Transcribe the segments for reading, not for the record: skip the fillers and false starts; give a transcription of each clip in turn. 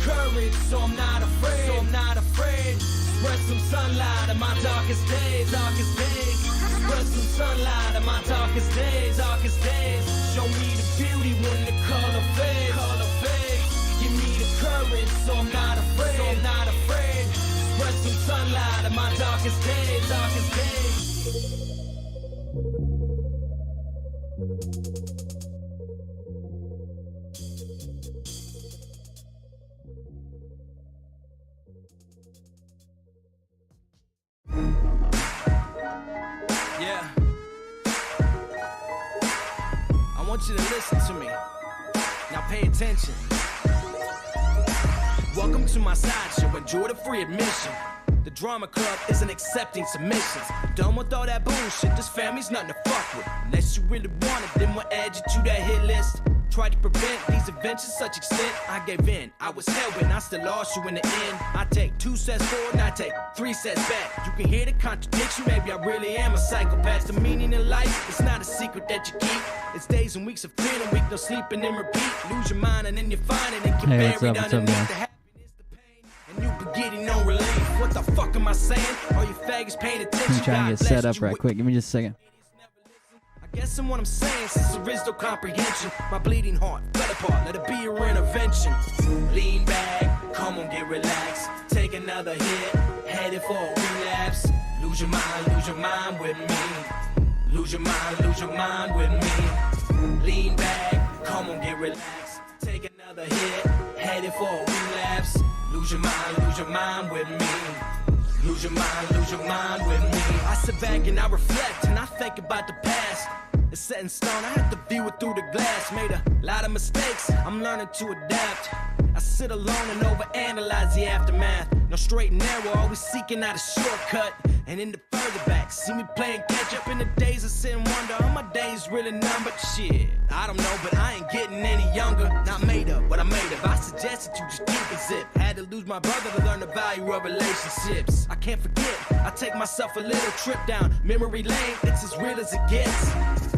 courage, so I'm not afraid. Spread some sunlight in my darkest days. Spread some sunlight in my darkest days. Show me the beauty when the color fades. Give me the courage, so I'm not afraid. Spread some sunlight in my darkest days. Yeah. I want you to listen to me. Now pay attention. Welcome to my sideshow. Enjoy the free admission. The drama club isn't accepting submissions. Done with all that bullshit. This family's nothing to fuck with. Unless you really want it, then we'll add you to that hit list. Tried to prevent these events to such extent. I gave in, I was hell-bent, I still lost you in the end. I take 2 steps forward and I take 3 steps back. You can hear the contradiction, maybe I really am a psychopath. The meaning in life, it's not a secret that you keep. It's days and weeks of feeling weak, no sleeping and repeat. Lose your mind and then you find it and get buried underneath the happiness, the pain, and you be getting no relief. What the fuck am I saying? All you faggots paying attention. I'm trying to get set up right quick, give me just a second. Guessing what I'm saying since there is no comprehension. My bleeding heart fell apart, let it be your intervention. Lean back, come on, get relaxed. Take another hit, headed for a relapse. Lose your mind with me. Lose your mind with me. Lean back, come on, get relaxed. Take another hit, headed for a relapse. Lose your mind with me. Lose your mind with me. I sit back and I reflect and I think about the past. It's set in stone, I have to view it through the glass. Made a lot of mistakes, I'm learning to adapt. I sit alone and overanalyze the aftermath. No straight and narrow, always seeking out a shortcut. And in the further back, see me playing catch up in the days of sit and wonder. Are my days really numbered? Shit, I don't know, but I ain't getting any younger. Not made up, but I made up. I suggested you just keep it zip. Had to lose my brother to learn the value of relationships. I can't forget, I take myself a little trip down memory lane. It's as real as it gets.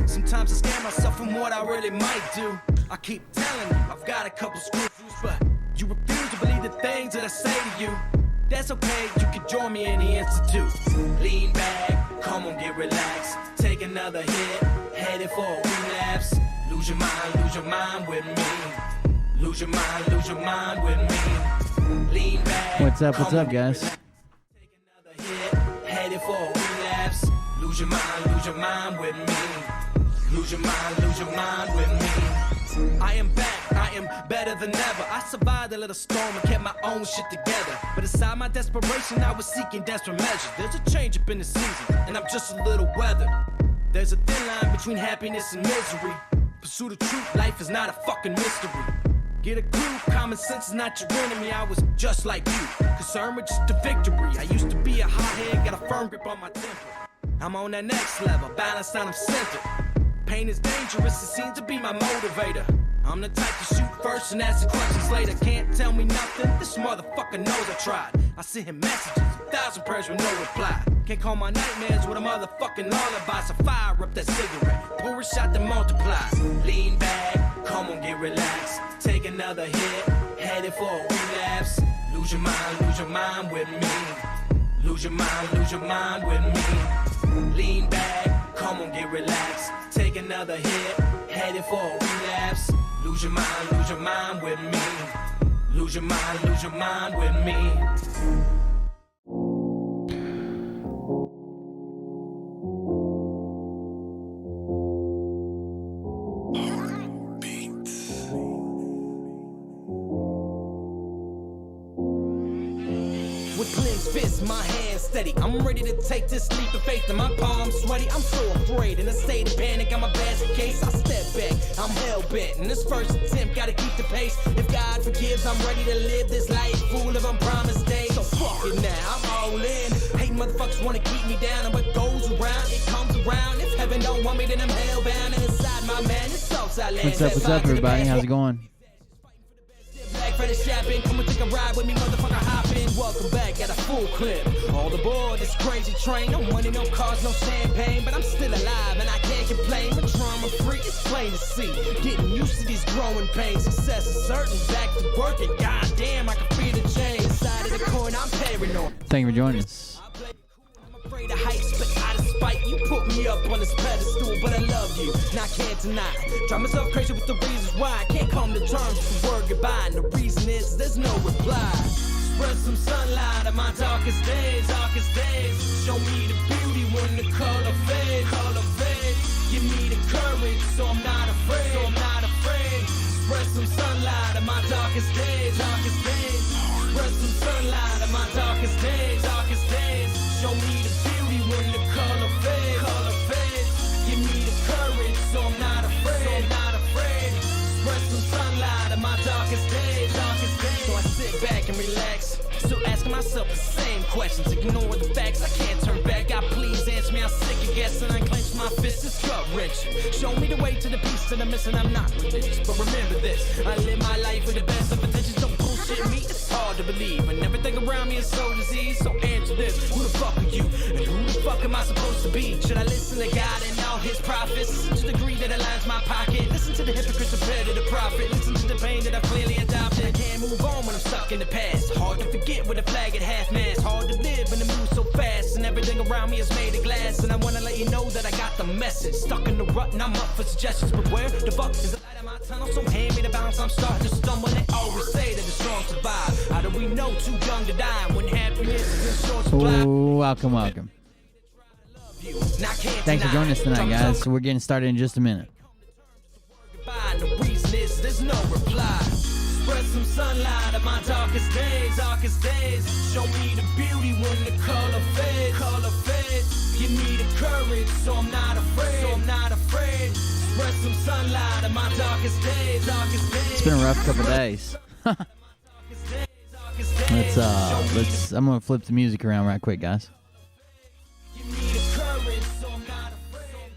Sometimes I scare myself from what I really might do. I keep telling you, I've got a couple screws, but you refuse to believe the things that I say to you. That's okay, you can join me in the institute. Lean back, come on, get relaxed. Take another hit, headed for a relapse. Lose your mind with me. Lose your mind with me. Lean back. What's up, guys? Take another hit, headed for a relapse. Lose your mind with me. Lose your mind with me. I am back, I am better than ever. I survived a little storm and kept my own shit together. But inside my desperation, I was seeking desperate measures. There's a change up in the season, and I'm just a little weathered. There's a thin line between happiness and misery. Pursue the truth, life is not a fucking mystery. Get a clue, common sense is not your enemy. I was just like you, concerned with just the victory. I used to be a hothead, got a firm grip on my temper. I'm on that next level, balanced and I'm centered. Pain is dangerous, it seems to be my motivator. I'm the type to shoot first and ask the questions later. Can't tell me nothing, this motherfucker knows I tried. I sent him messages, 1,000 prayers with no reply. Can't call my nightmares with a motherfucking lullaby. So fire up that cigarette, pour a shot to multiply. Lean back, come on, get relaxed. Take another hit, headed for a relapse. Lose your mind with me. Lose your mind with me. Lean back, come on, get relaxed. Take another hit, headed for a relapse. Lose your mind with me. Lose your mind with me. With clenched fists, my hands steady. I'm ready to take this leap of faith and my palms sweaty. I'm so afraid, in a state of panic, I'm a basket case. I step back, I'm hell-bent. In this first attempt, gotta keep the pace. If God forgives, I'm ready to live this life full of unpromised days. So fuck it now, I'm all in. Hating motherfuckers wanna keep me down, and what goes around, it comes around. If heaven don't want me, then I'm hellbound. And inside my man, it's Southside land. What's up, everybody? How's it going? Black Fetish shopping, come and take a ride with me, motherfucker, hop in. Welcome back, got a full clip. All aboard this crazy train. No money, no cars, no champagne, but I'm still alive and I can't complain. But drama free, it's plain to see. Getting used to these growing pains. Success is certain, back to work, and goddamn, I can Thank you for joining us. Afraid of heights, but out of spite, you put me up on this pedestal, but I love you, and I can't deny. Drive myself crazy with the reasons why I can't come to terms with the word goodbye, and the reason is there's no reply. Spread some sunlight on my darkest days, show me the beauty when the color fades, give me the courage, so I'm not afraid, Spread some sunlight on my darkest days, spread some sunlight on my darkest days, show me the beauty when the color fades, give me the courage, so I'm not afraid, Spread some sunlight on my darkest days, so I sit back and relax, still asking myself the same questions, ignore the facts, I can't turn back, God please answer me, I'm sick of guessing, I clench my fist, it's gut-wrenching, show me the way to the peace that I'm missing, I'm not religious, but remember this, I live my life with the best of intentions, don't bullshit me, it's hard to believe, and everything around me is so diseased, so answer this, who the fuck are you, and who the fuck am I supposed to be, should I listen to God and all his prophets, listen to the greed that aligns my pocket, listen to the hypocrites compared to the prophet, listen to the pain that I've clearly adopted, I can't move on when I'm stuck in the past, hard to forget with a flag at half-mast, hard to live in the mood so fast, and everything around me is made of glass, and I wanna let you know that I got the message, stuck in the rut and I'm up for suggestions, but where the fuck is the light of my tunnel, so hand me the balance, I'm starting to stumble, they always say that the strong survive, how do we know too young to die, when happiness is in short supply? Ooh, welcome. Thanks for joining us tonight, guys. So we're getting started in just a minute. The reason is there's no reply. Spread some sunlight on my darkest days, show me the beauty when the color fades, give me the courage, so I'm not afraid, Spread some sunlight on my darkest days, It's been a rough couple days. I'm gonna flip the music around right quick, guys. Give me the courage, so I'm not afraid.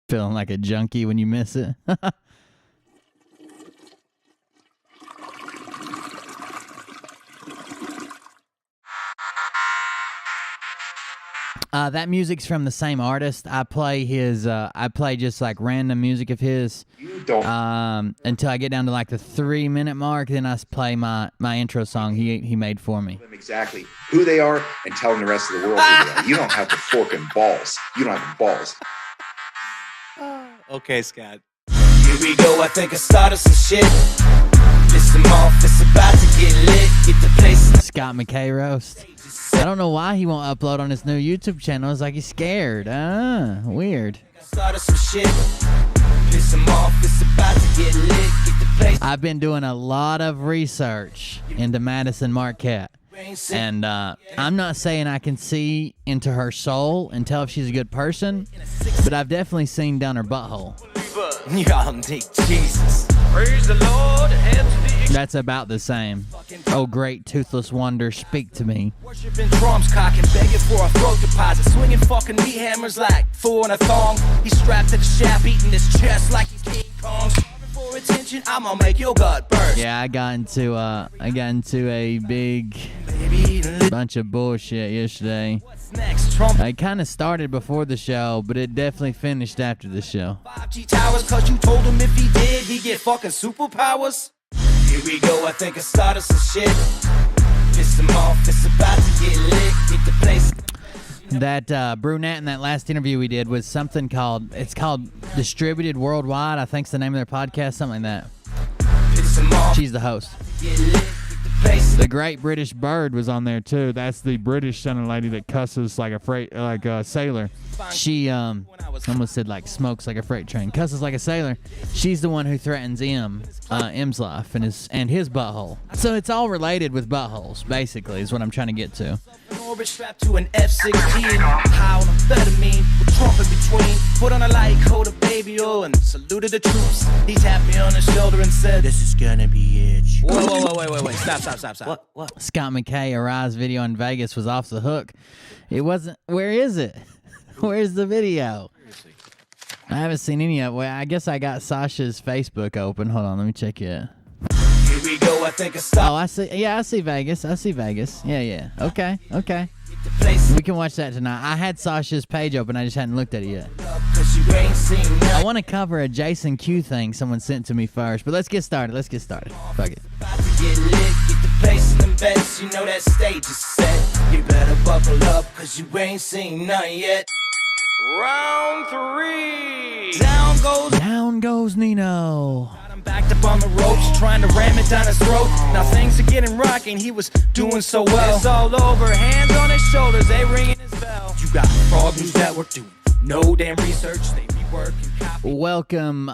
Feeling like a junkie when you miss it. That music's from the same artist. I play just like random music of his. You don't. Until I get down to like the 3-minute mark, then I play my intro song he made for me. Them exactly who they are and telling the rest of the world who they are. You don't have the forking balls. You don't have the balls. Okay, Scott. Here we go, I think I started some shit. Listen off, it's about to get lit. Get the place. Scott McKay roast. I don't know why he won't upload on his new YouTube channel. It's like he's scared. Weird. Started some shit. Listen off, it's about to get lit. Get the place. I've been doing a lot of research into Madison Marquette. And I'm not saying I can see into her soul and tell if she's a good person, but I've definitely seen down her butthole. Y'all need Jesus. Praise the Lord. That's about the same. Oh, great toothless wonder, speak to me. Worshiping drums, cocking, begging for a throat deposit, swinging fucking meat hammers like fool in a thong. He's strapped to the shaft, eating his chest like he's King Kong. For attention, I'ma make your gut burst. Yeah, I got into a big bunch of bullshit yesterday. What's next, Trump? I kind of started before the show, but it definitely finished after the show. 5G towers, cause you told him if he did, he get fucking superpowers. Here we go, I think I started some shit. Piss him off, it's about to get lit. Get the place. That brunette in that last interview we did was something called Distributed Worldwide. I think's the name of their podcast, something like that. Piss him off. She's the host. Get lit. Get the place. The Great British Bird was on there too. That's the British sounding lady that cusses like a sailor. She almost said like smokes like a freight train, cusses like a sailor. She's the one who threatens M's life and his butthole. So it's all related with buttholes, basically, is what I'm trying to get to. Orbit strapped to an F-16, high on amphetamine, with Trump in between. Put on a light coat of baby oil and saluted the troops. He tapped me on the shoulder and said, "This is gonna be it." Whoa, wait, stop. What? Scott McKay, Arise video in Vegas was off the hook. It wasn't. Where is it? Where's the video? I haven't seen any of it. Well, I guess I got Sasha's Facebook open. Hold on, let me check it. Here we go, I think I stopped. Oh, I see. Yeah, I see Vegas. Yeah. Okay. The place We can watch that tonight. I had Sasha's page open. I just hadn't looked at it yet. cause cause you ain't seen I none. want to cover a Jason Q thing someone sent to me first, but let's get started. Fuck it. About to get lit, get the place in the best, you know that stage is set. You better buckle up, cause you ain't seen none yet. Round 3. Down goes Nino. I'm backed up on the ropes, trying to ram it down his throat. Now things are getting rocking, he was doing so well. It's all over, hands on his shoulders, they ringing his bell. You got Frog News Network doing no damn research, they rework and copy. Welcome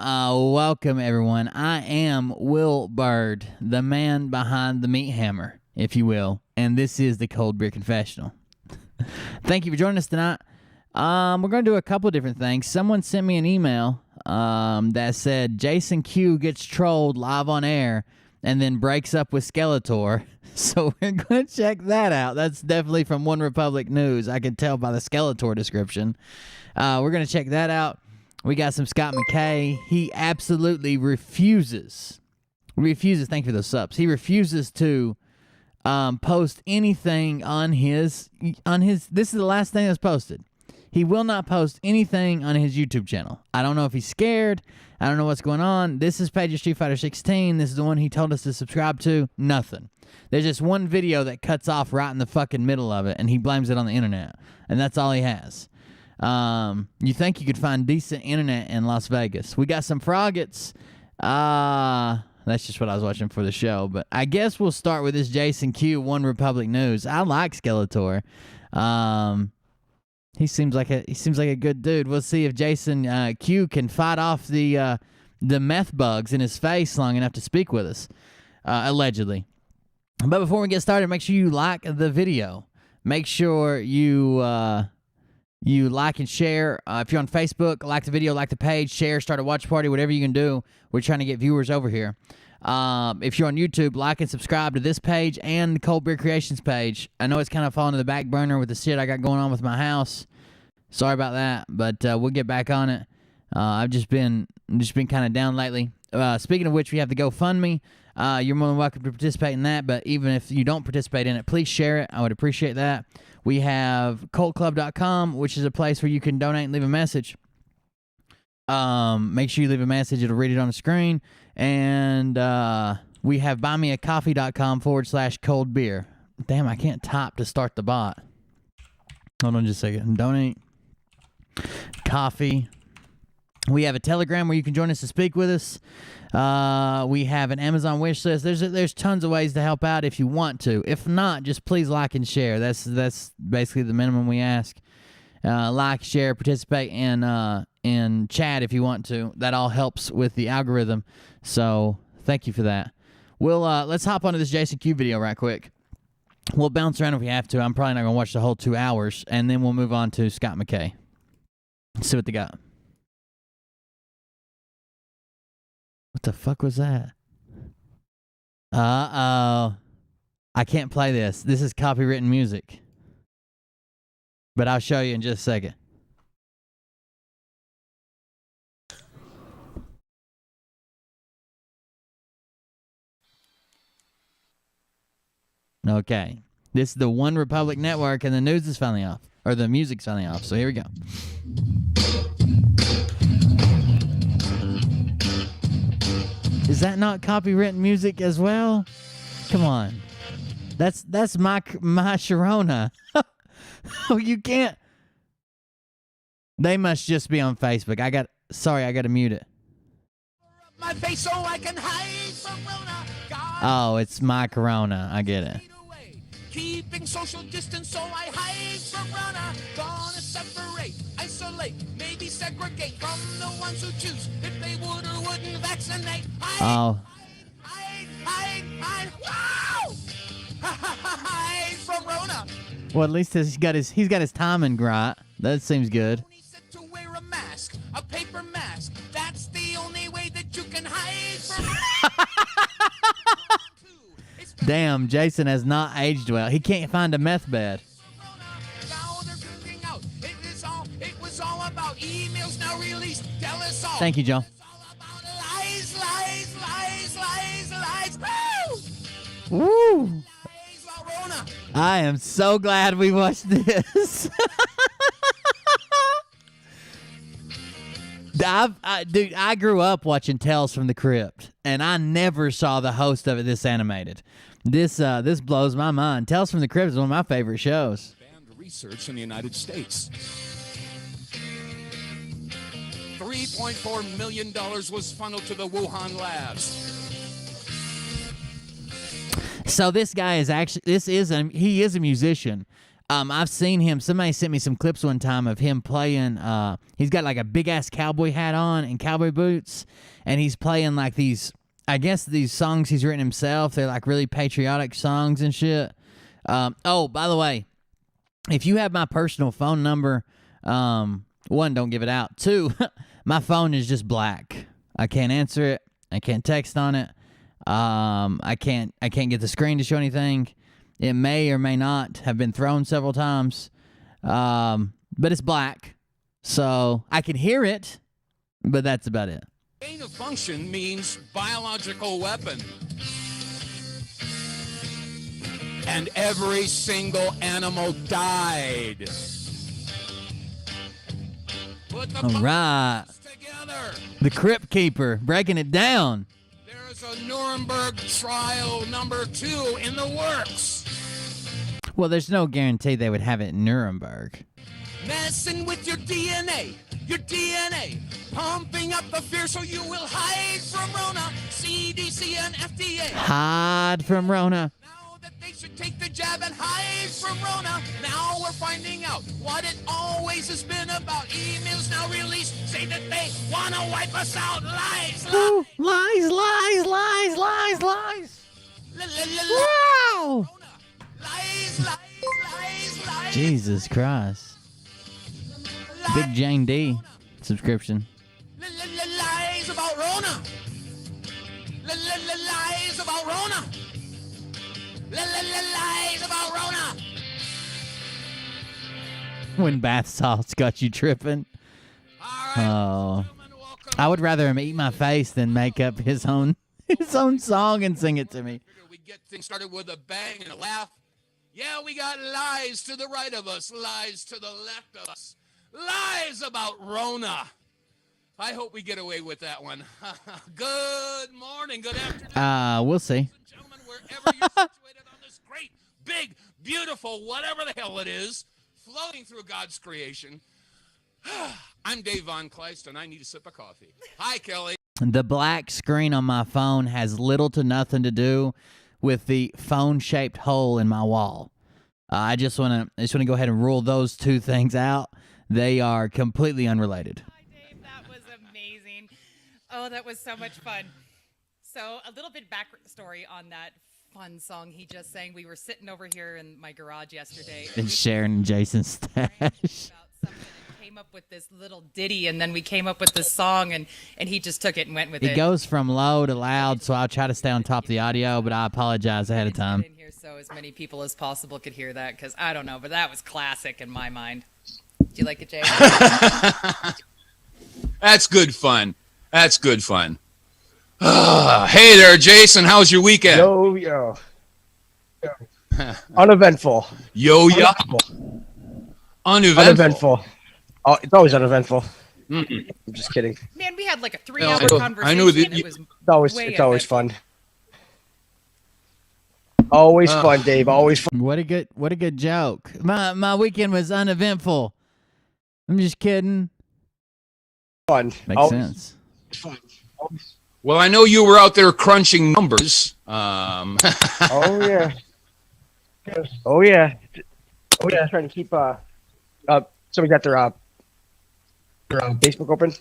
everyone. I am Will Bird, the man behind the meat hammer, if you will, and this is the Cold Beer Confessional. Thank you for joining us tonight. We're going to do a couple of different things. Someone sent me an email that said Jason Q gets trolled live on air and then breaks up with Skeletor. So we're going to check that out. That's definitely from One Republic News. I can tell by the Skeletor description. We're going to check that out. We got some Scott McKay. He absolutely refuses. Thank you for those subs. He refuses to post anything on his. This is the last thing that's posted. He will not post anything on his YouTube channel. I don't know if he's scared. I don't know what's going on. This is Page of Street Fighter 16. This is the one he told us to subscribe to. Nothing. There's just one video that cuts off right in the fucking middle of it, and he blames it on the internet. And that's all he has. You think you could find decent internet in Las Vegas. We got some Froggets. That's just what I was watching for the show. But I guess we'll start with this Jason Q, One Republic News. I like Skeletor. He seems like a good dude. We'll see if Jason Q can fight off the meth bugs in his face long enough to speak with us, allegedly. But before we get started, make sure you like the video. Make sure you like and share. If you're on Facebook, like the video, like the page, share, start a watch party, whatever you can do. We're trying to get viewers over here. If you're on YouTube, like and subscribe to this page and the Cold Beer Creations page. I know it's kind of fallen to the back burner with the shit I got going on with my house. Sorry about that, but we'll get back on it. I've just been kind of down lately. Speaking of which, we have the GoFundMe. You're more than welcome to participate in that, but even if you don't participate in it, please share it. I would appreciate that. We have CultClub.com, which is a place where you can donate and leave a message. Make sure you leave a message. It'll read it on the screen. And we have buymeacoffee.com/cold beer. Damn, I can't type to start the bot. Hold on just a second. Donate. Coffee. We have a Telegram where you can join us to speak with us. We have an Amazon wish list. There's tons of ways to help out if you want to. If not, just please like and share. That's basically the minimum we ask. Like, share, participate in chat if you want to. That all helps with the algorithm. So thank you for that. Let's hop onto this Jason Q video right quick. We'll bounce around if we have to. I'm probably not gonna watch the whole 2 hours, and then we'll move on to Scott McKay. Let's see what they got. What the fuck was that? Uh-oh. I can't play this. This is copywritten music. But I'll show you in just a second. Okay. This is the One Republic Network, and the news is finally off. Or the music's finally off. So here we go. Is that not copywritten music as well? Come on. That's my Sharona. Oh, you can't. They must just be on Facebook. I got to mute it. My face so I can hide from Rona. Oh, it's my Corona. I get it. Keeping social distance so I hide from Rona. Gonna separate, isolate, maybe segregate from the ones who choose if they would or wouldn't vaccinate. Oh. Hide. Wow! Hide from Rona. Well, at least he's got his timing right. That seems good. He said to wear a mask, a paper mask. That's the only way that you can hide from Damn, Jason has not aged well. He can't find a meth bed. Now they're figuring out it was all about emails now released. Tell us all. Thank you, Joe. It's all about lies. Woo! Woo! Lies, Rona. I am so glad we watched this. Dude, I grew up watching Tales from the Crypt, and I never saw the host of it this animated. This blows my mind. Tales from the Crypt is one of my favorite shows. Banned research in the United States. $3.4 million was funneled to the Wuhan labs. So this guy is actually he is a musician. I've seen him. Somebody sent me some clips one time of him playing. He's got like a big ass cowboy hat on and cowboy boots, and he's playing like these. I guess these songs he's written himself. They're like really patriotic songs and shit. Oh, by the way, if you have my personal phone number, one, don't give it out. Two, my phone is just black. I can't answer it. I can't text on it. I can't get the screen to show anything. It may or may not have been thrown several times. But it's black. So I can hear it, but that's about it. Gain of function means biological weapon. And every single animal died. Put the All right. puzzles together. The Crypt Keeper, breaking it down. There's a Nuremberg trial number 2 in the works. Well, there's no guarantee they would have it in Nuremberg. Messing with your DNA, pumping up the fear so you will hide from Rona, CDC and FDA. Hide from Rona. Now that they should take the jab and hide from Rona, now we're finding out what it always has been about. Emails now released say that they want to wipe us out. Lies, Ooh, lies. lies. Wow. Wow. Lies. Jesus Christ. Big Jane D subscription. Lies about Rona. Lies about Rona. Lies about Rona. When bath salts got you tripping. All right. Oh. I would rather him eat my face than make up his own song and sing it to me. We get things started with a bang and a laugh. Yeah, we got lies to the right of us, lies to the left of us, lies about Rona. I hope we get away with that one. Good morning, good afternoon. We'll see. Ladies and gentlemen, wherever you're situated on this great, big, beautiful, whatever the hell it is, floating through God's creation. I'm Dave Von Kleist, and I need a sip of coffee. Hi, Kelly. The black screen on my phone has little to nothing to do with the phone-shaped hole in my wall. I just want to go ahead and rule those two things out. They are completely unrelated. Hi, Dave. That was amazing. Oh, that was so much fun. So a little bit backstory on that fun song he just sang. We were sitting over here in my garage yesterday. And Sharon and Jason's stash. About something and came up with this little ditty, and then we came up with this song, and he just took it and went with it. It goes from low to loud, so I'll try to stay on top of the audio, but I apologize ahead of time. In here so as many people as possible could hear that, because I don't know, but that was classic in my mind. Do you like it, Jay? That's good fun. That's good fun. Hey there, Jason. How's your weekend? Yo. Uneventful. Yo. Uneventful. Oh, it's always uneventful. I'm just kidding. Man, we had like a 3-hour I know conversation. that It was It's always fun. Always fun, Dave. Always fun. What a good joke. My weekend was uneventful. I'm just kidding. Makes sense. Fun. Well, I know you were out there crunching numbers. Oh yeah. Oh yeah. Trying to keep somebody got their Facebook open.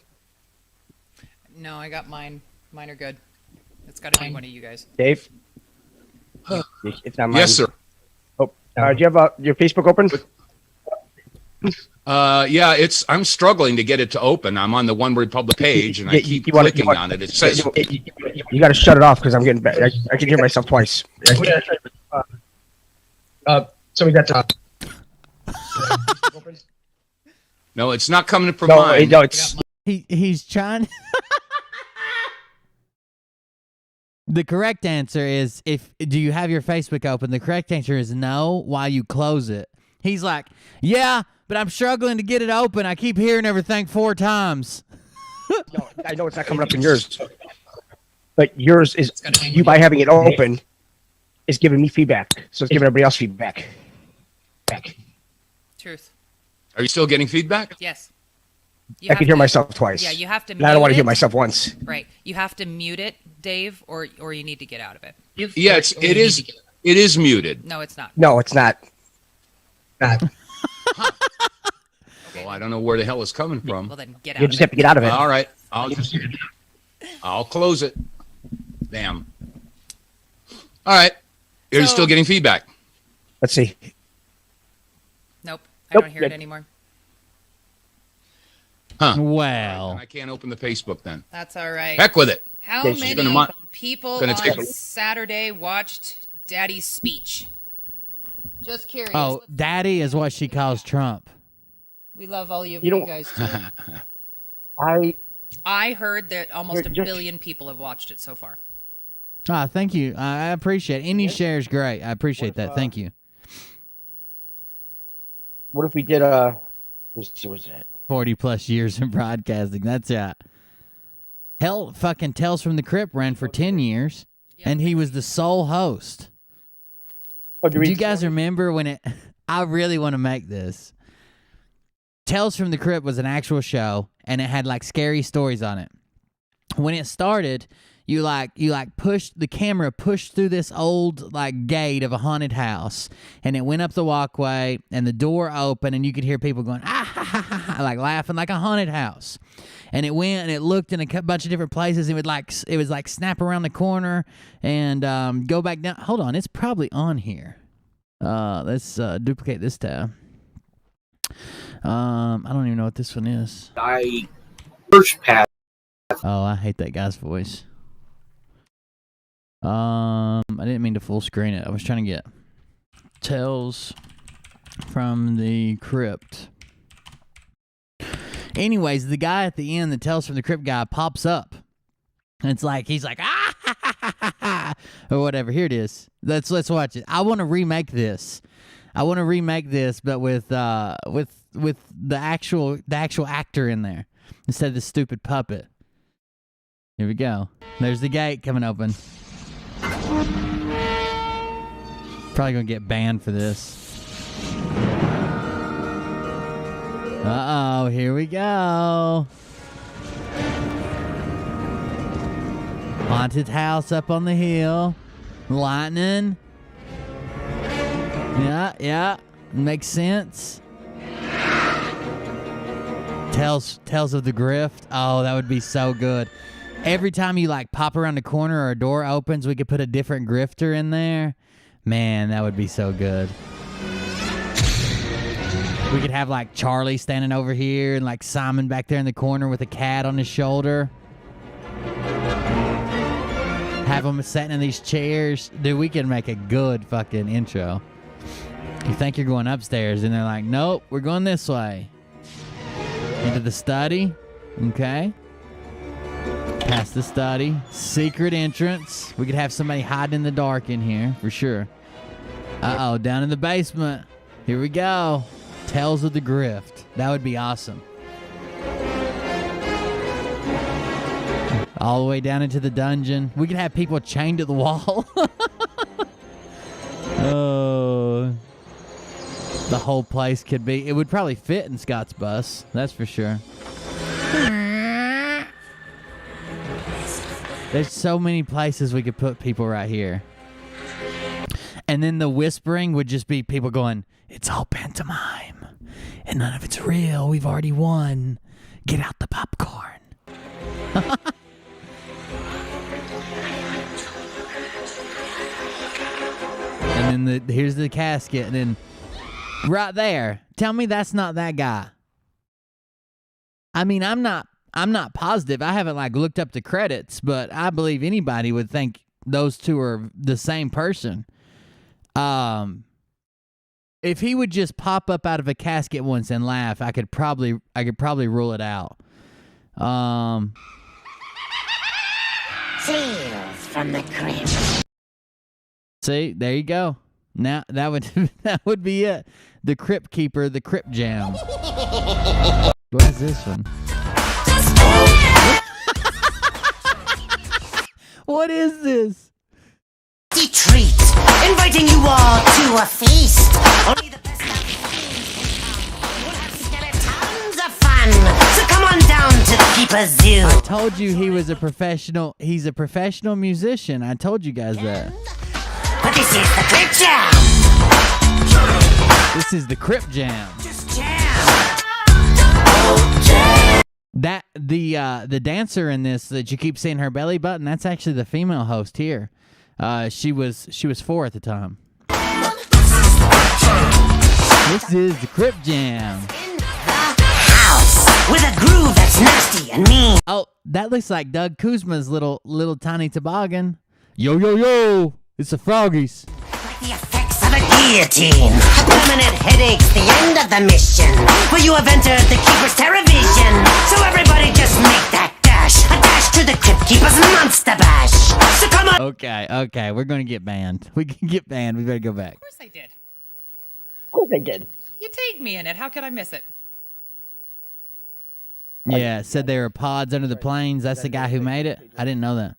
No, I got mine. Mine are good. It's got to be one of you guys. Dave. It's not mine. Yes, sir. Oh, do you have your Facebook open? Yeah, I'm struggling to get it to open. I'm on the One Republic page, and I keep clicking on it. It says you got to shut it off because I'm getting back. I can hear myself twice. Somebody got no, it's not coming from mine. No, it's He's trying. The correct answer is do you have your Facebook open? The correct answer is no while you close it. He's like, yeah, but I'm struggling to get it open. I keep hearing everything 4 times. No, I know it's not coming up in yours, but yours is you by having it open is giving me feedback, so it's giving everybody else feedback. Truth. Are you still getting feedback? Yes. I can hear myself twice. Yeah, you have to. And I don't want to mute hear it. myself once. Right. You have to mute it, Dave, or you need to get out of it. Yeah, it is muted. No, it's not. No, it's not. Well, I don't know where the hell it's coming from. Well, then get out You of just it. have to get out of it. All right, I'll close it. Damn. All right, you're So- still getting feedback. Let's see. Nope. I Nope, don't hear it good. anymore. Huh? Well, I can't open the Facebook then. That's all right. Heck with it. How Yeah, she's many gonna people gonna on take a- Saturday watched Daddy's speech? Just curious. oh, daddy is what she calls Trump. We love all you, You don't- guys too. I I heard that almost a You're- billion people have watched it so far. Ah, thank you. I appreciate it. Any share is great. I appreciate that. Thank you. what if we did let me see what's that? 40 plus years in broadcasting. That's it. Hell, fucking Tales from the Crypt ran for 10 years, and he was the sole host. Oh, Do you guys remember when it? I really want to make this. Tales from the Crypt was an actual show, and it had like scary stories on it. When it started, you pushed the camera pushed through this old like gate of a haunted house, and it went up the walkway, and the door opened, and you could hear people going ah ha ha ha, ha like laughing like a haunted house. And it went and it looked in a bunch of different places. It was like snap around the corner and go back down. Hold on, it's probably on here. Let's duplicate this tab. I don't even know what this one is. First pass. Oh, I hate that guy's voice. I didn't mean to full screen it. I was trying to get Tales from the Crypt. Anyways, the guy at the end, the Tales from the Crypt guy, pops up. And it's like he's like ah ha, ha, ha, ha, or whatever. Here it is. Let's watch it. I want to remake this. But with the actual actor in there instead of the stupid puppet. Here we go. There's the gate coming open. Probably gonna get banned for this. Uh-oh, here we go. Haunted house up on the hill. Lightning. Yeah. Makes sense. Tales of the Grift. Oh, that would be so good. Every time you like pop around the corner or a door opens, we could put a different grifter in there. Man, that would be so good. We could have like Charlie standing over here and like Simon back there in the corner with a cat on his shoulder. Have them sitting in these chairs. Dude, we can make a good fucking intro. You think you're going upstairs and they're like, nope, we're going this way. Into the study. Okay. Past the study. Secret entrance. We could have somebody hiding in the dark in here for sure. Uh-oh, down in the basement. Here we go. Tales of the Grift. That would be awesome. All the way down into the dungeon. We could have people chained to the wall. Oh. The whole place could be. It would probably fit in Scott's bus. That's for sure. There's so many places we could put people right here. And then the whispering would just be people going, it's all pantomime. And none of it's real. We've already won. Get out the popcorn. And then here's the casket. And then right there. Tell me that's not that guy. I mean, I'm not positive. I haven't like looked up the credits, but I believe anybody would think those two are the same person. If he would just pop up out of a casket once and laugh, I could probably rule it out. Tales from the Crypt. See, there you go. Now that would be it. The Crypt Keeper, the Crypt Jam. What is this one? What is this? Treat, inviting you all to a feast. Only the best of we'll have skeletons of fun. So come on down to the Keeper Zoo. I told you he was a professional. He's a professional musician. I told you guys that. But this is the Crip Jam. This is the Crip Jam. Just jam. Oh, jam. That the dancer in this that you keep seeing her belly button. That's actually the female host here. She was 4 at the time. This is the Crip Jam. In the house with a groove that's nasty and mean. Oh, that looks like Doug Kuzma's little tiny toboggan. Yo yo yo! It's the Froggies. Like the effects of a guillotine. Permanent headaches, the end of the mission. For you have entered the Keeper's TerraVision. So everybody just make that dash. A dash to the Crypt Keeper's Monster Bash. So come on. Okay, we're gonna get banned. We can get banned. We better go back. Of course I did. Of course I did. You tagged me in it. How could I miss it? Yeah, said there were pods under the planes. That's the guy who made it. I didn't know that.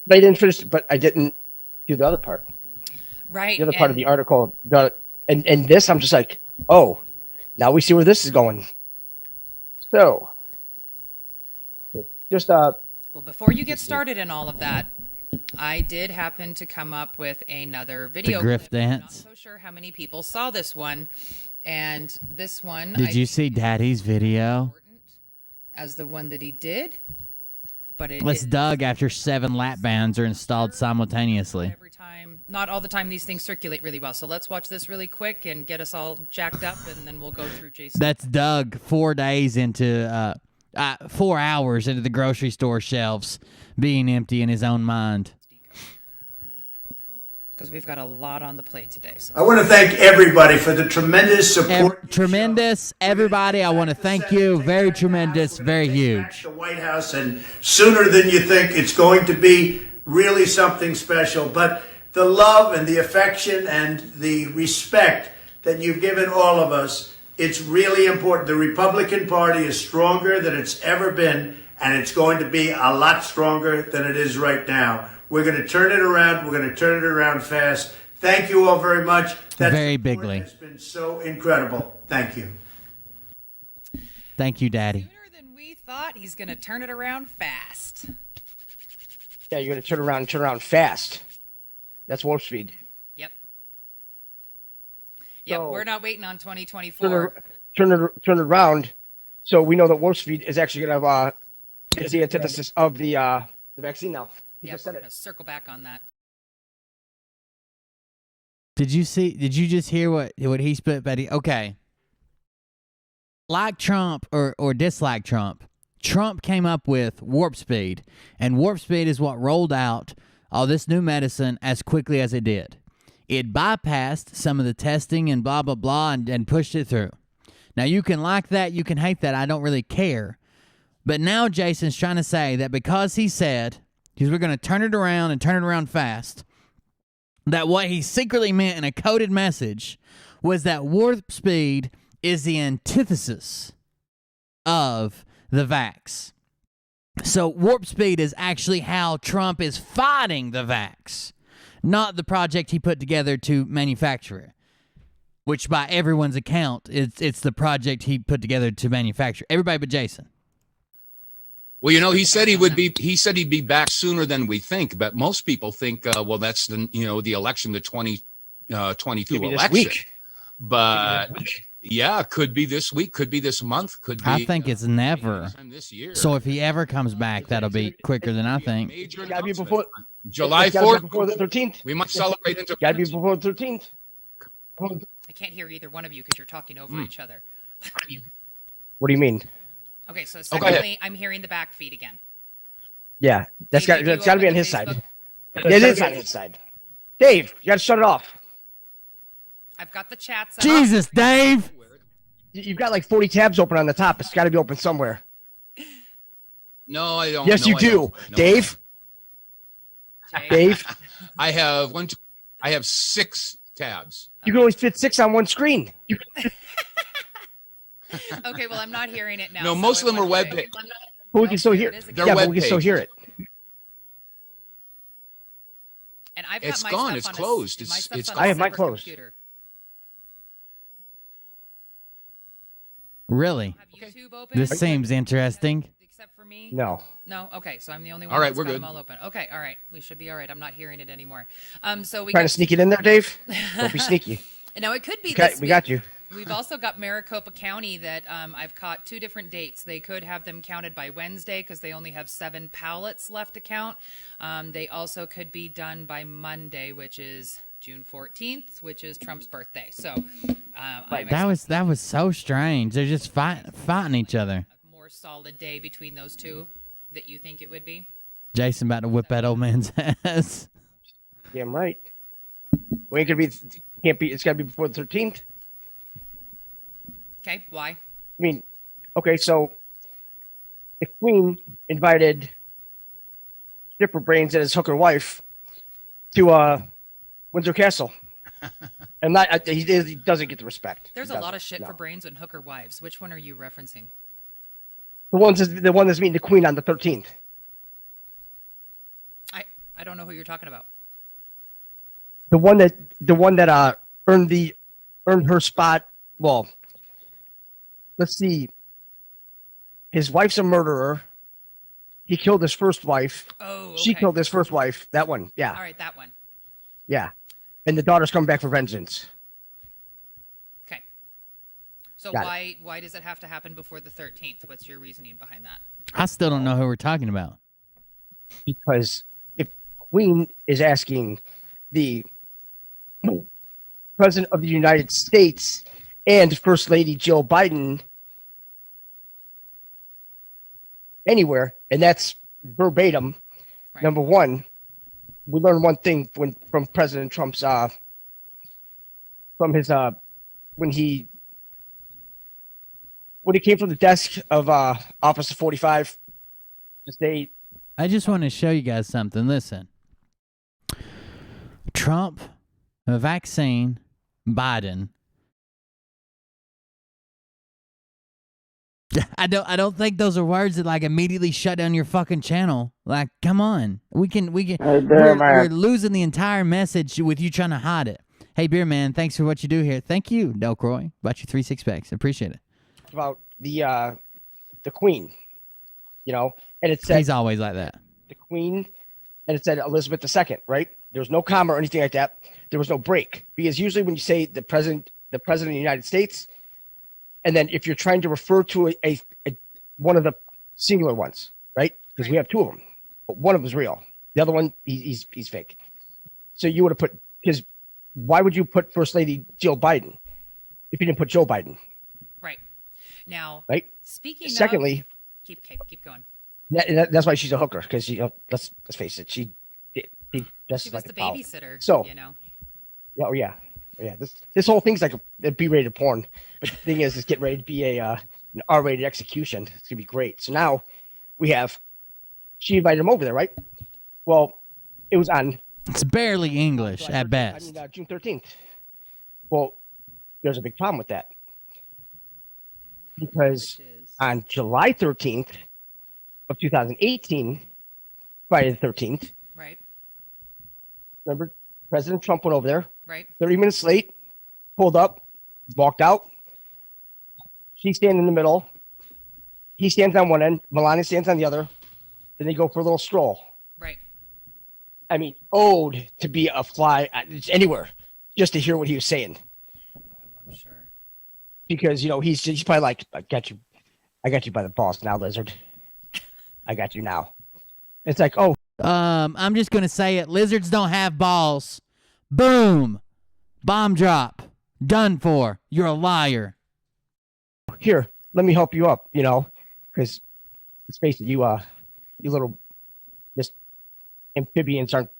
But I didn't finish. But I didn't do the other part. Right. The other part of the article. And this, I'm just like, oh, now we see where this is going. So, just Well, before you get started in all of that, I did happen to come up with another video. The Griff clip. I'm not dance. so sure how many people saw this one, and this one. Did you see Daddy's video? As the one that he did, but Let's Doug after 7 lap bands are installed simultaneously. every time, not all the time, these things circulate really well. So let's watch this really quick and get us all jacked up, and then we'll go through Jason. That's Doug 4 days into 4 hours into the grocery store shelves being empty in his own mind. Because we've got a lot on the plate today. So. I want to thank everybody for the tremendous support. Tremendous, everybody. I want to thank you. Very tremendous, very huge. The White House, and sooner than you think, it's going to be really something special. But the love and the affection and the respect that you've given all of us, it's really important. The Republican Party is stronger than it's ever been, and it's going to be a lot stronger than it is right now. We're going to turn it around. We're going to turn it around fast. Thank you all very much. That very bigly. It's been so incredible. Thank you. Thank you, Daddy. Sooner than we thought, he's going to turn it around fast. yeah, you're going to turn around fast. That's warp speed. Yep. Yep. So- We're not waiting on 2024. Turn it around. So we know that warp speed is actually going to it's the antithesis of the vaccine now. He Yep. just said We're it. going to circle back on that. Did you just hear what he spit, Betty? Okay. Like Trump or dislike Trump, Trump came up with warp speed, and warp speed is what rolled out all this new medicine as quickly as it did. It bypassed some of the testing and blah, blah, blah, and pushed it through. Now, you can like that, you can hate that, I don't really care. But now Jason's trying to say that because he said, because we're going to turn it around and turn it around fast, that what he secretly meant in a coded message was that warp speed is the antithesis of the vax. So warp speed is actually how Trump is fighting the vax, not the project he put together to manufacture it, which by everyone's account, it's the project he put together to manufacture. Everybody but Jason. Well, you know, he said he would be. He said he'd be back sooner than we think. But most people think, well, that's the the election, the 2022 Maybe election. this week. But yeah, could be this week, could be this month, could be. I think it's never. Anytime this year. So if he ever comes back, that'll be quicker than I think. Major It's gotta be announcement. before July it's gotta be 4th. before the 13th. We might celebrate into. Gotta be before the 13th. I can't hear either one of you because you're talking over each other. What do you mean? Okay, so go ahead. secondly, I'm hearing the back feed again. Yeah, that's Dave, got you to be open on his Facebook? side. Yeah, it is on his side. Dave, you got to shut it off. I've got the chats up. Jesus, Dave! You've got like 40 tabs open on the top. It's got to be open somewhere. No, I don't. Yes, no, you I do, don't. No, Dave. Jay. Dave, I have I have 6 tabs. you can only fit 6 on one screen. Okay, well, I'm not hearing it now. No, so most of it them are went web. away. But we can still hear There it is it. again. Yeah, They're but we can still web hear it. And I've got It's my gone. stuff It's on closed. My stuff's It's on a I have mine separate closed. computer. Really? Have YouTube open? This seems interesting. Except for me? No. No. Okay, so I'm the only one All right, that's we're got good. them all open. Okay, all right. We should be all right. I'm not hearing it anymore. So we Trying got to sneak it in there, Dave? Don't be sneaky. Now it could be Okay, this we got week. you. We've also got Maricopa County that I've caught 2 different dates. They could have them counted by Wednesday because they only have 7 pallets left to count. They also could be done by Monday, which is June 14th, which is Trump's birthday. So That was so strange. They're just fighting each other. a more solid day between those two that you think it would be. Jason about to whip that old man's ass. Damn right. Well, it could be. Can't be. It's got to be before the 13th. Okay, why? I mean, okay, so the Queen invited Stripper Brains and his hooker wife to Windsor Castle, and he doesn't get the respect. There's He a lot doesn't, of shit no. for brains and hooker wives. Which one are you referencing? The one that's meeting the Queen on the 13th. I don't know who you're talking about. The one that earned her spot. Well, let's see. His wife's a murderer. He killed his first wife. Oh, okay. She killed his first wife. That one, yeah. All right, that one. Yeah. And the daughter's coming back for vengeance. Okay. So Got why does it have to happen before the 13th? What's your reasoning behind that? I still don't know who we're talking about. Because if Queen is asking the President of the United States and First Lady Jill Biden anywhere, and that's verbatim, Right. number one, we learned one thing from President Trump's when he came from the desk of Office of 45 to say, I just want to show you guys something. Listen. Trump, a vaccine, Biden. I don't think those are words that like immediately shut down your fucking channel. Like, come on. We're losing the entire message with you trying to hide it. Hey, Beer Man, thanks for what you do here. Thank you, Delcroix. Bought you 3 6-packs. Appreciate it. about the Queen, and it said He's always like that. the Queen, and it said Elizabeth II, right? There was no comma or anything like that. There was no break, because usually when you say the president of the United States, and then if you're trying to refer to a one of the singular ones, right? Because we have 2 of them, but one of them is real. The other one, he's fake. So you would have put his. Why would you put First Lady Jill Biden if you didn't put Joe Biden? Right. Now, Right. speaking Secondly, of... Keep going. that's why she's a hooker, because let's face it, she just She was like the a foul. babysitter, So Yeah, oh yeah. This whole thing's like a B-rated porn, but the thing is, it's getting ready to be an R-rated execution. It's gonna be great. So now we have, she invited him over there, right? Well, it was on It's barely English July at 13th. best. June 13th. Well, there's a big problem with that, because on July 13th of 2018, Friday the 13th, right, remember, President Trump went over there, right. 30 minutes late, pulled up, walked out. She's standing in the middle. He stands on one end. Melania stands on the other. Then they go for a little stroll. Right. I mean, owed to be a fly anywhere just to hear what he was saying. I'm sure. Because, he's probably like, I got you by the balls now, Lizard. I got you now. It's like, oh. I'm just going to say it. Lizards don't have balls. Boom. Bomb drop. Done for. You're a liar. Here, let me help you up, because let's face it, you little just amphibians aren't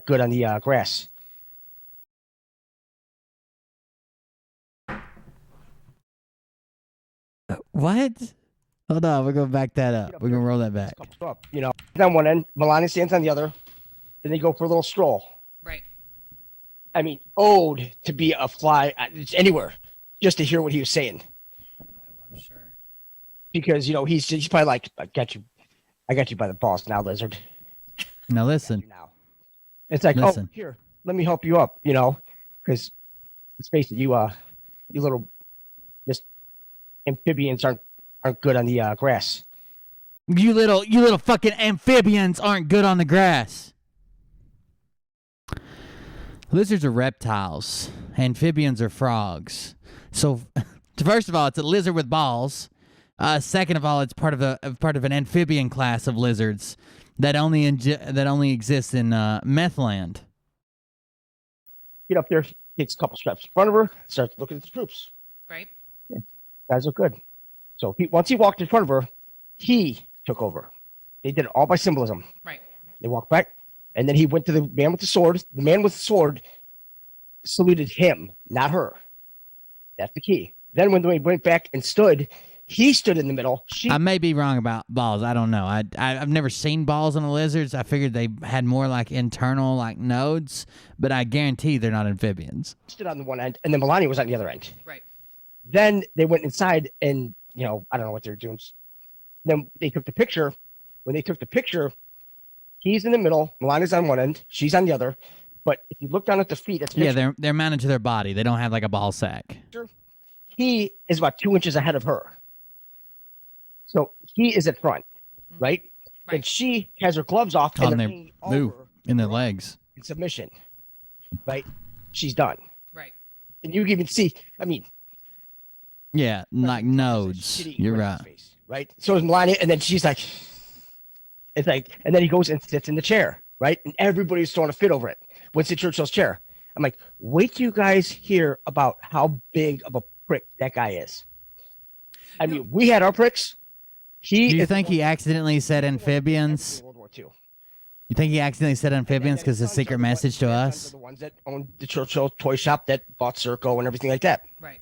good on the grass. What? Hold on. We're going to back that up. We're going to roll that back. Up, on one end, Melania stands on the other. Then they go for a little stroll. Right. I mean, owed to be a fly anywhere just to hear what he was saying. I'm sure. Because, he's probably like, I got you by the balls now, Lizard. Now listen. Now. It's like, Listen. oh, here, let me help you up, you know, because let's face it, you little, just amphibians aren't good on the grass. You little fucking amphibians aren't good on the grass. Lizards are reptiles. Amphibians are frogs. So, first of all, it's a lizard with balls. Second of all, it's part of an amphibian class of lizards that only exists in Methland. Get up there, takes a couple steps in front of her, starts looking at the troops. Right. Yeah, guys look good. So once he walked in front of her, he took over. They did it all by symbolism. Right. They walked back, and then he went to the man with the sword. The man with the sword saluted him, not her. That's the key. Then when they went back and stood, he stood in the middle. I may be wrong about balls. I don't know. I've never seen balls on the lizards. I figured they had more like internal like nodes, but I guarantee they're not amphibians. Stood on the one end, and then Melania was on the other end. Right. Then they went inside, and I don't know what they were doing. Then they took the picture. When they took the picture, he's in the middle. Melania's on one end. She's on the other. But if you look down at the feet, they're mounted to their body. They don't have like a ball sack. He is about 2 inches ahead of her. So he is at front, right? And she has her gloves off On and their they're over in their legs. in submission, right? She's done. Right. And you can even see, Yeah, like nodes. You're right. face, right? So is Melania, and then she's like, it's like, and then he goes and sits in the chair, right? And everybody's throwing a fit over it. Winston Churchill's chair. I'm like, wait till you guys hear about how big of a prick that guy is. I mean, we had our pricks. Do you think he accidentally said amphibians? World War II. You think he accidentally said amphibians because his secret message to us? The ones that owned the Churchill toy shop that bought Circo and everything like that. Right.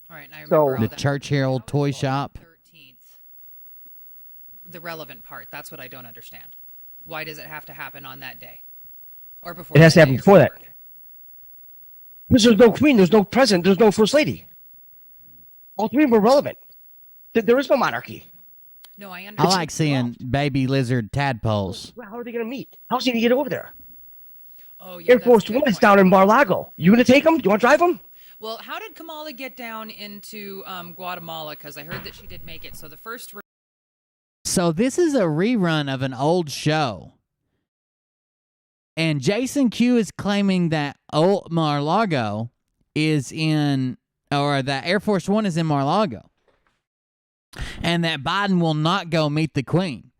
All right. And I remember all The that. Churchill toy shop. 13th. The relevant part. That's what I don't understand. Why does it have to happen on that day? Or before? It has to that happen day or before that. whatever? Because there's no queen, there's no president, there's no first lady. All three were relevant. There is no monarchy. No, I I understand. like seeing baby lizard tadpoles. Well, how are they going to meet? How's he going to get over there? Oh, yeah. Air that's Force a good One is point. down in Mar-a-Lago. You going to take him? Do you want to drive him? Well, how did Kamala get down into Guatemala? Because I heard that she did make it. So the first. So this is a rerun of an old show. And Jason Q is claiming that old Mar-a-Lago is in, or that Air Force One is in Mar-a-Lago. And that Biden will not go meet the Queen.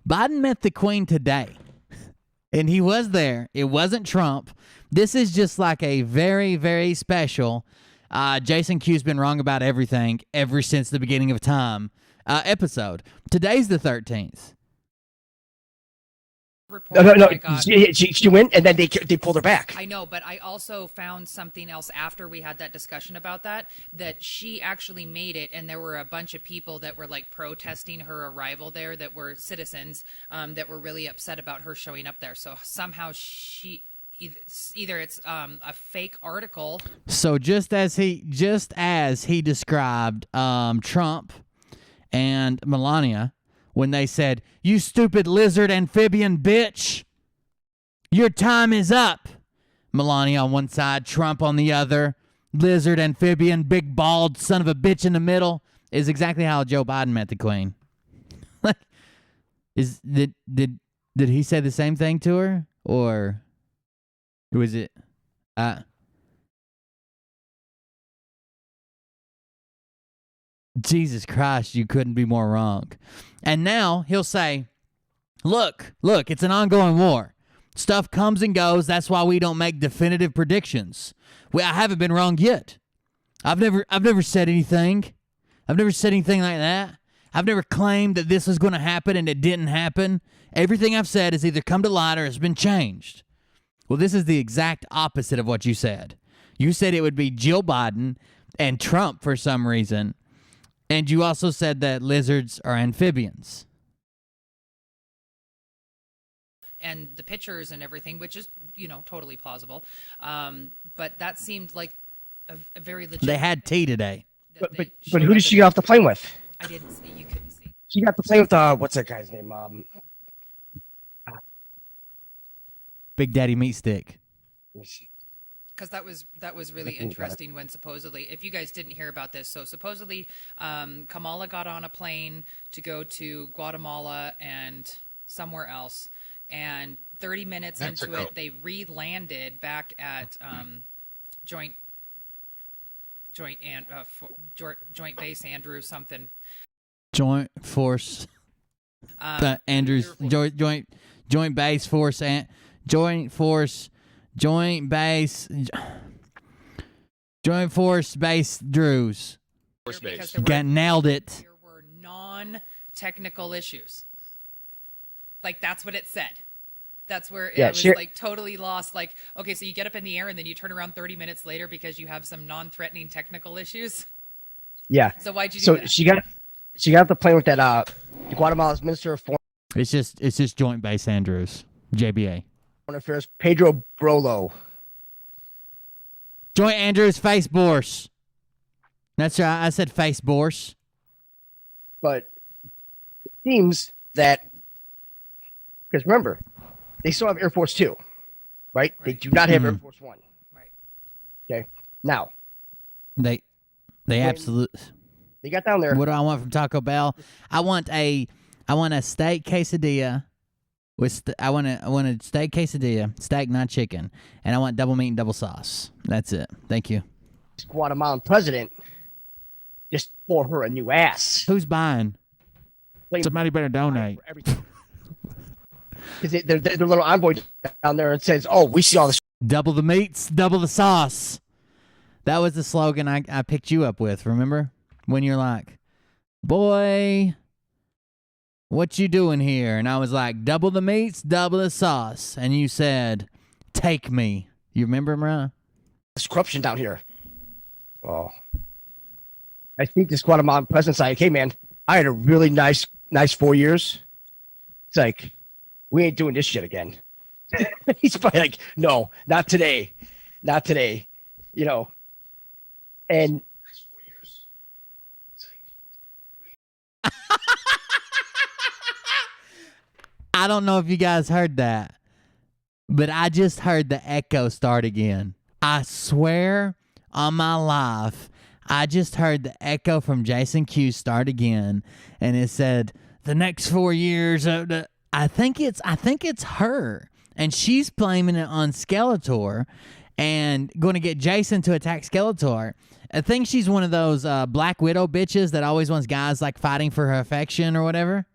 Biden met the Queen today. And he was there. It wasn't Trump. This is just like a very, very special Jason Q's been wrong about everything ever since the beginning of time episode. Today's the 13th. report No. I got. She went, and then they pulled her back. I know, but I also found something else after we had that discussion about that she actually made it, and there were a bunch of people that were like protesting her arrival there that were citizens that were really upset about her showing up there. So somehow either it's a fake article. So just as he described Trump and Melania when they said, "You stupid lizard amphibian bitch, your time is up." Melania on one side, Trump on the other, lizard amphibian, big bald son of a bitch in the middle, is exactly how Joe Biden met the Queen. Did he say the same thing to her, or was it? Jesus Christ, you couldn't be more wrong. And now he'll say, look, it's an ongoing war. Stuff comes and goes. That's why we don't make definitive predictions. I haven't been wrong yet. I've never said anything. I've never said anything like that. I've never claimed that this was going to happen and it didn't happen. Everything I've said has either come to light or has been changed. Well, this is the exact opposite of what you said. You said it would be Jill Biden and Trump for some reason. And you also said that lizards are amphibians. And the pictures and everything, which is, totally plausible. But that seemed like a very legit. They had tea today. But who did she get off the plane with? I didn't see. You couldn't see. She got the plane with what's that guy's name? Big Daddy Meat Stick. Because that was really interesting when supposedly, if you guys didn't hear about this, so supposedly Kamala got on a plane to go to Guatemala and somewhere else, and 30 minutes into it, they re-landed back at Joint Base Andrews something. Joint Force. Andrews. Joint Base Force. Joint Force. Joint Base. Joint Force Base Drews. Force base. Got nailed it. There were non-technical issues. Like, that's what it said. That's where it was like totally lost. Like, okay, so you get up in the air and then you turn around 30 minutes later because you have some non-threatening technical issues. Yeah. So why'd you do that? she got off the plane with that Guatemala's Minister of Foreign It's just Joint Base Andrews. JBA. Affairs, Pedro Brolo. Joint Andrews Face Borse. That's right. I said Face Borse. But it seems that, because remember, they still have Air Force 2, right? They do not have Air Force 1. Right. Okay. Now. They absolutely. They got down there. What do I want from Taco Bell? I want a steak quesadilla I want a steak quesadilla, steak not chicken, and I want double meat and double sauce. That's it. Thank you. Guatemalan president just bought her a new ass. Who's buying? Somebody better donate. Because their little envoy down there and says, "Oh, we see all this." Double the meats, double the sauce. That was the slogan I picked you up with. Remember when you're like, "Boy, what you doing here?" And I was like, double the meats, double the sauce. And you said, take me. You remember, Mariah? There's corruption down here. Well, I think this Guatemalan president's like, hey, man, I had a really nice 4 years. It's like, we ain't doing this shit again. He's probably like, no, not today. Not today. You know, and I don't know if you guys heard that, but I just heard the echo start again. I swear on my life, I just heard the echo from Jason Q start again, and it said the next 4 years. I think it's her, and she's blaming it on Skeletor, and going to get Jason to attack Skeletor. I think she's one of those Black Widow bitches that always wants guys like fighting for her affection or whatever.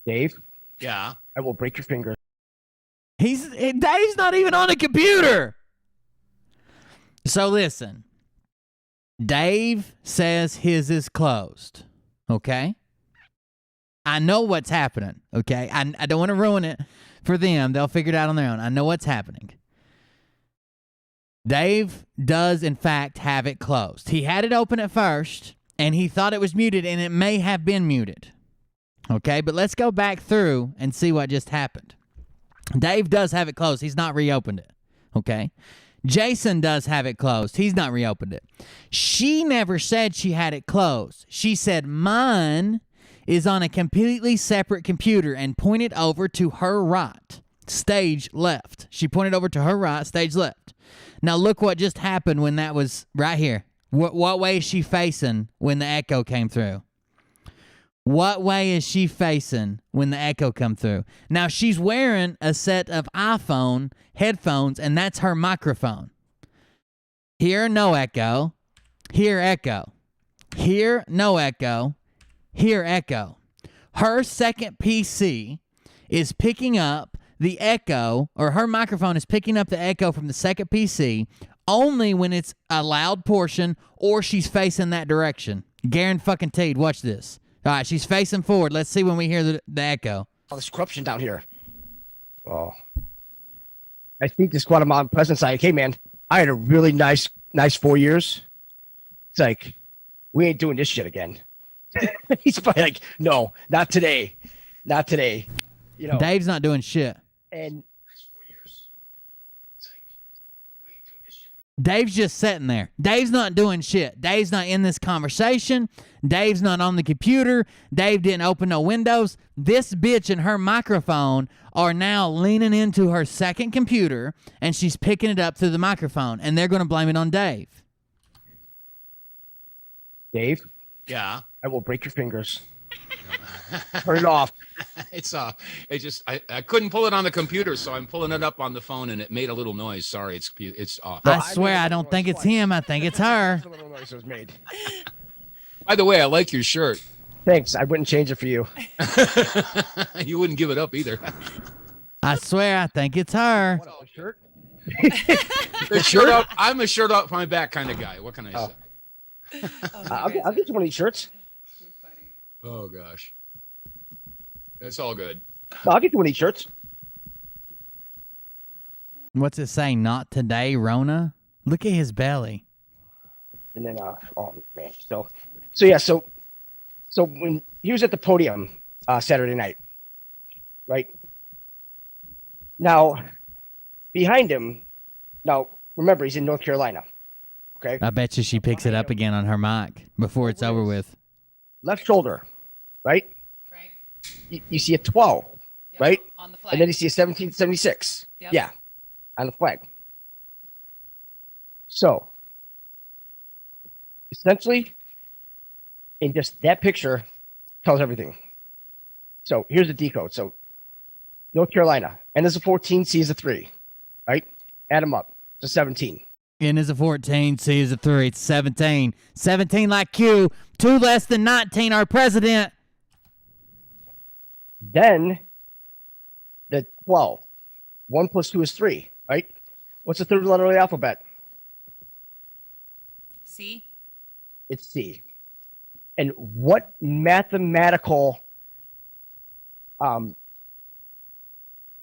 Dave? Yeah. I will break your finger. Dave's not even on a computer. So listen. Dave says his is closed. Okay? I know what's happening. Okay? I don't want to ruin it for them. They'll figure it out on their own. I know what's happening. Dave does, in fact, have it closed. He had it open at first, and he thought it was muted, and it may have been muted. Okay, but let's go back through and see what just happened. Dave does have it closed. He's not reopened it. Okay? Jason does have it closed. He's not reopened it. She never said she had it closed. She said mine is on a completely separate computer and pointed over to her right, stage left. She pointed over to her right, stage left. Now look what just happened when that was right here. What way is she facing when the echo came through? What way is she facing when the echo come through? Now, she's wearing a set of iPhone headphones, and that's her microphone. Here, no echo. Here, echo. Here, no echo. Here, echo. Her second PC is picking up the echo, or her microphone is picking up the echo from the second PC only when it's a loud portion or she's facing that direction. Guaranteed. Watch this. All right, she's facing forward. Let's see when we hear the echo. All this corruption down here. Well, I think this Guatemalan president's like, hey, man, I had a really nice 4 years. It's like, we ain't doing this shit again. He's probably like, no, not today. Not today. You know, Dave's not doing shit. And Dave's just sitting there. Dave's not doing shit. Dave's not in this conversation. Dave's not on the computer. Dave didn't open no windows. This bitch and her microphone are now leaning into her second computer, and she's picking it up through the microphone, and they're going to blame it on Dave. Dave, Yeah. I will break your fingers. Turn it off. It's it just I couldn't pull it on the computer, so I'm pulling it up on the phone, and it made a little noise. Sorry, it's off. I swear I don't think it's him. I think it's her. A little noise was made. By the way, I like your shirt. Thanks. I wouldn't change it for you. You wouldn't give it up either. I swear I think it's her. What, a shirt? The shirt up. I'm a shirt off my back kind of guy. What can I say? I'll get you one of these shirts. Oh gosh, it's all good. I'll get you one of these shirts. What's it say? Not today, Rona? Look at his belly. And then, oh man, so when he was at the podium Saturday night, right? Now, behind him, now remember he's in North Carolina. Okay. I bet you she picks it up again on her mic before it's over with. Left shoulder, right? Right. You see a 12, Yep, right? on the flag. And then you see a 1776. Yep. Yeah, on the flag. So, essentially, in just that picture, tells everything. So here's the decode. So, North Carolina, N is a 14, C is a 3, right? Add them up. It's a 17. N is a 14, C is a 3. It's 17. 17 like Q. 2 less than 19, our president. Then, the 12. 1 plus 2 is 3, right? What's the third letter of the alphabet? C. It's C. And what mathematical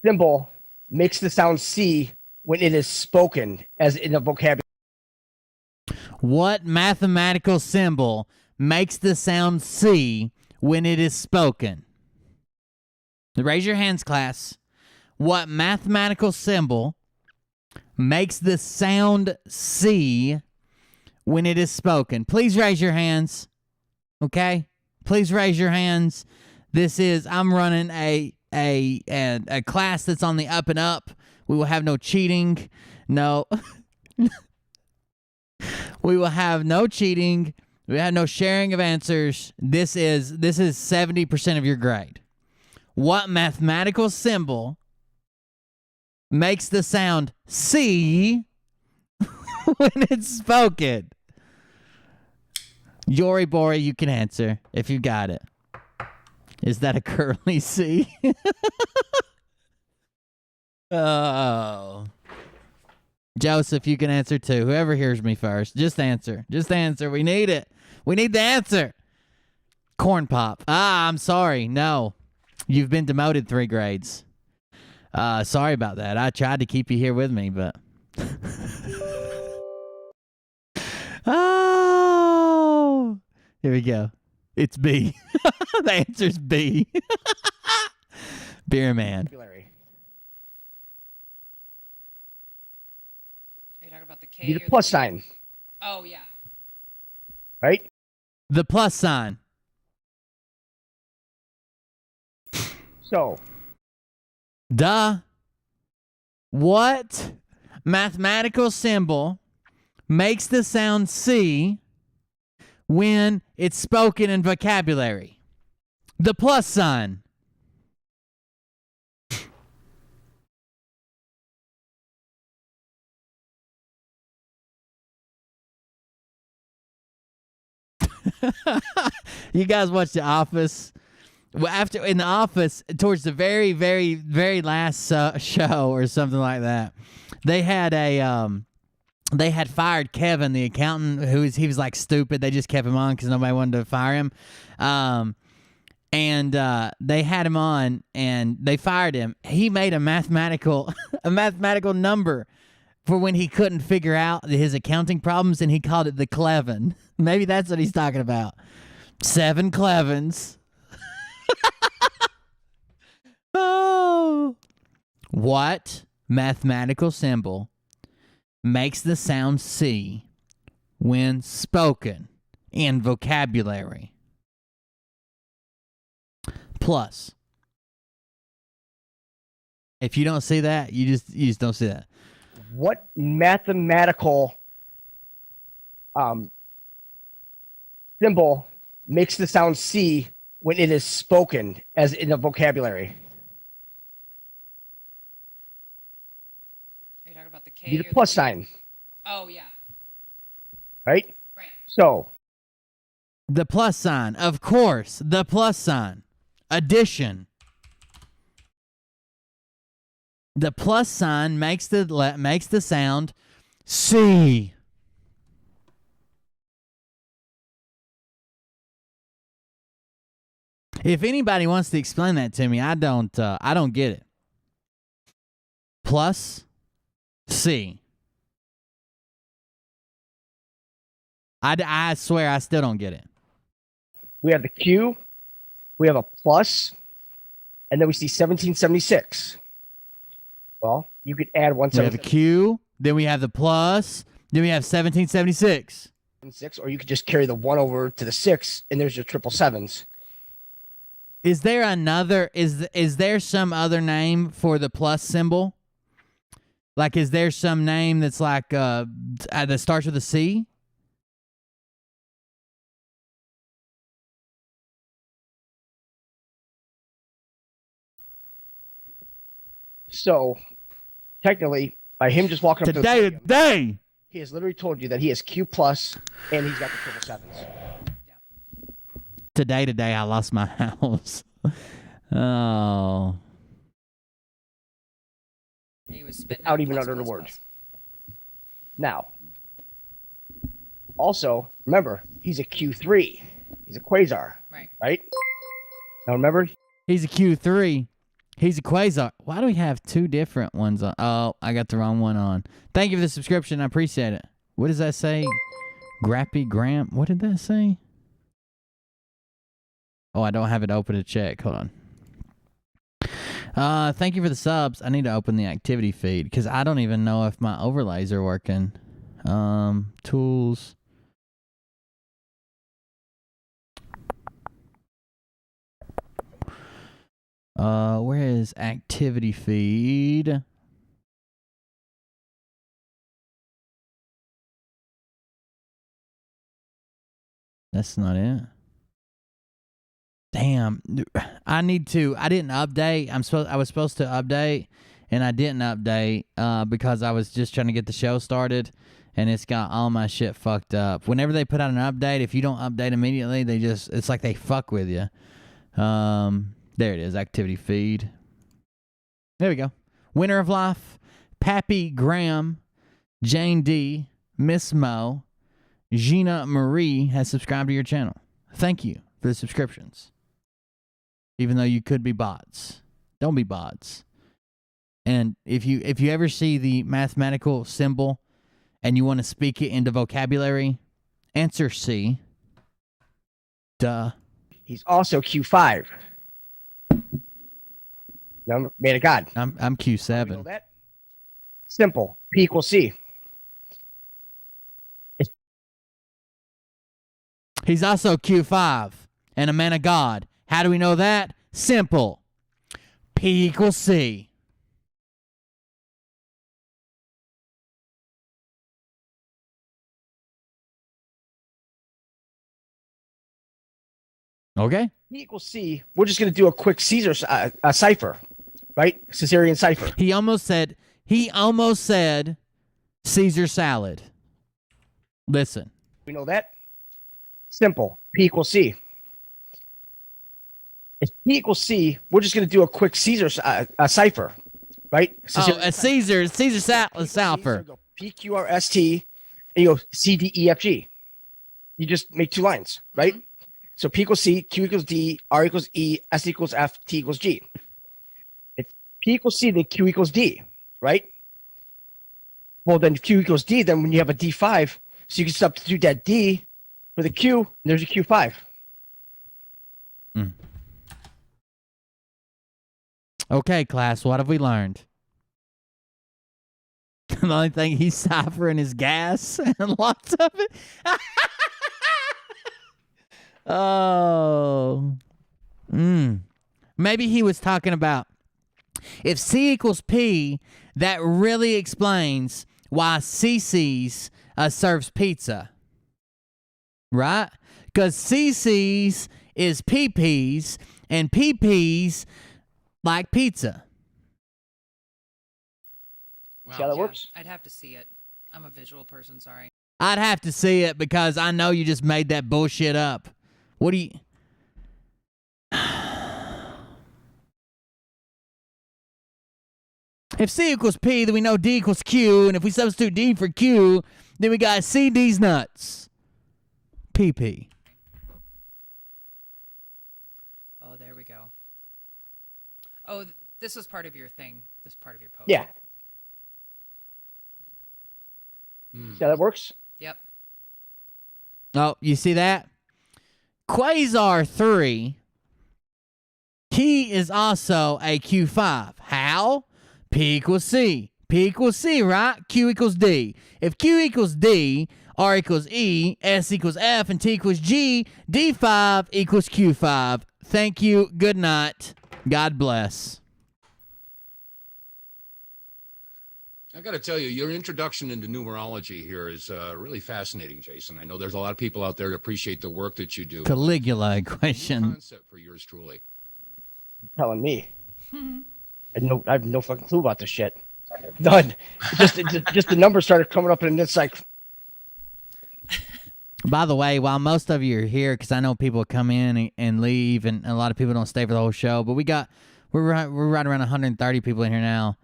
symbol makes the sound C when it is spoken as in a vocabulary? What mathematical symbol makes the sound C when it is spoken? Raise your hands, class. What mathematical symbol makes the sound C when it is spoken? Please raise your hands. Okay? Please raise your hands. I'm running a class that's on the up and up. We will have no cheating. No. We will have no cheating. We have no sharing of answers. This is 70% of your grade. What mathematical symbol makes the sound C when it's spoken? Yori Bori, you can answer if you got it. Is that a curly C? Oh. Joseph, you can answer too. Whoever hears me first, just answer. Just answer. We need it. We need the answer. Corn pop. I'm sorry. No. You've been demoted 3 grades. Sorry about that. I tried to keep you here with me, but... Oh! Here we go. It's B. The answer's B. Beer man. Are you talking about the K? Need a or plus the... sign, Oh, yeah. right? The plus sign. So, Duh. What mathematical symbol makes the sound C when it's spoken in vocabulary? The plus sign. You guys watch The Office? Well, in The Office, towards the very, very, very last show or something like that, they had fired Kevin, the accountant, he was like stupid. They just kept him on because nobody wanted to fire him. And they had him on, and they fired him. He made a mathematical number for when he couldn't figure out his accounting problems, and he called it the Clevin. Maybe that's what he's talking about. 7 Clevins. Oh. What mathematical symbol makes the sound C when spoken in vocabulary. Plus. If you don't see that, you just don't see that. What mathematical symbol makes the sound C when it is spoken as in a vocabulary? Are you talking about the K? The plus sign, Oh, yeah. right? Right. So The plus sign, of course. The plus sign. Addition. The plus sign makes the sound C. If anybody wants to explain that to me, I don't get it. Plus C. I swear I still don't get it. we have the Q, we have a plus, and then we see 1776. Well, you could add We have a 176, Q, then we have the plus, then we have 1776. or you could just carry the 1 over to the 6, and there's your triple sevens. Is there another? Is there some other name for the plus symbol? Like, is there some name that's like that starts with a C? So, technically, by him just walking up to the podium, Today. he has literally told you that he has Q plus, and he's got the triple sevens. Today, I lost my house. Oh. He was spitting Without out even plus, uttering a plus, word. plus. Now, also, remember, he's a Q3. He's a quasar, Right. right? Now, remember, He's a Q3. He's a quasar. Why do we have two different ones on? Oh, I got the wrong one on. Thank you for the subscription. I appreciate it. What does that say? Grappy Gram. What did that say? Oh, I don't have it open to check. Hold on. Thank you for the subs. I need to open the activity feed because I don't even know if my overlays are working. Tools. Where is activity feed? That's not it. Damn, I didn't update. I was supposed to update, and I didn't update because I was just trying to get the show started, and it's got all my shit fucked up. Whenever they put out an update, if you don't update immediately, it's like they fuck with you. There it is, activity feed. There we go. Winner of Life, Pappy Graham, Jane D, Miss Mo, Gina Marie has subscribed to your channel. Thank you for the subscriptions. Even though you could be bots. Don't be bots. And if you ever see the mathematical symbol and you want to speak it into vocabulary, answer C. Duh. he's also Q5. Now, man of God. I'm You know Q7. that? Simple. P equals C. He's also Q5 and a man of God. How do we know that? Simple. P equals C. Okay. P equals C. We're just going to do a quick Caesar cipher, right? Caesarean cipher. He almost said Caesar salad. Listen. We know that? Simple. P equals C. If P equals C, we're just going to do a quick Caesar cipher, right? A Caesar salad cipher. P, Q, R, S, T, and you go C, D, E, F, G. You just make two lines, right? Mm-hmm. So P equals C, Q equals D, R equals E, S equals F, T equals G. If P equals C, then Q equals D, right? Well, then Q equals D, then when you have a D5, so you can substitute that D for the Q, and there's a Q5. Okay, class, what have we learned? The only thing he's ciphering is gas and lots of it. Oh. Maybe he was talking about if C equals P, that really explains why CC's serves pizza. Right? Because CC's is PP's, and PP's like pizza. See how that works? I'd have to see it. I'm a visual person, sorry. I'd have to see it because I know you just made that bullshit up. What do you... If C equals P, then we know D equals Q, and if we substitute D for Q, then we got C, D's nuts. PP. Oh, there we go. Oh, this was part of your thing. This part of your post. Yeah. See how that works? Yep. Oh, you see that? Quasar 3, he is also a Q5. How? P equals C. P equals C, right? Q equals D. If Q equals D, R equals E, S equals F, and T equals G, D5 equals Q5. Thank you. Good night. God bless. I got to tell you, your introduction into numerology here is really fascinating, Jason. I know there's a lot of people out there that appreciate the work that you do. Caligula equation. Concept for yours truly. Telling me. I have no fucking clue about this shit. None. Just the numbers started coming up, and it's like. By the way, while most of you are here, because I know people come in and leave, and a lot of people don't stay for the whole show, but we're right around 130 people in here now.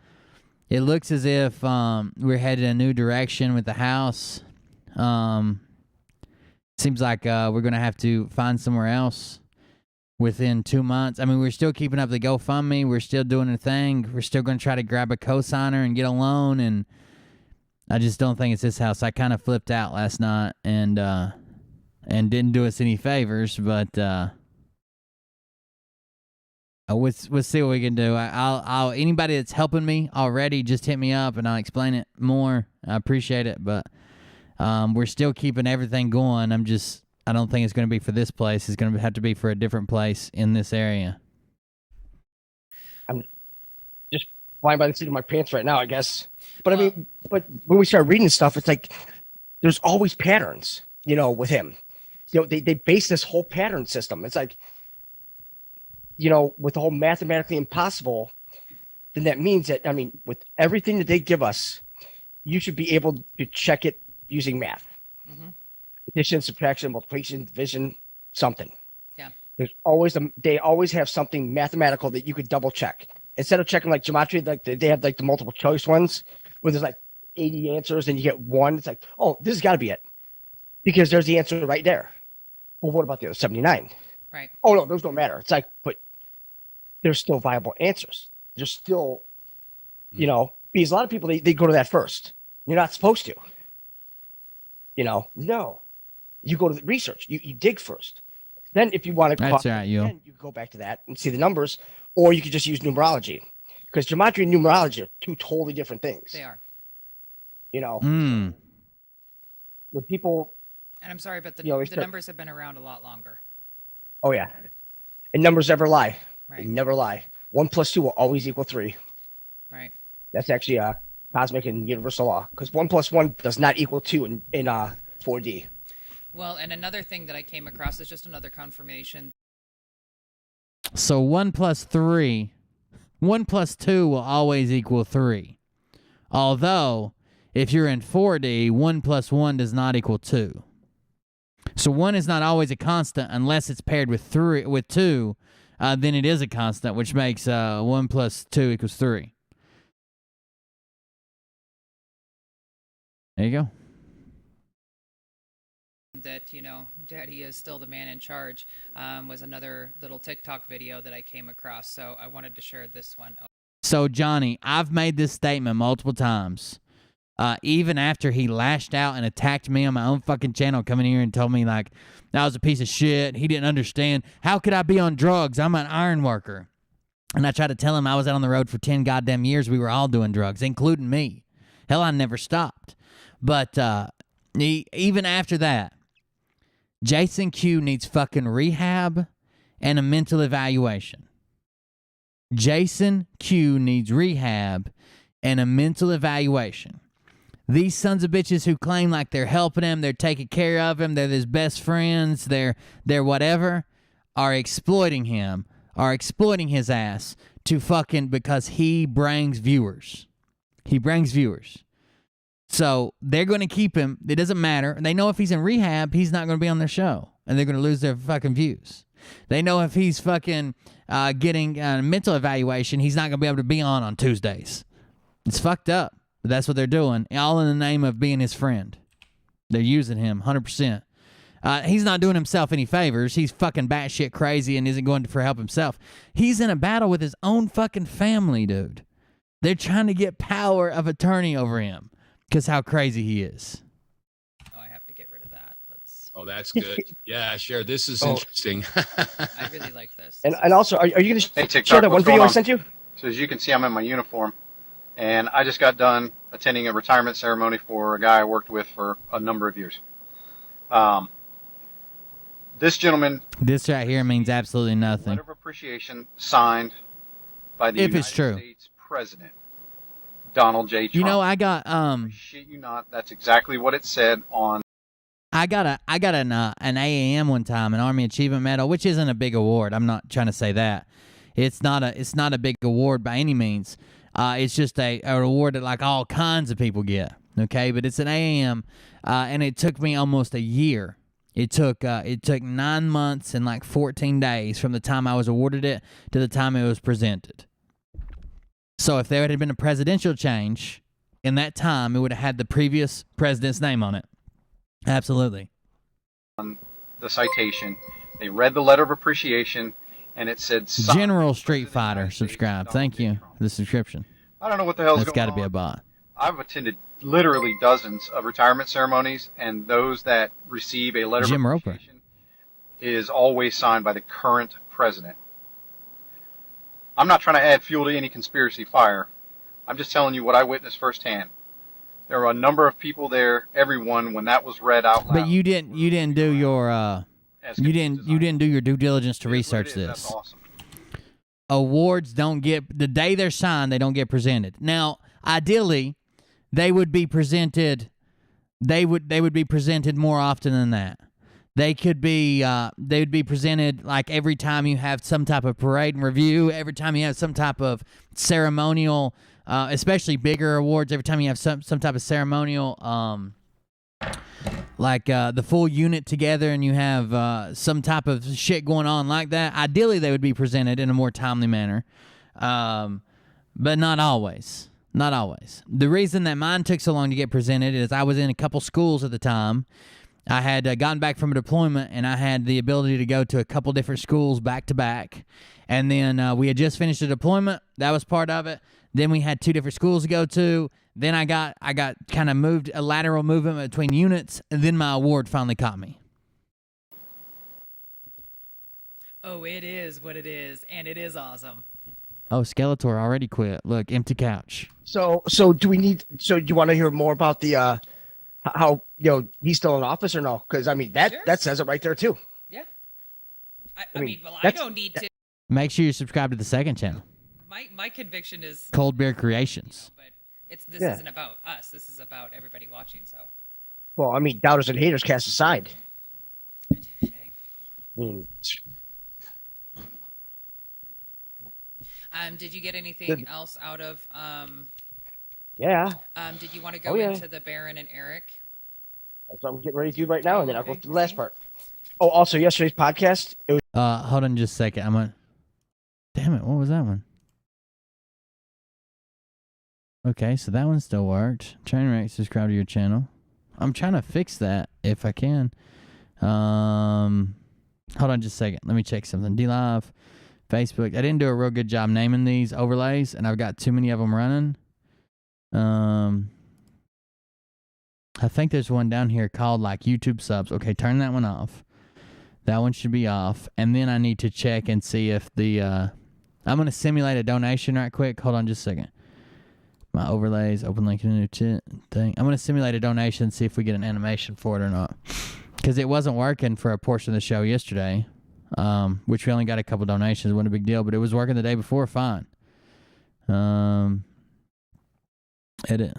It looks as if we're headed in a new direction with the house. Seems like we're going to have to find somewhere else within 2 months. I mean, we're still keeping up the GoFundMe. We're still doing a thing. We're still going to try to grab a cosigner and get a loan, and I just don't think it's this house. I kind of flipped out last night and didn't do us any favors, but we'll see what we can do. I'll anybody that's helping me already, just hit me up and I'll explain it more. I appreciate it, but we're still keeping everything going. I don't think it's going to be for this place. It's going to have to be for a different place in this area. I'm just flying by the seat of my pants right now, I guess. But I mean, but when we start reading stuff, it's like there's always patterns, with him. They base this whole pattern system. It's like, with the whole mathematically impossible, then that means that, I mean, with everything that they give us, you should be able to check it using math. Mm-hmm. Addition, subtraction, multiplication, division, something. Yeah. They always have something mathematical that you could double check. Instead of checking like geometry, like they have like the multiple choice ones where there's like 80 answers and you get one. It's like, oh, this has got to be it. Because there's the answer right there. Well, what about the other 79? Right. Oh, no, those don't matter. It's like, but there's still viable answers. There's still, because a lot of people, they go to that first. You're not supposed to. No. You go to the research. You dig first. Then if you want to That's right, you go back to that and see the numbers, or you could just use numerology. Because geometry and numerology are two totally different things. They are. When people... And I'm sorry, but the numbers have been around a lot longer. Oh, yeah. And numbers never lie. Right. They never lie. 1 + 2 will always equal 3. Right. That's actually a cosmic and universal law. Because 1 + 1 does not equal 2 in 4D. Well, and another thing that I came across is just another confirmation. So 1 + 3, 1 + 2 will always equal 3. Although, if you're in 4D, 1 + 1 does not equal 2. So 1 is not always a constant unless it's paired with 2. Then it is a constant, which makes 1 + 2 = 3. There you go. That, Daddy is still the man in charge, was another little TikTok video that I came across. So I wanted to share this one. So, Johnny, I've made this statement multiple times. Even after he lashed out and attacked me on my own fucking channel, coming here and told me, like, that was a piece of shit. He didn't understand. How could I be on drugs? I'm an iron worker. And I tried to tell him I was out on the road for 10 goddamn years. We were all doing drugs, including me. Hell, I never stopped. But even after that, Jason Q needs fucking rehab and a mental evaluation. Jason Q needs rehab and a mental evaluation. These sons of bitches who claim like they're helping him, they're taking care of him, they're his best friends, they're whatever, are exploiting him, are exploiting his ass to fucking because he brings viewers. He brings viewers. So they're going to keep him. It doesn't matter. They know if he's in rehab, he's not going to be on their show, and they're going to lose their fucking views. They know if he's fucking getting a mental evaluation, he's not going to be able to be on Tuesdays. It's fucked up. But that's what they're doing, all in the name of being his friend. They're using him 100%. He's not doing himself any favors. He's fucking batshit crazy and isn't going for help himself. He's in a battle with his own fucking family, dude. They're trying to get power of attorney over him because how crazy he is. Oh, I have to get rid of that. Oh, that's good. Yeah, sure. This is interesting. I really like this. And also, are you going to Hey, TikTok, share that one what's video going I on? sent you? So as you can see, I'm in my uniform, and I just got done attending a retirement ceremony for a guy I worked with for a number of years. This gentleman, This right here means absolutely nothing. letter of appreciation signed by the If United it's true. States President Donald J. Trump. You know, I got Shit you not, that's exactly what it said on. I got an AAM one time, an Army Achievement Medal, which isn't a big award. I'm not trying to say that. It's not a big award by any means. It's just an award that like all kinds of people get. Okay, but it's an AAM, and it took me almost a year. It took 9 months and like 14 days from the time I was awarded it to the time it was presented. So if there had been a presidential change in that time, it would have had the previous president's name on it. Absolutely. On the citation, they read the letter of appreciation, and it said signed General by Street President of the Fighter, United States, subscribe. Donald Thank J. you Trump. for the subscription. I don't know what the hell's That's going got to on. be a bot. I've attended literally dozens of retirement ceremonies, and those that receive a letter Jim of Roper. appreciation is always signed by the current president. I'm not trying to add fuel to any conspiracy fire. I'm just telling you what I witnessed firsthand. There were a number of people there, everyone, when that was read out loud. But you didn't do your you didn't do your due diligence to It is what research it is. That's this. awesome. Awards don't get the day they're signed, they don't get presented. Now, ideally, they would be presented more often than that. They would be presented like every time you have some type of parade and review, every time you have some type of ceremonial, especially bigger awards, every time you have some type of ceremonial, like the full unit together and you have some type of shit going on like that. Ideally, they would be presented in a more timely manner, but not always. Not always. The reason that mine took so long to get presented is I was in a couple schools at the time. I had gotten back from a deployment, and I had the ability to go to a couple different schools back to back. And then we had just finished a deployment. That was part of it. Then we had 2 different schools to go to. Then I got kind of moved, a lateral movement between units, and then my award finally caught me. Oh, it is what it is, and it is awesome. Oh, Skeletor already quit. Look, empty couch. So do we need? So do you want to hear more about the how he's still in office or no? Because I mean that says it right there too. Yeah. I mean, I don't need to. Make sure you subscribe to the second channel, My conviction is Cold Beer Creations. but this isn't about us. This is about everybody watching. So. Well, I mean, doubters and haters cast aside. I mean, did you get anything else out of yeah. Did you want to go Oh, yeah. into the Baron and Eric? That's what I'm getting ready to do right now, and then I'll go Okay. through the last part. Oh, also yesterday's podcast. It was Hold on just a second. Damn it, what was that one? Okay, so that one still worked. Trainwreck, subscribe to your channel. I'm trying to fix that if I can. Hold on just a second. Let me check something. DLive, Facebook. I didn't do a real good job naming these overlays, and I've got too many of them running. I think there's one down here called like YouTube subs. Okay, turn that one off. That one should be off. And then I need to check and see if the I'm going to simulate a donation right quick. Hold on just a second. My overlays, open link in a new thing. I'm going to simulate a donation and see if we get an animation for it or not. because it wasn't working for a portion of the show yesterday, which we only got a couple donations. Wasn't a big deal, but it was working the day before fine. Edit.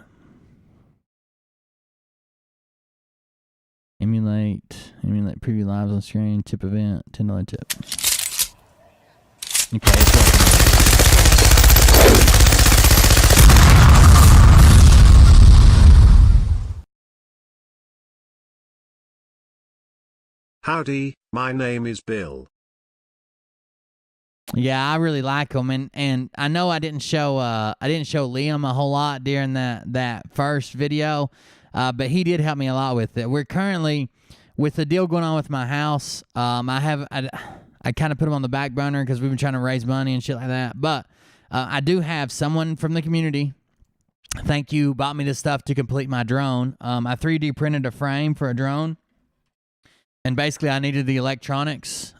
Emulate preview lives on screen, tip event, $10 tip. Okay, it's working. Howdy, my name is Bill. Yeah, I really like him, and I know I didn't show Liam a whole lot during that first video, but he did help me a lot with it. We're currently with the deal going on with my house. I kind of put him on the back burner because we've been trying to raise money and shit like that. But I do have someone from the community. Thank you, bought me this stuff to complete my drone. I 3D printed a frame for a drone, and basically I needed the electronics.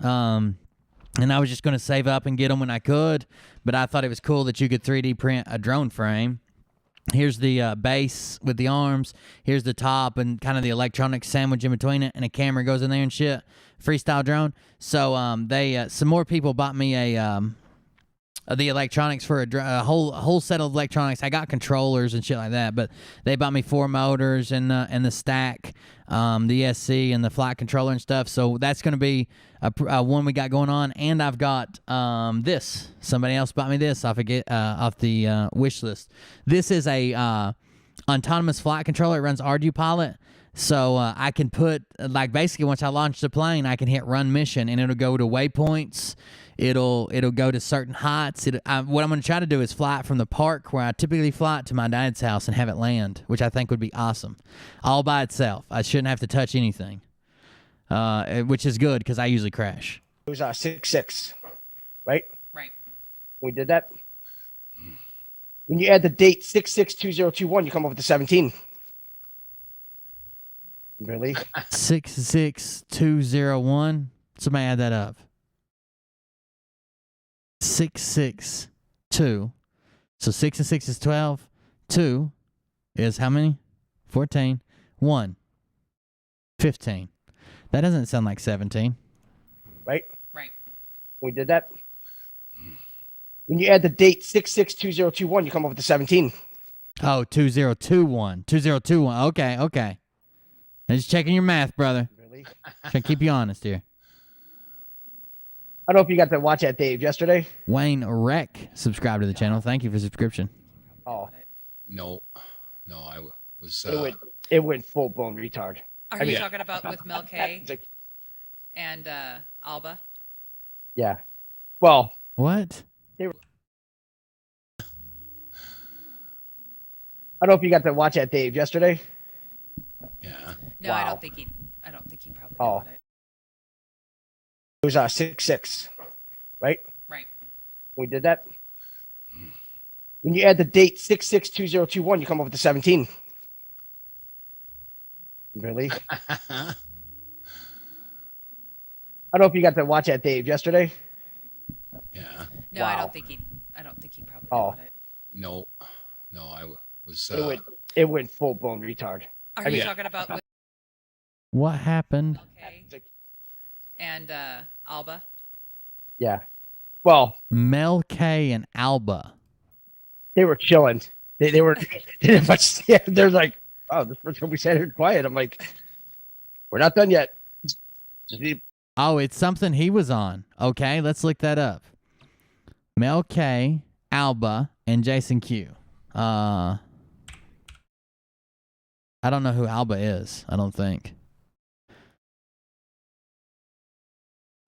And I was just going to save up and get them when I could, but I thought it was cool that you could 3D print a drone frame. Here's the base with the arms. Here's the top and kind of the electronics sandwich in between it, and a camera goes in there and shit. Freestyle drone. So some more people bought me the electronics for a whole set of electronics. I got controllers and shit like that, but they bought me 4 motors and the stack, the ESC and the flight controller and stuff. So that's going to be a one we got going on. And I've got this. Somebody else bought me this off the wish list. This is a autonomous flight controller. It runs ArduPilot. So I can put, like, basically once I launch the plane, I can hit run mission and it'll go to waypoints. It'll go to certain heights. What I'm going to try to do is fly it from the park where I typically fly it to my dad's house and have it land, which I think would be awesome. All by itself. I shouldn't have to touch anything, which is good because I usually crash. It was 6-6, right? Right. We did that. When you add the date 662021, you come up with the 17. Really? 66201. Somebody add that up. 662. So 6 and 6 is 12. 2 is how many? 14. 1. 15. That doesn't sound like 17. Right? Right. We did that. When you add the date 662021, you come up with the 17. Oh, 2021. 2021. Okay. I'm just checking your math, brother. Really? Trying to keep you honest here. I don't know if you got to watch that, Dave, yesterday. Wayne Rec subscribed to the channel. Thank you for subscription. Oh. No, I was. It went full blown retard. Are you talking about with Mel K and Alba? Yeah. Well. What? I don't know if you got to watch that, Dave, yesterday. Yeah. No, wow. I don't think he probably got it. It was 6-6, right? Right. We did that. When you add the date 662021, you come up with the 17. Really? I don't know if you got to watch that, Dave, yesterday. Yeah. No, wow. I don't think he probably got it. No, I was. It went full blown retard. Are you talking about with what happened? Okay. And Alba? Yeah. Well, Mel K and Alba. They were chilling. They were. They didn't much. Yeah, they're like, oh, this first time we sat here quiet. I'm like, we're not done yet. Oh, it's something he was on. Okay, let's look that up. Mel K, Alba, and Jason Q. I don't know who Alba is. I don't think.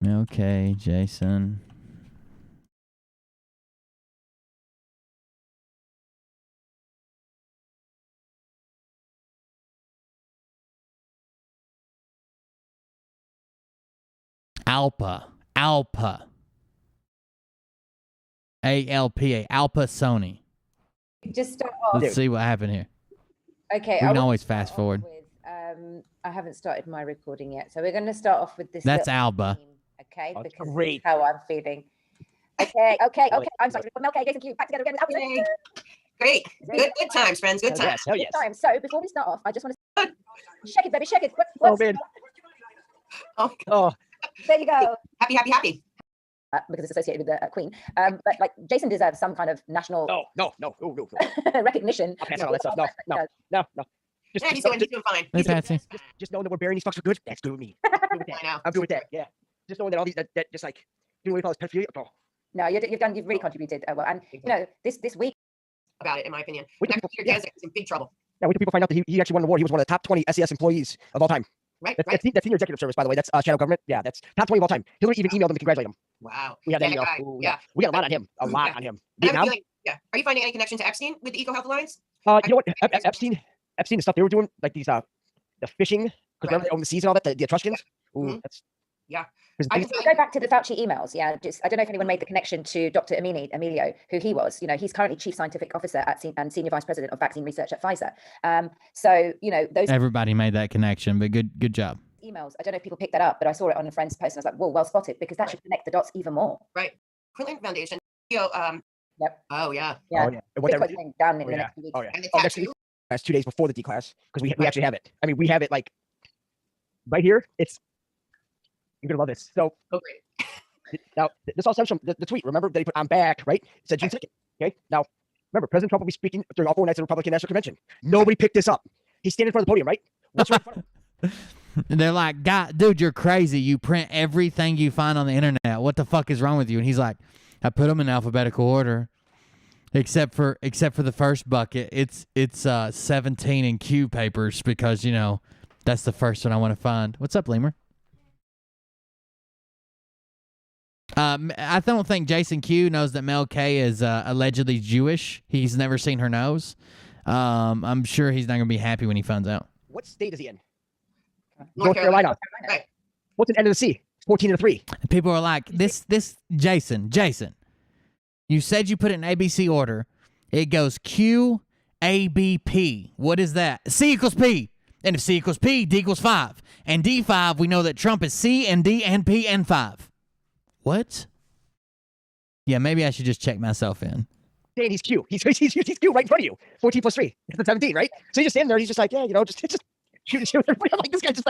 Okay, Jason. Alpa. ALPA, Alpa Sony. Just start off. Let's see what happened here. Okay. We can always fast forward. With, I haven't started my recording yet, so we're going to start off with this. That's Alba. Theme, okay, oh, because great. How I'm feeling. Okay. I'm sorry. Okay, Jason Q, back together again. Great. Good times, friends. Good times. Yes. So before we start off, I just want to shake it, baby, shake it. Oh man. Oh, There you go. Happy. Because it's associated with the Queen. But like Jason deserves some kind of national no. recognition. I'll pass on all that stuff. No. Yeah, he's doing fine. Hey, Patsy. Just knowing that we're burying these fucks for good, that's good with me. I'm good with that. I know. I'm good with that. Yeah. Just knowing that all these that just like doing what we call this pedophilia. Oh. No, you've really contributed well. And you know, this week About it, in my opinion. Wait till Next people- year, yeah. Desic is in big trouble. Yeah, wait till people find out that he actually won an award. He was one of the top 20 SES employees of all time. Right. That's senior executive service, by the way. That's shadow government. Yeah, that's top 20 of all time. Hillary even emailed him to congratulate him. Wow. We had that That email. guy, Ooh, yeah. We got a lot on him. A lot on him. And I have a Vietnam? feeling, yeah. Are you finding any connection to Epstein with the EcoHealth Alliance? You know what? Epstein, the stuff they were doing, like these, the fishing, because remember they own the seas and all that, the Etruscans. Ooh, that's. Yeah. I can go back to the Fauci emails. Yeah, just I don't know if anyone made the connection to Dr. Emilio, who he was. You know, he's currently chief scientific officer and senior vice president of vaccine research at Pfizer. So you know those Everybody made that connection, but good job. emails. I don't know if people picked that up, but I saw it on a friend's post and I was like, "Whoa, well spotted," because that should connect the dots even more. Right. Clinton Foundation. Yep. Oh yeah. Yeah. Oh, yeah. And what Big that- thing done in Oh, the yeah. next few weeks. Oh, yeah. And the Next tattoo. week, that's 2 days before the D-class, because we actually have it. I mean, we have it like right here. You're gonna love this. So Oh great. now this all stems from the tweet. Remember that he put "I'm back," right? It said June 2nd. Okay. Now remember, President Trump will be speaking during all 4 nights of the Republican National Convention. Nobody picked this up. He's standing in front of the podium, right? What's right in front of him? And they're like, God, dude, you're crazy. You print everything you find on the internet. What the fuck is wrong with you? And he's like, I put them in alphabetical order, except for the first bucket. It's 17 in Q papers because you know that's the first one I want to find. What's up, Lemur? I don't think Jason Q knows that Mel K is allegedly Jewish. He's never seen her nose. I'm sure he's not gonna be happy when he finds out. What state is he in? North Carolina. Right. What's an end of the sea? 14-3. And people are like, this Jason, you said you put it in ABC order. It goes Q, A, B, P. What is that? C equals P. And if C equals P, D equals 5. And D5, we know that Trump is C and D and P and 5. What? Yeah, maybe I should just check myself in. Dan, he's Q. He's Q right in front of you. 14 plus 3. It's 17, right? So he's just standing there. He's just like, yeah, you know, just shoot everybody. I'm like, this guy just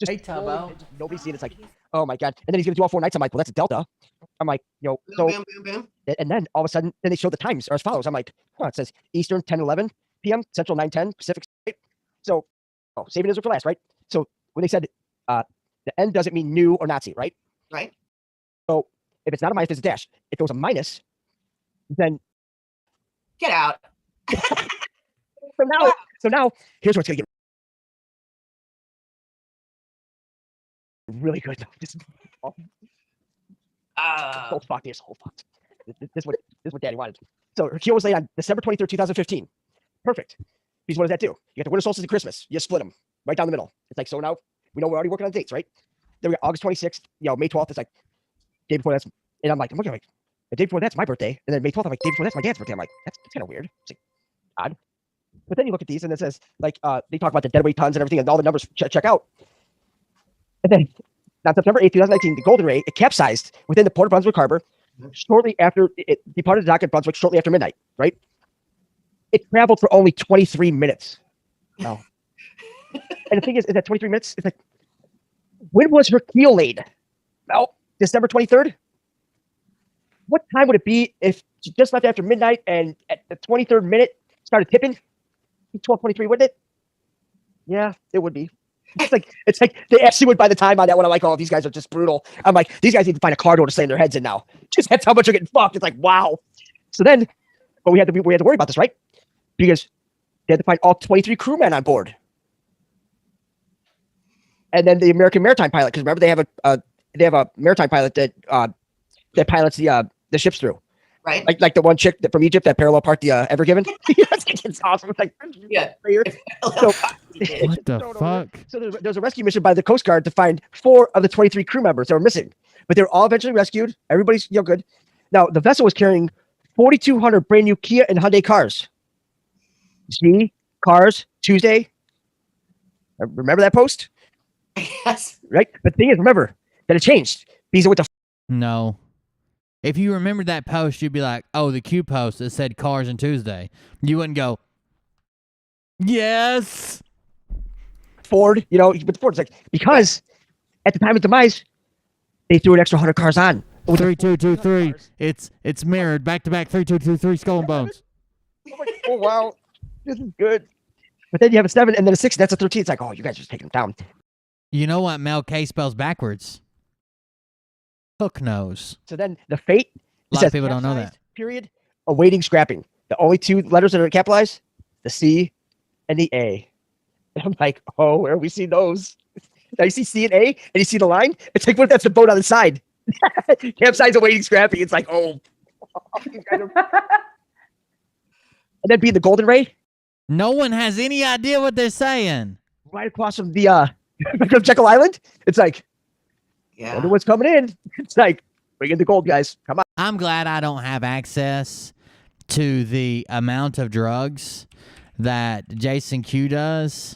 Hey, Tubbo. nobody's seen it. It's like, oh my God. And then he's gonna do all 4 nights. I'm like, well, that's a Delta. I'm like, you know, so Boom, boom, boom. and then all of a sudden, then they show the times are as follows. I'm like, it says Eastern 10:11 p.m., Central 9:10, Pacific. Right? So, saving Israel for last, right? So when they said the N doesn't mean new or Nazi, right? Right. So if it's not a minus, it's a dash. If it was a minus, then Get out. so now here's what's gonna get really good. This whole fuck this whole fuck. This is what Daddy wanted. So Q was laid on December 23rd, 2015. Perfect. Because what does that do? You got the winter solstice and Christmas. You split them right down the middle. It's like, so now we know we're already working on dates, right? Then we got August 26th, May 12th. It's like day before that's, and I'm looking like the day before that's my birthday, and then May 12th, I'm like, day before that's my dad's birthday. I'm like, that's kind of weird. It's like odd. But then you look at these, and it says like they talk about the deadweight tons and everything, and all the numbers check out. And then on September 8th, 2019, the Golden Ray, it capsized within the Port of Brunswick Harbor shortly after it departed the dock at Brunswick shortly after midnight, right? It traveled for only 23 minutes. Wow. And the thing is that 23 minutes, it's like, when was her keel laid? Well, December 23rd? What time would it be if she just left after midnight and at the 23rd minute started tipping? 12:23, wouldn't it? Yeah, it would be. It's like they actually would by the time on that one. I'm like, oh, these guys are just brutal. I'm like, these guys need to find a car door to slam their heads in now. Just that's how much they're getting fucked. It's like, wow. So then, but we had to worry about this, right? Because they had to find all 23 crewmen on board. And then the American maritime pilot, because remember they have a maritime pilot that pilots the ships through. Right. Like the one chick from Egypt that parallel parked the Ever Given. It's awesome. It's like, yeah. So, what the fuck? So there's a rescue mission by the Coast Guard to find 4 of the 23 crew members that were missing, but they're all eventually rescued. Everybody's good. Now the vessel was carrying 4,200 brand new Kia and Hyundai cars. See, cars Tuesday. Remember that post? Yes. Right. But the thing is, remember that it changed because it went to. No. If you remembered that post, you'd be like, oh, the Q post that said cars and Tuesday. You wouldn't go, yes. Ford, but Ford's like, because at the time of demise, they threw an extra 100 cars on. 3223. It's mirrored back to back. 3223. Skull and Bones. Oh wow, this is good. But then you have a 7 and then a 6. That's a 13. It's like, oh, you guys are just taking them down. You know what Mel K spells backwards? Hook nose. So then the fate. A lot of people don't know that. Period. Awaiting scrapping. The only 2 letters that are capitalized, the C and the A. And I'm like, oh, where have we seen those? Now you see C and A, and you see the line. It's like, what if that's the boat on the side? Capsize awaiting scrapping. It's like, oh. And then being the Golden Ray. No one has any idea what they're saying. Right across from the from Jekyll Island. It's like, wonder what's coming in. It's like, bring in the gold, guys. Come on. I'm glad I don't have access to the amount of drugs that Jason Q does.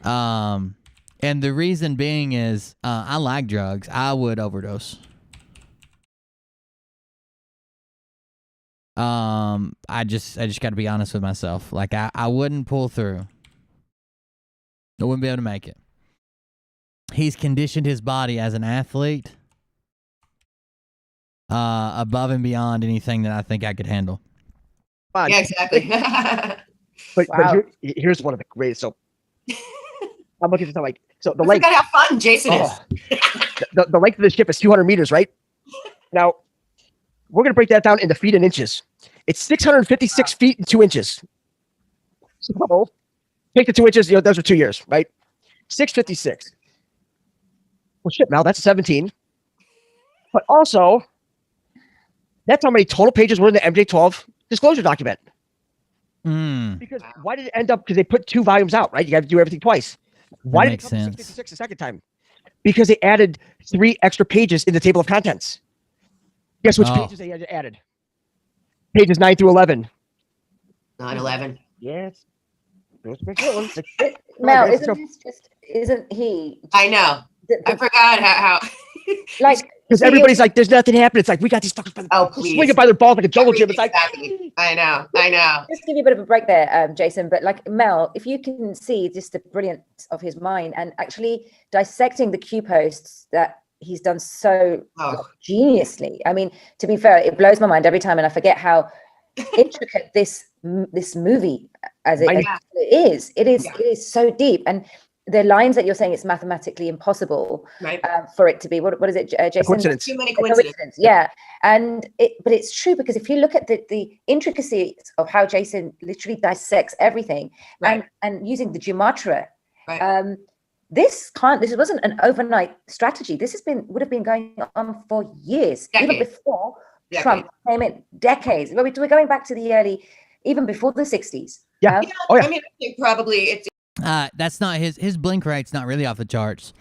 And the reason being is I like drugs. I would overdose. I just got to be honest with myself. Like I wouldn't pull through. I wouldn't be able to make it. He's conditioned his body as an athlete above and beyond anything that I think I could handle. Yeah, exactly. But here's one of the greatest. So I'm looking at something like, so the length. Gotta have fun, Jason is. The length of the ship is 200 meters, right? Now, we're going to break that down into feet and inches. It's 656 feet and 2 inches. So take the 2 inches, those are 2 years, right? 656. Well, shit, Mel, that's 17. But also, that's how many total pages were in the MJ12 disclosure document. Because why did it end up? Because they put 2 volumes out, right? You got to do everything twice. Why did it come to 656 the second time? Because they added 3 extra pages in the table of contents. Guess which pages they added? Pages 9 through 11. 9/11. Yes. Mel, isn't he? I know. I forgot how like, because everybody's like, there's nothing happening. It's like, we got these fuckers by the swinging by their balls like a jungle gym. It's like, exactly. I know. Just give you a bit of a break there, Jason. But like Mel, if you can see just the brilliance of his mind and actually dissecting the Q posts that he's done so geniusly. I mean, to be fair, it blows my mind every time, and I forget how intricate this movie as it is. It is so deep, and the lines that you're saying, it's mathematically impossible for it to be. What is it, Jason? Coincidence. Too many coincidences. Yeah, but it's true, because if you look at the intricacies of how Jason literally dissects everything, and using the gematria, this wasn't an overnight strategy. This would have been going on for years, even before Trump came in. Decades. We're going back to the early, even before the 60s. Yeah. I mean, I think probably it's. That's not his blink rate's not really off the charts.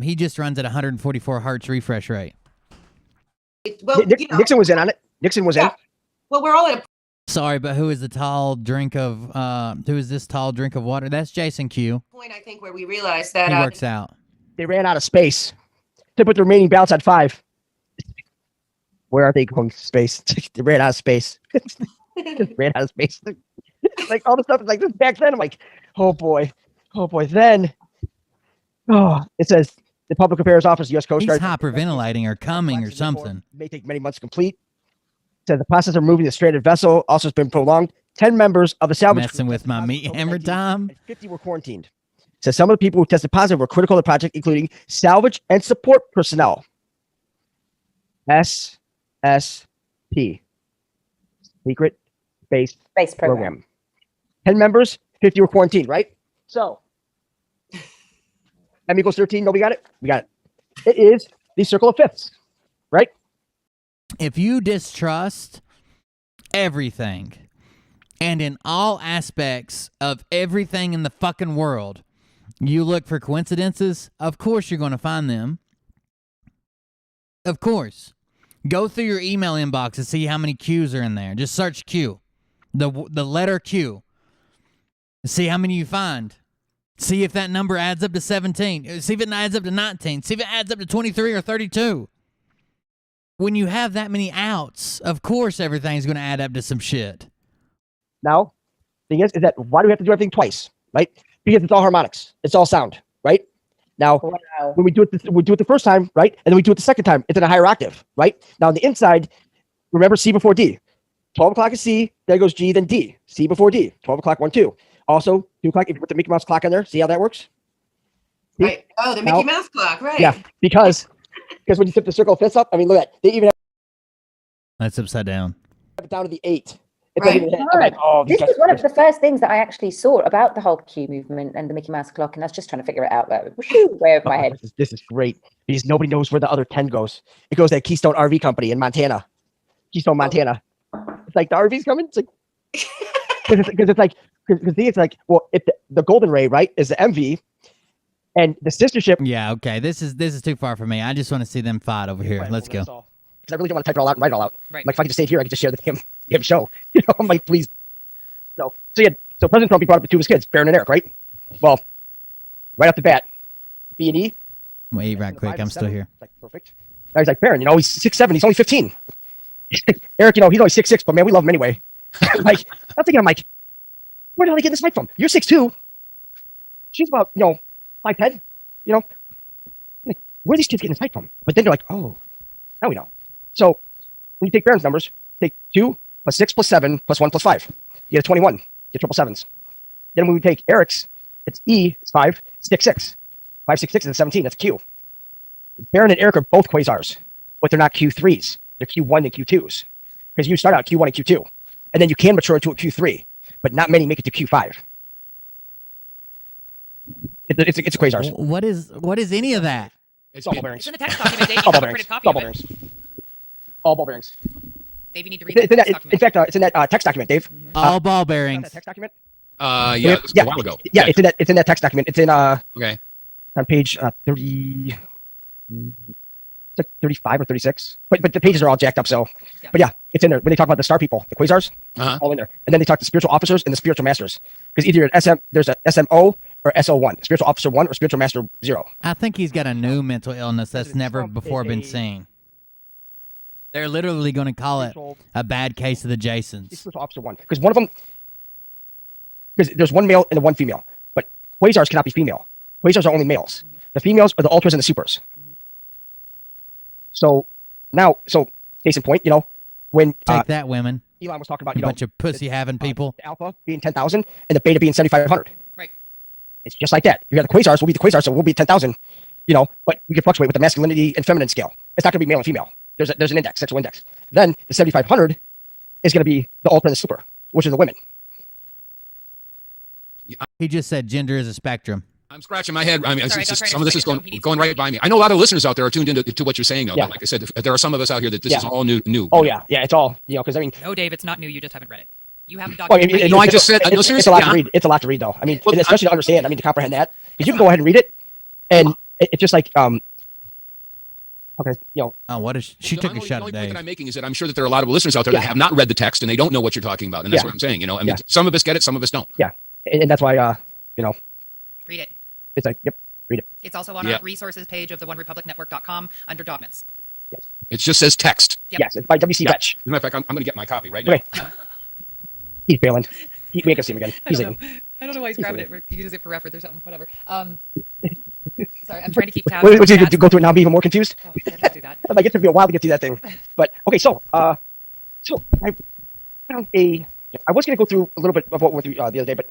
He just runs at 144 hertz refresh rate. Nixon was in on it. Nixon was in. Well, we're all at a Sorry, but who is this tall drink of water? That's Jason Q. point, I think, where we realize that He works out. They ran out of space. They put the remaining balance at 5. Where are they going to space? They ran out of space. Ran out of space. Like all the stuff like this back then. I'm like, oh boy. Then, it says the Public Affairs Office, U.S. Coast Guard. He's hyperventilating or coming or something. May take many months to complete. It says the process of removing the stranded vessel also has been prolonged. 10 members of the salvage Messing with my meat hammer time. 50 were quarantined. It says some of the people who tested positive were critical of the project, including salvage and support personnel. SSP. Secret Space Program. 10 members, 50 were quarantined, right? So, M equals 13. No, we got it? We got it. It is the circle of fifths, right? If you distrust everything and in all aspects of everything in the fucking world, you look for coincidences, of course you're going to find them. Of course. Go through your email inbox and see how many Qs are in there. Just search Q. The letter Q. See how many you find. See if that number adds up to 17. See if it adds up to 19. See if it adds up to 23 or 32. When you have that many outs, of course everything's going to add up to some shit. Now, thing is that why do we have to do everything twice, right? Because it's all harmonics. It's all sound, right? Now, when we do it the first time, right? And then we do it the second time, it's in a higher octave, right? Now on the inside, remember C before D. 12 o'clock is C, there goes G, then D. C before D. 12 o'clock, 1, 2. Also, 2 o'clock, if you put the Mickey Mouse clock in there, see how that works? See? Right. Oh, the Mickey Mouse clock, right. Yeah, because when you flip the circle of fifths up, I mean, look at that. They even That's upside down. have it down to the 8. It's Right. not even, I'm like, oh, This was one of the first things that I actually saw about the whole Q movement and the Mickey Mouse clock, and I was just trying to figure it out. But way over my head. This is great because nobody knows where the other 10 goes. It goes to Keystone RV Company in Montana. Keystone, Montana. It's like the RV's coming. It's like because it's like well, if the Golden Ray, right, is the MV, and the sister ship. Yeah, okay. This is too far for me. I just want to see them fight over here. Let's go. Because I really don't want to type it all out and write it all out. Right. Like if I could just stay here, I could just share the damn show. You know, I'm like, please. So President Trump, he brought up the two of his kids, Barron and Eric, right? Well, right off the bat, B and E. Wait, right quick. I'm still here. Like, perfect. Now he's like, Barron, you know, he's 6'7", he's only 15. Eric, you know, he's only 6'6", but man, we love him anyway. Like, I'm like, where the hell did he get this mic from? You're 6'2". She's about, 5'10", you know? Like, where are these kids getting this mic from? But then they're like, oh, now we know. So when you take Barron's numbers, take 2 plus 6 plus 7 plus 1 plus 5. You get a 21. You get triple sevens. Then when we take Eric's, it's E, it's 5, 6, 6. 5, 6, 6 is 17. That's Q. Barron and Eric are both quasars, but they're not Q3s. They're Q1 and Q2s. Because you start out Q1 and Q2. And then you can mature into a Q3, but not many make it to Q5. It's a quasars. What is any of that? It's all ball bearings. It's in the text document, Dave. You All ball have a bearings. printed copy All of ball it. bearings. All ball bearings. Dave, you need to read It's in that that, text in document. fact, it's in that text document, Dave. All ball bearings. Text document. Yeah, this was Yeah, a while ago. yeah, it's in that text document. It's in Okay. on page 30, it's like 35 or 36. But the pages are all jacked up. So, but yeah, it's in there when they talk about the star people, the quasars, all in there. And then they talk to spiritual officers and the spiritual masters, because either there's a SMO or SO1, spiritual officer 1 or spiritual master 0. I think he's got a new mental illness that's never before been seen. They're literally going to call it a bad case of the Jasons. Spiritual officer 1, because one of them, because there's one male and one female, but quasars cannot be female. Quasars are only males. The females are the ultras and the supers. So now, case in point, when Take that, women. Elon was talking about, You bunch of pussy having people. the alpha being 10,000 and the beta being 7,500. Right. It's just like that. You got the quasars, we'll be the quasars, so we'll be 10,000, but we can fluctuate with the masculinity and feminine scale. It's not going to be male and female. There's an index, sexual index. Then the 7,500 is going to be the ultra and the super, which are the women. He just said gender is a spectrum. I'm scratching my head. I mean, Sorry, it's don't just, try to some of this is explain it to him. He needs going to right by me. I know a lot of listeners out there are tuned into what you're saying, though. Yeah. But like I said, there are some of us out here that this Yeah. is all new. Oh, yeah. Yeah, it's all, because I mean, No, Dave, it's not new. You just haven't read it. You have the well, I document. mean, No, I just said- no, it's a seriously, lot yeah. to read. It's a lot to read, though. I mean, Well, and especially to understand. I mean, to comprehend that, because you can go ahead and read it, and it's just like, okay, Oh, what is she took a The shot only at point that Dave. I'm making is that I'm sure that there are a lot of listeners out there that Yeah. have not read the text and they don't know what you're talking about, and that's Yeah. what I'm saying. I mean, Yeah. some of us get it, some of us don't. yeah, and that's why, Read it. it's like, yep, read it. It's also on Yeah. our resources page of the OneRepublicNetwork.com under dogments. It just says text. Yep. Yes, it's by W.C. Vetch. As a matter of fact, I'm going to get my copy right now. Okay. He's bailing. We ain't gonna see him again. He's leaving. I don't know why he's He's grabbing it. leaving. You can use it for reference or something. Whatever. Sorry, I'm trying to keep tabs. What on you chats. go through it now, and be even more confused? Oh, I don't do that. I'm like, it took me a while to get through that thing. But okay, so I found I was gonna go through a little bit of what went through the other day, but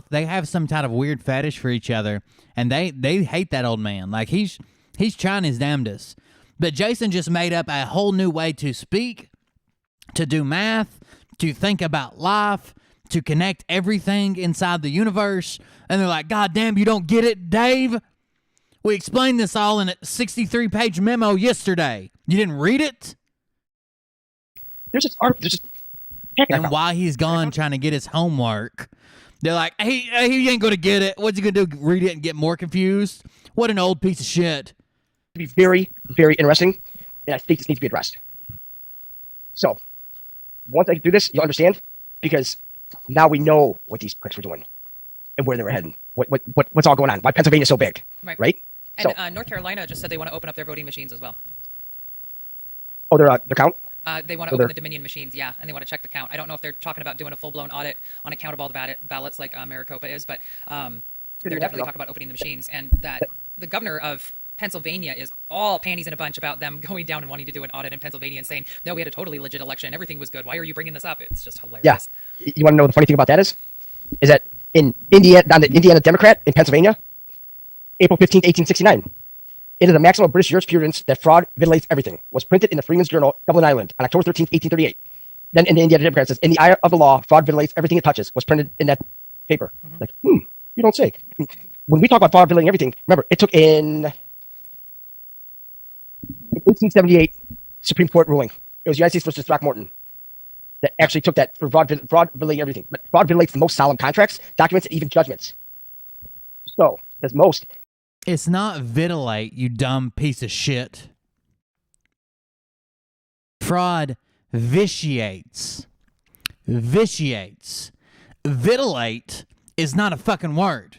They have some kind of weird fetish for each other, and they hate that old man. Like he's trying his damnedest. But Jason just made up a whole new way to speak, to do math, to think about life, to connect everything inside the universe. And they're like, God damn, you don't get it, Dave? We explained this all in a 63-page memo yesterday. You didn't read it? there's just heck, And while he's gone trying to get his homework, they're like, he ain't going to get it. What's he going to do, read it and get more confused? What an old piece of shit. to be very, very interesting, and I think this needs to be addressed. So, once I do this, you'll understand, because now we know what these pricks were doing and where they were heading. What's all going on? Why Pennsylvania's so big, right? And So, North Carolina just said they want to open up their voting machines as well. oh, their count. They want to open the Dominion machines, yeah, and they want to check the count. I don't know if they're talking about doing a full-blown audit on account of all the ballots like Maricopa is, but they're definitely talking about opening the machines, and that the governor of Pennsylvania is all panties in a bunch about them going down and wanting to do an audit in Pennsylvania and saying, no, we had a totally legit election. Everything was good. Why are you bringing this up? It's just hilarious. Yeah. You want to know the funny thing about that is that in Indiana, on the Indiana Democrat in Pennsylvania, April 15th, 1869, it is a maximum of British jurisprudence that fraud vitiates everything. Was printed in the Freeman's Journal, Dublin, Ireland, on October 13th, 1838. Then in the Indiana Democrat says, in the eye of the law, fraud vitiates everything it touches. Was printed in that paper. Like, you don't say. When we talk about fraud vitiating everything, remember, it took in 1878 Supreme Court ruling. It was United States versus Throckmorton that actually took that for fraud vitiating everything. But fraud vitiates the most solemn contracts, documents, and even judgments. So, there's most. It's not vitilate, you dumb piece of shit. Fraud vitiates. Vitiates. Vitilate is not a fucking word.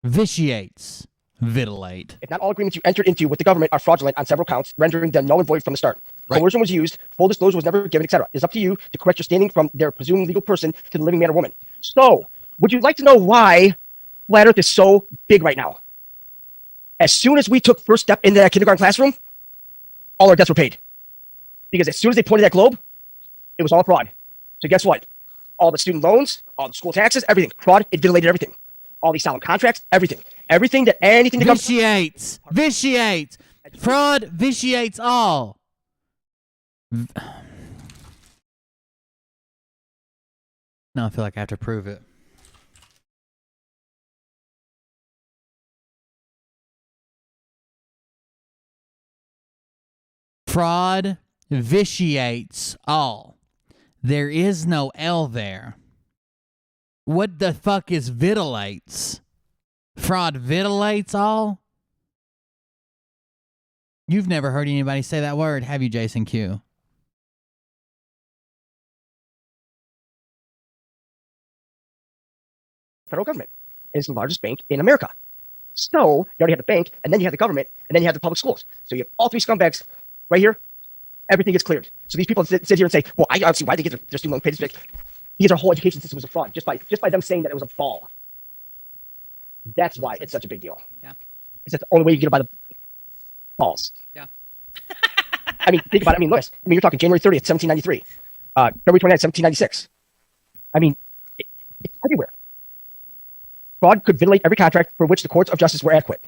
Vitiates. Vitilate. If not all agreements you entered into with the government are fraudulent on several counts, rendering them null and void from the start. Right. Coercion was used, full disclosure was never given, etc. It's up to you to correct your standing from their presumed legal person to the living man or woman. So, would you like to know why Flat Earth is so big right now? As soon as we took first step into that kindergarten classroom, all our debts were paid. Because as soon as they pointed that globe, it was all fraud. So guess what? All the student loans, all the school taxes, everything. Fraud, it vitiated everything. All these solemn contracts, everything. Everything that anything that vitiates. Vitiates. Fraud vitiates all. Now I feel like I have to prove it. Fraud vitiates all. There is no L there. What the fuck is vitilates? Fraud vitilates all? You've never heard anybody say that word, have you, Jason Q? Federal government is the largest bank in America. So you already have the bank, and then you have the government, and then you have the public schools. So you have all three scumbags right here. Everything gets cleared. So these people sit here and say, well, I don't see why they get their student loan paid. Because our whole education system was a fraud, just by them saying that it was a ball. That's why it's such a big deal. Yeah. It's the only way you get it by the balls. Yeah. I mean, think about it. I mean, look. I mean, you're talking January 30th, 1793. February 29th, 1796. I mean, it's everywhere. Fraud could violate every contract for which the courts of justice were adequate.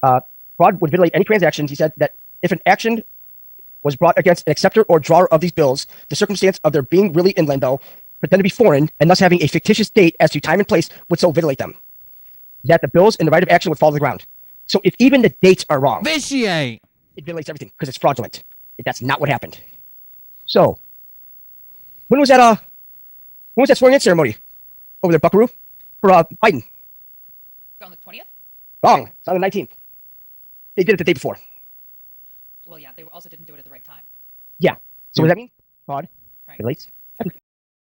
Fraud would violate any transactions. He said that if an action was brought against an acceptor or drawer of these bills, the circumstance of their being really inland, though, pretend to be foreign, and thus having a fictitious date as to time and place would so violate them, that the bills and the right of action would fall to the ground. So if even the dates are wrong, vitiate. It violates everything because it's fraudulent. That's not what happened. So when was that swearing-in ceremony over there, Buckaroo, for Biden? On the 20th? Wrong. It's on the 19th. They did it the day before. Well, yeah, they also didn't do it at the right time. Yeah. So what does that mean? Fraud violates everything.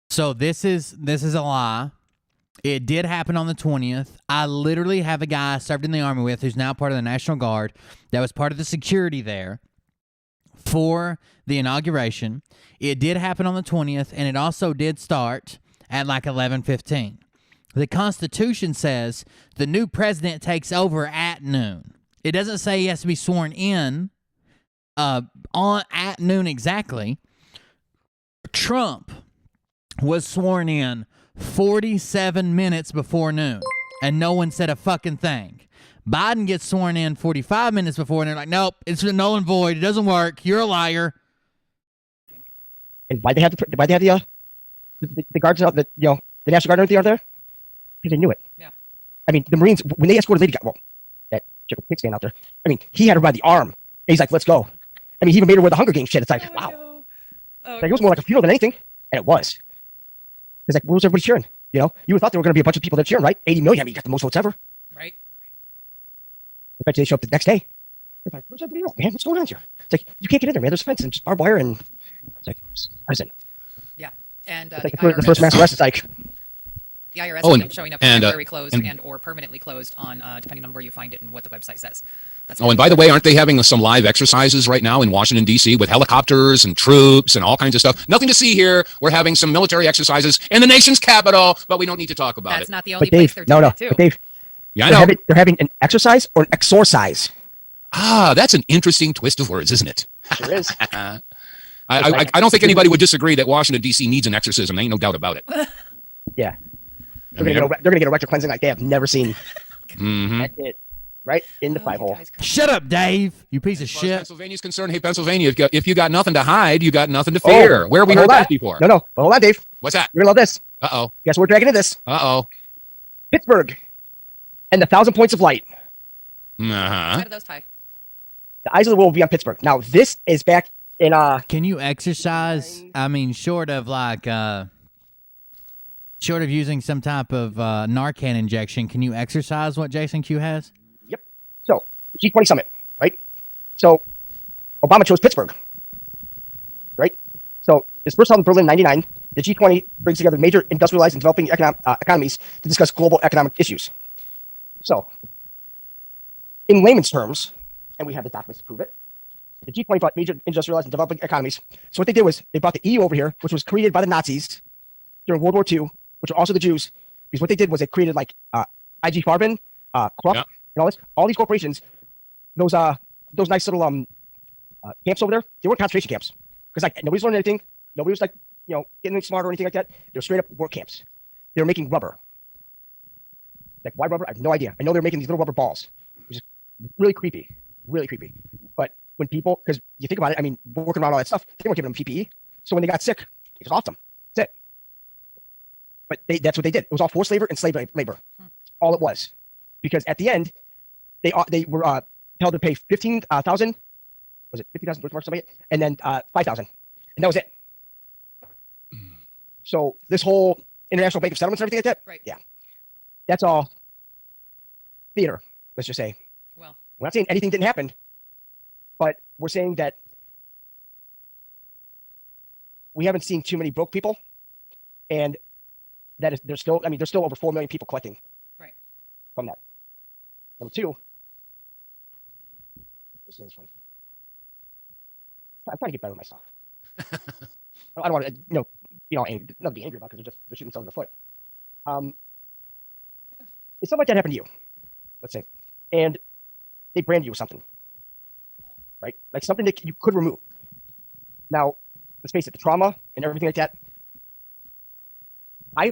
So this is a lie. It did happen on the 20th. I literally have a guy I served in the Army with who's now part of the National Guard that was part of the security there for the inauguration. It did happen on the 20th, and it also did start at like 11:15. The Constitution says the new president takes over at noon. It doesn't say he has to be sworn in at noon exactly. Trump was sworn in 47 minutes before noon, and no one said a fucking thing. Biden gets sworn in 45 minutes before, and they're like, nope, it's null and void. It doesn't work. You're a liar. And why they have the guards out, the National Guard and everything out there? Because they knew it. Yeah. I mean, the Marines, when they escorted Lady Gaga, that chicken pig stand out there, I mean, he had her by the arm. And he's like, let's go. I mean, he even made her wear the Hunger Games shit. It's like, wow. Like, it was more like a funeral than anything. And it was. It's like, what was everybody cheering? You know, you would have thought there were going to be a bunch of people that cheering, right? 80 million. I mean, you got the most votes ever. Right. I bet you they show up the next day. They're like, where's everybody else, man? What's going on here? It's like, you can't get in there, man. There's a fence and just barbed wire. And it's like, prison. Yeah. And it's like the first mass arrest, it's like, The IRS Oh, has and- been showing up and, temporary closed and- and or permanently closed on depending on where you find it and what the website says. That's Oh, and by the way, aren't they having some live exercises right now in Washington, D.C. with helicopters and troops and all kinds of stuff? Nothing to see here. We're having some military exercises in the nation's capital, but we don't need to talk about That's it. not the only But Dave, place they're doing it too. But Dave, Yeah, I know. they're having an exercise or an exorcise. Ah, that's an interesting twist of words, isn't it? Sure is. I don't think anybody would disagree that Washington, D.C. needs an exorcism. Ain't no doubt about it. Yeah. They're gonna get a rectal cleansing like they have never seen. Mm-hmm. That's it. Right in the five hole. Shut up, Dave. You piece of As far as shit. Pennsylvania's concerned, hey, Pennsylvania, if you got nothing to hide, you got nothing to fear. Where have we heard that before? No. But hold on, Dave. What's that? You're gonna love this. Uh-oh. Guess what we're dragging into this? Uh-oh. Pittsburgh and the 1,000 points of light. Uh-huh. How do those tie? The eyes of the world will be on Pittsburgh. Now, this is back in Can you exercise? I mean, short of using some type of Narcan injection, can you exercise what Jason Q has? So, G20 summit, right? So, Obama chose Pittsburgh, right? So, his first held in Berlin in 99. The G20 brings together major industrialized and developing economies to discuss global economic issues. So, in layman's terms, and we have the documents to prove it, the G20 brought major industrialized and developing economies. So what they did was they brought the EU over here, which was created by the Nazis during World War II, which are also the Jews, because what they did was they created like IG Farben, Krupp, and all these corporations, those nice little camps over there, they weren't concentration camps, because like nobody's learning anything, nobody was like getting any smarter or anything like that. They were straight up work camps. They were making rubber. Like why rubber? I have no idea. I know they're making these little rubber balls, which is really creepy, really creepy. But when people, because you think about it, I mean, working around all that stuff, they weren't giving them PPE. So when they got sick, they just off them. That's it. But that's what they did. It was all forced labor and slave labor. All it was. Because at the end, they were held to pay 15,000. Was it 50,000 Deutsche Mark, something? And then 5,000. And that was it. So this whole international bank of settlements and everything like that, right? Yeah. That's all theater, let's just say. Well, we're not saying anything didn't happen, but we're saying that we haven't seen too many broke people, and that is there's still over 4 million people collecting right from that. Number two, this is one. I'm trying to get better with my stuff. I don't want to, not be angry about because they're shooting themselves in the foot. If something like that happened to you, let's say, and they brand you with something, right? Like something that you could remove. Now, let's face it, the trauma and everything like that. I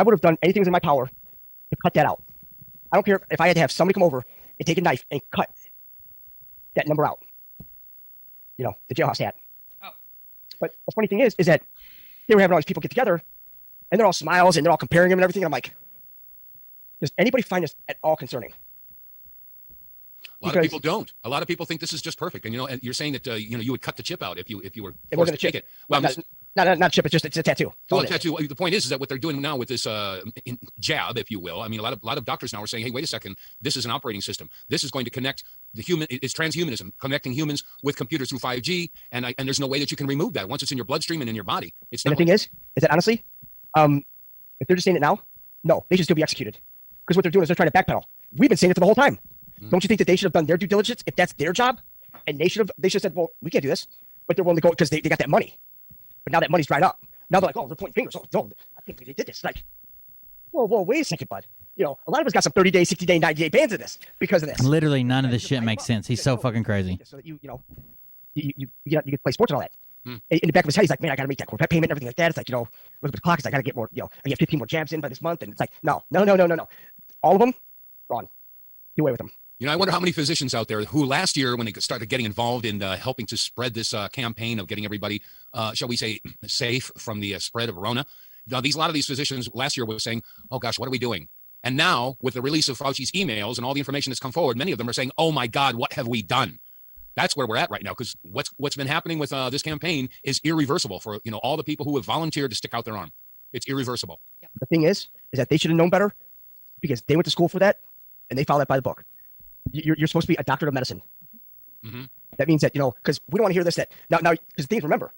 would have done anything within my power to cut that out. I don't care if I had to have somebody come over and take a knife and cut that number out. The jailhouse hat. Oh. But the funny thing is that they were having all these people get together, and they're all smiles and they're all comparing them and everything. And I'm like, does anybody find this at all concerning? A lot of people don't. A lot of people think this is just perfect. And and you're saying that you would cut the chip out if you were It forced wasn't a to chip. take it. Well, not chip. It's a tattoo. Well, a tattoo. The point is that what they're doing now with this jab, if you will. I mean, a lot of doctors now are saying, hey, wait a second, this is an operating system. This is going to connect the human. It's transhumanism, connecting humans with computers through 5G, and there's no way that you can remove that once it's in your bloodstream and in your body. And the thing is that honestly, if they're just saying it now, no, they should still be executed. Because what they're doing is they're trying to backpedal. We've been saying it for the whole time. Don't you think that they should have done their due diligence if that's their job? And they should have said, well, we can't do this. But they're willing to go because they got that money. But now that money's dried up. Now they're like, oh, they're pointing fingers. Oh, no, I think they did this. Like, whoa, wait a second, bud. A lot of us got some 30-day, 60-day, 90-day bans of this because of this. Literally none of this shit makes sense. He's so fucking crazy. So that you can play sports and all that. In the back of his head, he's like, man, I got to make that Corvette payment and everything like that. It's like, look at the clock. I got to get more, I get 15 more jabs in by this month. And it's like, no. All of them, gone. Do away with them. I wonder how many physicians out there who last year, when they started getting involved in helping to spread this campaign of getting everybody, shall we say, safe from the spread of Rona. Now, a lot of these physicians last year were saying, oh, gosh, what are we doing? And now, with the release of Fauci's emails and all the information that's come forward, many of them are saying, oh, my God, what have we done? That's where we're at right now, because what's been happening with this campaign is irreversible for all the people who have volunteered to stick out their arm. It's irreversible. The thing is that they should have known better because they went to school for that and they followed that by the book. You're supposed to be a doctor of medicine. Mm-hmm. That means that, because we don't want to hear this, that now, because things, remember,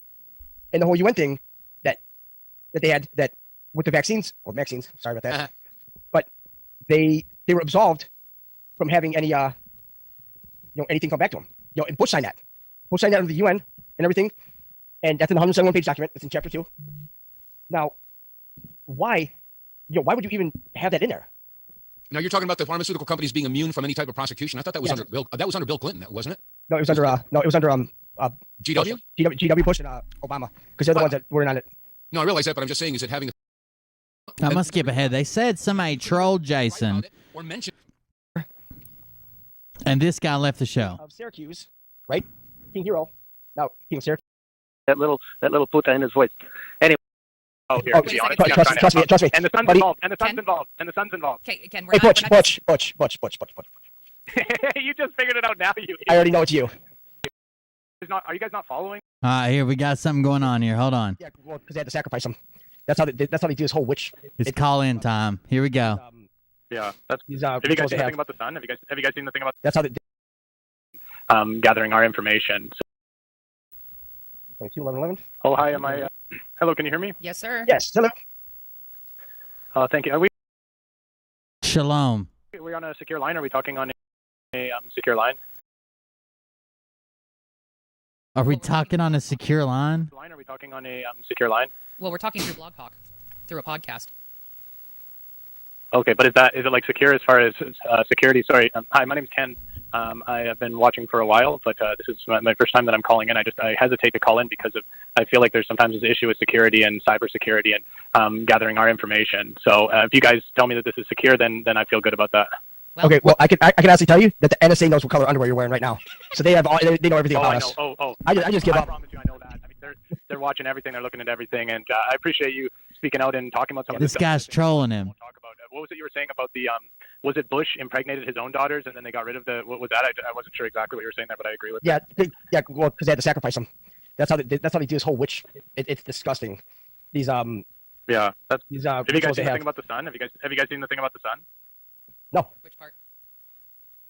in the whole UN thing that they had, that with the vaccines. Well, vaccines. Sorry about that. But they were absolved from having any anything come back to them. And Bush signed that. Bush signed that under the UN and everything, and that's in the 171-page document. It's in Chapter 2. Now, why would you even have that in there? Now you're talking about the pharmaceutical companies being immune from any type of prosecution. I thought that was under Bill. That was under Bill Clinton, wasn't it? No, it was under GW? GW Bush and Obama, because they're the ones that were in on it. No, I realize that, but I'm just saying, is it having? I must skip ahead. They said somebody trolled Jason, Or mentioned. and this guy left the show. Of Syracuse, right? King Hero. No, King of Syracuse. That little puta in his voice. Anyway. Oh, here. Trust me. And the son's buddy. involved. And the son's involved. And the son's involved. Okay, Ken, Hey, Butch. You just figured it out now. I already know it's you. Are you guys not following? All right, here we got something going on here. Hold on. Yeah, well, because they had to sacrifice him. That's how they do this whole witch. It's call-in time. Here we go. Yeah, that's. Have Have you guys seen the thing about the sun? Have you guys seen the thing about? That's how they. Gathering our information. 22-11-11. Oh, hi. Am I? Hello, can you hear me? Yes, sir. Yes. Hello. Thank you. Are we? Shalom. We're on a secure line. Are we talking on a secure line? Are we talking on a secure line? Are we talking on a secure line? Well, we're talking through Blog Talk, through a podcast. Okay, but is it like secure as far as security? Sorry. Hi, my name's Ken. I have been watching for a while, but this is my first time that I'm calling in. I hesitate to call in because I feel like there's sometimes this issue with security and cybersecurity and gathering our information. So if you guys tell me that this is secure, then I feel good about that. Okay, well, I can honestly tell you that the NSA knows what color underwear you're wearing right now, so they know everything about us. I just give up. I promise you, I know that. I mean, they're watching everything, they're looking at everything, and I appreciate you speaking out and talking about some of This stuff. guy's trolling him. What was it you were saying about the was it Bush impregnated his own daughters and then they got rid of the what was that? I wasn't sure exactly what you were saying there, but I agree with Yeah, well, because they had to sacrifice them. That's how they do this whole witch. It's disgusting. These yeah, that's. These have you guys rituals seen they the have. thing about the sun? Have you guys seen the thing about the sun? No. Which part?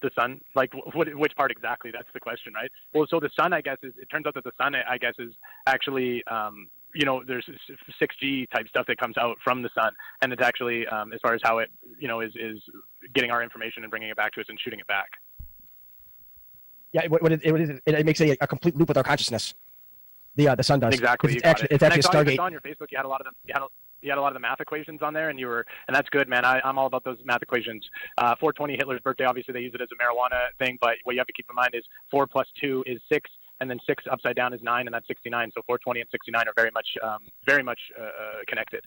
The sun, like which part exactly? That's the question, right? Well, so the sun, I guess, it turns out that the sun, I guess, is actually, there's 6G type stuff that comes out from the sun, and it's actually, as far as how it, is getting our information and bringing it back to us and shooting it back. Yeah, it makes a complete loop with our consciousness. The sun does. Exactly. It's actually a Stargate. I saw on your Facebook you had a lot of them. You had a lot of the math equations on there, and that's good, man. I'm all about those math equations. 420, Hitler's birthday, obviously they use it as a marijuana thing, but what you have to keep in mind is 4 plus 2 is 6, and then 6 upside down is 9, and that's 69. So 420 and 69 are very much connected.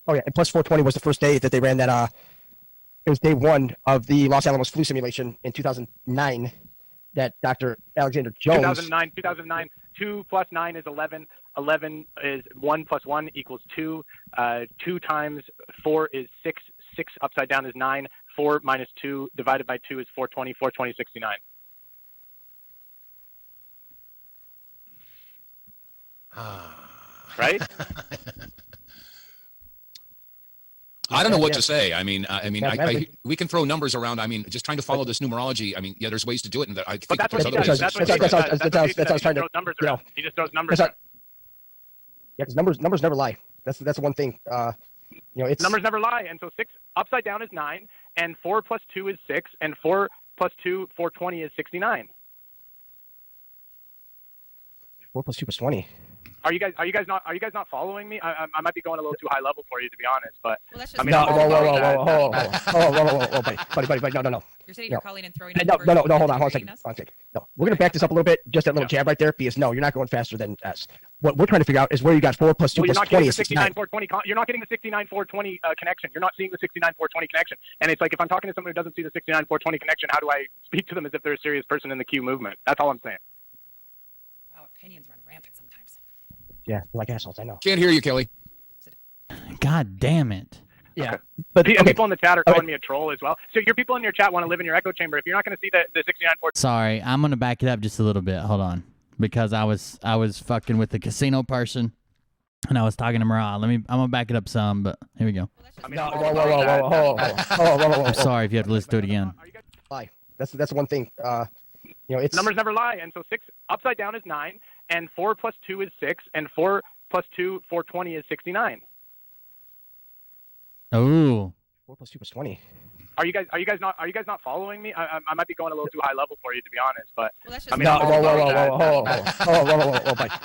Oh yeah, and plus 420 was the first day that they ran that. It was day 1 of the Los Alamos flu simulation in 2009. That Dr. Alexander Jones. 2009. 2 plus 9 is 11. 11 is 1 plus 1 equals 2. 2 times 4 is 6. 6 upside down is 9. 4 minus 2 divided by 2 is 420. 420 is 69. Right? I don't know what to say. I mean, we can throw numbers around. I mean, just trying to follow this numerology. I mean, yeah, there's ways to do it, and I think that's there's what other ways. That's what I was trying to. He just throws numbers. Yeah, because numbers never lie. That's one thing. It's numbers never lie, and so 6 upside down is 9, and 4 plus 2 is 6, and 4 plus 2, 420 is 69. 4 plus 2 plus 20. Are you guys not following me? I might be going a little too high level for you, to be honest, but I mean, buddy, no. You're saying you're calling and throwing. No, hold on a second. No, we're gonna back this up a little bit. Just that little jab right there, because no, you're not going faster than us. What we're trying to figure out is where you got 4 plus 2 plus 20 is 69. You're not getting the 69-420 connection. You're not seeing the 69-420 connection. And it's like, if I'm talking to someone who doesn't see the 69-420 connection, how do I speak to them as if they're a serious person in the Q movement? That's all I'm saying. Wow, opinions run rampant sometimes. Yeah, like assholes. I know. Can't hear you, Kelly. God damn it. Yeah, okay. But people in the chat are calling me a troll as well. So your people in your chat want to live in your echo chamber. If you're not going to see the 69-420. Sorry, I'm gonna back it up just a little bit. Hold on, because I was fucking with the casino person, and I was talking to Marah. I'm gonna back it up some, but here we go. Whoa. I'm sorry if you have to listen to it again. Lie. That's one thing. It's numbers never lie, and so 6 upside down is 9, and 4 plus 2 is 6, and 4 plus 2, 420 is 69. Ooh. 4 plus 2 plus 20. Are you guys not following me? I might be going a little too high level for you, to be honest. But I mean, whoa,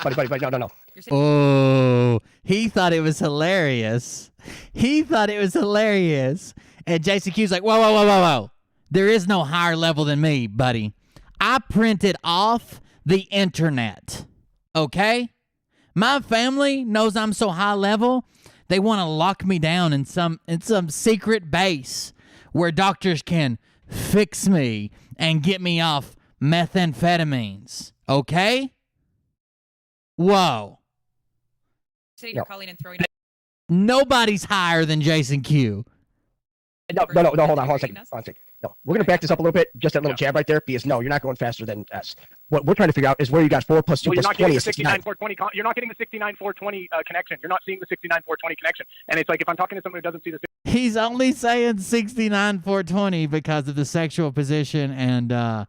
buddy, no. Oh, he thought it was hilarious. And Jason Q's like, whoa. There is no higher level than me, buddy. I printed off the internet. Okay? My family knows I'm so high level, they want to lock me down in some secret base where doctors can fix me and get me off methamphetamines. Okay? Whoa. Sitting here calling and throwing. Nobody's higher than Jason Q. No, hold on a second. No, we're going to back this up a little bit, just that little jab right there, because no, you're not going faster than us. What we're trying to figure out is where you got 4 plus 2 plus 20 is 69. You're not getting the 69-420 connection. You're not seeing the 69-420 connection. And it's like if I'm talking to someone who doesn't see the... He's only saying 69-420 because of the sexual position and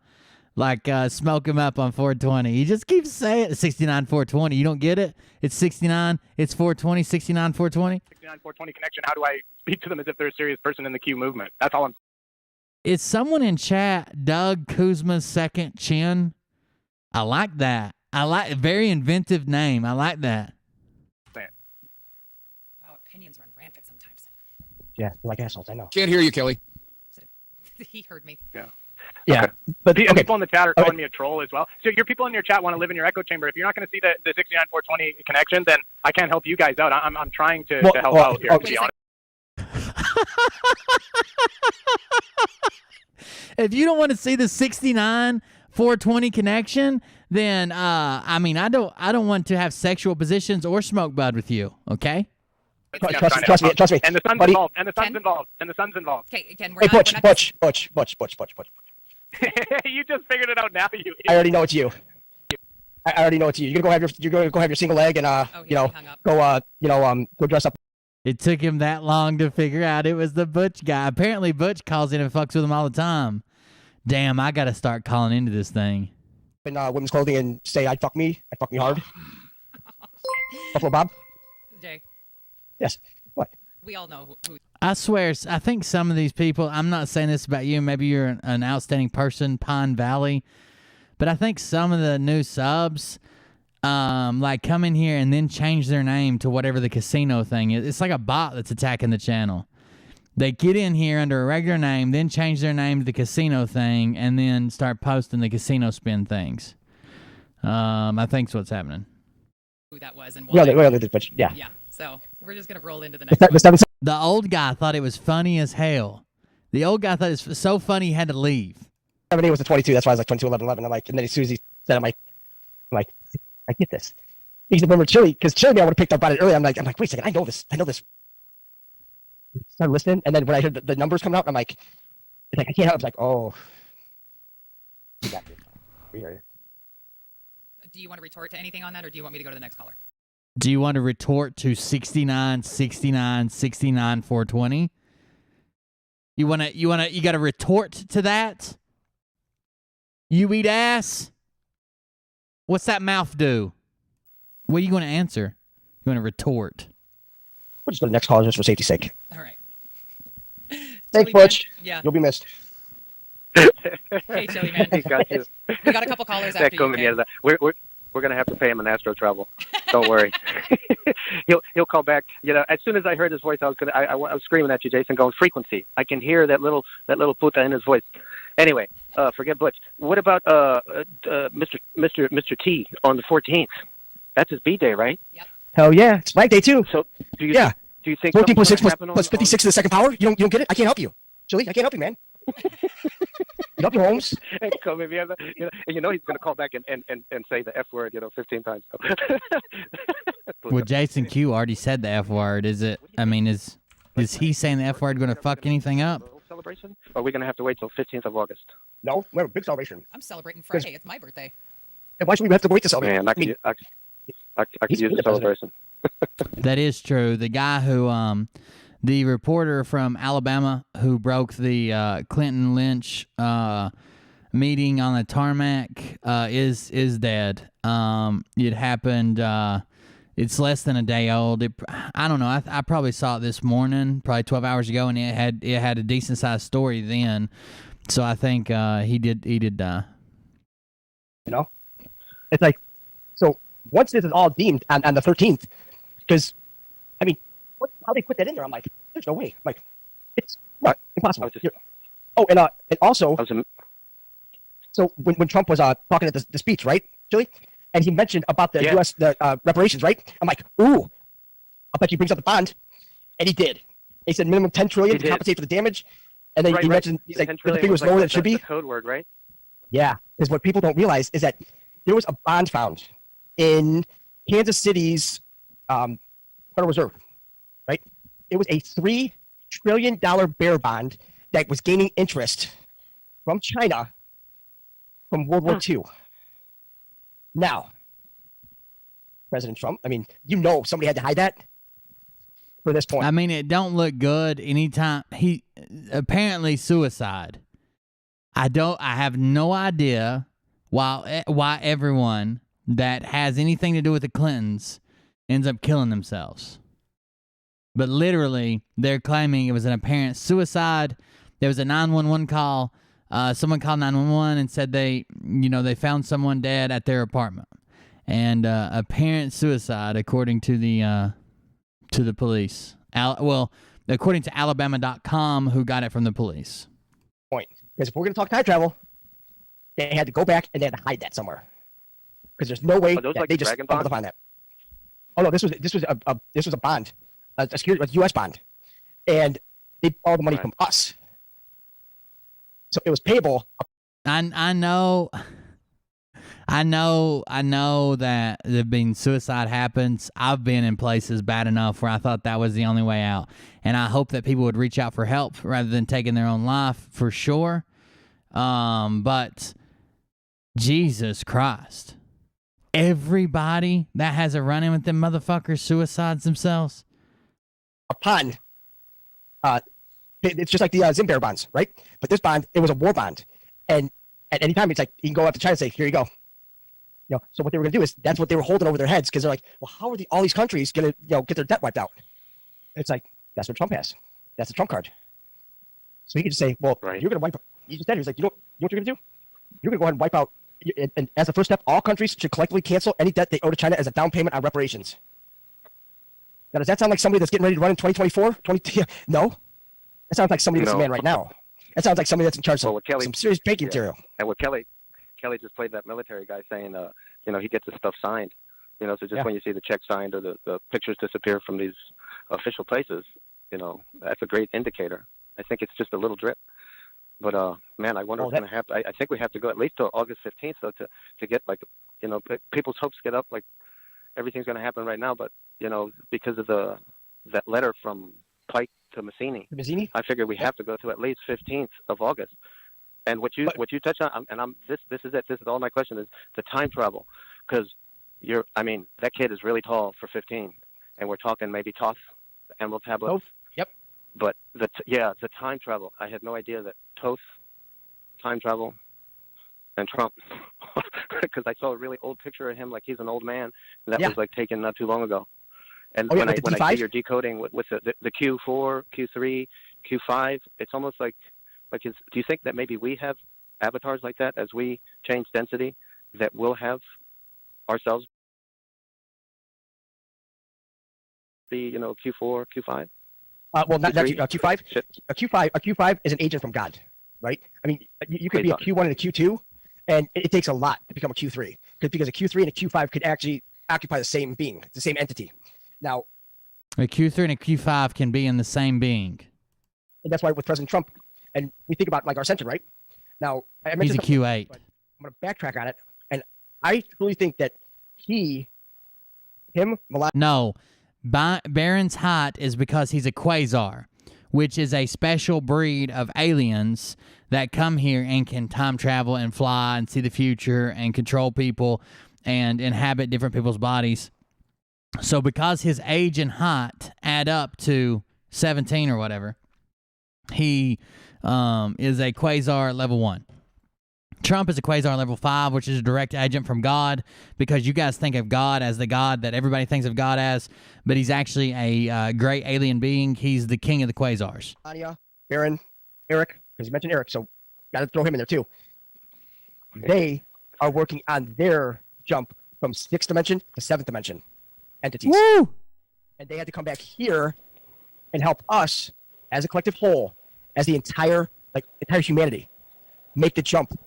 smoke him up on 420. He just keeps saying 69-420. You don't get it? It's 69, it's 420, 69-420. 69-420 connection. How do I speak to them as if they're a serious person in the Q movement? That's all I'm... Is someone in chat Doug Kuzma's second chin? I like that. A very inventive name. I like that. Wow, opinions run rampant sometimes. Yeah, like assholes, I know. Can't hear you, Kelly. He heard me. Yeah. Yeah. Okay. But people in the chat are calling me a troll as well. So your people in your chat want to live in your echo chamber. If you're not going to see the 69-420 connection, then I can't help you guys out. I'm trying to help out here, to be honest. If you don't want to see the 69-420 connection, then I don't want to have sexual positions or smoke bud with you. Okay. Trust me. And the sun's buddy. involved. And the sun's involved. Okay, again, Hey, Butch. You just figured it out now. I already know it's you. You're gonna go have your single leg and go dress up. It took him that long to figure out it was the Butch guy. Apparently, Butch calls in and fucks with him all the time. Damn, I got to start calling into this thing. In women's clothing and say, I'd fuck me hard. Buffalo Bob? Jay. Yes. What? We all know who. I swear, I think some of these people, I'm not saying this about you, maybe you're an outstanding person, Pine Valley, but I think some of the new subs, come in here and then change their name to whatever the casino thing is. It's like a bot that's attacking the channel. They get in here under a regular name, then change their name to the casino thing, and then start posting the casino spin things. I think that's what's happening. Who that was and why. Yeah. Yeah. So we're just gonna roll into the next one. The old guy thought it was funny as hell. The old guy thought it was so funny he had to leave. 78 was a 22. That's why I was like 22, 11, 11. I'm like, and then as soon as he said, I'm like, I get this. He's a remember Chili, because Chili, I would have picked up on it earlier. I'm like, wait a second, I know this. Started listening, and then when I heard the numbers coming out, I'm like, I can't help. I was like, oh. You got me. We hear you. Do you want to retort to anything on that, or do you want me to go to the next caller? Do you want to retort to 69, 69, 69, 420? You got to retort to that? You eat ass? What's that mouth do? What are you going to answer? You want to retort? We'll just go to the next caller just for safety's sake. All right. Thanks, Butch. Yeah. You'll be missed. Hey, Chili Man. He got you. We got a couple callers after you. Okay? We're gonna have to pay him an Astro travel. Don't worry. he'll call back. As soon as I heard his voice, I was screaming at you, Jason, going frequency. I can hear that little puta in his voice. Anyway, forget Butch. What about Mr. T on the 14th? That's his B day, right? Yep. Hell yeah, it's my day too. So do you think 14 plus 6 plus 56 to the second power? You don't get it? I can't help you, Chili. I can't help you, man. You help your homes. And he's going to call back and say the F word, 15 times. Well, Jason Q already said the F word. Is it? I mean, is he saying the F word going to fuck anything up? Celebration? Or are we going to have to wait till 15th of August? No, we have a big celebration. I'm celebrating Friday. It's my birthday. And why should we have to wait to celebrate? Man, I could use the celebration. That is true. The guy who, the reporter from Alabama who broke the Clinton Lynch meeting on the tarmac is dead. It happened It's less than a day old. I don't know. I probably saw it this morning, probably 12 hours ago, and it had a decent sized story then. So I think he did die. You know, it's like, so once this is all deemed on the 13th, because I mean, how they put that in there? I'm like, there's no way. I'm like, it's not impossible. And also, so when Trump was talking at the speech, right, Julie, and he mentioned about the U.S. reparations, right? I'm like, ooh, I bet he brings up the bond, and he did. He said minimum $10 trillion to compensate for the damage, and then he mentioned he's like, the figure was lower than it should be. The code word, right? Yeah, because what people don't realize is that there was a bond found in Kansas City's Federal Reserve, right? It was a $3 trillion bear bond that was gaining interest from China from World War II. Now, President Trump, I mean, somebody had to hide that for this point. I mean, it don't look good anytime. He apparently suicide. I have no idea why everyone that has anything to do with the Clintons ends up killing themselves. But literally, they're claiming it was an apparent suicide. There was a 911 call. Someone called 911 and said they found someone dead at their apartment, and apparent suicide, according to the police. According to Alabama.com, who got it from the police. Point. Because if we're going to talk time travel, they had to go back and they had to hide that somewhere. Because there's no way that they just able to find that. Oh no, this was a bond, a U.S. bond, and they borrowed the money from us. So it was payable. I know that there've been suicide happens. I've been in places bad enough where I thought that was the only way out. And I hope that people would reach out for help rather than taking their own life, for sure. But Jesus Christ. Everybody that has a run-in with them motherfuckers suicides themselves. It's just like the Zimbear bonds, right? But this bond, it was a war bond. And at any time, it's like, you can go up to China and say, here you go. So what they were going to do is, that's what they were holding over their heads, because they're like, well, how are all these countries going to get their debt wiped out? It's like, that's what Trump has. That's the Trump card. So he could just say, well, you're going to wipe out. He just said, he's like, you know what you're going to do? You're going to go ahead and wipe out, and as a first step, all countries should collectively cancel any debt they owe to China as a down payment on reparations. Now, does that sound like somebody that's getting ready to run in 2024? No. That sounds like somebody that's a man right now. That sounds like somebody that's in charge of some serious banking material. And what Kelly just played that military guy saying, he gets his stuff signed. So just when you see the check signed or the pictures disappear from these official places, that's a great indicator. I think it's just a little drip. But, man, I wonder what's going to happen. I think we have to go at least till August 15th, though, to get, people's hopes get up, everything's going to happen right now. But, because of that letter from Pike to Mazzini, I figure we have to go to at least 15th of August. And what you touched on, and this is it. This is all my question is the time travel, because that kid is really tall for 15, and we're talking maybe Toth, the Emerald Tablet. Toth. Yep. But the time travel. I had no idea that Toth, time travel, and Trump, because I saw a really old picture of him, like he's an old man, and that was taken not too long ago. And when I see your decoding with the Q4, Q3, Q5, it's almost like do you think that maybe we have avatars like that as we change density, that we'll have ourselves be Q4, Q5? Well, not Q5. A Q5 is an agent from God, right? I mean, you could be a Q1 and a Q2, and it takes a lot to become a Q3, because a Q3 and a Q5 could actually occupy the same being, the same entity. Now, a Q3 and a Q5 can be in the same being. And that's why with President Trump, and we think about our ascension, right? Now, I mentioned he's a Q8. But I'm going to backtrack on it, and I truly think that No, Baron's height is because he's a quasar, which is a special breed of aliens that come here and can time travel and fly and see the future and control people and inhabit different people's bodies. So because his age and height add up to 17 or whatever, he is a quasar level 1. Trump is a quasar level 5, which is a direct agent from God, because you guys think of God as the God that everybody thinks of God as, but he's actually a great alien being. He's the king of the quasars. Anya, Baron, Eric, because you mentioned Eric, so got to throw him in there too. They are working on their jump from 6th dimension to 7th dimension entities. Woo! And they had to come back here and help us as a collective whole, as the entire humanity, make the jump.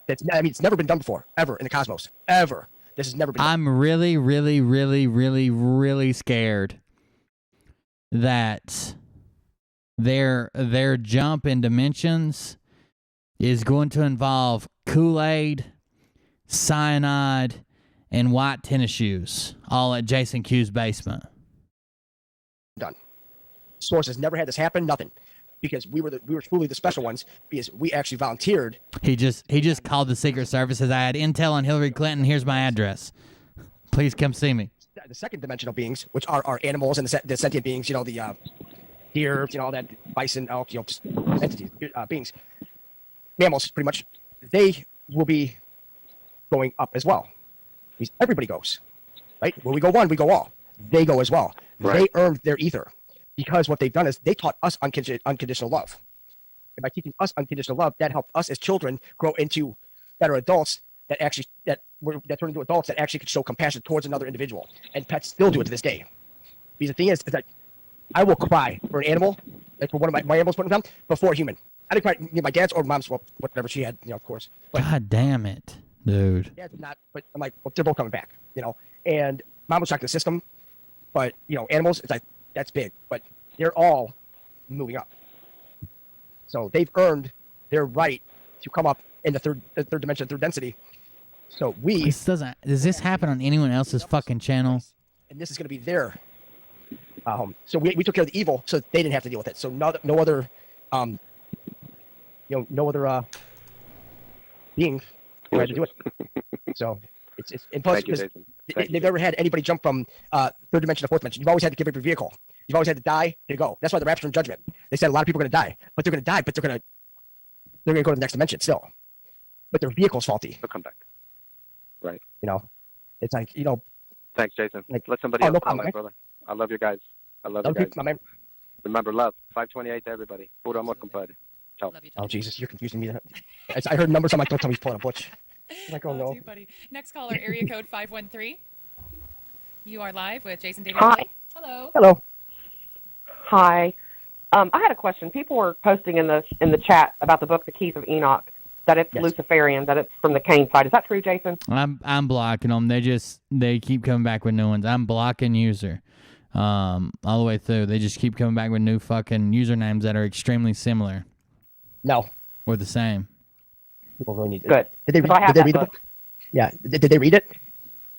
It's never been done before, ever in the cosmos, ever. This has never been done. I'm really, really, really, really, really scared that their jump in dimensions is going to involve Kool-Aid, cyanide, and white tennis shoes, all at Jason Q's basement. Done. Source has never had this happen. Nothing, because we were truly the special ones, because we actually volunteered. He just called the Secret Service, says, I had intel on Hillary Clinton. Here's my address. Please come see me. The second dimensional beings, which are animals and the sentient beings, the deer, all that, bison, elk, just entities, beings, mammals, pretty much. They will be going up as well. Because everybody goes, right? When we go one, we go all. They go as well. Right. They earned their ether, because what they've done is they taught us unconditional love. And by teaching us unconditional love, that helped us as children grow into better adults that turn into adults that actually could show compassion towards another individual. And pets still do it to this day. Because the thing is that I will cry for an animal, like for one of my animals putting down, before a human. I didn't cry, my dad's or mom's, well, whatever she had, of course. But God damn it, dude. dad's not, but I'm like, well, they're both coming back, And mom was shocked the system, but animals, it's like, that's big, but they're all moving up. So they've earned their right to come up in the third dimension, third density. So does this happen on anyone else's fucking channel? And this is going to be their home. So we took care of the evil, so they didn't have to deal with it. So no other, no other being tried to do it. So it's and plus, they've never had anybody jump from third dimension to fourth dimension. You've always had to give up your vehicle. You've always had to die to go. That's why the rapture and judgment. They said a lot of people are going to die, but they're going to die, but they're going to go to the next dimension still. But their vehicle's faulty. They'll come back. Right. It's like, Thanks, Jason. Let somebody else come, my brother. I love you guys. I love you guys. My man. Remember, love. 528 to everybody. Puro amor, compadre. Ciao. Oh, Jesus, you're confusing me. I heard numbers. I'm like, don't tell me he's pulling a butch. I'm like, oh, no. Too funny. Next caller, area code 513. You are live with Jason David. Hi. Hello. Hello. Hi. I had a question. People were posting in the chat about the book, The Keys of Enoch, that it's Luciferian, that it's from the Cain side. Is that true, Jason? I'm blocking them. They keep coming back with new ones. I'm blocking user, all the way through. They just keep coming back with new fucking usernames that are extremely similar. No. Or the same. People really need to. Good. Did they read the book? Yeah. Did they read it?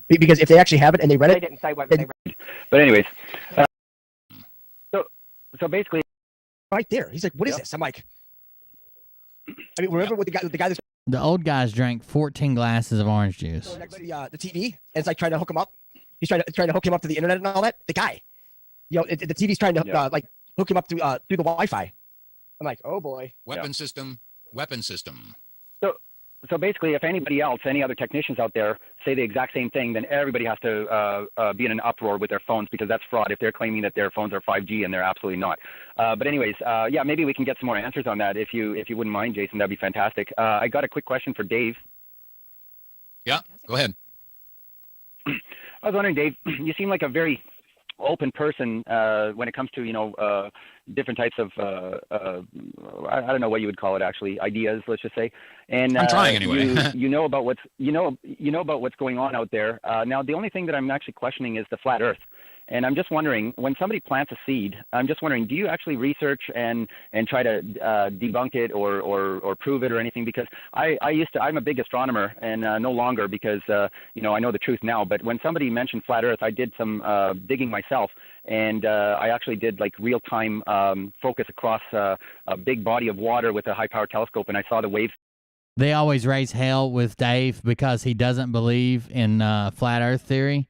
Because if they actually have it and they read it, they didn't say whether they read it. But anyways, so basically, right there, he's like, "What is this?" I'm like, I mean, remember what the guy that's the old guys drank 14 glasses of orange juice. next to the TV, and it's like trying to hook him up. He's trying to hook him up to the internet and all that. The guy, the TV's trying to hook him up to through the Wi-Fi. I'm like, oh boy. Weapon system. So basically, if anybody else, any other technicians out there say the exact same thing, then everybody has to be in an uproar with their phones, because that's fraud if they're claiming that their phones are 5G and they're absolutely not. But anyways, maybe we can get some more answers on that if you wouldn't mind, Jason. That'd be fantastic. I got a quick question for Dave. Yeah, go ahead. I was wondering, Dave, you seem like a very open person when it comes to different types of I don't know what you would call it, actually, ideas, let's just say. And I'm trying anyway. you know about what's about what's going on out there. Now the only thing that I'm actually questioning is the flat Earth. And I'm just wondering, when somebody plants a seed, I'm just wondering, do you actually research and try to debunk it or prove it or anything? Because I'm a big astronomer, and no longer, because I know the truth now. But when somebody mentioned flat Earth, I did some digging myself, and I actually did like real-time focus across a big body of water with a high-power telescope, and I saw the waves. They always raise hell with Dave because he doesn't believe in flat Earth theory.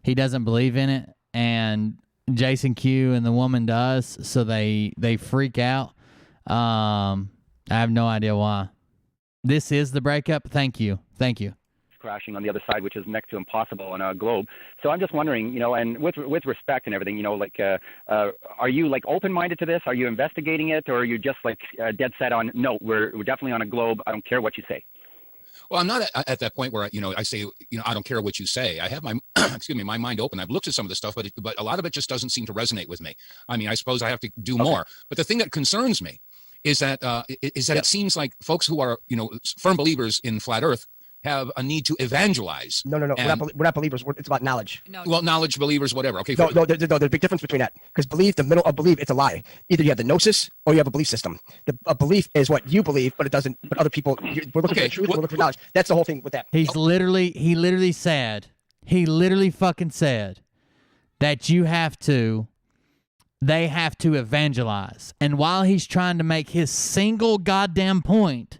He doesn't believe in it, and Jason Q and the woman does, so they freak out. I have no idea why. This is the breakup. Thank you. Crashing on the other side, which is next to impossible on a globe. So I'm just wondering, and with respect and everything, are you like open-minded to this? Are you investigating it, or are you just like dead set on no? We're definitely on a globe. I don't care what you say. Well, I'm not at that point where I say I don't care what you say. I have my my mind open. I've looked at some of the stuff, but a lot of it just doesn't seem to resonate with me. I mean, I suppose I have to do more. But the thing that concerns me is that it seems like folks who are firm believers in flat Earth have a need to evangelize. No. We're not believers. It's about knowledge. Well, knowledge, believers, whatever. Okay. No, there's a big difference between that. Because the middle of belief, it's a lie. Either you have the gnosis or you have a belief system. A belief is what you believe, but it doesn't. But other people, we're looking for the truth. We're looking for knowledge. That's the whole thing with that. He literally fucking said that they have to evangelize. And while he's trying to make his single goddamn point,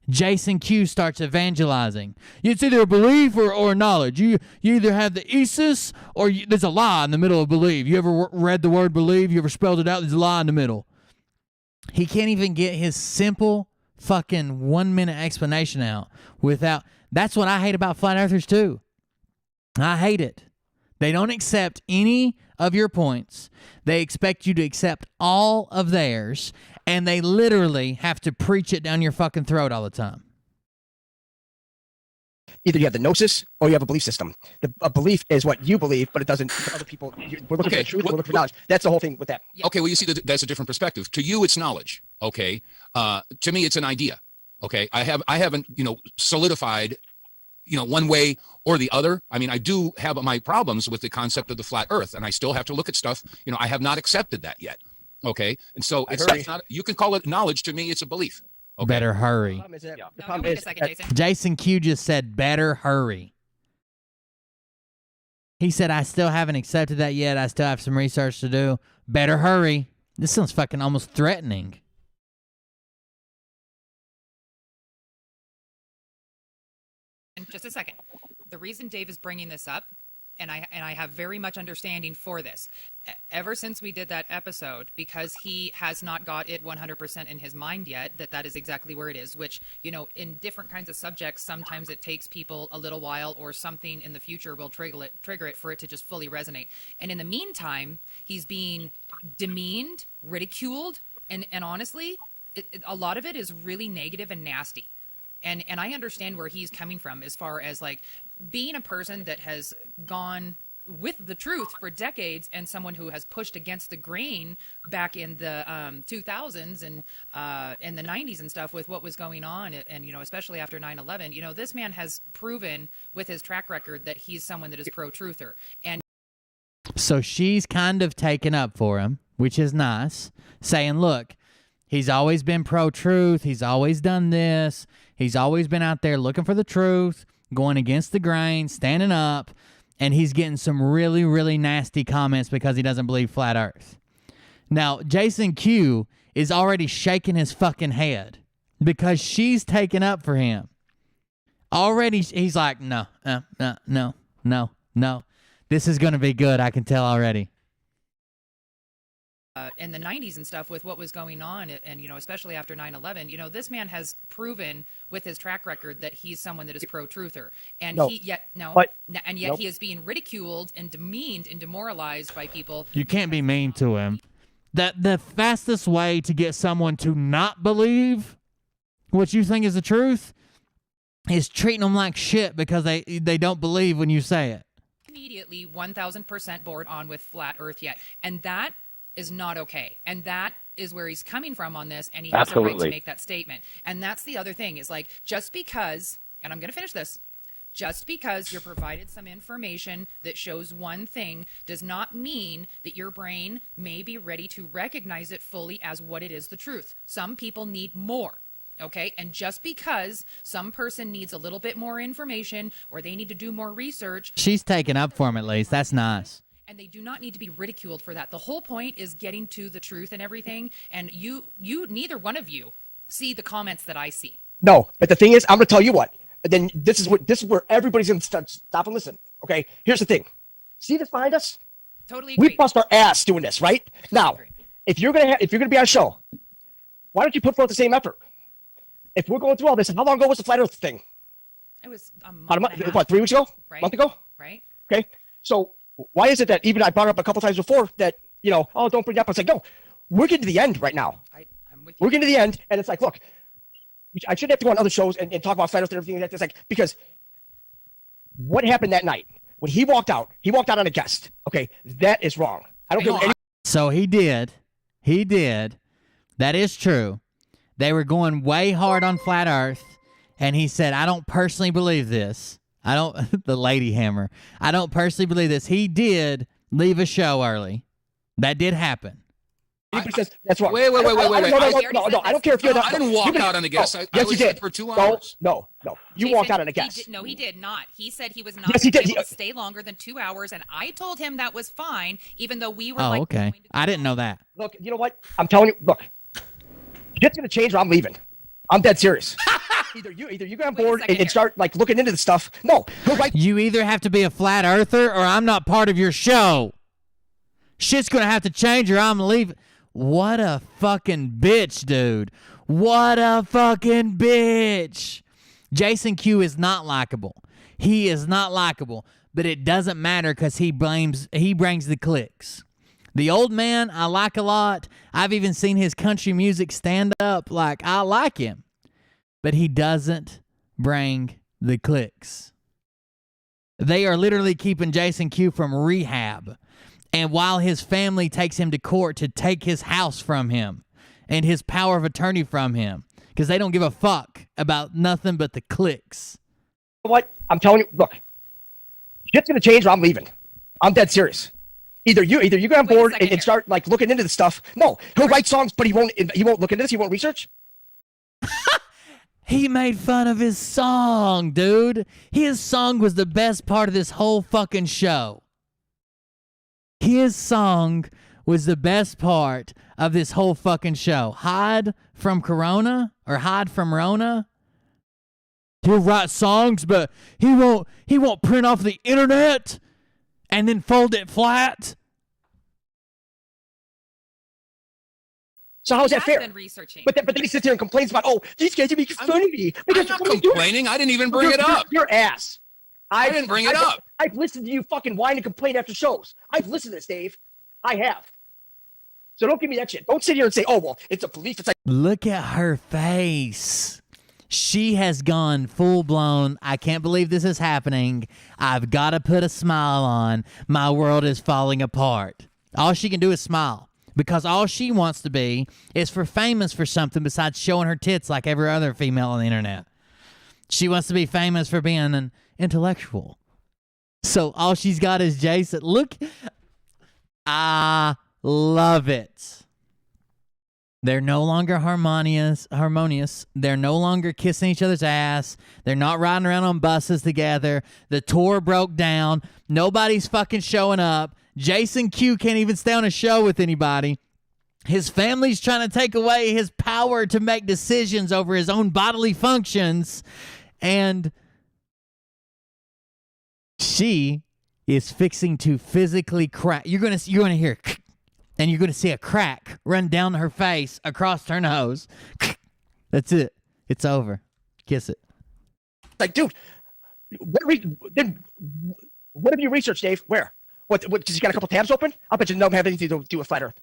Jason Q starts evangelizing. It's either a belief or knowledge. You either have the Isis or there's a lie in the middle of believe. You ever read the word believe? You ever spelled it out? There's a lie in the middle. He can't even get his simple fucking 1 minute explanation out without. That's what I hate about flat earthers too. I hate it. They don't accept any of your points. They expect you to accept all of theirs, and they literally have to preach it down your fucking throat all the time. Either you have the gnosis or you have a belief system. A belief is what you believe, but it doesn't. For other people, we're looking for the truth. We're looking for knowledge. That's the whole thing with that. Okay, well, you see, that's a different perspective. To you, it's knowledge. Okay, to me, it's an idea. Okay, I haven't solidified one way or the other. I mean, I do have my problems with the concept of the flat Earth, and I still have to look at stuff. I have not accepted that yet. Okay, and so it's not. You can call it knowledge. To me, it's a belief. Okay? Better hurry. The problem is Jason Q just said, "Better hurry." He said, "I still haven't accepted that yet. I still have some research to do. Better hurry." This sounds fucking almost threatening. Just a second. The reason Dave is bringing this up, and I have very much understanding for this, ever since we did that episode, because he has not got it 100% in his mind yet that is exactly where it is, which, in different kinds of subjects, sometimes it takes people a little while, or something in the future will trigger it for it to just fully resonate. And in the meantime, he's being demeaned, ridiculed, and honestly, a lot of it is really negative and nasty. And I understand where he's coming from as far as like being a person that has gone with the truth for decades, and someone who has pushed against the grain back in the 2000s and in the 90s and stuff with what was going on, and especially after 9/11. This man has proven with his track record that he's someone that is pro-truther. And so she's kind of taken up for him, which is nice, saying, look, he's always been pro-truth. He's always done this. He's always been out there looking for the truth, going against the grain, standing up, and he's getting some really, really nasty comments because he doesn't believe flat Earth. Now, Jason Q is already shaking his fucking head because she's taken up for him. Already, he's like, no. This is going to be good, I can tell already. In the 90s and stuff with what was going on, and especially after 9/11, this man has proven with his track record that he's someone that is pro-truther, and he is being ridiculed and demeaned and demoralized by people. You can't be mean to him. That the fastest way to get someone to not believe what you think is the truth is treating them like shit because they don't believe when you say it. Immediately 1000% board on with flat Earth yet, and that is not okay. And that is where he's coming from on this, and he has a right to make that statement. And that's the other thing, is like, just because, and I'm going to finish this, just because you're provided some information that shows one thing does not mean that your brain may be ready to recognize it fully as what it is, the truth. Some people need more. Okay, and just because some person needs a little bit more information, or they need to do more research, she's taken up for him at least. That's nice. And they do not need to be ridiculed for that. The whole point is getting to the truth and everything. And you neither one of you see the comments that I see. No, but the thing is, I'm going to tell you what. Then this is where everybody's going to stop and listen. Okay, here's the thing. See this behind us? Totally agree. We bust our ass doing this, right? Now, if you're gonna be on a show, why don't you put forth the same effort? if we're going through all this, how long ago was the flat Earth thing? It was a month. About a month, and a half. what, 3 weeks ago? Right. Month ago? Right. Okay. So why is it that even I brought up a couple times before that, oh, don't bring it up. I was like, no, we're getting to the end right now. I'm with you. We're getting to the end, and it's like, look, I shouldn't have to go on other shows and talk about flat Earth and everything like that. It's like, because what happened that night when he walked out on a guest. Okay, that is wrong. I don't care what any. So he did. That is true. They were going way hard on flat Earth, and he said, I don't personally believe this. The lady hammer. I don't personally believe this. He did leave a show early. That did happen. Anybody says that's wrong. Wait. No, I don't care if you're I didn't walk out on a guest. I yes, you listened did. for 2 hours. No. You Jason, walked out on a guest. No, he did not. He said he was not Yes, he did. able to stay longer than 2 hours, and I told him that was fine, even though we were Oh, okay. I didn't know that. Look, you know what? I'm telling you. Look, shit's gonna change, or I'm leaving. I'm dead serious. Either you get on board and start like looking into the stuff. No, You either have to be a flat earther, or I'm not part of your show. Shit's gonna have to change, or I'm leaving. What a fucking bitch, dude. What a fucking bitch. Jason Q is not likable. He is not likable, but it doesn't matter because he brings the clicks. The old man I like a lot. I've even seen his country music stand up. Like, I like him, but he doesn't bring the clicks. They are literally keeping Jason Q from rehab. And while his family takes him to court to take his house from him and his power of attorney from him, because they don't give a fuck about nothing but the clicks. You know what? I'm telling you, look, shit's gonna change, or I'm leaving. I'm dead serious. Either you get on board and start like looking into the stuff. No, he'll write songs, but he won't look into this. He won't research. He made fun of his song, dude. His song was the best part of this whole fucking show. His song was the best part of this whole fucking show. Hide from Corona or hide from Rona. He'll write songs, but he won't print off the internet and then fold it flat. So how is that fair? Been researching. But then he sits here and complains about, oh, these guys are making fun of me. I'm not complaining. I didn't even bring it up. Your ass. I didn't bring it up. I've listened to you fucking whine and complain after shows. I've listened to this, Dave. I have. So don't give me that shit. Don't sit here and say, oh, well, it's a belief. It's like, look at her face. She has gone full blown. I can't believe this is happening. I've got to put a smile on. My world is falling apart. All she can do is smile, because all she wants to be is famous for something besides showing her tits like every other female on the internet. She wants to be famous for being an intellectual. So all she's got is Jason. Look, I love it. They're no longer harmonious. They're no longer kissing each other's ass. They're not riding around on buses together. The tour broke down. Nobody's fucking showing up. Jason Q can't even stay on a show with anybody. His family's trying to take away his power to make decisions over his own bodily functions. And she is fixing to physically crack. You're gonna hear, and you're gonna see a crack run down her face across her nose. That's it. It's over. Kiss it. like, dude, what have you researched, Dave? Where? What? Because you got a couple tabs open? I'll bet you don't have anything to do with flat Earth.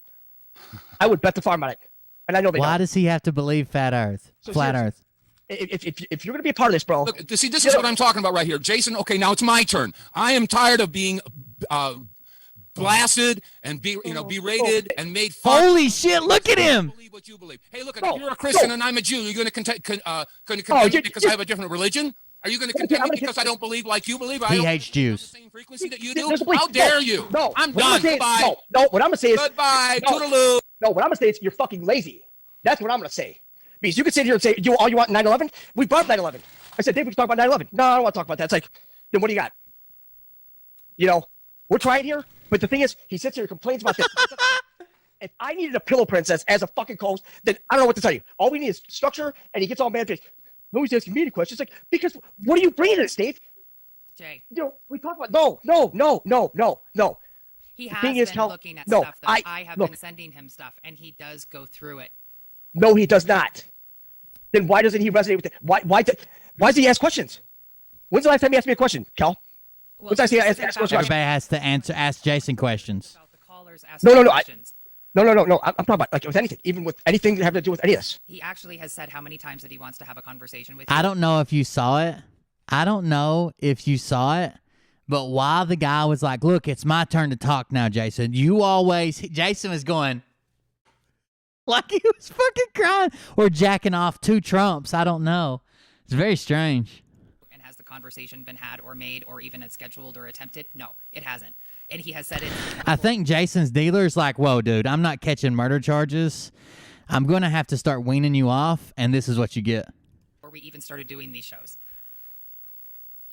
I would bet the farm on it, and I know they. Why don't. does he have to believe flat Earth? Flat Earth. If you're going to be a part of this, bro. Look, see, this is what I'm talking about right here. Jason, okay, now it's my turn. I am tired of being blasted and berated and made fun. Holy shit, look at him. Believe what you believe. Hey, look, if you're a Christian and I'm a Jew, you're going to condemn me because I have a different religion? Are you going to condemn me because I don't believe like you believe? He hates Jews. Same frequency that you do? How dare you? No, I'm done. Goodbye. No, what I'm going to say is... Goodbye. Toodaloo. No, what I'm going to say is you're fucking lazy. That's what I'm going to say. Because you can sit here and say, all you want 9/11? We brought 9/11. I said, Dave, we can talk about 9/11. No, I don't want to talk about that. It's like, then what do you got? We're trying here, but the thing is, he sits here and complains about this. If I needed a pillow princess as a fucking co-host, then I don't know what to tell you. All we need is structure, and he gets all mad. Nobody's asking me any questions. Like, because what are you bringing to this, Dave? Jay. We talk about no. He has been looking at stuff that I have been sending him stuff, and he does go through it. No, he does not. then why doesn't he resonate with it? Why does he ask questions? When's the last time he asked me a question, Cal? When's the last time he asked a question? Everybody has to ask Jason questions. No. I'm talking about like with anything, even with anything that have to do with any of this. He actually has said how many times that he wants to have a conversation with you. I don't know if you saw it. But while the guy was like, look, it's my turn to talk now, Jason, Jason was going like he was fucking crying or jacking off 2 Trumps. I don't know. It's very strange. And has the conversation been had or made or even scheduled or attempted? No, it hasn't. And he has said it. I think Jason's dealer's like, whoa, dude, I'm not catching murder charges. I'm going to have to start weaning you off, and this is what you get. Or we even started doing these shows.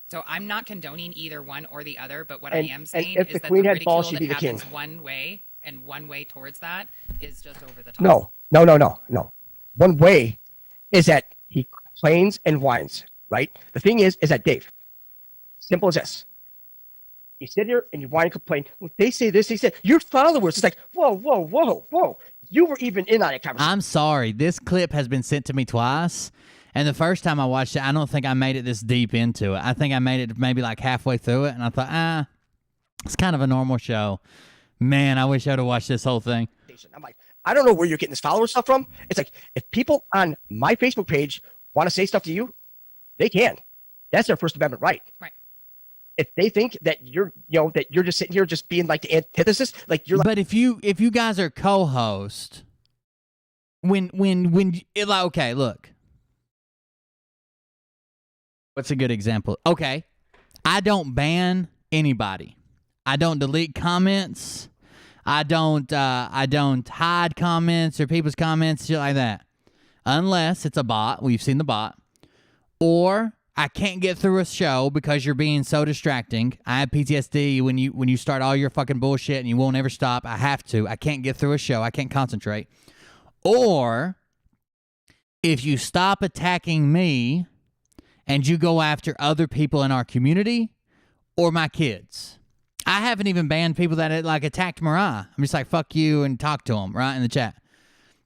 So I'm not condoning either one or the other, but what I am saying is that the ridicule that happens one way and one way towards that is just over the top. No. One way is that he complains and whines, right? The thing is that Dave, simple as this. You sit here and you whine and complain. Well, they say this, they say your followers. It's like, whoa. You were even in on that conversation. I'm sorry. This clip has been sent to me twice. And the first time I watched it, I don't think I made it this deep into it. I think I made it maybe like halfway through it. And I thought, it's kind of a normal show. Man, I wish I would have watched this whole thing. I'm like, I don't know where you're getting this follower stuff from. It's like, if people on my Facebook page want to say stuff to you, they can. That's their First Amendment right. Right. If they think that you're just sitting here just being like the antithesis, like you're like. But if you guys are co-host, okay, look. What's a good example? Okay, I don't ban anybody. I don't delete comments. I don't hide comments or people's comments, shit like that. Unless it's a bot. We've seen the bot. Or I can't get through a show because you're being so distracting. I have PTSD when you start all your fucking bullshit and you won't ever stop. I have to. I can't get through a show. I can't concentrate. Or if you stop attacking me and you go after other people in our community or my kids. I haven't even banned people that like attacked Mariah. I'm just like, fuck you and talk to them right in the chat.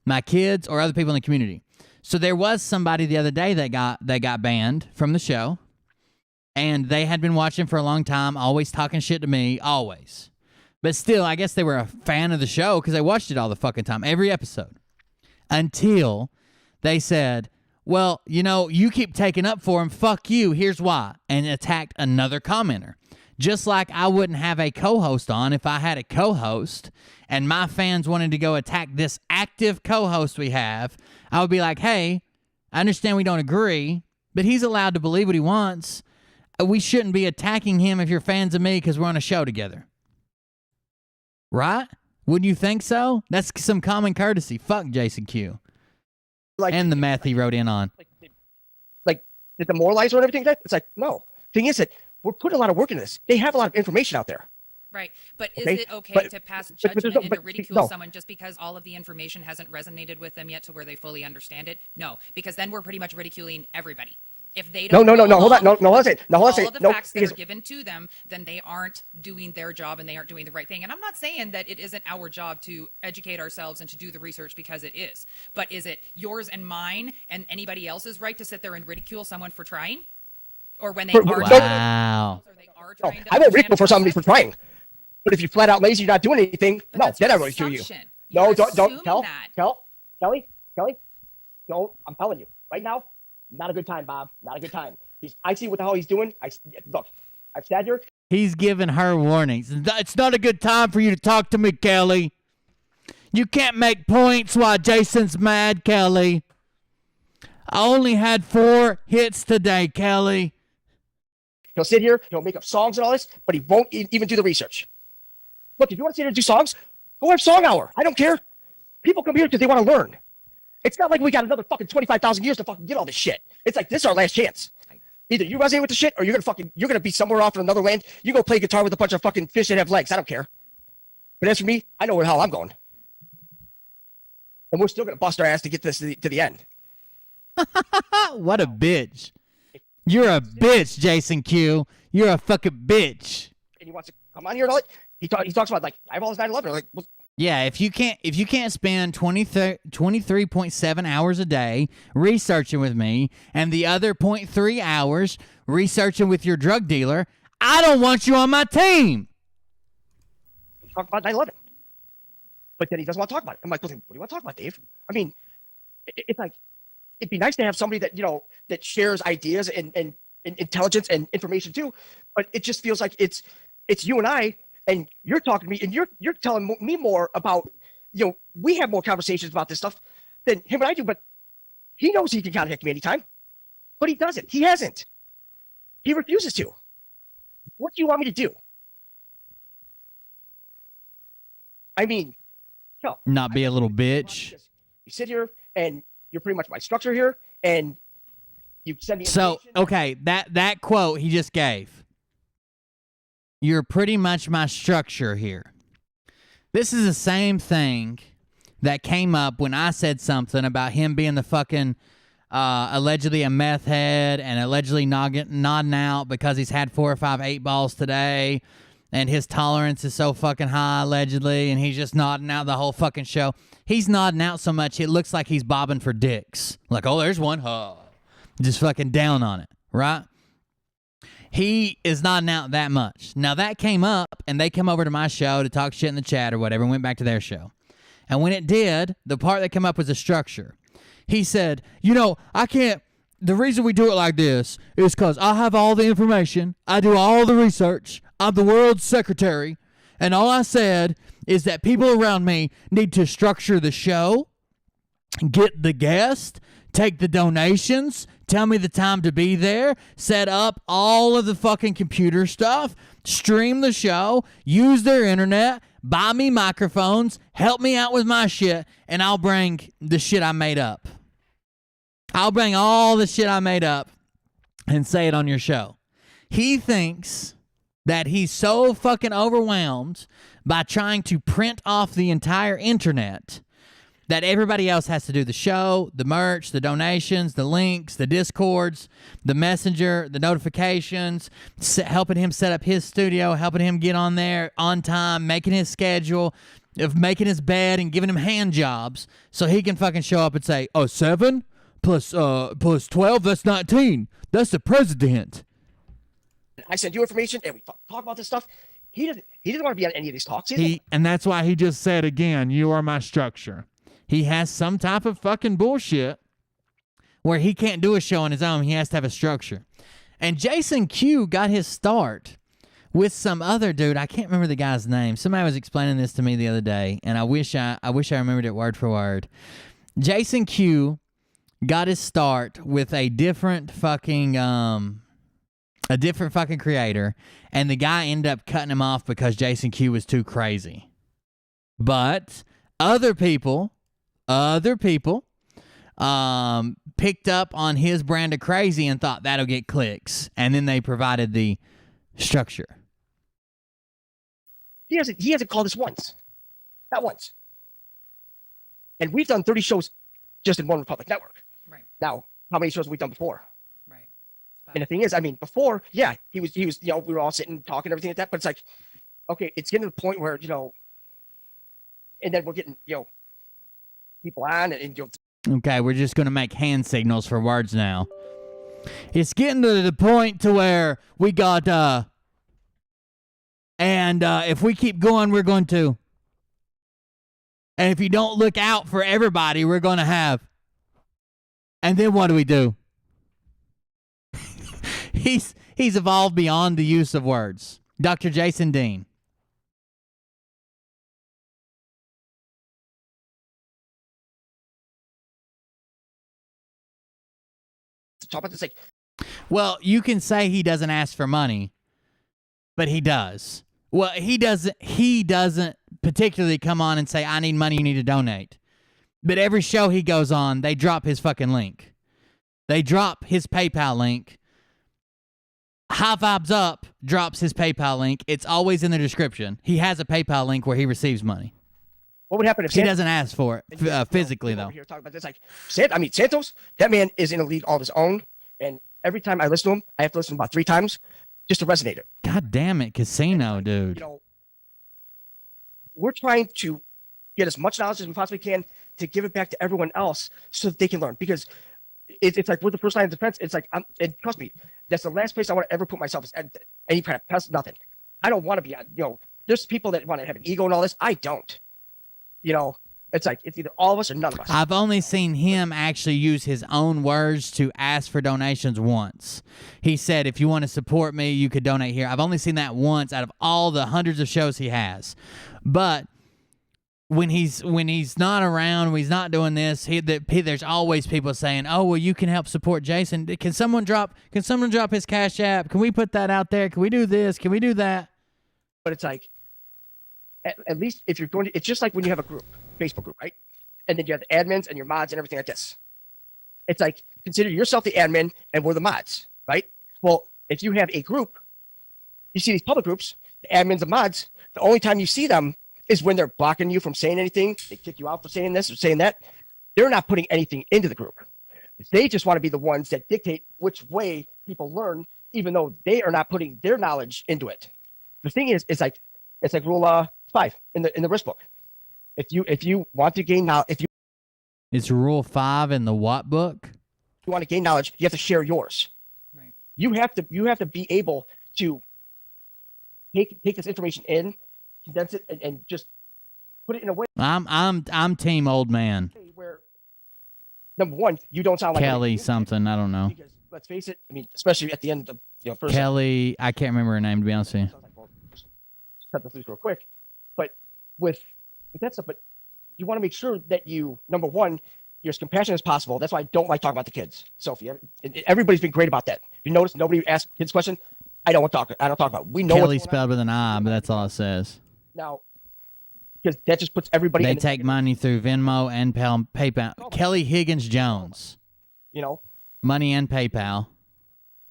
My kids or other people in the community. So there was somebody the other day that got banned from the show, and they had been watching for a long time, always talking shit to me, always. But still, I guess they were a fan of the show because they watched it all the fucking time, every episode. Until they said, well, you keep taking up for him, fuck you, here's why, and attacked another commenter. Just like I wouldn't have a co-host on if I had a co-host and my fans wanted to go attack this active co-host we have, I would be like, hey, I understand we don't agree, but he's allowed to believe what he wants. We shouldn't be attacking him if you're fans of me because we're on a show together. Right? Wouldn't you think so? That's some common courtesy. Fuck Jason Q. And the meth he wrote in on. Like the demoralizer and everything. It's like, no. Thing is that we're putting a lot of work into this. They have a lot of information out there. Right. But is it okay to pass judgment and to ridicule someone just because all of the information hasn't resonated with them yet to where they fully understand it? No, because then we're pretty much ridiculing everybody. If they don't No, hold on. Hold on. All of the facts that are given to them, then they aren't doing their job and they aren't doing the right thing. And I'm not saying that it isn't our job to educate ourselves and to do the research, because it is. But is it yours and mine and anybody else's right to sit there and ridicule someone for trying? Or when they are wow. trying I won't ridicule for somebody for trying. But if you're flat out lazy, you're not doing anything, then I ridicule you. No, don't, Kelly, don't. I'm telling you right now, not a good time, Bob. Not a good time. I see what the hell he's doing. Look, I've sat here. He's giving her warnings. It's not a good time for you to talk to me, Kelly. You can't make points while Jason's mad, Kelly. I only had 4 hits today, Kelly. He'll sit here, he'll make up songs and all this, but he won't even do the research. Look, if you want to sit here and do songs, go have Song Hour. I don't care. People come here because they want to learn. It's not like we got another fucking 25,000 years to fucking get all this shit. It's like, this is our last chance. Either you resonate with the shit or you're gonna be somewhere off in another land. You go play guitar with a bunch of fucking fish that have legs. I don't care. But as for me, I know where the hell I'm going. And we're still gonna bust our ass to get this to the end. What a bitch. You're a bitch, Jason Q. You're a fucking bitch. And he wants to come on here and all that. He talks about, like, I have all his 9/11. Like, well, Yeah, if you can't spend 23.7 hours a day researching with me and the other 0.3 hours researching with your drug dealer, I don't want you on my team. Talk about 9/11. But then he doesn't want to talk about it. I'm like, what do you want to talk about, Dave? I mean, it's like, it'd be nice to have somebody that, that shares ideas and intelligence and information too. But it just feels like it's you and I, and you're talking to me, and you're telling me more about, we have more conversations about this stuff than him and I do. But he knows he can contact me anytime, but he doesn't. He hasn't. He refuses to. What do you want me to do? I mean, no. Not be a little bitch. You sit here and you're pretty much my structure here, and you send me. So, okay, that quote he just gave. You're pretty much my structure here. This is the same thing that came up when I said something about him being the fucking allegedly a meth head and allegedly nodding out because he's had 4 or 5 8 balls today, and his tolerance is so fucking high allegedly, and he's just nodding out the whole fucking show. He's nodding out so much it looks like he's bobbing for dicks. Like, oh, there's one. Just fucking down on it, right? He is nodding out that much. Now, that came up, and they come over to my show to talk shit in the chat or whatever, and went back to their show. And when it did, the part that came up was a structure. He said, I can't, the reason we do it like this is because I have all the information. I do all the research. I'm the world's secretary. And all I said is that people around me need to structure the show, get the guest, take the donations, tell me the time to be there, set up all of the fucking computer stuff, stream the show, use their internet, buy me microphones, help me out with my shit, and I'll bring the shit I made up. I'll bring all the shit I made up and say it on your show. He thinks that he's so fucking overwhelmed by trying to print off the entire internet that everybody else has to do the show, the merch, the donations, the links, the Discords, the messenger, the notifications, helping him set up his studio, helping him get on there on time, making his schedule, of making his bed and giving him hand jobs so he can fucking show up and say, 7 plus 12, that's 19. That's the president. I send you information and we talk about this stuff. He doesn't want to be on any of these talks. And that's why he just said again, you are my structure. He has some type of fucking bullshit where he can't do a show on his own. He has to have a structure. And Jason Q got his start with some other dude. I can't remember the guy's name. Somebody was explaining this to me the other day, and I wish I remembered it word for word. Jason Q got his start with a different fucking creator, and the guy ended up cutting him off because Jason Q was too crazy. But other people picked up on his brand of crazy and thought that'll get clicks, and then they provided the structure. He hasn't called us once. Not once. And we've done 30 shows just in One Republic Network. Right. Now, how many shows have we done before? Right. And the thing is, I mean, before, yeah, he was, we were all sitting talking, everything like that, but it's like, okay, it's getting to the point where, and then we're getting, people on and Okay, we're just going to make hand signals for words now. It's getting to the point to where we got, if we keep going, we're going to. And if you don't look out for everybody, we're going to have. And then what do? He's evolved beyond the use of words. Dr. Jason Dean. Talk about this, like, well, you can say he doesn't ask for money, but he does. Well, he doesn't particularly come on and say, I need money, you need to donate. But every show he goes on, they drop his fucking link. They drop his PayPal link. High Vibes Up drops his PayPal link. It's always in the description. He has a PayPal link where he receives money. What would happen if he doesn't ask for it physically, though? Here talking about this, like, Santos, that man is in a league all of his own, and every time I listen to him, I have to listen about 3 times just to resonate it. God damn it, Casino, dude. We're trying to get as much knowledge as we possibly can to give it back to everyone else so that they can learn. Because it's like, we're the first line of defense. It's like, and trust me, that's the last place I want to ever put myself is at any kind of pest, nothing. I don't want to be, there's people that want to have an ego and all this. I don't. It's like, it's either all of us or none of us. I've only seen him actually use his own words to ask for donations once. He said, if you want to support me, you could donate here. I've only seen that once out of all the hundreds of shows he has. But when he's not around, when he's not doing this, there's always people saying, "Oh, well, you can help support Jason. Can someone drop his Cash App? Can we put that out there? Can we do this? Can we do that?" But it's like, at least if you're going to, it's just like when you have a group, Facebook group, right? And then you have the admins and your mods and everything like this. It's like, consider yourself the admin and we're the mods, right? Well, if you have a group, you see these public groups, the admins and mods, the only time you see them is when they're blocking you from saying anything. They kick you out for saying this or saying that. They're not putting anything into the group. They just want to be the ones that dictate which way people learn, even though they are not putting their knowledge into it. The thing is, it's like rule 5 in the risk book. If you want to gain knowledge, It's rule 5 in the what book? If you want to gain knowledge, you have to share yours. Right. You have to be able to take this information in, condense it, and just put it in a way. I'm team old man. Where, number one, you don't sound like Kelly something, I don't know. Because let's face it, I mean, especially at the end of first Kelly, I can't remember her name, to be honest with you. Cut this loose real quick. But with that stuff, but you want to make sure that number one, you're as compassionate as possible. That's why I don't like talking about the kids. Sophie, everybody's been great about that. You notice nobody asked kids question. I don't talk about it. We know Kelly spelled with an I, but that's all it says. Now, because that just puts everybody. They take money through Venmo and PayPal. Kelly Higgins Jones. Money and PayPal.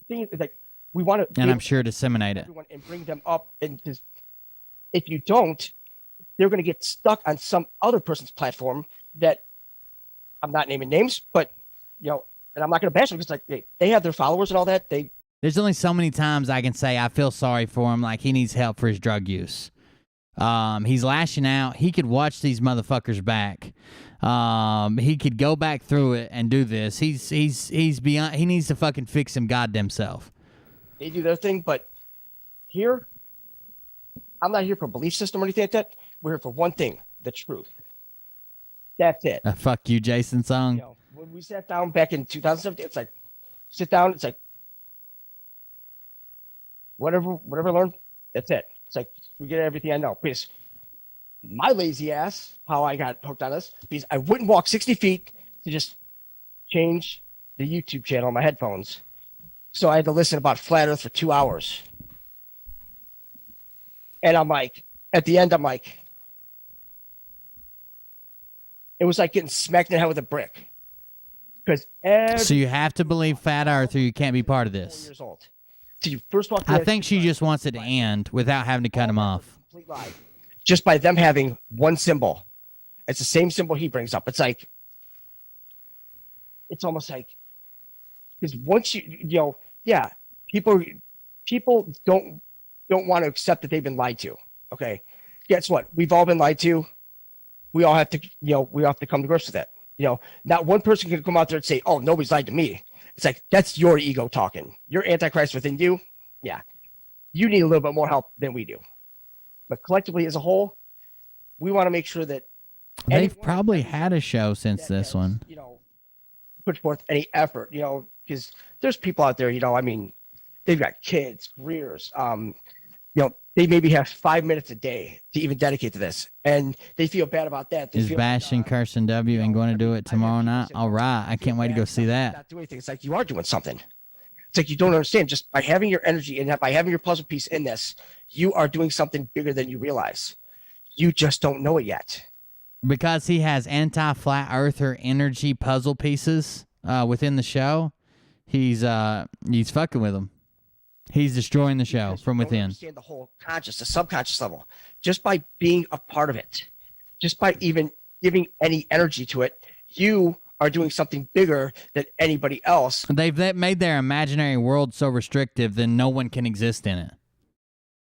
The thing is, like, we want to, and I'm sure disseminate it and bring them up. And if you don't, they're going to get stuck on some other person's platform that I'm not naming names, but and I'm not going to bash them because like they have their followers and all that. There's only so many times I can say I feel sorry for him, like he needs help for his drug use. He's lashing out. He could watch these motherfuckers back. He could go back through it and do this. He's beyond. He needs to fucking fix him goddamn self. They do their thing, but here, I'm not here for a belief system or anything like that. We're here for one thing: the truth. That's it. A fuck you, Jason song. When we sat down back in 2017, it's like, sit down. It's like, whatever I learned, that's it. It's like, we get everything I know. Because my lazy ass, how I got hooked on this, because I wouldn't walk 60 feet to just change the YouTube channel on my headphones. So I had to listen about Flat Earth for 2 hours. And I'm like, at the end, I'm like, it was like getting smacked in the head with a brick. Because so you have to believe Flat Earth or you can't be part of this. Years old. So you first walk. I think she just wants it to end without having to cut him off. Complete lie. Just by them having one symbol. It's the same symbol he brings up. It's like, it's almost like, because once people don't want to accept that they've been lied to. Okay, guess what? We've all been lied to. We all have to, we have to come to grips with that. Not one person can come out there and say, "Oh, nobody's lied to me." It's like, that's your ego talking. Your Antichrist within you. Yeah, you need a little bit more help than we do. But collectively, as a whole, we want to make sure that they've probably had a show since this one. Put forth any effort. Because there's people out there. I mean, they've got kids, careers. They maybe have 5 minutes a day to even dedicate to this, and they feel bad about that. Is bashing Carson W and going to do it tomorrow night? All right, I can't wait to go see that. Not do anything. It's like you are doing something. It's like you don't understand. Just by having your energy and by having your puzzle piece in this, you are doing something bigger than you realize. You just don't know it yet. Because he has anti-flat earther energy puzzle pieces within the show, he's fucking with them. He's destroying the show from within. Understand the whole the subconscious level, just by being a part of it, just by even giving any energy to it, you are doing something bigger than anybody else. They've made their imaginary world so restrictive that no one can exist in it.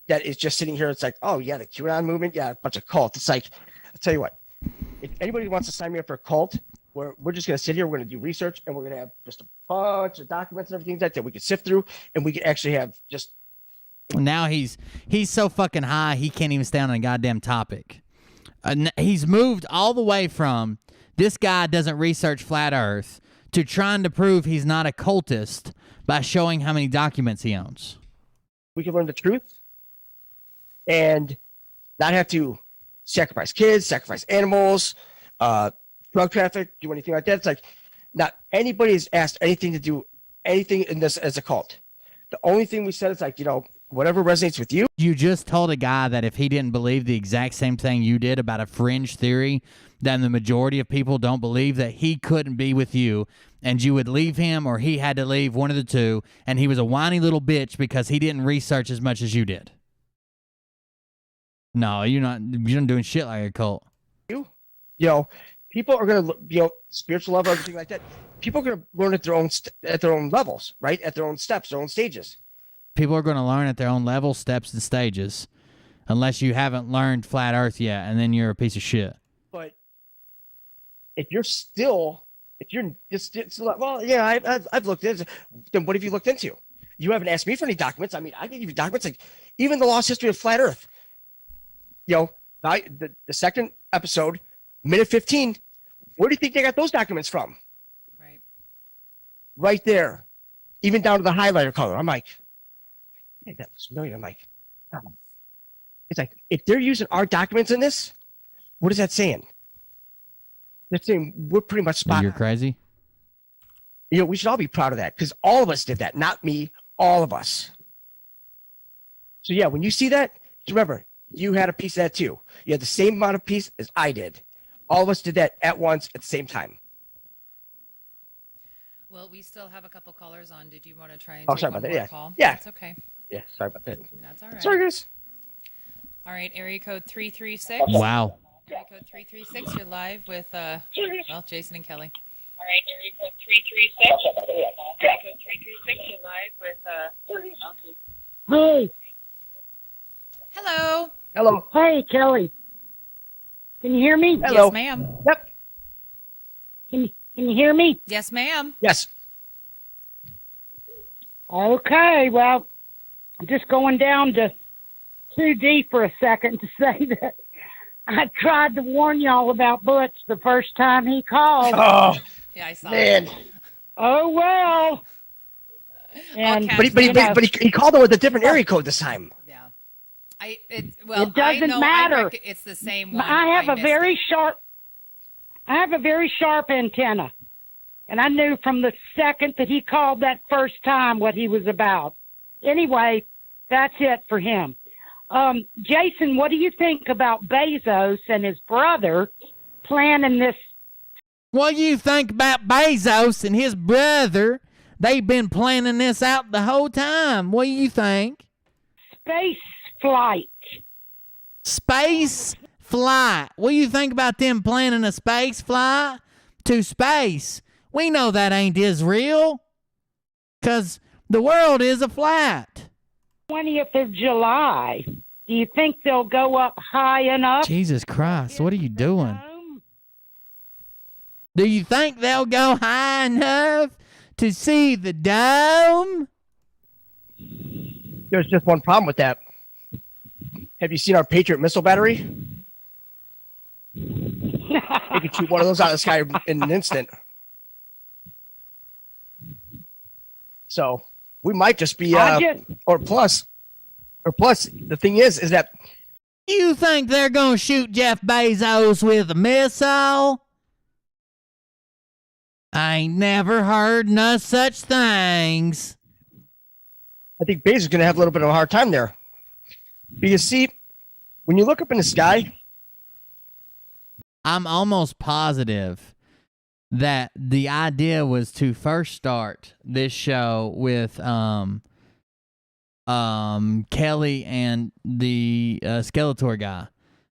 That is just sitting here. It's like, oh yeah, the QAnon movement, yeah, a bunch of cults. It's like, I'll tell you what, if anybody wants to sign me up for a cult, we're just going to sit here, we're going to do research, and we're going to have just a bunch of documents and everything that we can sift through, and we can actually have just. Now he's so fucking high he can't even stay on a goddamn topic. He's moved all the way from this guy doesn't research flat Earth to trying to prove he's not a cultist by showing how many documents he owns. We can learn the truth and not have to sacrifice kids, sacrifice animals, drug traffic, do anything like that. It's like not anybody has asked anything to do anything in this as a cult. The only thing we said is like, whatever resonates with you. You just told a guy that if he didn't believe the exact same thing you did about a fringe theory, then the majority of people don't believe, that he couldn't be with you and you would leave him or he had to leave, one of the two, and he was a whiny little bitch because he didn't research as much as you did. No, you're not doing shit like a cult. People are going to, spiritual level, everything like that. People are going to learn at their own levels, right? At their own steps, their own stages. People are going to learn at their own level, steps, and stages, unless you haven't learned flat Earth yet, and then you're a piece of shit. But if you're just still like, well, yeah, I've looked into. Then what have you looked into? You haven't asked me for any documents. I mean, I can give you documents, like even the lost history of flat Earth. The second episode, minute 15. Where do you think they got those documents from? Right there, even down to the highlighter color. I'm like, hey, that's familiar. I'm like, oh. It's like, if they're using our documents in this, what is that saying? They're saying we're pretty much spot on. You're crazy. We should all be proud of that because all of us did that, not me, all of us. So yeah, when you see that, just remember, you had a piece of that too. You had the same amount of piece as I did. All of us did that at once at the same time. Well, we still have a couple callers on. Did you want to try and Oh, take sorry one about that. more Yeah. call? Yeah. That's okay. Yeah, sorry about that. That's all right. Sorry, guys. All right, area code 336. Wow. Area code 336, you're live with, Jason and Kelly. All right, area code 336. Area code 336, you're live with, Hey. Hello. Hello. Hey, Kelly. Can you hear me? Yes, ma'am. Yep. Can you hear me? Yes, ma'am. Yes. Okay, well, I'm just going down to 2D for a second to say that I tried to warn y'all about Butch the first time he called. Oh, yeah, I saw man. that. Oh, well. And, But he called him with a different area code this time. Yeah. It doesn't I matter. It's the same one. I have a missed very it. sharp antenna. And I knew from the second that he called that first time what he was about. Anyway, that's it for him. Jason, what do you think about Bezos and his brother planning this? What do you think about Bezos and his brother? They've been planning this out the whole time. What do you think? Space flight. Space flight. What do you think about them planning a space flight to space? We know that ain't Israel, because the world is a flat. 20th of July. Do you think they'll go up high enough? Jesus Christ, what are you doing? Do you think they'll go high enough to see the dome? There's just one problem with that. Have you seen our Patriot missile battery? You can shoot one of those out of the sky in an instant. So we might just be, or plus, the thing is that. You think they're going to shoot Jeff Bezos with a missile? I ain't never heard no such things. I think Bezos is going to have a little bit of a hard time there. Because, see, when you look up in the sky. I'm almost positive that the idea was to first start this show with Kelly and the Skeletor guy.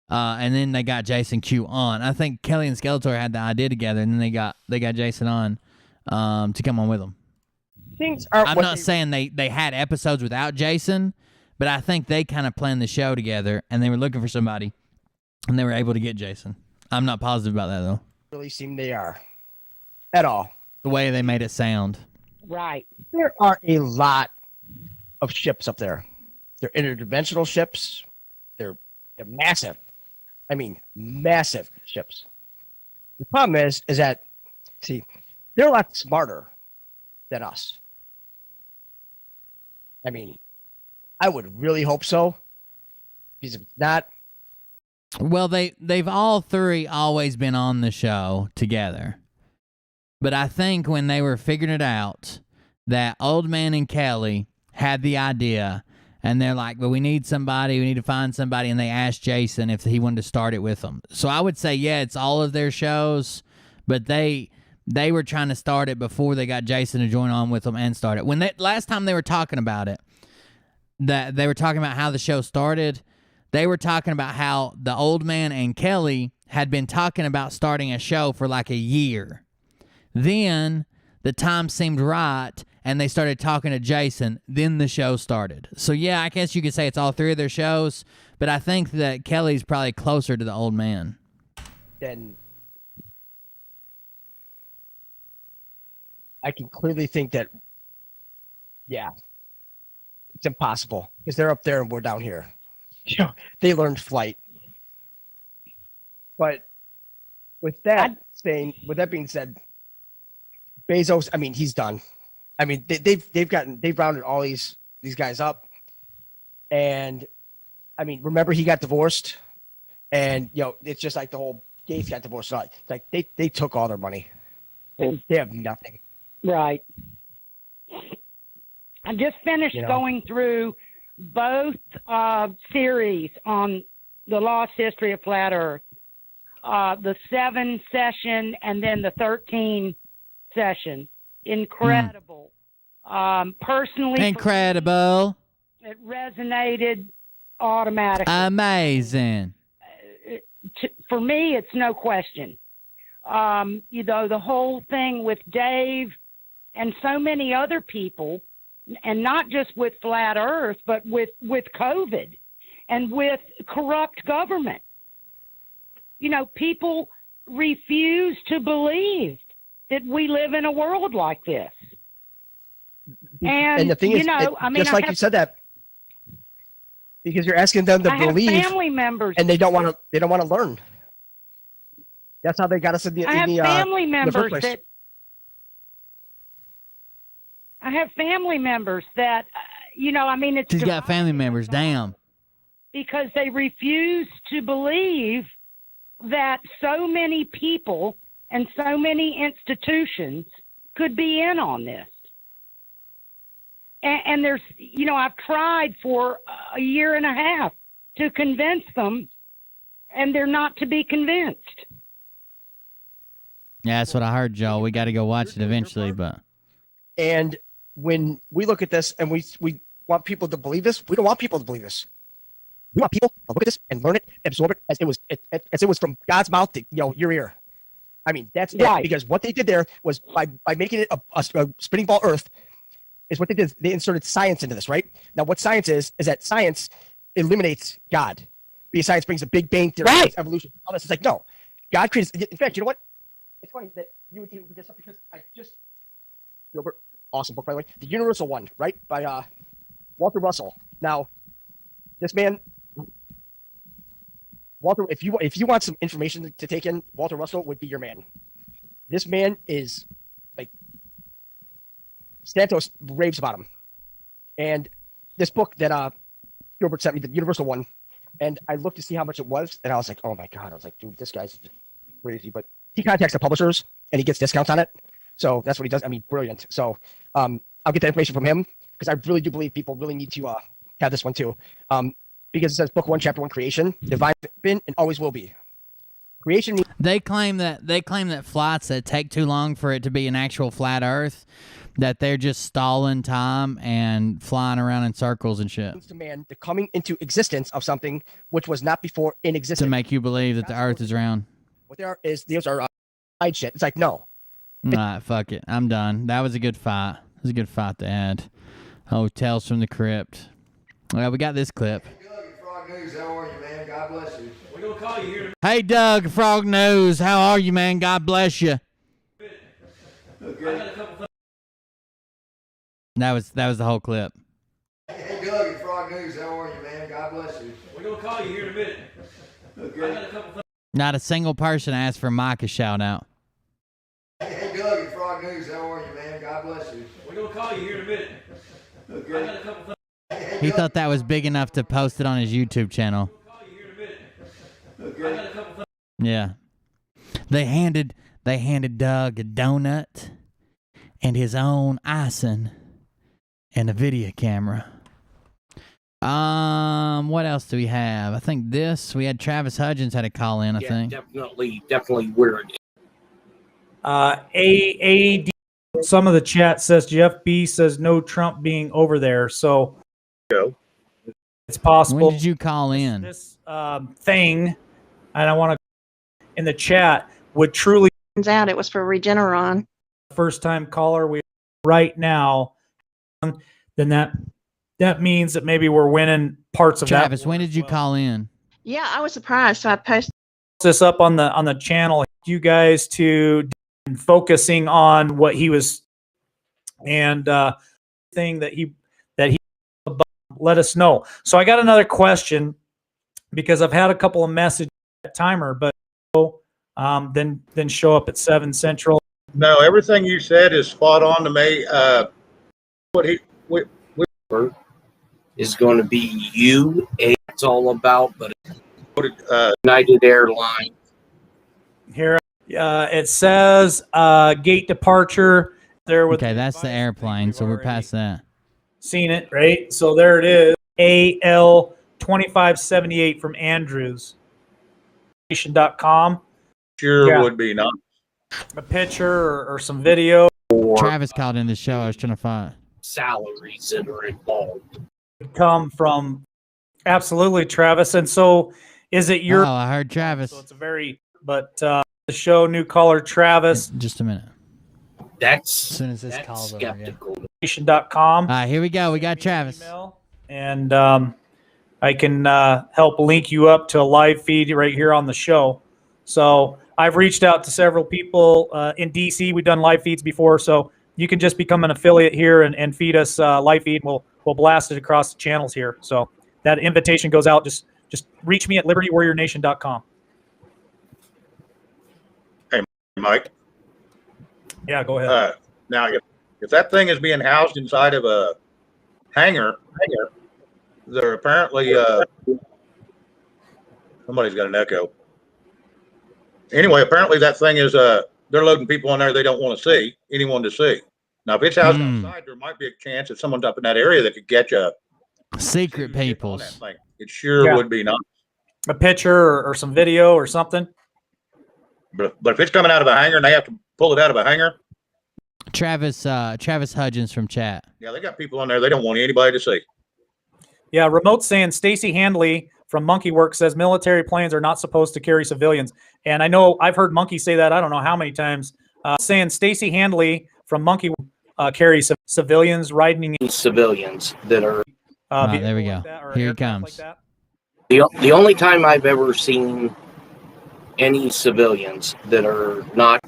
And then they got Jason Q on. I think Kelly and Skeletor had the idea together, and then they got Jason on to come on with them. I'm not saying they had episodes without Jason, but I think they kind of planned the show together, and they were looking for somebody, and they were able to get Jason. I'm not positive about that though. Really seem they are at all. The way they made it sound. Right. There are a lot of ships up there. They're interdimensional ships. They're massive. I mean, massive ships. The problem is that, see, they're a lot smarter than us. I mean, I would really hope so. Because if not, well, they've all three always been on the show together. But I think when they were figuring it out, that Old Man and Kelly had the idea, and they're like, well, we need somebody, we need to find somebody, and they asked Jason if he wanted to start it with them. So I would say, yeah, it's all of their shows, but they were trying to start it before they got Jason to join on with them and start it. When last time they were talking about it, that they were talking about how the show started, they were talking about how the Old Man and Kelly had been talking about starting a show for like a year. Then the time seemed right, and they started talking to Jason. Then the show started. So, yeah, I guess you could say it's all three of their shows, but I think that Kelly's probably closer to the Old Man. then I can clearly think that, yeah, it's impossible because they're up there and we're down here. You know, they learned flight. But with that being said, Bezos, I mean, he's done. I mean, they've rounded all these guys up, and I mean, remember he got divorced, and you know, it's just like the whole Gates got divorced. It's like they took all their money. They have nothing. Right. I just finished going through both series on the lost history of Flat Earth, the 7 session and then the 13 session. Incredible. Personally, incredible. It resonated automatically. Amazing. For me, it's no question. You know, the whole thing with Dave and so many other people, and not just with Flat Earth, but with COVID and with corrupt government. You know, people refuse to believe that we live in a world like this. And the thing is, I mean, just like you said that, because you're asking them to believe, family members, and they don't want to learn. That's how they got us in the family members the first place. that I have family members that, you know, I mean, it's She's got family members. Damn. Because they refuse to believe that so many people and so many institutions could be in on this. And there's, you know, I've tried for a year and a half to convince them, and they're not to be convinced. Yeah, that's what I heard, Joe. We got to go watch it eventually, but. And when we look at this and we want people to believe this, we don't want people to believe this. We want people to look at this and learn it, absorb it as it was from God's mouth to your ear. I mean, that's right. It, because what they did there was by making it a spinning ball Earth is what they did. They inserted science into this, right? Now, what science is that science eliminates God. Because science brings a Big Bang theory, evolution, all this. It's like, no, God created. In fact, you know what? It's funny that you would think this up because I just Gilbert, awesome book by the way, The Universal One, right, by Walter Russell. Now, this man, Walter, if you want some information to take in, Walter Russell would be your man. This man is like Santos raves about him, and this book that Gilbert sent me, The Universal One, and I looked to see how much it was, and I was like, oh my god, I was like, dude, this guy's crazy, but he contacts the publishers and he gets discounts on it. So that's what he does. I mean, brilliant. So I'll get the information from him because I really do believe people really need to have this one too. Because it says Book 1, Chapter 1, Creation, divine been and always will be. Creation. They claim that flights that take too long for it to be an actual flat Earth, that they're just stalling time and flying around in circles and shit. To man, the coming into existence of something which was not before in existence. To make you believe that the Earth is round. What they are is these are side shit. It's like no. Alright, fuck it. I'm done. That was a good fight. It was a good fight to add. Oh, Tales from the Crypt. Well, we got this clip. Frog News, how are you, man? God bless you. We're gonna call you here. Hey, Doug, Frog News. How are you, man? God bless you. That was the whole clip. Hey, Doug at Frog News, how are you, man? God bless you. We're gonna call you here in a minute. Okay. Not a single person asked for Micah shout out. Hey, Doug at Frog News, how are you, man? God bless you. We're gonna call you here in a minute. Okay. He thought that was big enough to post it on his YouTube channel. Okay. Yeah. They handed Doug a donut and his own icing and a video camera. What else do we have? I think we had Travis Hudgens had a call in, I think. Definitely weird. AAD, some of the chat says Jeff B says no Trump being over there, so it's possible. When did you call in? This thing, and I want to in the chat would truly Turns out it was for Regeneron. first time caller we right now, then that means that maybe we're winning parts of Travis, that. when did you call in? Yeah, I was surprised. So I posted This up on the channel. You guys to focusing on what he was and thing that he let us know. So I got another question because I've had a couple of messages at timer, but then show up at 7 Central. No, everything you said is spot on to me. Is going to be it's all about, but United Airlines. Here it says gate departure there with Okay, that's the airplane, so we're past that. seen it, right? So there it is. AL 2578 from Andrews. Nation.com. Sure would be nice. A picture or some video. Travis called in the show. I was trying to find Salaries that are involved. Come from absolutely Travis. And so is it your I heard Travis. So it's a very the show new caller Travis. Just a minute. That's as soon as this call's skeptical. over. Nation.com. All right, here we go. We got Travis. And I can help link you up to a live feed right here on the show. So I've reached out to several people in DC. We've done live feeds before, so you can just become an affiliate here and feed us live feed. We'll blast it across the channels here. So that invitation goes out. Just reach me at libertywarriornation.com. Hey, Mike. Yeah, go ahead. Now, if that thing is being housed inside of a hangar, they're apparently somebody's got an echo. Anyway, apparently that thing is they're loading people on there they don't want to see anyone to see. Now, if it's housed outside, there might be a chance that someone's up in that area that could get you. Secret peoples. It sure would be nice. A picture or some video or something. But if it's coming out of a hangar and they have to pull it out of a hangar. Travis Hudgens from chat. Yeah, they got people on there they don't want anybody to see. Yeah, remote saying Stacy Handley from Monkey Work says military planes are not supposed to carry civilians. And I know I've heard Monkey say that I don't know how many times. Saying Stacy Handley from Monkey carries civilians riding in Civilians that are. There we go. Here he comes. The only time I've ever seen any civilians that are not.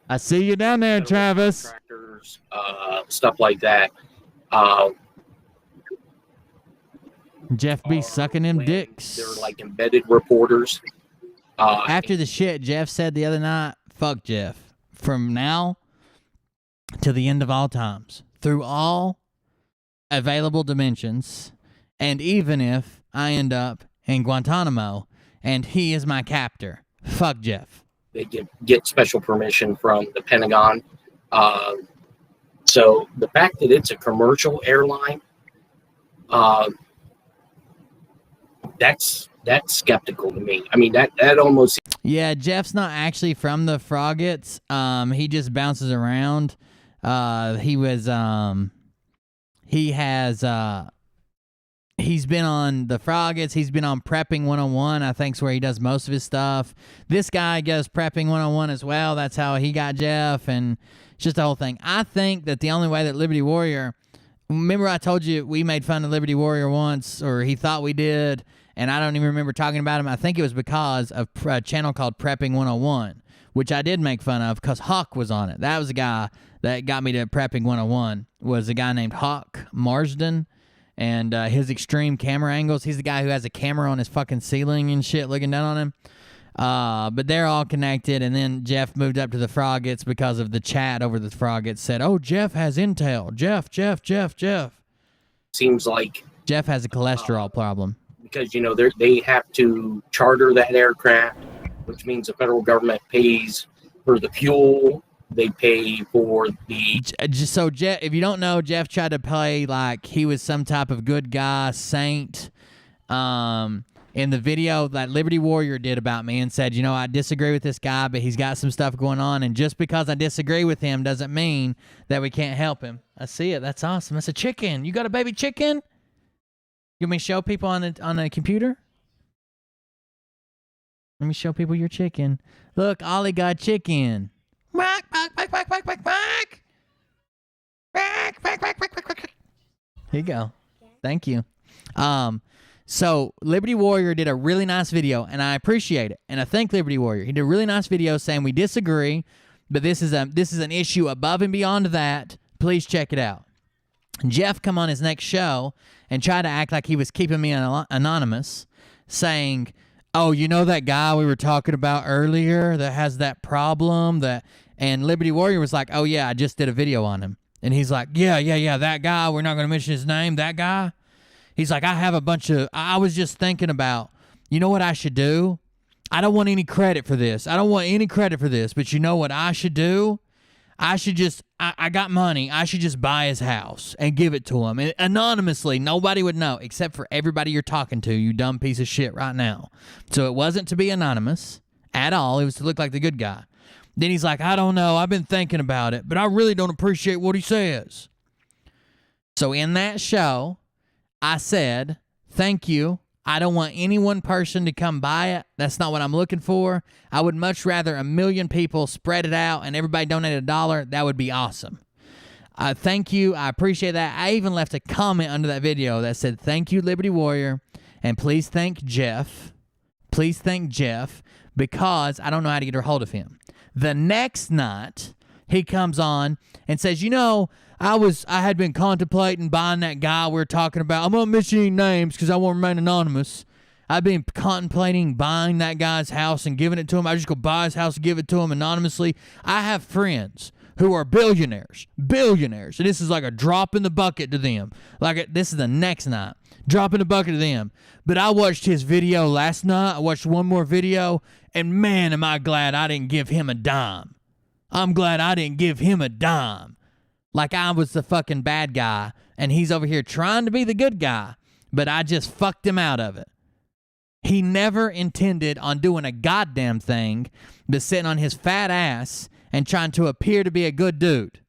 I see you down there, Travis. Stuff like that. Jeff be sucking them dicks. They're like embedded reporters. After the shit Jeff said the other night, fuck Jeff. From now to the end of all times, through all available dimensions, and even if I end up in Guantanamo and he is my captor, fuck Jeff. They get special permission from the Pentagon. So the fact that it's a commercial airline, that's skeptical to me. I mean, that almost. Yeah, Jeff's not actually from the Froggets. He just bounces around. He's been on the Froggets. He's been on Prepping 101. I think's where he does most of his stuff. This guy goes Prepping 101 as well. That's how he got Jeff, and it's just the whole thing. I think that the only way that Liberty Warrior remember I told you we made fun of Liberty Warrior once, or he thought we did, and I don't even remember talking about him. I think it was because of a channel called Prepping 101, which I did make fun of because Hawk was on it. That was the guy that got me to Prepping 101, was a guy named Hawk Marsden, and his extreme camera angles. He's the guy who has a camera on his fucking ceiling and shit looking down on him. But they're all connected, and then Jeff moved up to the Froggets because of the chat over the Froggets said, oh, Jeff has intel. Jeff. Seems like Jeff has a cholesterol problem. Because, you know, they have to charter that aircraft, which means the federal government pays for the fuel. They pay for the... So, Jeff, if you don't know, Jeff tried to play like he was some type of good guy, saint, in the video that Liberty Warrior did about me and said, you know, I disagree with this guy, but he's got some stuff going on, and just because I disagree with him doesn't mean that we can't help him. I see it. That's awesome. That's a chicken. You got a baby chicken? You want me to show people on the computer? Let me show people your chicken. Look, Ollie got chicken. Quack, quack, quack, quack, quack, quack, quack. Quack, quack, quack, quack, quack, quack. Here you go. Thank you. So Liberty Warrior did a really nice video, and I appreciate it. And I thank Liberty Warrior. He did a really nice video saying we disagree, but this is an issue above and beyond that. Please check it out. Jeff come on his next show and try to act like he was keeping me anonymous, saying, oh, you know that guy we were talking about earlier that has that problem? And Liberty Warrior was like, oh, yeah, I just did a video on him. And he's like, yeah, that guy. We're not going to mention his name, that guy. He's like, I was just thinking about, you know what I should do? I don't want any credit for this. But you know what I should do? I should just, I got money. I should just buy his house and give it to him. And anonymously, nobody would know except for everybody you're talking to, you dumb piece of shit right now. So it wasn't to be anonymous at all. It was to look like the good guy. Then he's like, I don't know. I've been thinking about it, but I really don't appreciate what he says. So in that show, I said, thank you. I don't want any one person to come buy it. That's not what I'm looking for. I would much rather 1 million people spread it out and everybody donate $1. That would be awesome. Thank you. I appreciate that. I even left a comment under that video that said, thank you, Liberty Warrior, and please thank Jeff. Please thank Jeff, because I don't know how to get a hold of him. The next night, he comes on and says, you know, I had been contemplating buying that guy we were talking about. I'm not mentioning any names because I want to remain anonymous. I've been contemplating buying that guy's house and giving it to him. I just go buy his house and give it to him anonymously. I have friends who are billionaires. And this is like a drop in the bucket to them. This is the next night. Drop in the bucket to them. But I watched his video last night. I watched one more video, and man, am I glad I didn't give him a dime. I'm glad I didn't give him a dime. Like I was the fucking bad guy, and he's over here trying to be the good guy, but I just fucked him out of it. He never intended on doing a goddamn thing but sitting on his fat ass and trying to appear to be a good dude.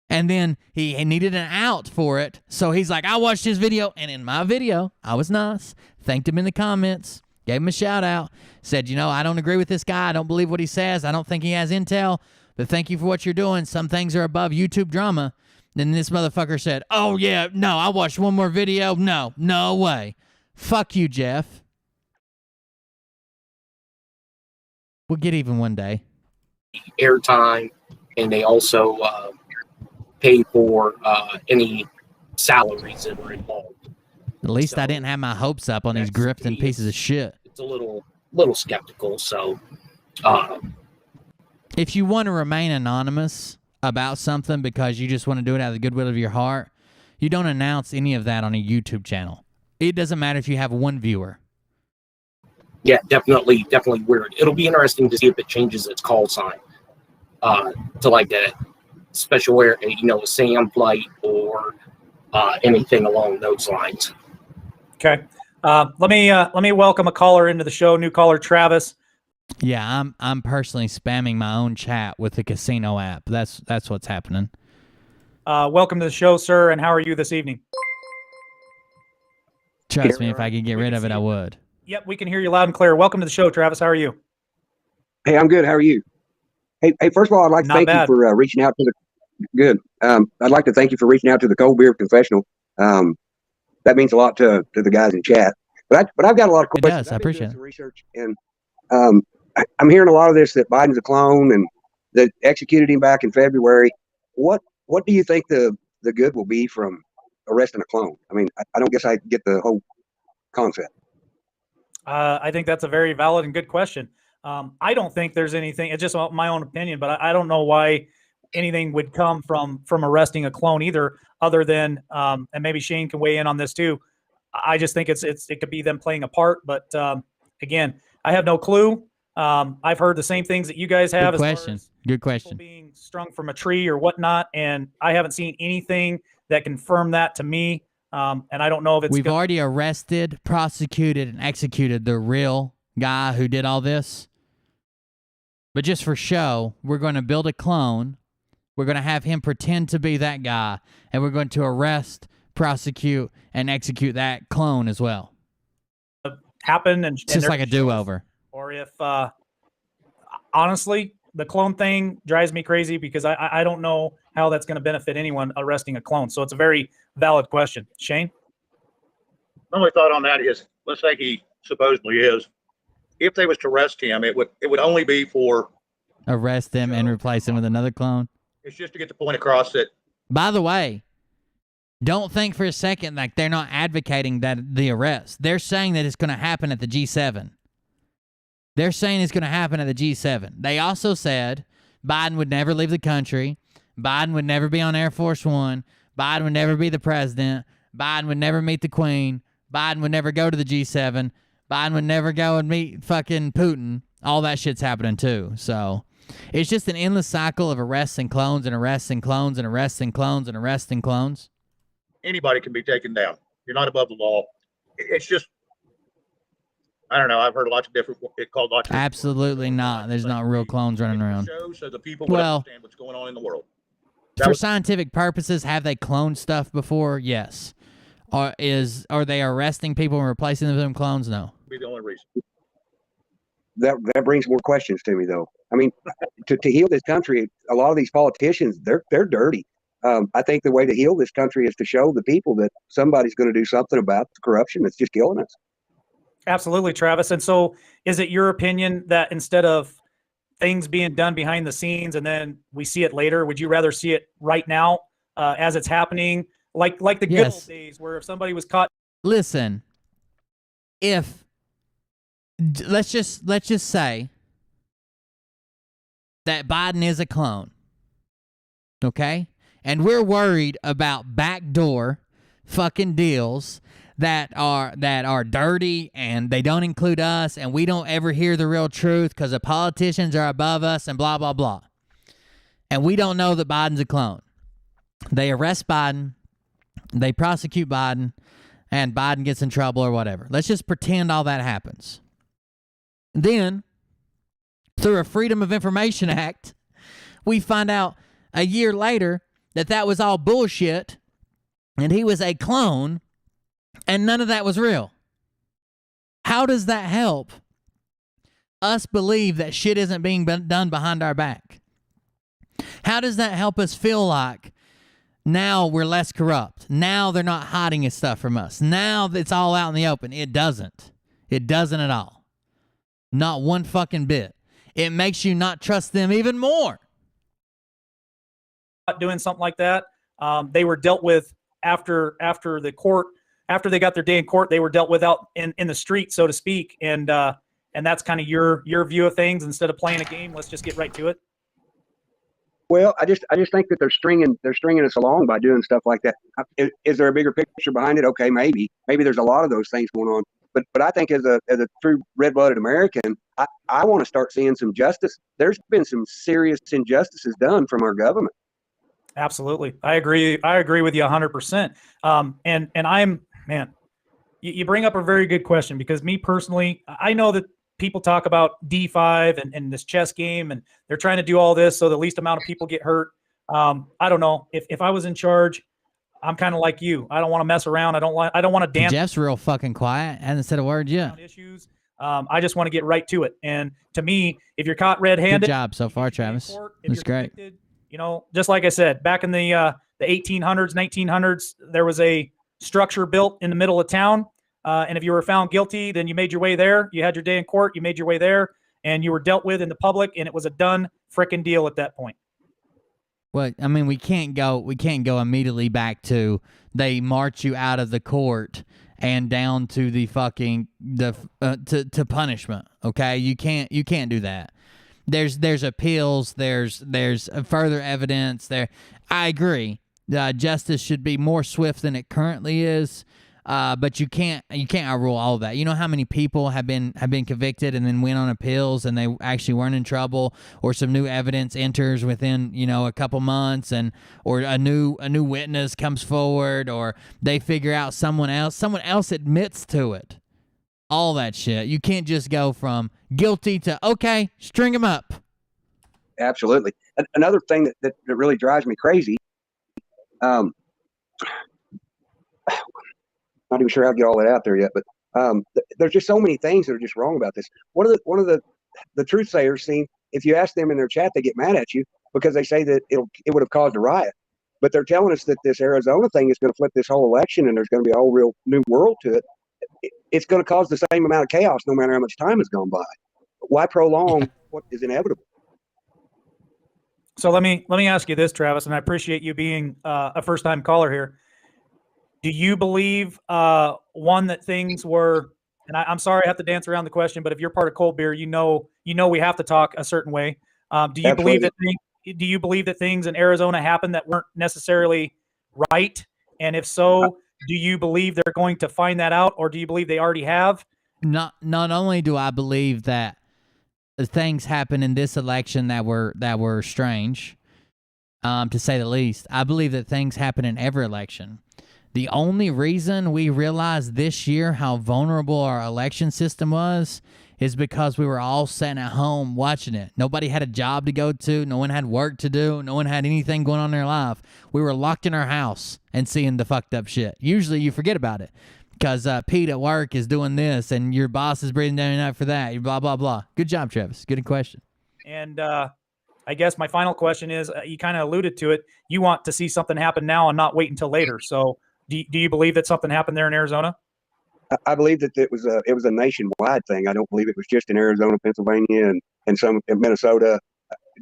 And then he needed an out for it, so he's like, I watched his video, and in my video, I was nice, thanked him in the comments, gave him a shout out, said, you know, I don't agree with this guy, I don't believe what he says, I don't think he has intel, but thank you for what you're doing. Some things are above YouTube drama. Then this motherfucker said, oh, yeah, no, I watched one more video. No way. Fuck you, Jeff. We'll get even one day. Airtime, and they also pay for any salaries that are involved. At least I didn't have my hopes up on these grifting pieces of shit. It's a little skeptical, so... If you want to remain anonymous about something because you just want to do it out of the goodwill of your heart, you don't announce any of that on a YouTube channel. It doesn't matter if you have one viewer. Yeah, definitely weird. It'll be interesting to see if it changes its call sign to like a special air, a SAM flight or anything along those lines. Okay. Let me welcome a caller into the show. New caller, Travis. Yeah, I'm personally spamming my own chat with the casino app. That's what's happening. Welcome to the show, sir. And how are you this evening? Trust me, if I could get rid of it, I would. Yep, we can hear you loud and clear. Welcome to the show, Travis. How are you? Hey, I'm good. How are you? Hey, first of all, I'd like to thank you for reaching out to Good. I'd like to thank you for reaching out to the Cold Beer Confessional. That means a lot to the guys in chat. But I've got a lot of It questions. does. I appreciate it. Some research, and I'm hearing a lot of this that Biden's a clone and that executed him back in February. What do you think the good will be from arresting a clone? I mean, I don't guess I get the whole concept. I think that's a very valid and good question. I don't think there's anything. It's just my own opinion, but I don't know why anything would come from arresting a clone either, other than and maybe Shane can weigh in on this too. I just think it could be them playing a part, but again, I have no clue. I've heard the same things that you guys have. Good question. Good question. Being strung from a tree or whatnot, and I haven't seen anything that confirmed that to me. And I don't know if it's. We've already arrested, prosecuted, and executed the real guy who did all this. But just for show, we're going to build a clone. We're going to have him pretend to be that guy, and we're going to arrest, prosecute, and execute that clone as well. Happen and It's just like a do-over. Or if honestly, the clone thing drives me crazy because I don't know how that's going to benefit anyone arresting a clone. So it's a very valid question. Shane? My only thought on that is, let's say he supposedly is. If they was to arrest him, it would only be for. Arrest him and replace him with another clone. It's just to get the point across that. By the way, don't think for a second like they're not advocating that the arrest. They're saying that it's going to happen at the G7. They're saying it's going to happen at the G7. They also said Biden would never leave the country. Biden would never be on Air Force One. Biden would never be the president. Biden would never meet the Queen. Biden would never go to the G7. Biden would never go and meet fucking Putin. All that shit's happening too. So it's just an endless cycle of arrests and clones and arrests and clones and arrests and clones and arrests and clones. Anybody can be taken down. You're not above the law. It's just, I don't know. I've heard lots of different. It called lots. Absolutely not. There's not real clones running around. So the people would understand what's going on in the world. For scientific purposes, have they cloned stuff before? Yes. Are they arresting people and replacing them with them clones? No. Be the only reason. That brings more questions to me, though. I mean, to heal this country, a lot of these politicians, they're dirty. I think the way to heal this country is to show the people that somebody's going to do something about the corruption that's just killing us. Absolutely, Travis. And so is it your opinion that instead of things being done behind the scenes and then we see it later, would you rather see it right now as it's happening? Like the good old days where if somebody was caught. Listen, let's just say that Biden is a clone. Okay? And we're worried about backdoor fucking deals that are dirty and they don't include us and we don't ever hear the real truth because the politicians are above us and blah, blah, blah. And we don't know that Biden's a clone. They arrest Biden, they prosecute Biden, and Biden gets in trouble or whatever. Let's just pretend all that happens. Then, through a Freedom of Information Act, we find out a year later that was all bullshit and he was a clone and none of that was real. How does that help us believe that shit isn't being done behind our back? How does that help us feel like now we're less corrupt? Now they're not hiding his stuff from us. Now it's all out in the open. It doesn't. It doesn't at all. Not one fucking bit. It makes you not trust them even more. Doing something like that, they were dealt with after the court. After they got their day in court, they were dealt with out in the street, so to speak. And that's kind of your view of things. Instead of playing a game, let's just get right to it. Well, I just think that they're stringing us along by doing stuff like that. Is there a bigger picture behind it? Okay, maybe there's a lot of those things going on. But I think as a true red-blooded American, I want to start seeing some justice. There's been some serious injustices done from our government. Absolutely, I agree. I agree with you 100%. And I'm, man, you bring up a very good question because me personally, I know that people talk about D5 and this chess game, and they're trying to do all this so the least amount of people get hurt. I don't know if I was in charge. I'm kind of like you. I don't want to mess around. I don't want to dance. Jeff's real fucking quiet. Hasn't said a word yet. Issues. I just want to get right to it. And to me, if you're caught red-handed, good job so far, Travis. That's great. You know, just like I said, back in the 1800s, 1900s, there was a structure built in the middle of town. And if you were found guilty, then you made your way there. You had your day in court. You made your way there, and you were dealt with in the public, and it was a done frickin' deal at that point. Well, I mean, we can't go immediately back to they march you out of the court and down to the fucking to punishment. Okay, you can't do that. There's appeals. There's further evidence. There, I agree. Justice should be more swift than it currently is. But you can't outrule all of that. You know how many people have been convicted and then went on appeals and they actually weren't in trouble, or some new evidence enters within a couple months, or a new witness comes forward, or they figure out someone else admits to it. All that shit. You can't just go from guilty to okay, string them up. Absolutely. Another thing that really drives me crazy. Not even sure how to get all that out there yet, but there's just so many things that are just wrong about this. One of the truth sayers seem, if you ask them in their chat, they get mad at you because they say that it would have caused a riot. But they're telling us that this Arizona thing is going to flip this whole election, and there's going to be a whole real new world to it. It's going to cause the same amount of chaos no matter how much time has gone by. Why prolong what is inevitable? So let me ask you this, Travis, and I appreciate you being a first-time caller here. Do you believe, one, that things were, and I'm sorry I have to dance around the question, but if you're part of Cold Beer, you know we have to talk a certain way. Do you believe that things in Arizona happened that weren't necessarily right? And if so, do you believe they're going to find that out, or do you believe they already have? Not only do I believe that things happened in this election that were strange, to say the least, I believe that things happen in every election. The only reason we realized this year how vulnerable our election system was is because we were all sitting at home watching it. Nobody had a job to go to. No one had work to do. No one had anything going on in their life. We were locked in our house and seeing the fucked up shit. Usually you forget about it because Pete at work is doing this and your boss is breathing down your neck for that. You blah, blah, blah. Good job, Travis. Good question. And I guess my final question is, you kind of alluded to it. You want to see something happen now and not wait until later. So do you believe that something happened there in Arizona? I believe that it was a nationwide thing. I don't believe it was just in Arizona, Pennsylvania, and some in Minnesota,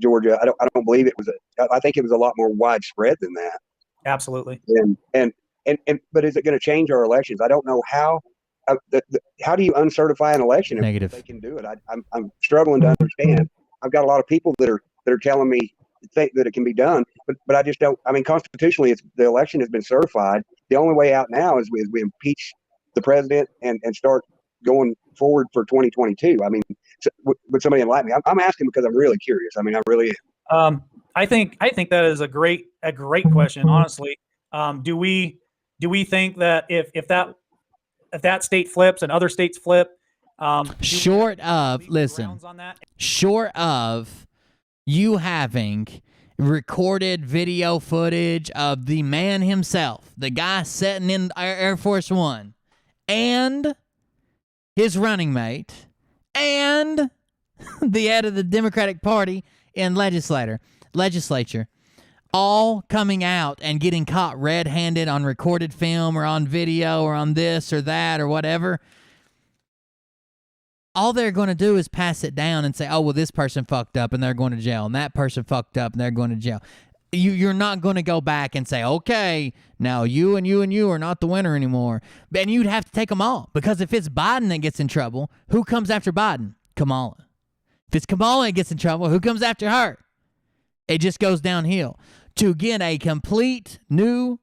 Georgia. I don't believe it was I think it was a lot more widespread than that. Absolutely. And but is it going to change our elections? I don't know how. How do you uncertify an election if they can do it? I'm struggling to understand. I've got a lot of people that are telling me think that it can be done, but I just don't. I mean, constitutionally, the election has been certified. The only way out now is we impeach the president and start going forward for 2022. I mean, would somebody enlighten me? I'm asking because I'm really curious. I mean, I really am. I think that is a great question. Honestly, do we think that if that state flips and other states flip, short of you having recorded video footage of the man himself, the guy sitting in Air Force One, and his running mate, and the head of the Democratic Party and legislature, all coming out and getting caught red-handed on recorded film or on video or on this or that or whatever, all they're going to do is pass it down and say, oh, well, this person fucked up and they're going to jail, and that person fucked up and they're going to jail. You're not going to go back and say, okay, now you and you and you are not the winner anymore. And you'd have to take them all, because if it's Biden that gets in trouble, who comes after Biden? Kamala. If it's Kamala that gets in trouble, who comes after her? It just goes downhill. To get a complete new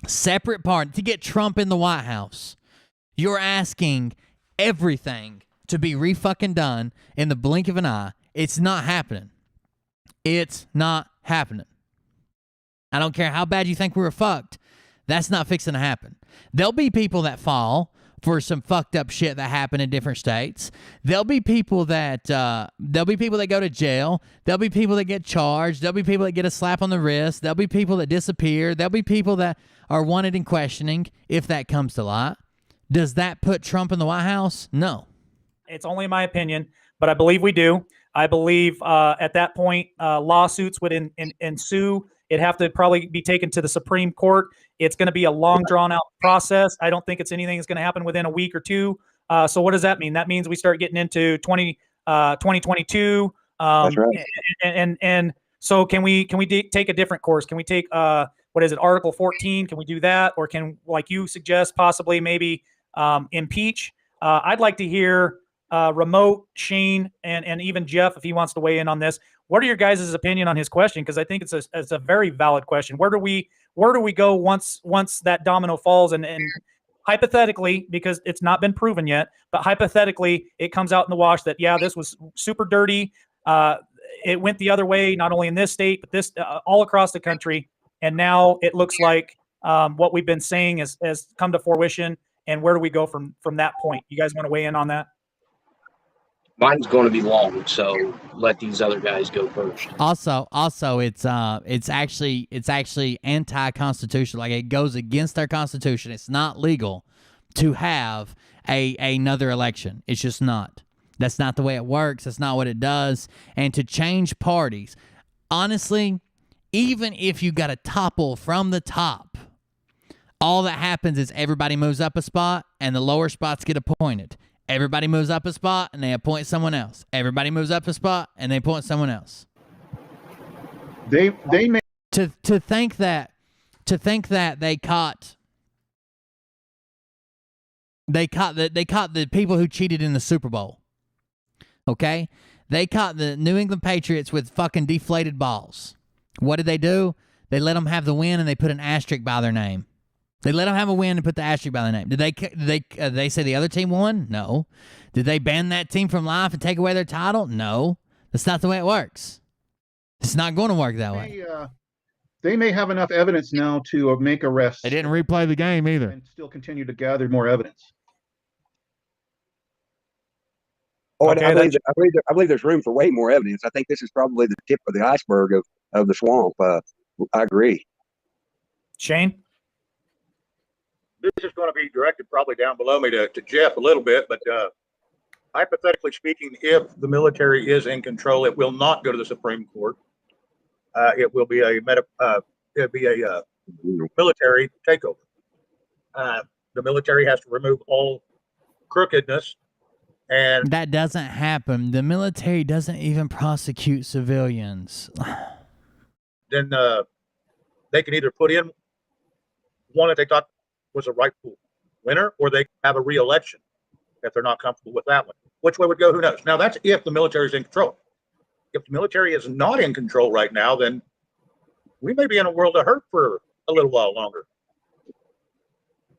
separate party, to get Trump in the White House, you're asking everything to be re-fucking done in the blink of an eye. It's not happening. It's not happening. I don't care how bad you think we were fucked. That's not fixing to happen. There'll be people that fall for some fucked up shit that happened in different states. There'll be people that go to jail. There'll be people that get charged. There'll be people that get a slap on the wrist. There'll be people that disappear. There'll be people that are wanted in questioning if that comes to light. Does that put Trump in the White House? No. It's only my opinion, but I believe we do. I believe at that point, lawsuits would ensue. It'd have to probably be taken to the Supreme Court. It's going to be a long, drawn-out process. I don't think it's anything that's going to happen within a week or two. So what does that mean? That means we start getting into 2022. That's right. And so can we take a different course? Can we take what is it, Article 14? Can we do that, or can, like you suggest, possibly maybe impeach? I'd like to hear Remote, Shane, and even Jeff, if he wants to weigh in on this. What are your guys' opinion on his question? Because I think it's a very valid question. Where do we go once that domino falls? And hypothetically, because it's not been proven yet, but hypothetically, it comes out in the wash that, yeah, this was super dirty. It went the other way, not only in this state, but this all across the country. And now it looks like what we've been saying has come to fruition. And where do we go from that point? You guys want to weigh in on that? Mine's going to be long, so let these other guys go first. Also, it's actually anti-constitutional. Like, it goes against our constitution. It's not legal to have another election. It's just not. That's not the way it works. That's not what it does. And to change parties, honestly, even if you got to topple from the top, all that happens is everybody moves up a spot and the lower spots get appointed. Everybody moves up a spot and they appoint someone else. Everybody moves up a spot and they appoint someone else. They may to think that they caught the people who cheated in the Super Bowl. Okay? They caught the New England Patriots with fucking deflated balls. What did they do? They let them have the win and they put an asterisk by their name. They let them have a win and put the asterisk by their name. Did they say the other team won? No. Did they ban that team from life and take away their title? No. That's not the way it works. It's not going to work that way. They may have enough evidence now to make arrests. They didn't replay the game either. And still continue to gather more evidence. Oh, Okay, I believe there's room for way more evidence. I think this is probably the tip of the iceberg of the swamp. I agree. Shane? This is going to be directed probably down below me to Jeff a little bit, but hypothetically speaking, if the military is in control, it will not go to the Supreme Court. It will be a military takeover. The military has to remove all crookedness, and that doesn't happen. The military doesn't even prosecute civilians. Then they can either put in one that they thought was a rightful winner, or they have a re-election if they're not comfortable with that one. Which way would go? Who knows? Now, that's if the military is in control. If the military is not in control right now, then we may be in a world of hurt for a little while longer.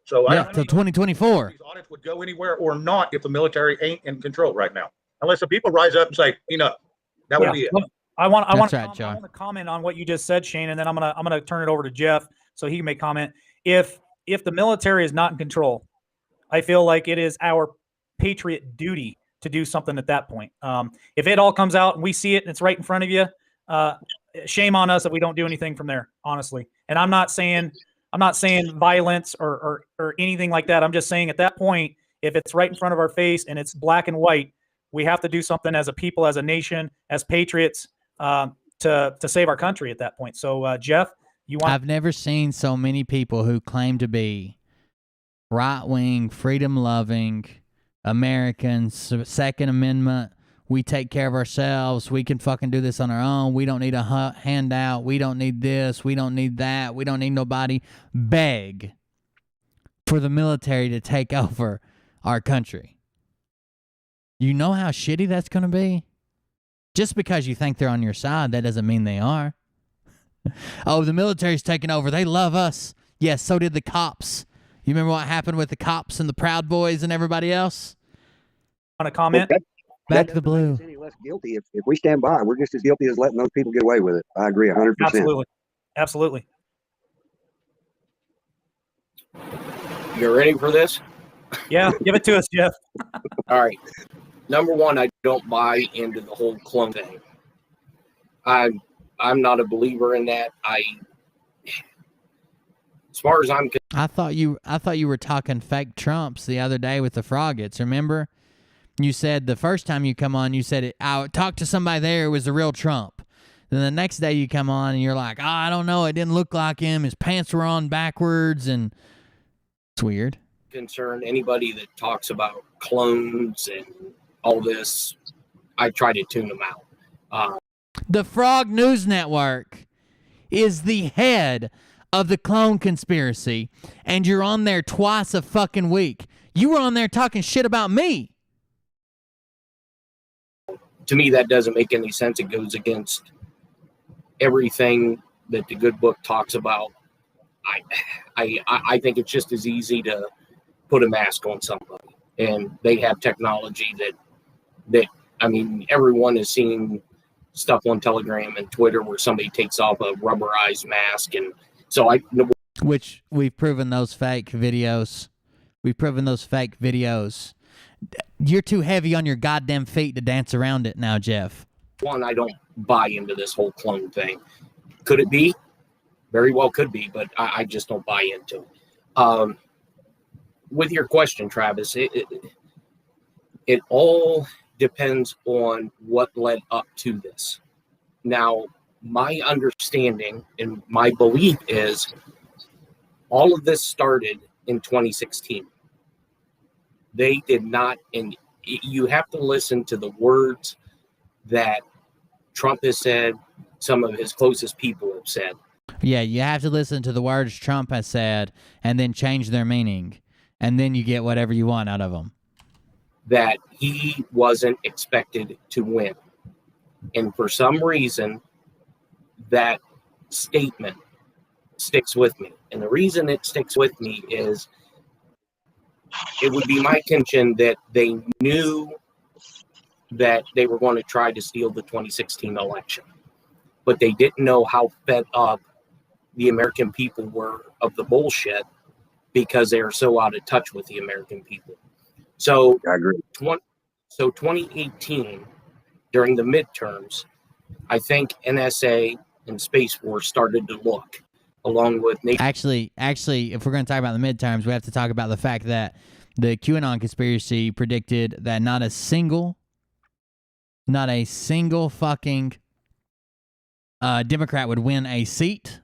So yeah, till 2024. These audits would go anywhere or not if the military ain't in control right now, unless the people rise up and say, enough. That would be it. I want to comment on what you just said, Shane, and then I'm gonna turn it over to Jeff so he can make comment. If the military is not in control, I feel like it is our patriot duty to do something at that point. If it all comes out and we see it and it's right in front of you, shame on us that we don't do anything from there, honestly. And I'm not saying violence or anything like that. I'm just saying at that point, if it's right in front of our face and it's black and white, we have to do something as a people, as a nation, as patriots, to save our country at that point. So, Jeff, I've never seen so many people who claim to be right-wing, freedom-loving Americans, Second Amendment, we take care of ourselves, we can fucking do this on our own, we don't need a handout, we don't need this, we don't need that, we don't need nobody, beg for the military to take over our country. You know how shitty that's going to be? Just because you think they're on your side, that doesn't mean they are. Oh, the military's taking over. They love us. Yes, so did the cops. You remember what happened with the cops and the Proud Boys and everybody else? Want to comment? Back to the blue. Any less guilty if we stand by. We're just as guilty as letting those people get away with it. I agree 100%. Absolutely. You ready for this? Yeah, give it to us, Jeff. All right. Number one, I don't buy into the whole clone thing. I'm not a believer in that. As far as I'm concerned, I thought you were talking fake Trumps the other day with the Froggets. Remember, You said the first time you come on, you said I talked to somebody there, it was the real Trump. Then the next day you come on and you're like, oh, I don't know, it didn't look like him. His pants were on backwards, and it's weird. Concern anybody that talks about clones and all this, I try to tune them out. The Frog News Network is the head of the clone conspiracy, and you're on there twice a fucking week. You were on there talking shit about me. To me, that doesn't make any sense. It goes against everything that the good book talks about. I think it's just as easy to put a mask on somebody, and they have technology that I mean, everyone has seen stuff on Telegram and Twitter where somebody takes off a rubberized mask, and so which we've proven those fake videos. We've proven those fake videos. You're too heavy on your goddamn feet to dance around it now, Jeff. One, I don't buy into this whole clone thing. Could it be? Very well could be, but I just don't buy into it. With your question, Travis, it all depends on what led up to this. Now, my understanding and my belief is all of this started in 2016. They did not, and you have to listen to the words that Trump has said, some of his closest people have said. Yeah, you have to listen to the words Trump has said and then change their meaning, and then you get whatever you want out of them. That he wasn't expected to win. And for some reason, that statement sticks with me. And the reason it sticks with me is it would be my contention that they knew that they were going to try to steal the 2016 election, but they didn't know how fed up the American people were of the bullshit because they are so out of touch with the American people. So, I agree. 2018, during the midterms, I think NSA and Space Force started to look, along with Actually, if we're going to talk about the midterms, we have to talk about the fact that the QAnon conspiracy predicted that not a single fucking Democrat would win a seat.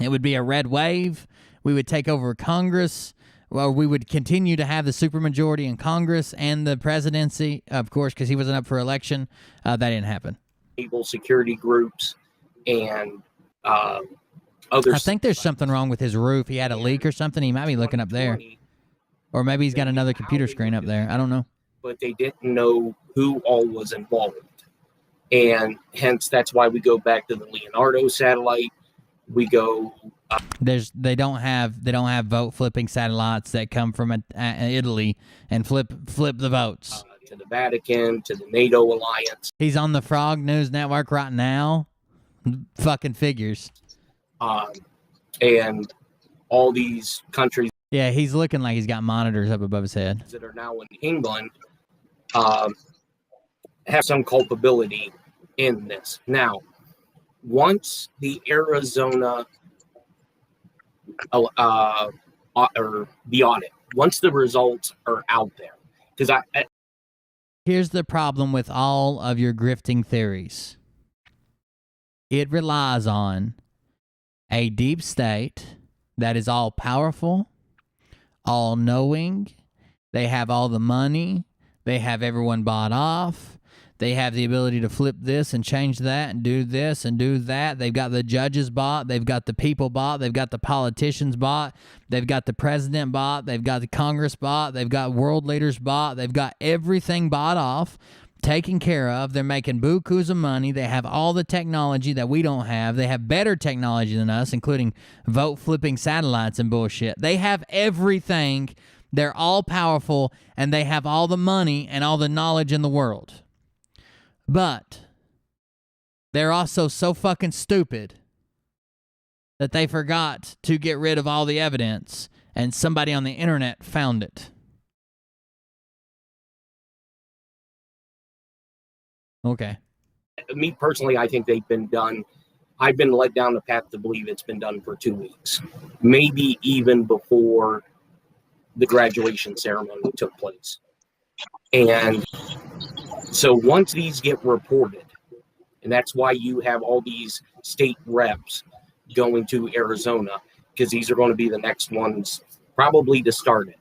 It would be a red wave. We would take over Congress. Well, we would continue to have the supermajority in Congress and the presidency, of course, because he wasn't up for election. That didn't happen. Evil security groups and others. I think there's something wrong with his roof. He had a leak or something. He might be looking up there. Or maybe he's got another computer screen up there. I don't know. But they didn't know who all was involved. And hence, that's why we go back to the Leonardo satellite. We go. They don't have vote flipping satellites that come from Italy and flip the votes. To the Vatican, to the NATO alliance. He's on the Frog News Network right now. Fucking figures. And all these countries. Yeah, he's looking like he's got monitors up above his head. That are now in England have some culpability in this. Now, once the Arizona or the audit, once the results are out there, because here's the problem with all of your grifting theories. It relies on a deep state that is all powerful, all knowing. They have all the money. They have everyone bought off. They have the ability to flip this and change that and do this and do that. They've got the judges bought. They've got the people bought. They've got the politicians bought. They've got the president bought. They've got the Congress bought. They've got world leaders bought. They've got everything bought off, taken care of. They're making bukus of money. They have all the technology that we don't have. They have better technology than us, including vote-flipping satellites and bullshit. They have everything. They're all powerful, and they have all the money and all the knowledge in the world. But they're also so fucking stupid that they forgot to get rid of all the evidence, and somebody on the internet found it. Okay. Me personally, I think they've been done. I've been led down the path to believe it's been done for 2 weeks, maybe even before the graduation ceremony took place. And so once these get reported, and that's why you have all these state reps going to Arizona, because these are going to be the next ones probably to start it.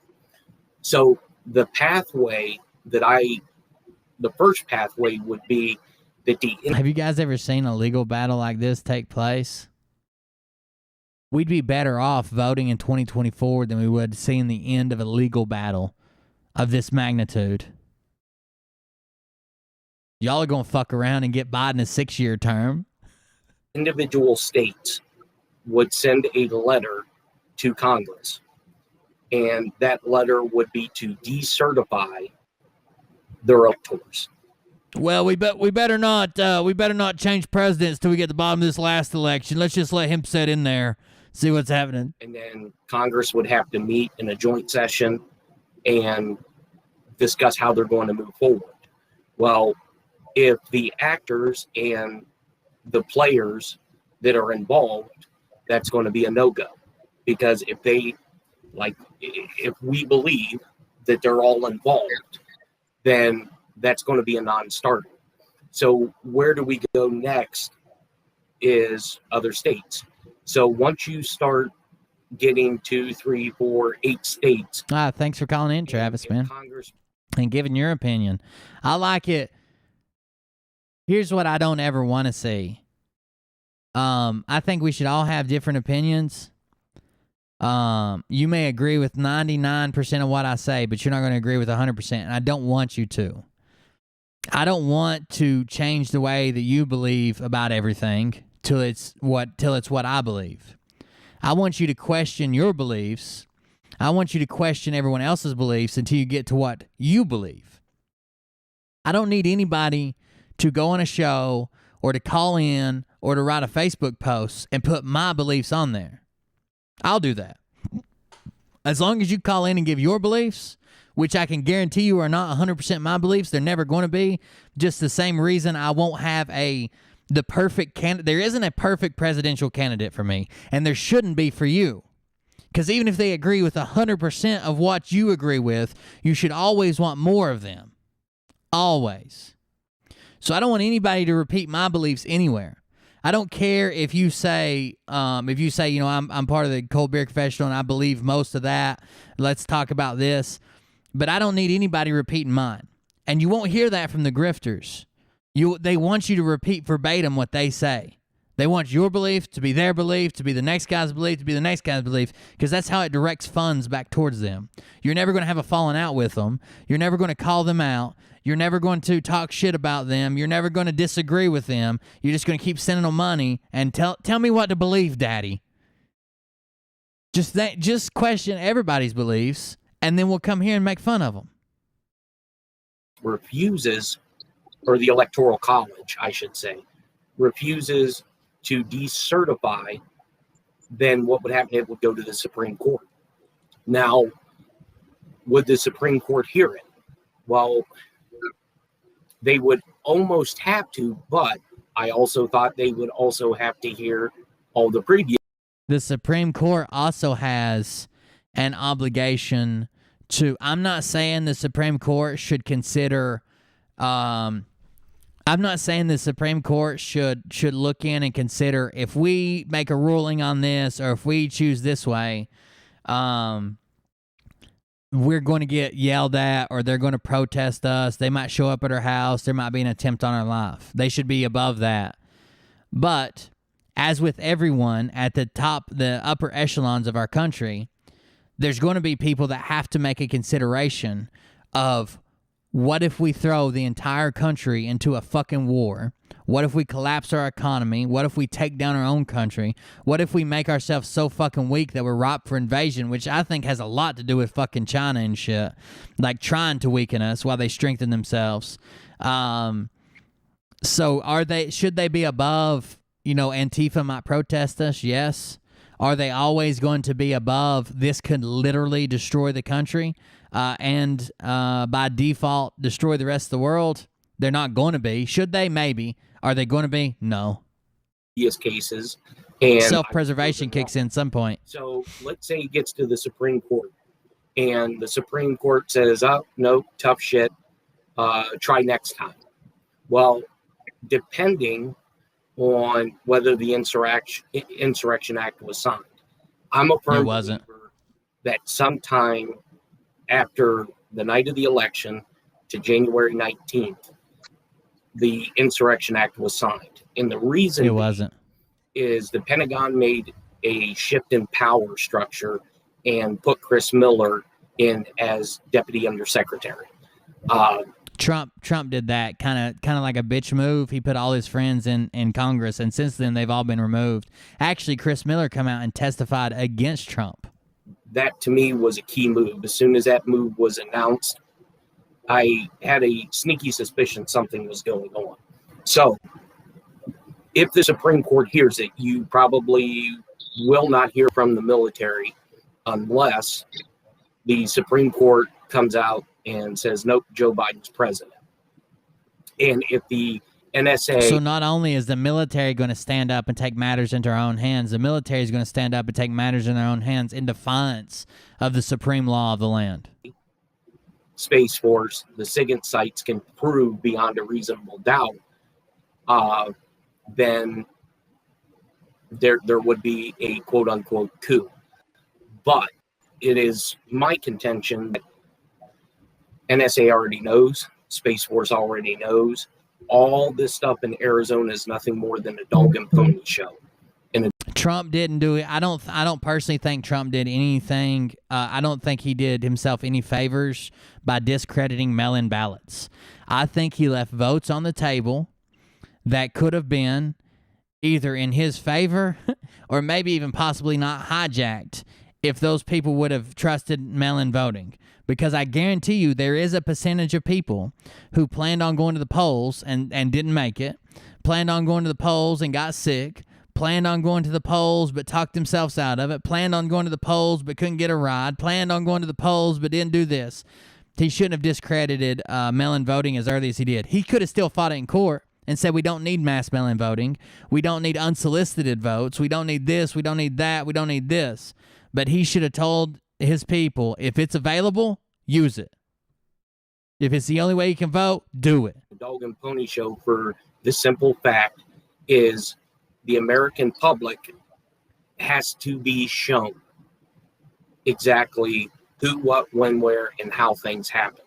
So the pathway the first pathway would be that Have you guys ever seen a legal battle like this take place? We'd be better off voting in 2024 than we would seeing the end of a legal battle of this magnitude. Y'all are going to fuck around and get Biden a 6-year term. individual states would send a letter to Congress, and that letter would be to decertify their electors. Well, we better not change presidents till we get to the bottom of this last election. Let's just let him sit in there, see what's happening. And then Congress would have to meet in a joint session and discuss how they're going to move forward. Well, if the actors and the players that are involved, that's going to be a no-go. Because if we believe that they're all involved, then that's going to be a non-starter. So where do we go next is other states. So once you start getting 2, 3, 4, 8 states. Thanks for calling in, Travis, man. And giving your opinion. I like it. Here's what I don't ever want to see. I think we should all have different opinions. You may agree with 99% of what I say, but you're not going to agree with 100%, and I don't want you to. I don't want to change the way that you believe about everything till it's what I believe. I want you to question your beliefs. I want you to question everyone else's beliefs until you get to what you believe. I don't need anybody to go on a show or to call in or to write a Facebook post and put my beliefs on there. I'll do that. As long as you call in and give your beliefs, which I can guarantee you are not 100% my beliefs, they're never going to be. Just the same reason I won't have the perfect candidate. There isn't a perfect presidential candidate for me, and there shouldn't be for you. Because even if they agree with 100% of what you agree with, you should always want more of them. Always. So I don't want anybody to repeat my beliefs anywhere. I don't care if you say, I'm part of the Cold Beer Confessional and I believe most of that. Let's talk about this. But I don't need anybody repeating mine. And you won't hear that from the grifters. They want you to repeat verbatim what they say. They want your belief to be their belief, to be the next guy's belief, to be the next guy's belief, because that's how it directs funds back towards them. You're never going to have a falling out with them. You're never going to call them out. You're never going to talk shit about them. You're never going to disagree with them. You're just going to keep sending them money and tell me what to believe, Daddy. Just question everybody's beliefs, and then we'll come here and make fun of them. Refuses, or the Electoral College, I should say, refuses to decertify, then what would happen? It would go to the Supreme Court. Now, would the Supreme Court hear it? Well, they would almost have to, but I also thought they would also have to hear all the previous. The Supreme Court also has an obligation to, I'm not saying the Supreme Court should consider, I'm not saying the Supreme Court should look in and consider if we make a ruling on this or if we choose this way, we're going to get yelled at or they're going to protest us. They might show up at our house. There might be an attempt on our life. They should be above that. But as with everyone at the upper echelons of our country, there's going to be people that have to make a consideration of, what if we throw the entire country into a fucking war? What if we collapse our economy? What if we take down our own country? What if we make ourselves so fucking weak that we're ripe for invasion, which I think has a lot to do with fucking China and shit, like trying to weaken us while they strengthen themselves. So should they be above, Antifa might protest us? Yes. Are they always going to be above, this could literally destroy the country? And by default, destroy the rest of the world? They're not going to be. Should they? Maybe. Are they going to be? No. Cases. And self-preservation kicks in some point. So let's say it gets to the Supreme Court. and the Supreme Court says, "Oh, no, tough shit. Try next time." Well, depending on whether the Insurrection Act was signed, I'm a firm believer that sometime after the night of the election to January 19th, the Insurrection Act was signed. And the reason it wasn't is the Pentagon made a shift in power structure and put Chris Miller in as Deputy Undersecretary. Trump did that kind of like a bitch move. He put all his friends in Congress, and since then they've all been removed. Actually, Chris Miller come out and testified against Trump. That to me was a key move. As soon as that move was announced, I had a sneaky suspicion something was going on. So if the Supreme Court hears it, you probably will not hear from the military unless the Supreme Court comes out and says, nope, Joe Biden's president. And if the NSA... So not only is the military going to stand up and take matters into our own hands, the military is going to stand up and take matters in their own hands in defiance of the supreme law of the land. Space Force, the SIGINT sites can prove beyond a reasonable doubt, then there would be a quote-unquote coup. But it is my contention that NSA already knows, Space Force already knows, all this stuff in Arizona is nothing more than a dog and pony show. And Trump didn't do it. I don't personally think Trump did anything. I don't think he did himself any favors by discrediting mail-in ballots. I think he left votes on the table that could have been either in his favor or maybe even possibly not hijacked if those people would have trusted mail-in voting. Because I guarantee you there is a percentage of people who planned on going to the polls and didn't make it, planned on going to the polls and got sick, planned on going to the polls but talked themselves out of it, planned on going to the polls but couldn't get a ride, planned on going to the polls but didn't do this. He shouldn't have discredited mail-in voting as early as he did. He could have still fought it in court and said we don't need mass mail-in voting, we don't need unsolicited votes, we don't need this, we don't need that, we don't need this. But he should have told his people, if it's available, use it. If it's the only way you can vote, do it. The dog and pony show for the simple fact is the American public has to be shown exactly who, what, when, where, and how things happen.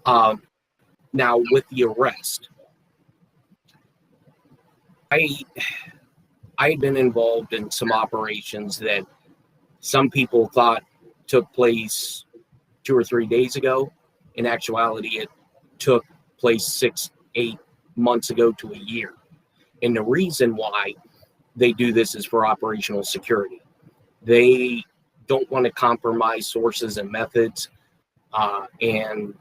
Now, with the arrest, I had been involved in some operations that some people thought took place 2 or 3 days ago. In actuality, it took place 6-8 months ago to a year. And the reason why they do this is for operational security. They don't want to compromise sources and methods and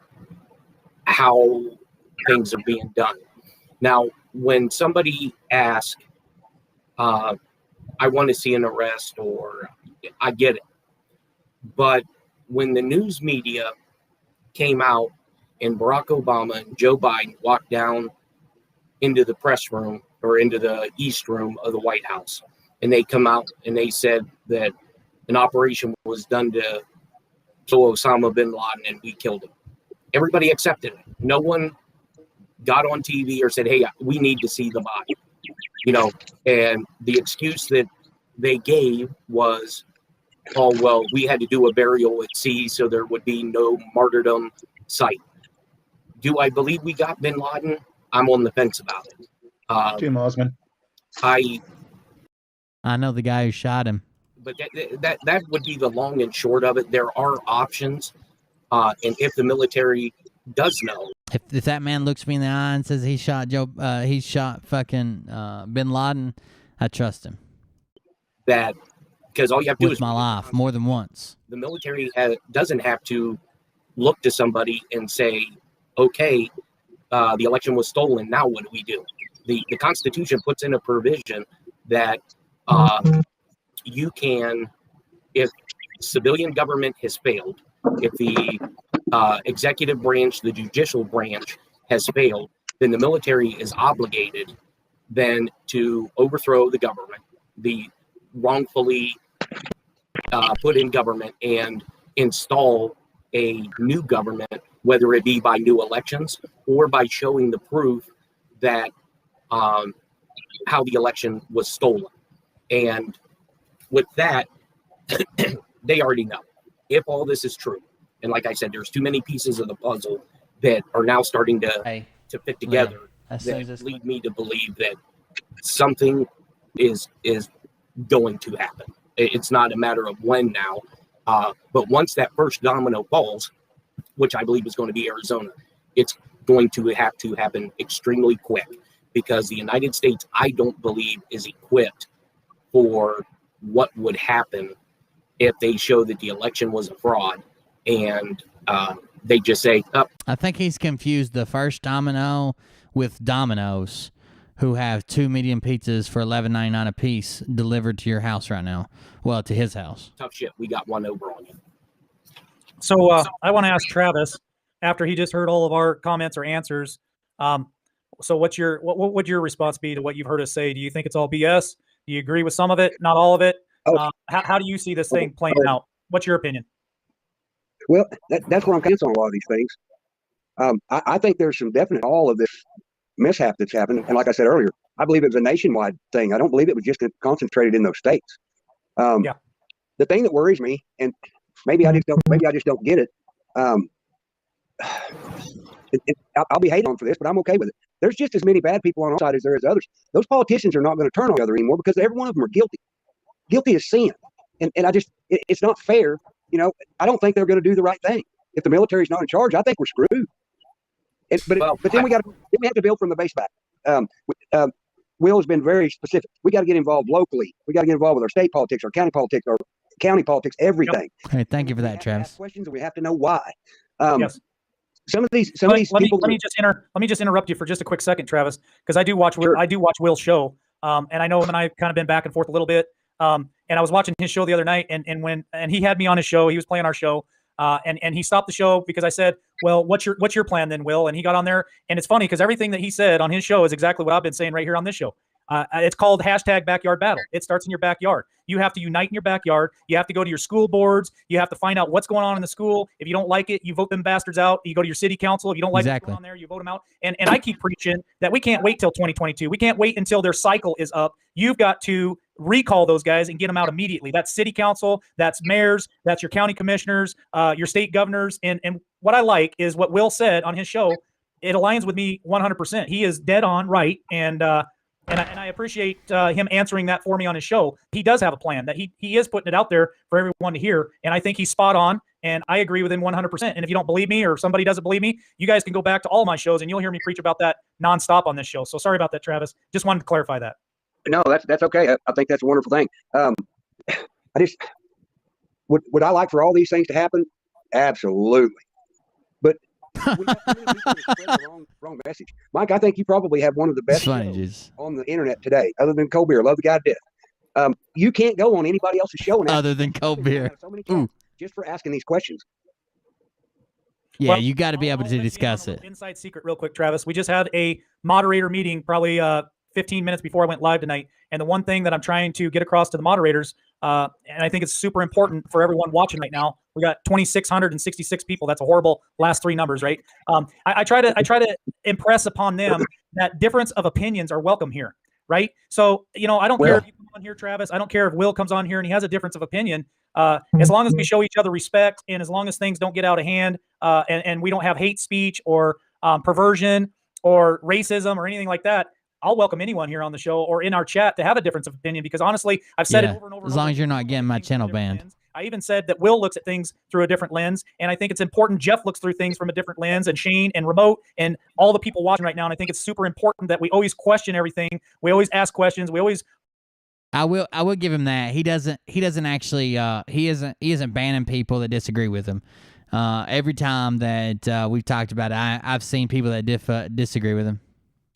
how things are being done. Now, when somebody asks, I want to see an arrest, or I get it. But when the news media came out and Barack Obama and Joe Biden walked down into the press room or into the East Room of the White House, and they come out and they said that an operation was done to kill Osama bin Laden and we killed him. Everybody accepted it. No one got on TV or said, hey, we need to see the body. And the excuse that they gave was, oh, well, we had to do a burial at sea so there would be no martyrdom site. Do I believe we got bin Laden? I'm on the fence about it. Jim Osman. I know the guy who shot him. But that would be the long and short of it. There are options. And if the military does know. If that man looks me in the eye and says he shot fucking bin Laden, I trust him. That, because all you have to do is my life more than once. The military doesn't have to look to somebody and say, okay, the election was stolen. Now what do we do? The Constitution puts in a provision that you can, if civilian government has failed, if the executive branch, the judicial branch has failed, then the military is obligated then to overthrow the government, the wrongfully put in government, and install a new government, whether it be by new elections or by showing the proof that how the election was stolen. And with that, they already know if all this is true. And like I said, there's too many pieces of the puzzle that are now starting to fit together that lead me to believe that something is going to happen. It's not a matter of when now, but once that first domino falls, which I believe is going to be Arizona, it's going to have to happen extremely quick, because the United States, I don't believe, is equipped for what would happen if they show that the election was a fraud and they just say, oh. I think he's confused the first domino with Domino's, who have 2 medium pizzas for $11.99 a piece delivered to your house right now. Well, to his house. Tough shit. We got one over on you. So I want to ask Travis, after he just heard all of our comments or answers, so what would your response be to what you've heard us say? Do you think it's all BS? Do you agree with some of it, not all of it? How do you see this thing playing out? What's your opinion? Well, that's where I'm against on a lot of these things. I think there's some definite all of this mishap that's happened. And like I said earlier, I believe it was a nationwide thing. I don't believe it was just concentrated in those states. The thing that worries me, and maybe I just don't get it. I'll be hated on for this, but I'm okay with it. There's just as many bad people on our side as there is others. Those politicians are not going to turn on the other anymore, because every one of them are guilty. Guilty as sin. And I just, it's not fair. You know, I don't think they're going to do the right thing. If the military's not in charge, I think we're screwed. But then we have to build from the base back. Will has been very specific. We got to get involved locally. We got to get involved with our state politics, our county politics, everything. Hey, thank you for that, Travis. Questions, and we have to know why. Yes. Some of these people. Let me just interrupt you for just a quick second, Travis, because I do watch Will's show, and I know him and I've kind of been back and forth a little bit. And I was watching his show the other night, and he had me on his show. He was playing our show, and he stopped the show because I said, "Well, what's your plan then, Will?" And he got on there, and it's funny because everything that he said on his show is exactly what I've been saying right here on this show. It's called #backyard battle. It starts in your backyard. You have to unite in your backyard. You have to go to your school boards. You have to find out what's going on in the school. If you don't like it, you vote them bastards out. You go to your city council. If you don't like what's going on there, you vote them out. And I keep preaching that we can't wait till 2022. We can't wait until their cycle is up. You've got to recall those guys and get them out immediately. That's city council. That's mayors. That's your county commissioners, your state governors. And what I like is what Will said on his show. It aligns with me 100%. He is dead on right. And I appreciate him answering that for me on his show. He does have a plan that he is putting it out there for everyone to hear. And I think he's spot on. And I agree with him 100%. And if you don't believe me, or somebody doesn't believe me, you guys can go back to all my shows and you'll hear me preach about that nonstop on this show. So sorry about that, Travis. Just wanted to clarify that. No, that's okay. I think that's a wonderful thing. I just would I like for all these things to happen? Absolutely. But we have too many people that spread the wrong message. Mike, I think you probably have one of the best shows on the internet today, other than Cold Beer. Love the guy to death. You can't go on anybody else's show and other than Cold Beer. So many times just for asking these questions. Yeah, well, you got to be able to discuss it. Inside secret, real quick, Travis. We just had a moderator meeting, probably 15 minutes before I went live tonight. And the one thing that I'm trying to get across to the moderators, and I think it's super important for everyone watching right now, we got 2,666 people. That's a horrible last three numbers, right? I try to impress upon them that difference of opinions are welcome here, right? So, you know, I don't care if you come on here, Travis. I don't care if Will comes on here and he has a difference of opinion. As long as we show each other respect, and as long as things don't get out of hand, and we don't have hate speech or perversion or racism or anything like that, I'll welcome anyone here on the show or in our chat to have a difference of opinion, because honestly, I've said it over and over. As long as you're not getting my channel banned. I even said that Will looks at things through a different lens, and I think it's important Jeff looks through things from a different lens, and Shane and Remote and all the people watching right now. And I think it's super important that we always question everything. We always ask questions. We always. I will give him that. He doesn't actually he isn't banning people that disagree with him. Every time that we've talked about it, I've seen people that disagree with him.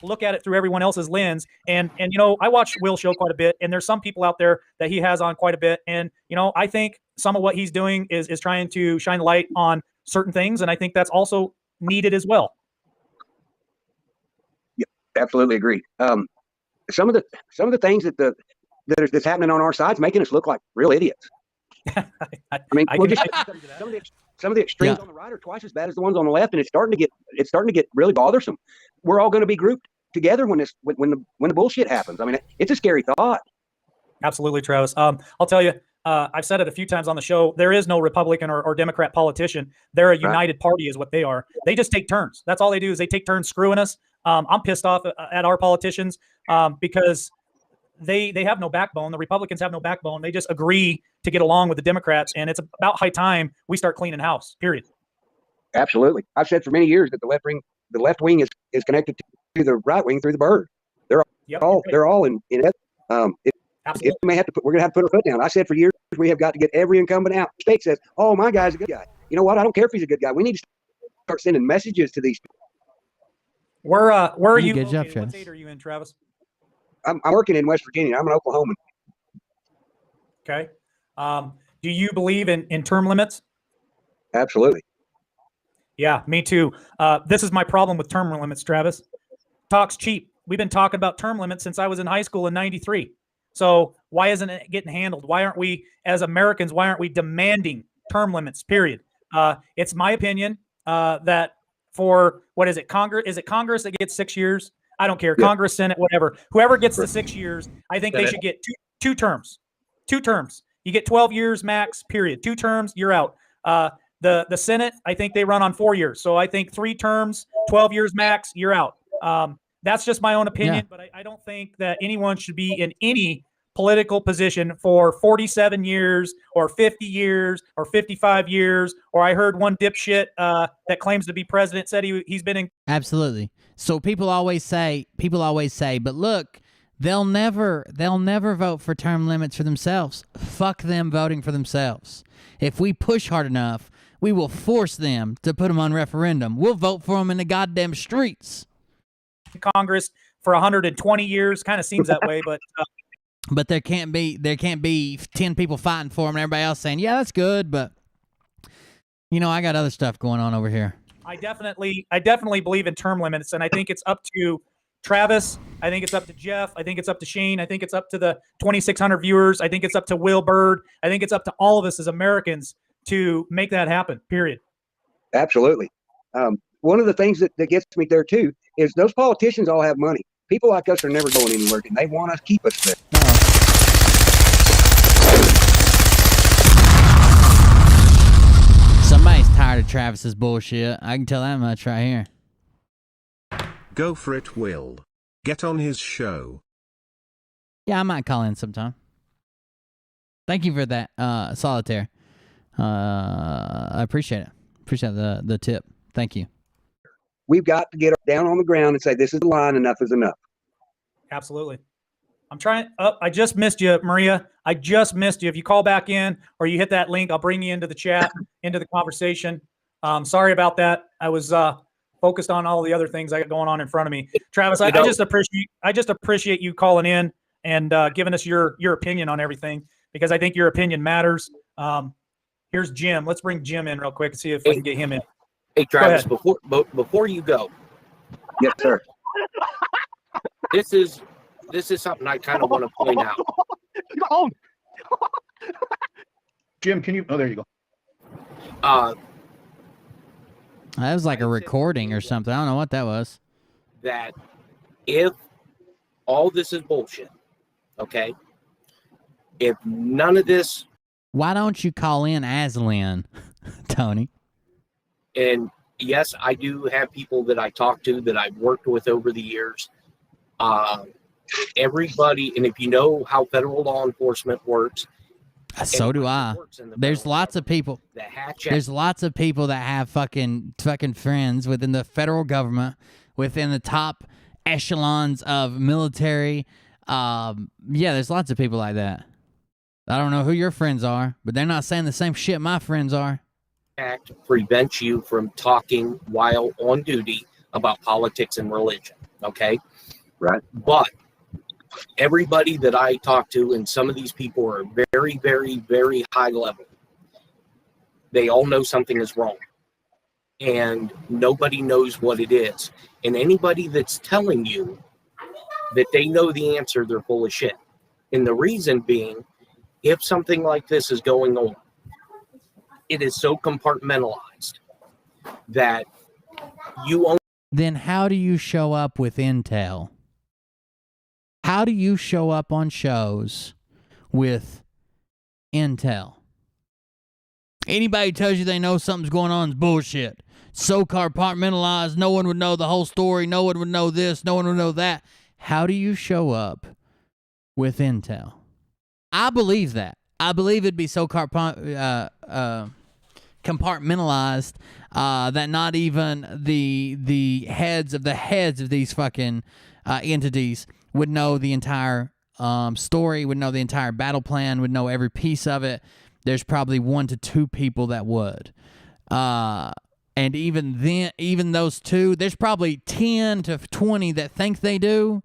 Look at it through everyone else's lens. And you know, I watch Will's show quite a bit, and there's some people out there that he has on quite a bit. And, you know, I think some of what he's doing is trying to shine light on certain things. And I think that's also needed as well. Yeah, absolutely agree. Some of the things that's happening on our side is making us look like real idiots. I mean, I well, can- just some of the extremes on the right are twice as bad as the ones on the left, and it's starting to get really bothersome. We're all going to be grouped together when the bullshit happens. I mean, it's a scary thought. Absolutely, Travis. I'll tell you, I've said it a few times on the show. There is no Republican or Democrat politician. They're a united party, is what they are. They just take turns. That's all they do is they take turns screwing us. I'm pissed off at our politicians because they have no backbone. The Republicans have no backbone. They just agree to get along with the Democrats, and it's about high time we start cleaning house. Period. Absolutely. I've said for many years that the left wing is connected to the right wing through the bird. They're all in it. We're going to have to put our foot down. I said for years we have got to get every incumbent out. The state says, "Oh, my guy's a good guy." You know what? I don't care if he's a good guy. We need to start sending messages to these people. Where are you? Good job, What Travis. state are you in, Travis? I'm working in West Virginia. I'm an Oklahoman. Okay. Do you believe in term limits? Absolutely. Yeah, me too. This is my problem with term limits, Travis. Talk's cheap. We've been talking about term limits since I was in high school in '93. So why isn't it getting handled? Why aren't we, as Americans, demanding term limits, period? It's my opinion that for, what is it, Congress that gets 6 years? I don't care. Yeah. Congress, Senate, whatever. Whoever gets the 6 years, I think they Senate. should get two terms. 2 terms. You get 12 years max, period. 2 terms, you're out. The Senate, I think they run on 4 years. So I think 3 terms, 12 years max, you're out. That's just my own opinion, but I don't think that anyone should be in any political position for 47 years or 50 years or 55 years. Or I heard one dipshit that claims to be president said he's been in. Absolutely. So people always say, but look, they'll never vote for term limits for themselves. Fuck them voting for themselves. If we push hard enough, we will force them to put them on referendum. We'll vote for them in the goddamn streets. Congress for 120 years. Kind of seems that way, but there can't be 10 people fighting for them and everybody else saying, yeah, that's good, but I got other stuff going on over here. I definitely believe in term limits, and I think it's up to Travis. I think it's up to Jeff. I think it's up to Shane. I think it's up to the 2,600 viewers. I think it's up to Will Bird. I think it's up to all of us as Americans to make that happen, period. Absolutely. One of the things that gets me there too is those politicians all have money. People like us are never going anywhere, and they want to keep us there. Somebody's tired of Travis's bullshit. I can tell that much right here. Go for it, Will. Get on his show. Yeah, I might call in sometime. Thank you for that, Solitaire. I appreciate it. Appreciate the tip. Thank you. We've got to get down on the ground and say, this is the line, enough is enough. Absolutely. I'm trying. I just missed you, Maria. I just missed you. If you call back in or you hit that link, I'll bring you into the chat, into the conversation. Sorry about that. I was focused on all the other things I got going on in front of me. Travis, I just appreciate you calling in and giving us your opinion on everything, because I think your opinion matters. Here's Jim. Let's bring Jim in real quick and see if we can get him in. Hey, Travis, before you go. Yes, sir. This is something I kind of want to point out. Jim, can you? Oh, there you go. That was like a recording or something. I don't know what that was. That if all this is bullshit, okay? If none of this. Why don't you call in as Lynn, Tony? And yes, I do have people that I talk to that I've worked with over the years. Everybody, and if you know how federal law enforcement works, so do I. There's lots of people. There's lots of people that have fucking friends within the federal government, within the top echelons of military. Yeah, there's lots of people like that. I don't know who your friends are, but they're not saying the same shit my friends are. Act prevents you from talking while on duty about politics and religion. Okay. Right. But everybody that I talk to, and some of these people are very, very, very high level, they all know something is wrong. And nobody knows what it is. And anybody that's telling you that they know the answer, they're full of shit. And the reason being if something like this is going on, it is so compartmentalized that you only. Then how do you show up with intel? How do you show up on shows with intel? Anybody tells you they know something's going on is bullshit. So compartmentalized, no one would know the whole story. No one would know this. No one would know that. How do you show up with intel? I believe that. I believe it'd be so compartmentalized that not even the heads of these fucking entities would know the entire story, would know the entire battle plan, would know every piece of it. There's probably 1 to 2 people that would. And even then, even those 2, there's probably 10 to 20 that think they do,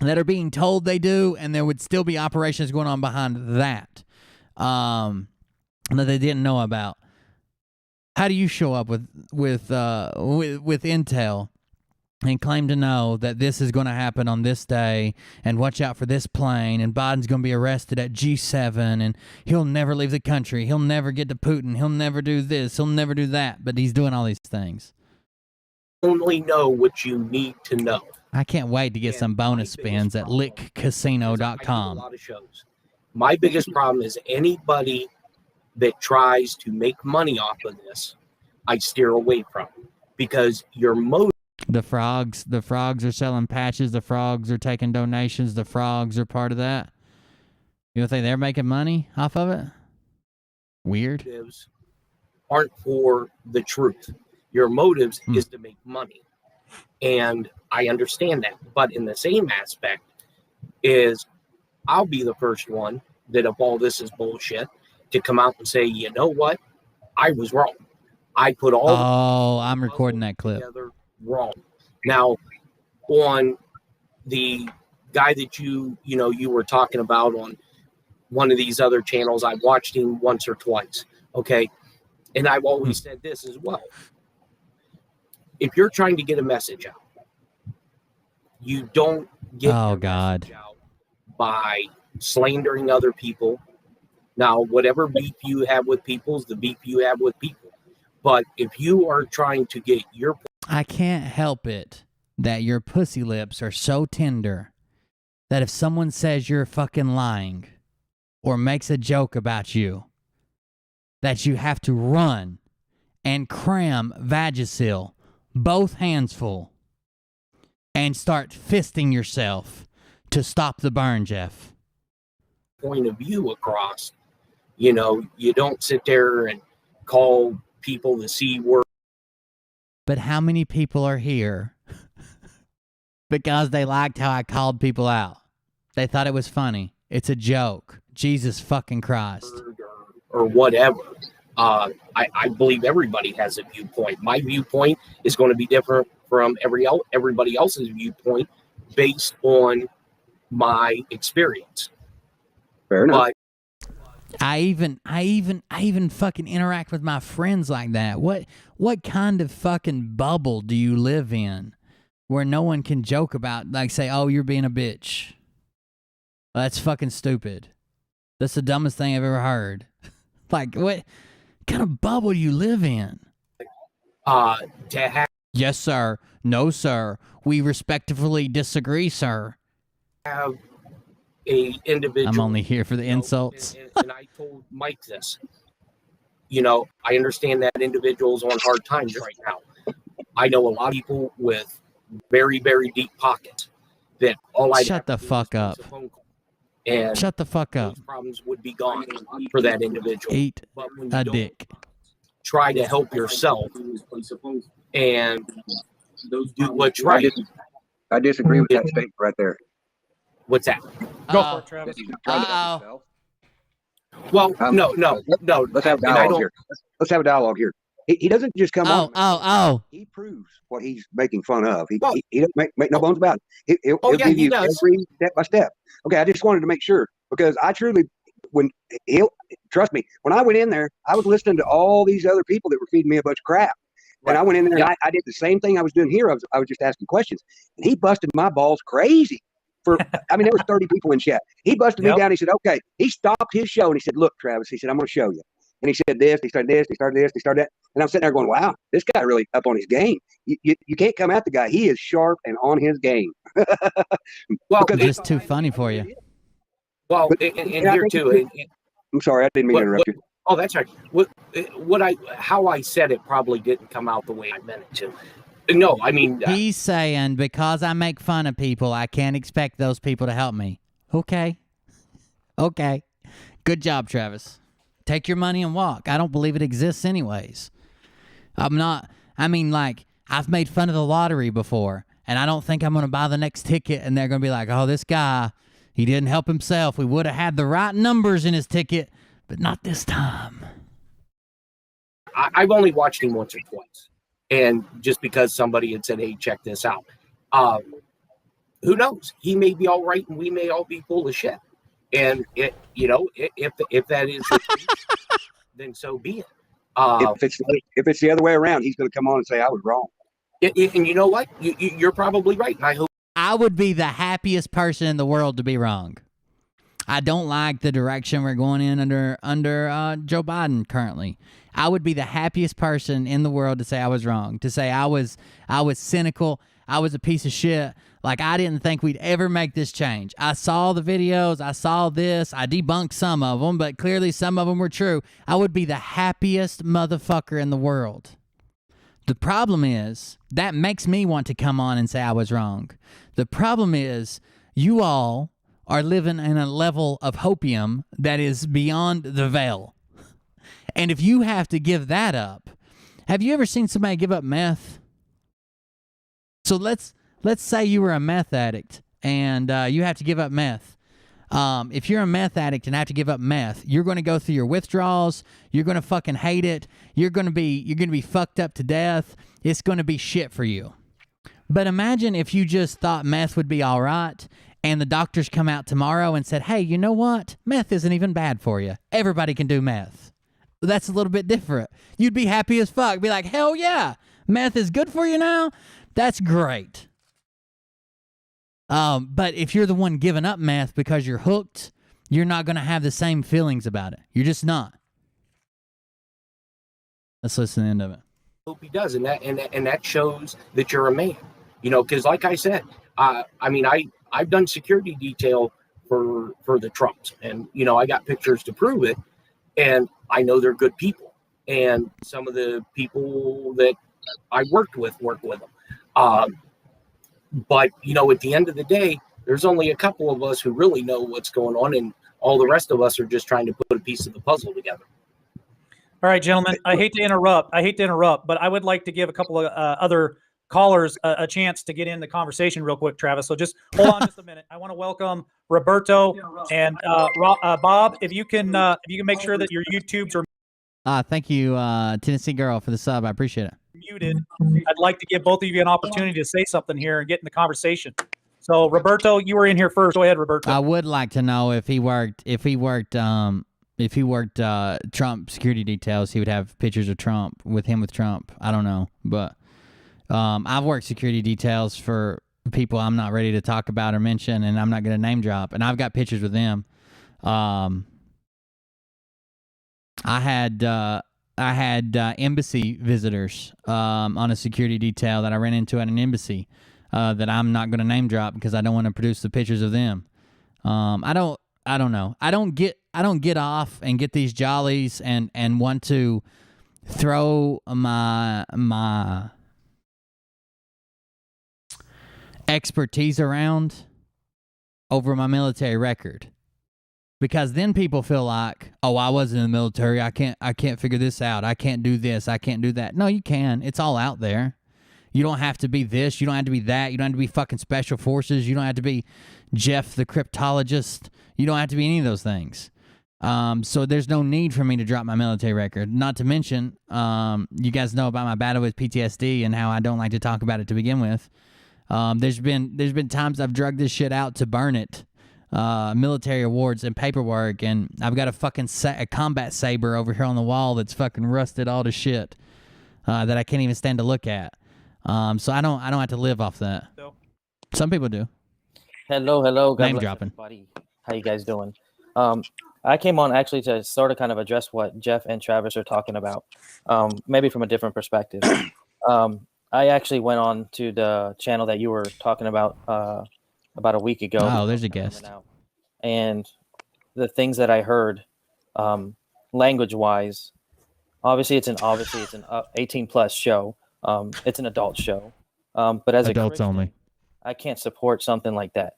that are being told they do, and there would still be operations going on behind that that they didn't know about. How do you show up with intel and claim to know that this is going to happen on this day, and watch out for this plane, and Biden's going to be arrested at G7, and he'll never leave the country, he'll never get to Putin, he'll never do this, he'll never do that, but he's doing all these things? Only know what you need to know. I can't wait to get some bonus spins at lickcasino.com. A lot of shows. My biggest problem is anybody that tries to make money off of this, I steer away from, because your motive. The frogs are selling patches. The frogs are taking donations. The frogs are part of that. You don't think they're making money off of it? Weird. Motives aren't for the truth. Your motives is to make money. And I understand that. But in the same aspect is I'll be the first one that if all this is bullshit to come out and say, you know what? I was wrong. I put all. Oh, I'm recording that clip. Wrong. Now, on the guy that you were talking about on one of these other channels, I watched him once or twice. Okay. And I've always said this as well. If you're trying to get a message out, you don't get message out by slandering other people. Now, whatever beef you have with people is the beef you have with people. But if you are trying to get your... I can't help it that your pussy lips are so tender that if someone says you're fucking lying or makes a joke about you, that you have to run and cram Vagisil, both hands full, and start fisting yourself to stop the burn, Jeff. Point of view across, you don't sit there and call people the C word. But how many people are here because they liked how I called people out? They thought it was funny. It's a joke. Jesus fucking Christ. Or whatever. I believe everybody has a viewpoint. My viewpoint is going to be different from everybody else's viewpoint based on my experience. Fair enough. But I even fucking interact with my friends like that. What kind of fucking bubble do you live in where no one can joke about, like, say, oh, you're being a bitch? Well, that's fucking stupid. That's the dumbest thing I've ever heard. Like, what kind of bubble do you live in? To have... Yes, sir. No, sir. We respectfully disagree, sir. Have a individual. I'm only here for the insults. And I told Mike this. I understand that individual's on hard times right now. I know a lot of people with very, very deep pockets that all I shut the fuck up. And shut the fuck up. Those problems would be gone for that individual. Eat a dick. Try to help yourself and do what's right. I disagree with that statement right there. What's that? Go for it, Travis. Well, no. Let's have a dialogue here. Let's have a dialogue here. He doesn't just come on. He proves what he's making fun of. He doesn't make no bones about it. He'll give you every step by step. Okay, I just wanted to make sure because I truly, trust me, when I went in there, I was listening to all these other people that were feeding me a bunch of crap. And I went in there and I did the same thing I was doing here. I was just asking questions. And he busted my balls crazy. for, I mean, there was 30 people in chat. He busted me down. He said, okay. He stopped his show and he said, look, Travis, he said, I'm going to show you. And he said this, he started this, he started this, he started that. And I'm sitting there going, wow, this guy really up on his game. You can't come at the guy. He is sharp and on his game. Well, it's just too funny for you. Well, and here too. I'm sorry, I didn't mean to interrupt you. Oh, that's right. How I said it probably didn't come out the way I meant it to. No, I mean, he's saying because I make fun of people, I can't expect those people to help me. Okay. Good job, Travis. Take your money and walk. I don't believe it exists anyways. I've made fun of the lottery before, and I don't think I'm going to buy the next ticket, and they're going to be like, oh, this guy, he didn't help himself. We would have had the right numbers in his ticket, but not this time. I've only watched him once or twice, and just because somebody had said, hey, check this out. Who knows? He may be all right, and we may all be full of shit. And if that is the case, then so be it. If it's the other way around, he's going to come on and say I was wrong. And you know what? You're probably right. And I hope I would be the happiest person in the world to be wrong. I don't like the direction we're going in under Joe Biden currently. I would be the happiest person in the world to say I was wrong, to say I was cynical, I was a piece of shit. Like, I didn't think we'd ever make this change. I saw the videos. I saw this. I debunked some of them, but clearly some of them were true. I would be the happiest motherfucker in the world. The problem is, that makes me want to come on and say I was wrong. The problem is, you all are living in a level of hopium that is beyond the veil. And if you have to give that up, have you ever seen somebody give up meth? So let's say you were a meth addict and you have to give up meth. If you're a meth addict and have to give up meth, you're going to go through your withdrawals. You're going to fucking hate it. You're going to be fucked up to death. It's going to be shit for you. But imagine if you just thought meth would be all right and the doctors come out tomorrow and said, hey, you know what? Meth isn't even bad for you. Everybody can do meth. That's a little bit different. You'd be happy as fuck. Be like, hell yeah, meth is good for you now? That's great. But if you're the one giving up meth because you're hooked, you're not going to have the same feelings about it. You're just not. Let's listen to the end of it. he does, and that shows that you're a man. Because like I said, I've done security detail for the Trumps, and I got pictures to prove it, and I know they're good people, and some of the people that I work with them. But at the end of the day, there's only a couple of us who really know what's going on, and all the rest of us are just trying to put a piece of the puzzle together. All right, gentlemen, I hate to interrupt, but I would like to give a couple of other callers a chance to get in the conversation real quick, Travis. So just hold on just a minute. I want to welcome Roberto and Bob. If you can make sure that your YouTubes are thank you, Tennessee Girl, for the sub. I appreciate it. Muted. I'd like to give both of you an opportunity to say something here and get in the conversation. So, Roberto, you were in here first. Go ahead, Roberto. I would like to know if he worked Trump security details, he would have pictures of Trump with Trump. I don't know, but I've worked security details for people I'm not ready to talk about or mention, and I'm not going to name drop, and I've got pictures with them. I had embassy visitors on a security detail that I ran into at an embassy that I'm not going to name drop because I don't want to produce the pictures of them. I don't know. I don't get off and get these jollies and want to throw my expertise around over my military record. Because then people feel like, oh, I wasn't in the military. I can't figure this out. I can't do this. I can't do that. No, you can. It's all out there. You don't have to be this. You don't have to be that. You don't have to be fucking special forces. You don't have to be Jeff the cryptologist. You don't have to be any of those things. So there's no need for me to drop my military record. Not to mention, you guys know about my battle with PTSD and how I don't like to talk about it to begin with. There's been times I've drugged this shit out to burn it. Military awards and paperwork, and I've got a fucking a combat saber over here on the wall that's fucking rusted all to shit that I can't even stand to look at. So I don't have to live off that. Some people do. Hello. God Name bless dropping. everybody. How you guys doing? I came on actually to sort of kind of address what Jeff and Travis are talking about, maybe from a different perspective. I actually went on to the channel that you were talking about a week ago. Oh, there's a guest. And the things that I heard, language-wise, obviously it's an 18+ show. It's an adult show. But as Adults a Christian, only. I can't support something like that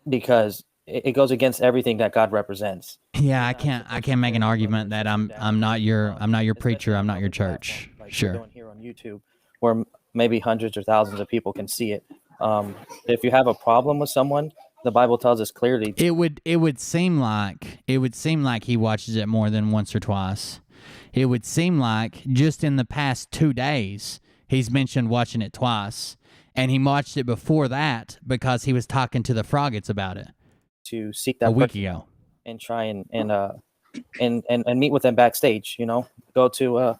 because it goes against everything that God represents. Yeah, I can't make an argument that I'm not your preacher, I'm not your church. Sure. Doing here on YouTube, where maybe hundreds or thousands of people can see it. If you have a problem with someone, the Bible tells us clearly. It would seem like he watches it more than once or twice. It would seem like just in the past 2 days he's mentioned watching it twice, and he watched it before that because he was talking to the Froggets about it To seek that a week person ago. and try and meet with them backstage. Go to a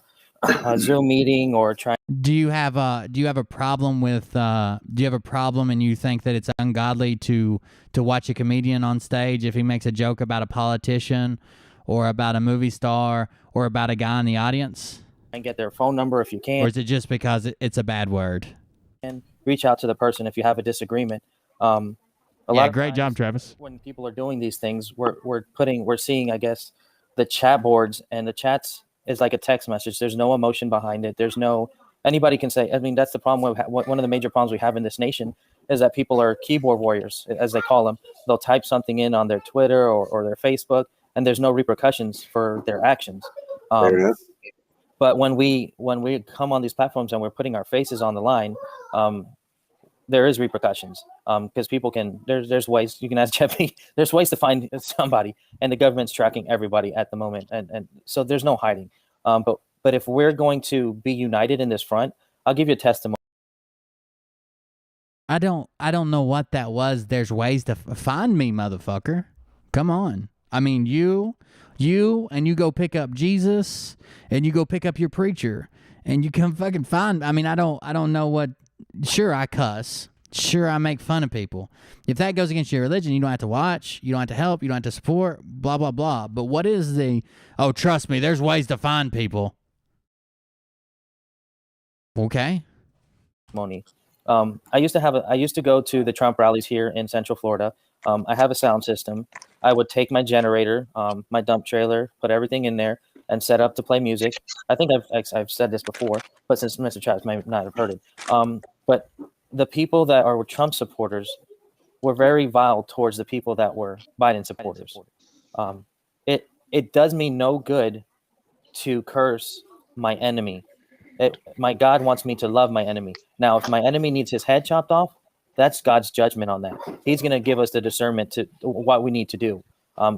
Zoom meeting or try. Do you have a problem with and you think that it's ungodly to watch a comedian on stage if he makes a joke about a politician or about a movie star or about a guy in the audience? And get their phone number if you can. Or is it just because it's a bad word? And reach out to the person if you have a disagreement. Great job, Travis. When people are doing these things, we're seeing, I guess, the chat boards, and the chats is like a text message. There's no emotion behind it. There's no anybody can say. I mean, that's the problem. One of the major problems we have in this nation is that people are keyboard warriors, as they call them. They'll type something in on their Twitter or their Facebook, and there's no repercussions for their actions. But when we come on these platforms and we're putting our faces on the line, there is repercussions because people can. There's ways you can ask Jeffy. There's ways to find somebody, and the government's tracking everybody at the moment, and so there's no hiding. But if we're going to be united in this front, I'll give you a testimony. I don't know what that was. There's ways to find me, motherfucker. Come on. I mean, you and you go pick up Jesus and you go pick up your preacher and you come fucking find. I mean, I don't know what. Sure, I cuss. Sure, I make fun of people. If that goes against your religion, you don't have to watch. You don't have to help. You don't have to support. Blah blah blah. But what is oh, trust me, there's ways to find people. Okay. Moni. I used to go to the Trump rallies here in Central Florida. I have a sound system. I would take my generator, my dump trailer, put everything in there, and set up to play music. I think I've said this before, but since Mr. Travis may not have heard it. But the people that are Trump supporters were very vile towards the people that were Biden supporters. It does me no good to curse my enemy. My God wants me to love my enemy. Now, if my enemy needs his head chopped off, that's God's judgment on that. He's going to give us the discernment to what we need to do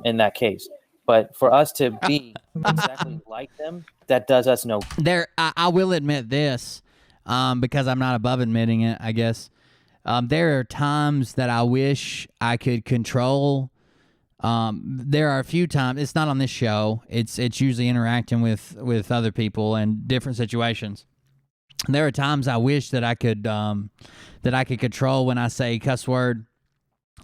in that case. But for us to be exactly like them, that does us no good. I will admit this, because I'm not above admitting it, I guess. There are times that I wish I could control. There are a few times, it's not on this show, it's usually interacting with other people in different situations. There are times I wish that I could control when I say cuss word.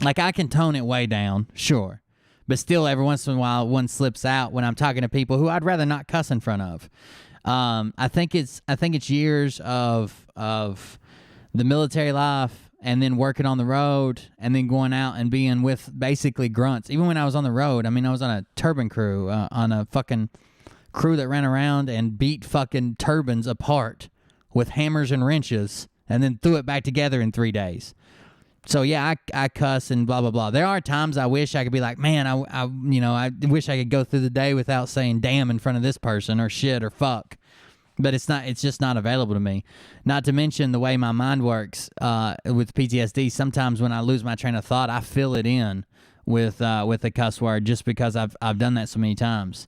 Like, I can tone it way down, sure, but still every once in a while one slips out when I'm talking to people who I'd rather not cuss in front of. I think it's years of the military life, and then working on the road, and then going out and being with basically grunts. Even when I was on the road, I mean, I was on a turbine crew, on a fucking crew that ran around and beat fucking turbines apart with hammers and wrenches, and then threw it back together in 3 days. So yeah, I cuss and blah blah blah. There are times I wish I could be like, man, I wish I could go through the day without saying damn in front of this person or shit or fuck. But it's just not available to me. Not to mention the way my mind works with PTSD. Sometimes when I lose my train of thought, I fill it in with a cuss word just because I've done that so many times.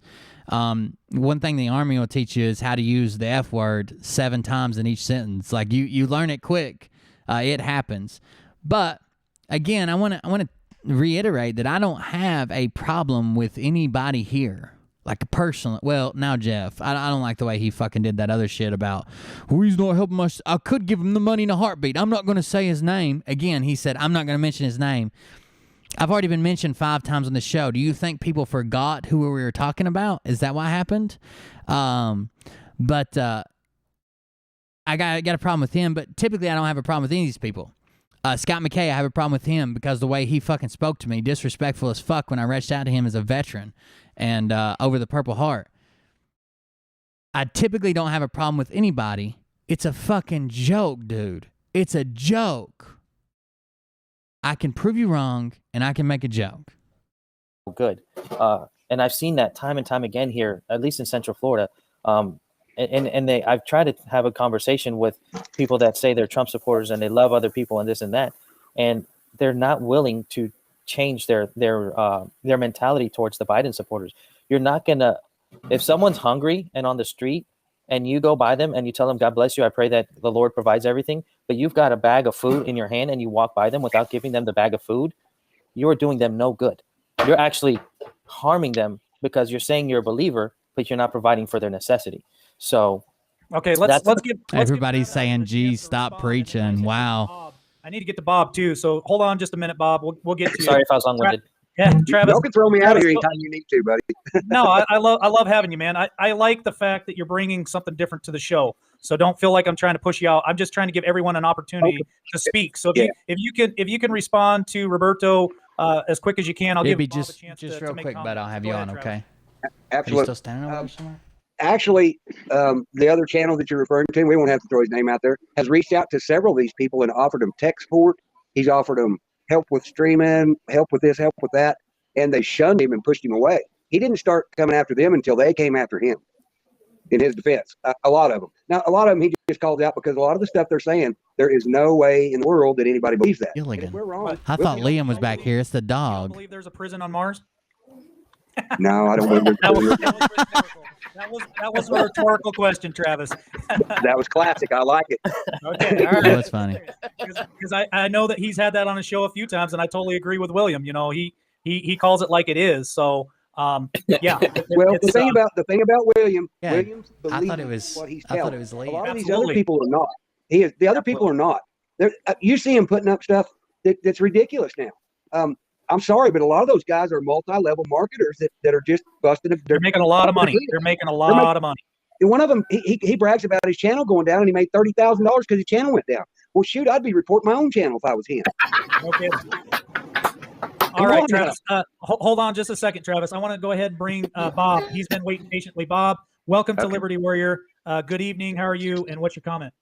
One thing the Army will teach you is how to use the F word 7 times in each sentence. Like you learn it quick. It happens. But again, I want to reiterate that I don't have a problem with anybody here. like a personal. Well, now Jeff, I don't like the way he fucking did that other shit about, well, he's not helping us. I could give him the money in a heartbeat. I'm not going to say his name. Again, he said, I'm not going to mention his name. I've already been mentioned 5 times on the show. Do you think people forgot who we were talking about? Is that what happened? But I got a problem with him, but typically I don't have a problem with any of these people. Scott McKay, I have a problem with him because the way he fucking spoke to me, disrespectful as fuck when I reached out to him as a veteran and over the Purple Heart. I typically don't have a problem with anybody. It's a fucking joke, dude. It's a joke. I can prove you wrong, and I can make a joke. Good. And I've seen that time and time again here, at least in Central Florida. I've tried to have a conversation with people that say they're Trump supporters and they love other people and this and that, and they're not willing to change their mentality towards the Biden supporters. You're not gonna, if someone's hungry and on the street, and you go by them and you tell them, God bless you, I pray that the Lord provides everything, but you've got a bag of food in your hand and you walk by them without giving them the bag of food, you're doing them no good. You're actually harming them because you're saying you're a believer, but you're not providing for their necessity. So, okay, let's get everybody's saying, "Geez, stop preaching." Wow. I need to get to Bob too. So hold on just a minute, Bob. We'll get to you. Sorry if I was long-winded. Yeah, Travis. You can throw me out of here anytime you need to, buddy. No, I love having you, man. I like the fact that you're bringing something different to the show. So don't feel like I'm trying to push you out. I'm just trying to give everyone an opportunity to speak. So if you can respond to Roberto as quick as you can, I'll give Bob a chance just to real make quick, comments. but I'll have Go you ahead, on, Travis. okay? Absolutely. Are you still standing over there somewhere? Actually, the other channel that you're referring to, we won't have to throw his name out there, has reached out to several of these people and offered them tech support. He's offered them help with streaming, help with this, help with that, and they shunned him and pushed him away. He didn't start coming after them until they came after him, in his defense. A lot of them. Now, a lot of them he just called out because a lot of the stuff they're saying, there is no way in the world that anybody believes that. Gilligan. We're wrong. I thought Liam was back here. It's the I dog. believe there's a prison on Mars. No, I don't believe That was a rhetorical question, Travis. that was classic. I like it. Okay, all right. That was funny. Because I know that he's had that on his show a few times, and I totally agree with William. You know, he calls it like it is. So yeah. Well, the thing about William, Yeah, Williams believes I thought it was. what he's I thought telling. it was A Liam. lot of these Absolutely. other people are not. The other people are not. You see him putting up stuff that's ridiculous now. I'm sorry, but a lot of those guys are multi-level marketers that are just busting. They're making a lot of money. They're making a lot of money. And one of them, he brags about his channel going down, and he made $30,000 because his channel went down. Well, shoot, I'd be reporting my own channel if I was him. Okay. All right, Travis. Hold on just a second, Travis. I want to go ahead and bring Bob. He's been waiting patiently. Bob, welcome to Liberty Warrior. Good evening. How are you? And what's your comment?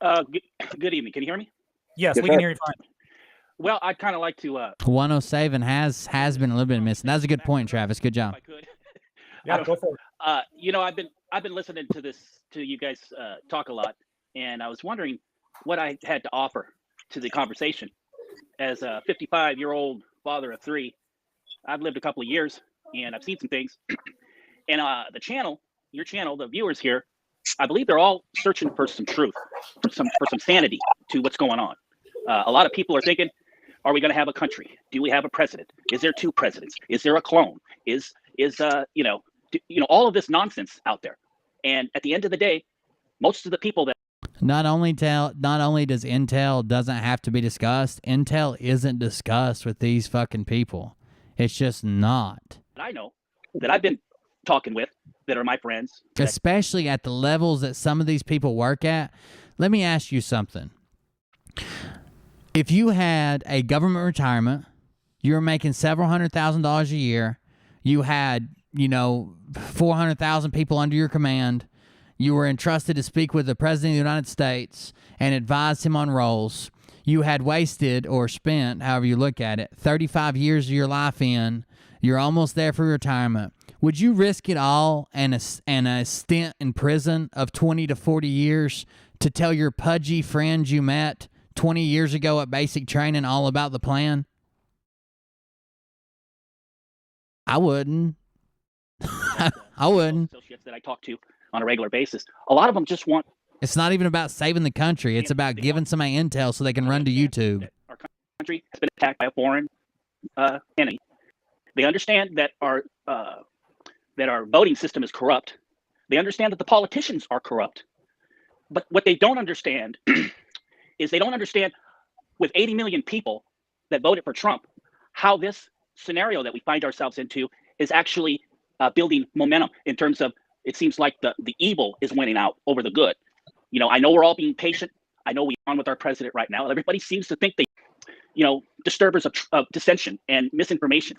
Good evening. Can you hear me? Yes, we can hear you fine. Well, I'd kind of like to. 107 has been a little bit missing. That's a good point, Travis. Good job. Yeah, go for it. You know, I've been listening to you guys talk a lot, and I was wondering what I had to offer to the conversation. As a 55-year-old father of 3, I've lived a couple of years, and I've seen some things. And the channel, your channel, the viewers here, I believe they're all searching for some truth, for some sanity to what's going on. A lot of people are thinking, are we going to have a country? Do we have a president? Is there 2 presidents? Is there a clone? Is all of this nonsense out there? And at the end of the day, most of the people that Not only does Intel doesn't have to be discussed, Intel isn't discussed with these fucking people. It's just not. I know, that I've been talking with, that are my friends. Especially at the levels that some of these people work at. Let me ask you something. If you had a government retirement, you were making several $100,000 a year, you had, 400,000 people under your command, you were entrusted to speak with the President of the United States and advise him on roles, you had wasted or spent, however you look at it, 35 years of your life in, you're almost there for retirement. Would you risk it all and a stint in prison of 20 to 40 years to tell your pudgy friends you met 20 years ago at basic training all about the plan? I wouldn't. I wouldn't. Associates that I talk to on a regular basis, a lot of them just want. It's not even about saving the country. It's about giving somebody intel so they can run to YouTube. Our country has been attacked by a foreign enemy. They understand that our that our voting system is corrupt. They understand that the politicians are corrupt. But what they don't understand is they don't understand with 80 million people that voted for Trump, how this scenario that we find ourselves into is actually building momentum in terms of, it seems like the evil is winning out over the good. You know, I know we're all being patient. I know we're on with our president right now. Everybody seems to think they, you know, disturbers of dissension and misinformation.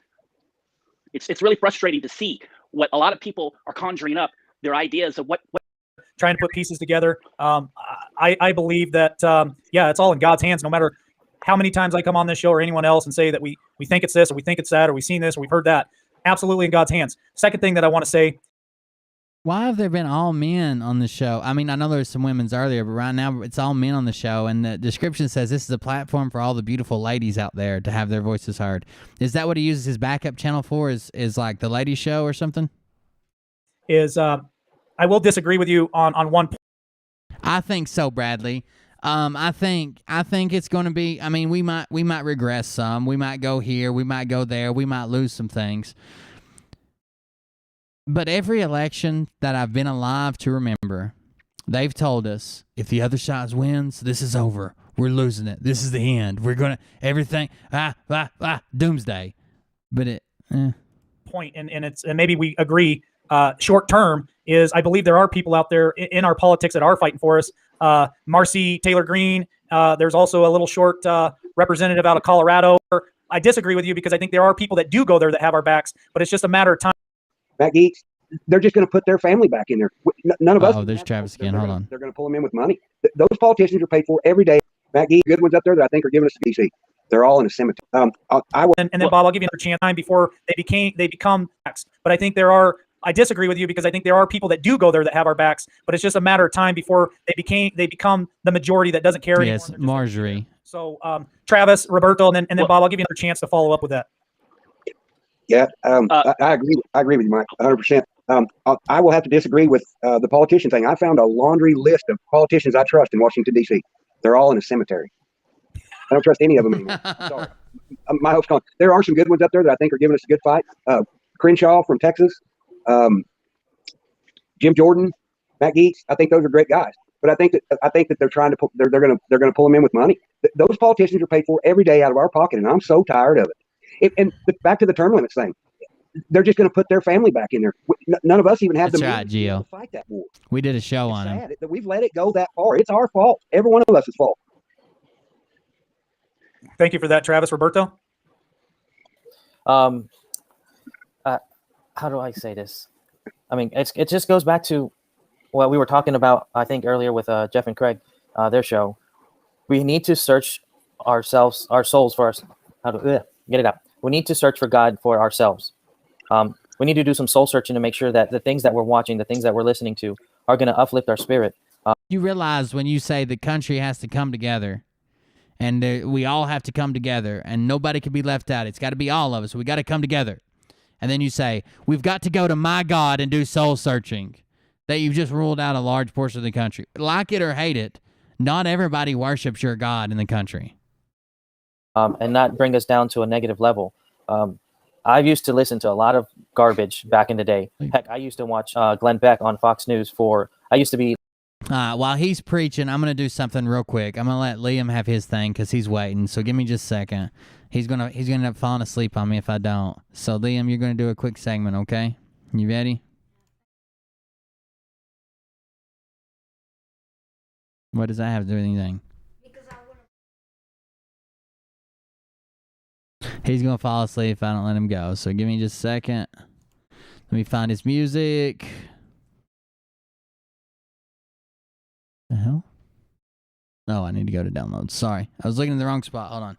It's really frustrating to see what a lot of people are conjuring up, their ideas of what trying to put pieces together. I believe that, yeah, it's all in God's hands, no matter how many times I come on this show or anyone else and say that we think it's this or we think it's that or we've seen this or we've heard that. Absolutely in God's hands. Second thing that I want to say. Why have there been all men on the show? I mean, I know there's some women's earlier, but right now it's all men on the show, and the description says this is a platform for all the beautiful ladies out there to have their voices heard. Is that what he uses his backup channel for? Is like the lady show or something? I will disagree with you on one point. I think so, Bradley. I think it's going to be. I mean, we might regress some. We might go here. We might go there. We might lose some things. But every election that I've been alive to remember, they've told us if the other side wins, this is over. We're losing it. This is the end. We're gonna everything. Doomsday. But Point, and maybe we agree. Short term is I believe there are people out there in our politics that are fighting for us. Marcy Taylor Greene. There's also a little short representative out of Colorado. I disagree with you because I think there are people that do go there that have our backs, but it's just a matter of time. Matt Gaetz, they're just going to put their family back in there. None of us. Oh, there's Travis again. Hold on. They're going to pull them in with money. Those politicians are paid for every day. Matt Gaetz, good ones up there that I think are giving us the DC. They're all in a cemetery. And then Bob, I'll give you another chance time before they become backs. But I think I disagree with you because I think there are people that do go there that have our backs, but it's just a matter of time before they become the majority that doesn't care anymore. Yes, Marjorie. So Travis, Roberto, and then Bob, I'll give you another chance to follow up with that. Yeah, I agree. I agree with you, Mike, 100%. I will have to disagree with the politician thing. I found a laundry list of politicians I trust in Washington, D.C. They're all in a cemetery. I don't trust any of them anymore. Sorry. My hopes gone. There are some good ones up there that I think are giving us a good fight. Crenshaw from Texas, Jim Jordan, Matt Gaetz. I think those are great guys. But I think that they're trying to they're going to pull them in with money. Those politicians are paid for every day out of our pocket, and I'm so tired of it. And back to the term limits thing, they're just going to put their family back in there. None of us even have That's the right, Gio. to fight that war. We did a show on him. That we've let it go that far. It's our fault. Every one of us is fault. Thank you for that, Travis. Roberto? How do I say this? I mean, it just goes back to what we were talking about, I think, earlier with Jeff and Craig, their show. We need to search our souls for us. Get it out. We need to search for God for ourselves. We need to do some soul searching to make sure that the things that we're watching, the things that we're listening to, are going to uplift our spirit. You realize when you say the country has to come together, and we all have to come together, and nobody can be left out. It's got to be all of us. We got to come together. And then you say, we've got to go to my God and do soul searching. That you've just ruled out a large portion of the country. Like it or hate it, not everybody worships your God in the country. And not bring us down to a negative level. I used to listen to a lot of garbage back in the day. Heck, I used to watch Glenn Beck on Fox News I used to be. While he's preaching, I'm going to do something real quick. I'm going to let Liam have his thing because he's waiting. So give me just a second. He's gonna end up falling asleep on me if I don't. So Liam, you're going to do a quick segment, okay? You ready? What does that have to do with anything? He's going to fall asleep if I don't let him go. So give me just a second. Let me find his music. The hell? Oh, I need to go to download. Sorry. I was looking in the wrong spot. Hold on.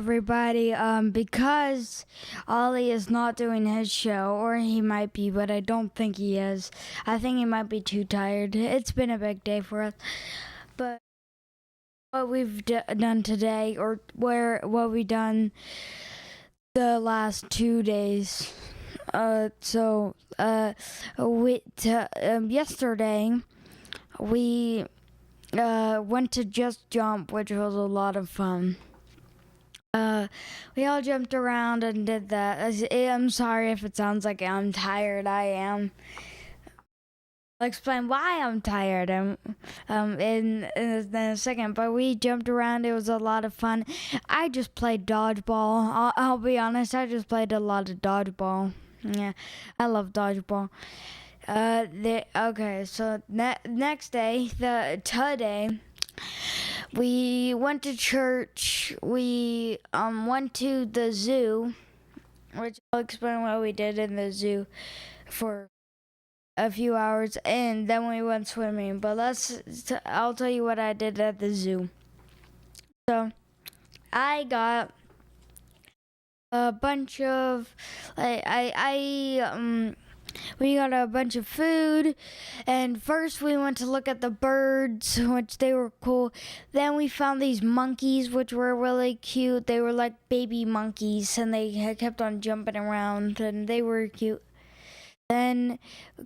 everybody. Because Ollie is not doing his show, or he might be, but I don't think he is. I think he might be too tired. It's been a big day for us. But what we've done today, or what we done the last 2 days. Yesterday we went to Just Jump, which was a lot of fun. We all jumped around and did that. I'm sorry if it sounds like I'm tired. I am. I'll explain why I'm tired in a second. But we jumped around. It was a lot of fun. I just played dodgeball. I'll be honest. I just played a lot of dodgeball. Yeah, I love dodgeball. Okay, so next day, today, we went to church. We went to the zoo, which I'll explain what we did in the zoo for a few hours, and then we went swimming. But I'll tell you what I did at the zoo. So I got a bunch of we got a bunch of food, and first we went to look at the birds, which they were cool. Then we found these monkeys, which were really cute. They were like baby monkeys, and they kept on jumping around, and they were cute. Then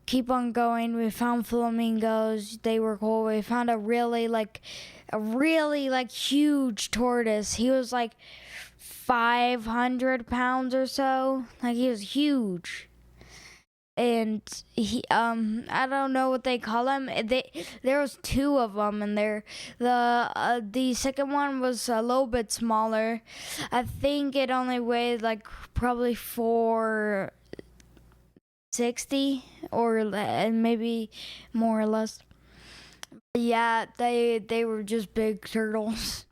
keep on going. We found flamingos. They were cool. We found a really huge tortoise. He was like 500 pounds or so. Like, he was huge. And he, I don't know what they call him. There was 2 of them, and the second one was a little bit smaller. I think it only weighed like probably 460 or maybe more or less. Yeah, they were just big turtles.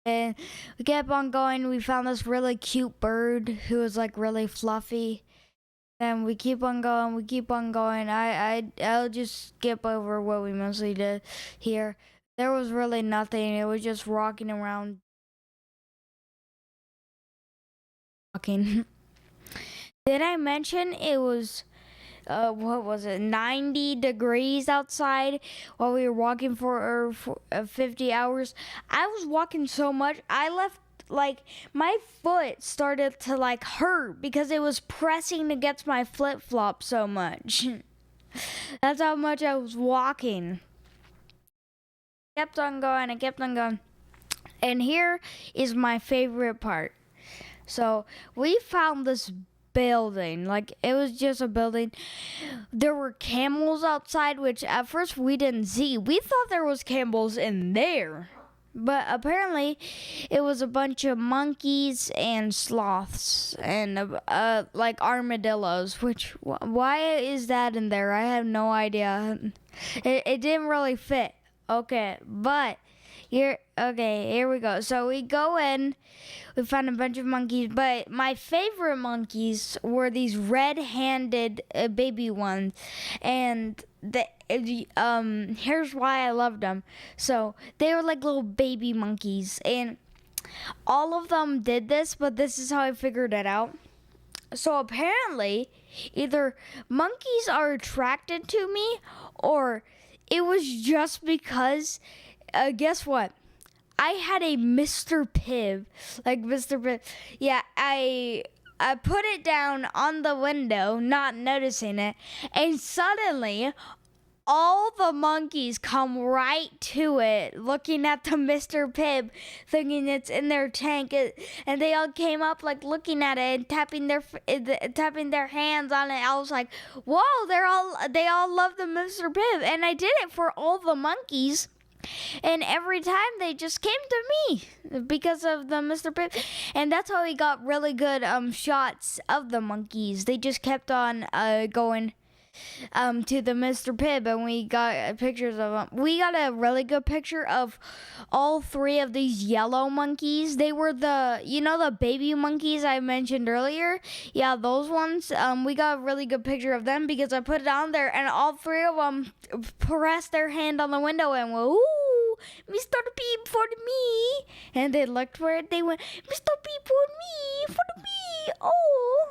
And we kept on going. We found this really cute bird who was like really fluffy. And we keep on going. I'll just skip over what we mostly did here. There was really nothing. It was just rocking around. Walking. Did I mention it was, 90 degrees outside while we were walking for 50 hours? I was walking so much, I left, like, my foot started to, like, hurt because it was pressing against my flip-flop so much. That's how much I was walking. I kept on going. And here is my favorite part. So, we found this building. Like, it was just a building. There were camels outside, which at first we didn't see. We thought there was camels in there. But apparently, it was a bunch of monkeys and sloths and like armadillos. Which, why is that in there? I have no idea. It didn't really fit. Okay, but here we go. So we go in. We found a bunch of monkeys, but my favorite monkeys were these red-handed baby ones, and here's why I loved them. So they were like little baby monkeys, and all of them did this, but this is how I figured it out. So apparently, either monkeys are attracted to me, or it was just because, guess what? I had a Mr. Pibb, like Mr. Pibb. Yeah, I put it down on the window, not noticing it, and suddenly all the monkeys come right to it, looking at the Mr. Pibb, thinking it's in their tank, and they all came up like looking at it and tapping their hands on it. I was like, whoa, they all love the Mr. Pibb, and I did it for all the monkeys. And every time they just came to me because of the Mr. Pibb. And that's how we got really good shots of the monkeys. They just kept on going to the Mr. Pibb, and we got pictures of them. We got a really good picture of all 3 of these yellow monkeys. They were the baby monkeys I mentioned earlier. Yeah, those ones. We got a really good picture of them because I put it on there, and all 3 of them pressed their hand on the window and went, ooh. Mr. P for me. And they looked for it. They went, Mr. P for me. Oh.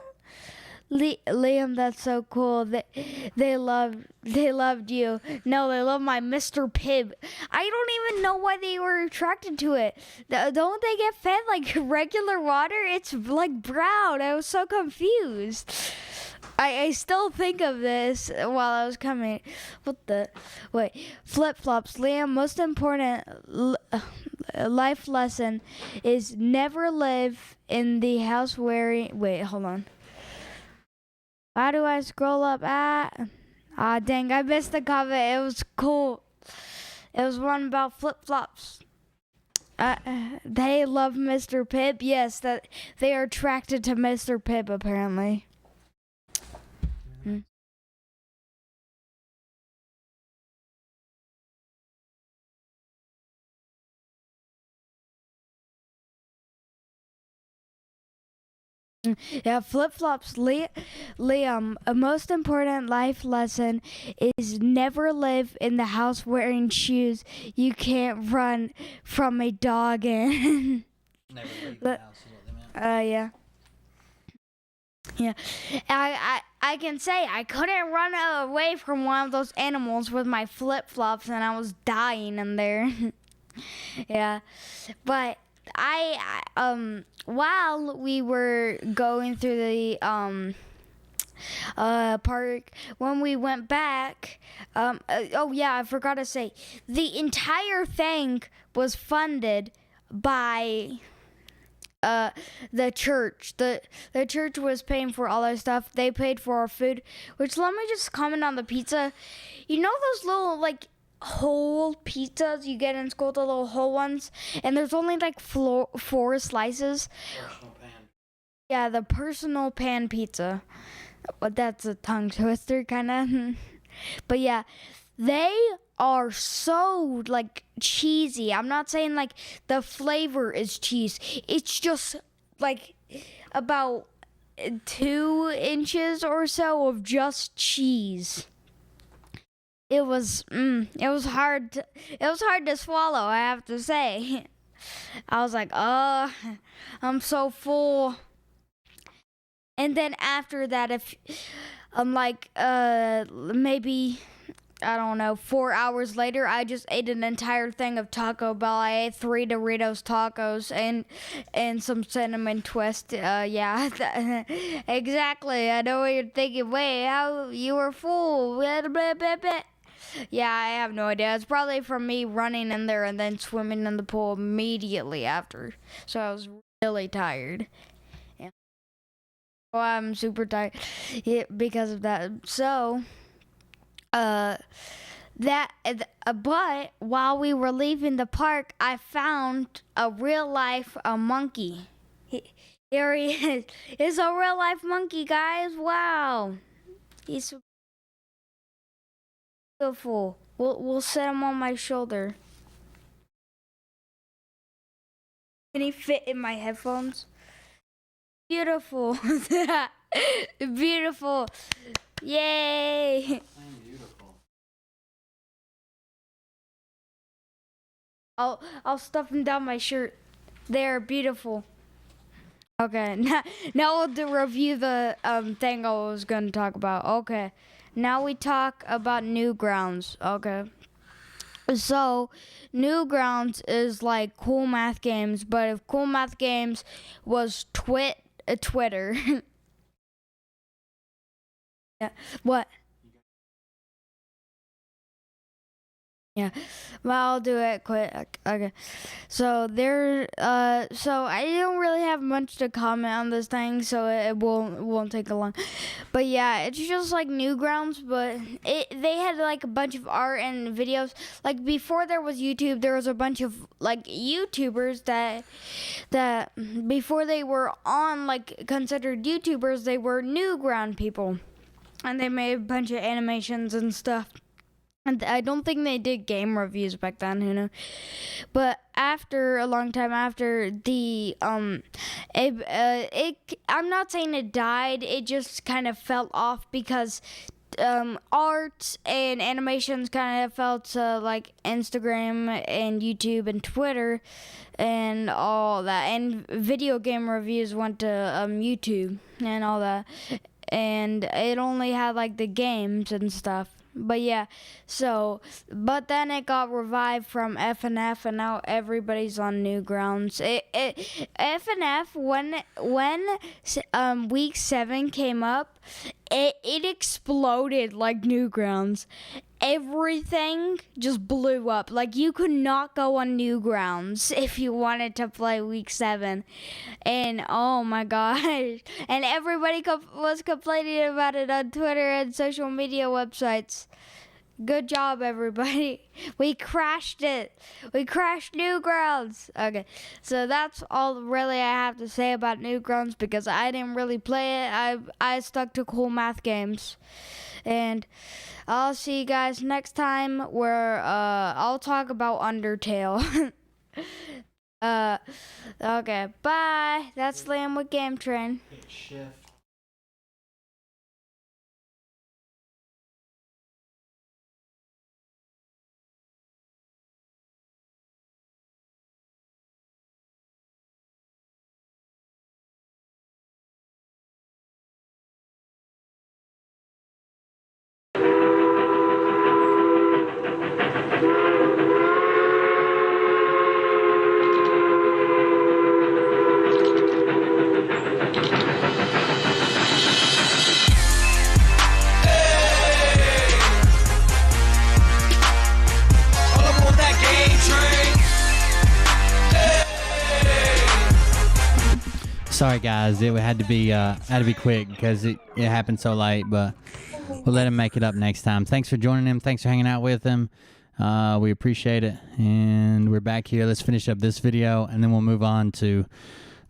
Liam, that's so cool. They loved you. No, they love my Mr. Pibb. I don't even know why they were attracted to it. Don't they get fed like regular water? It's like brown. I was so confused. I still think of this while I was coming. Flip-flops. Liam, most important life lesson is never live in the house wearing... Wait, hold on. How do I scroll up? Dang, I missed the comment. It was cool. It was one about flip-flops. They love Mr. Pibb. Yes, that they are attracted to Mr. Pibb, apparently. Yeah, flip-flops. Liam, a most important life lesson is never live in the house wearing shoes you can't run from a dog in. Never leave the house is what they meant. Yeah. Yeah. I can say I couldn't run away from one of those animals with my flip-flops and I was dying in there. Yeah. But while we were going through the park, when we went back, oh yeah, I forgot to say, the entire thing was funded by the church. The church was paying for all our stuff. They paid for our food, which, let me just comment on the pizza. You know those little, like, whole pizzas you get in school, the little whole ones, and there's only like 4 slices. Personal pan. Yeah, the personal pan pizza. But that's a tongue twister, kind of. But yeah, they are so like cheesy. I'm not saying like the flavor is cheese. It's just like about 2 inches or so of just cheese. It was hard to swallow, I have to say. I was like, I'm so full. And then after that, if I'm like, maybe, I don't know, 4 hours later, I just ate an entire thing of Taco Bell. I ate 3 Doritos tacos and some cinnamon twist. Yeah, exactly. I know what you're thinking. Wait, how you were full? Blah, blah, blah, blah. Yeah, I have no idea. It's probably from me running in there and then swimming in the pool immediately after. So I was really tired. Yeah. Oh, I'm super tired because of that. So, but while we were leaving the park, I found a real life monkey. Here he is. It's a real life monkey, guys. Wow. He's beautiful. We'll set him on my shoulder. Can he fit in my headphones? Beautiful. Beautiful. Yay. I'll stuff them down my shirt. They're beautiful. Okay, now we'll review the thing I was going to talk about. Okay, now we talk about Newgrounds. Okay, so Newgrounds is like Cool Math Games, but if Cool Math Games was Twitter. Yeah. What? Yeah, well, I'll do it quick. Okay, so so I don't really have much to comment on this thing, so it won't take a long. But yeah, it's just like Newgrounds, but they had like a bunch of art and videos. Like before there was YouTube, there was a bunch of like YouTubers that before they were on like considered YouTubers, they were Newground people, and they made a bunch of animations and stuff. And I don't think they did game reviews back then, who knew? But after a long time after the I'm not saying it died, it just kind of fell off because art and animations kind of fell to like Instagram and YouTube and Twitter and all that, and video game reviews went to YouTube and all that, and it only had like the games and stuff. But yeah, so but then it got revived from FNF, and now everybody's on Newgrounds. FNF when week 7 came up, it exploded like Newgrounds. Everything just blew up. Like, you could not go on Newgrounds if you wanted to play week 7. And oh my gosh. And everybody was complaining about it on Twitter and social media websites. Good job, everybody. We crashed it. We crashed Newgrounds. Okay, so that's all really I have to say about Newgrounds, because I didn't really play it. I stuck to cool math games. And I'll see you guys next time, where I'll talk about Undertale. Okay, bye. That's Liam with Game Train. Sorry guys, it had to be quick because it happened so late, but we'll let him make it up next time. Thanks for joining him. Thanks for hanging out with him. We appreciate it, and we're back here. Let's finish up this video, and then we'll move on to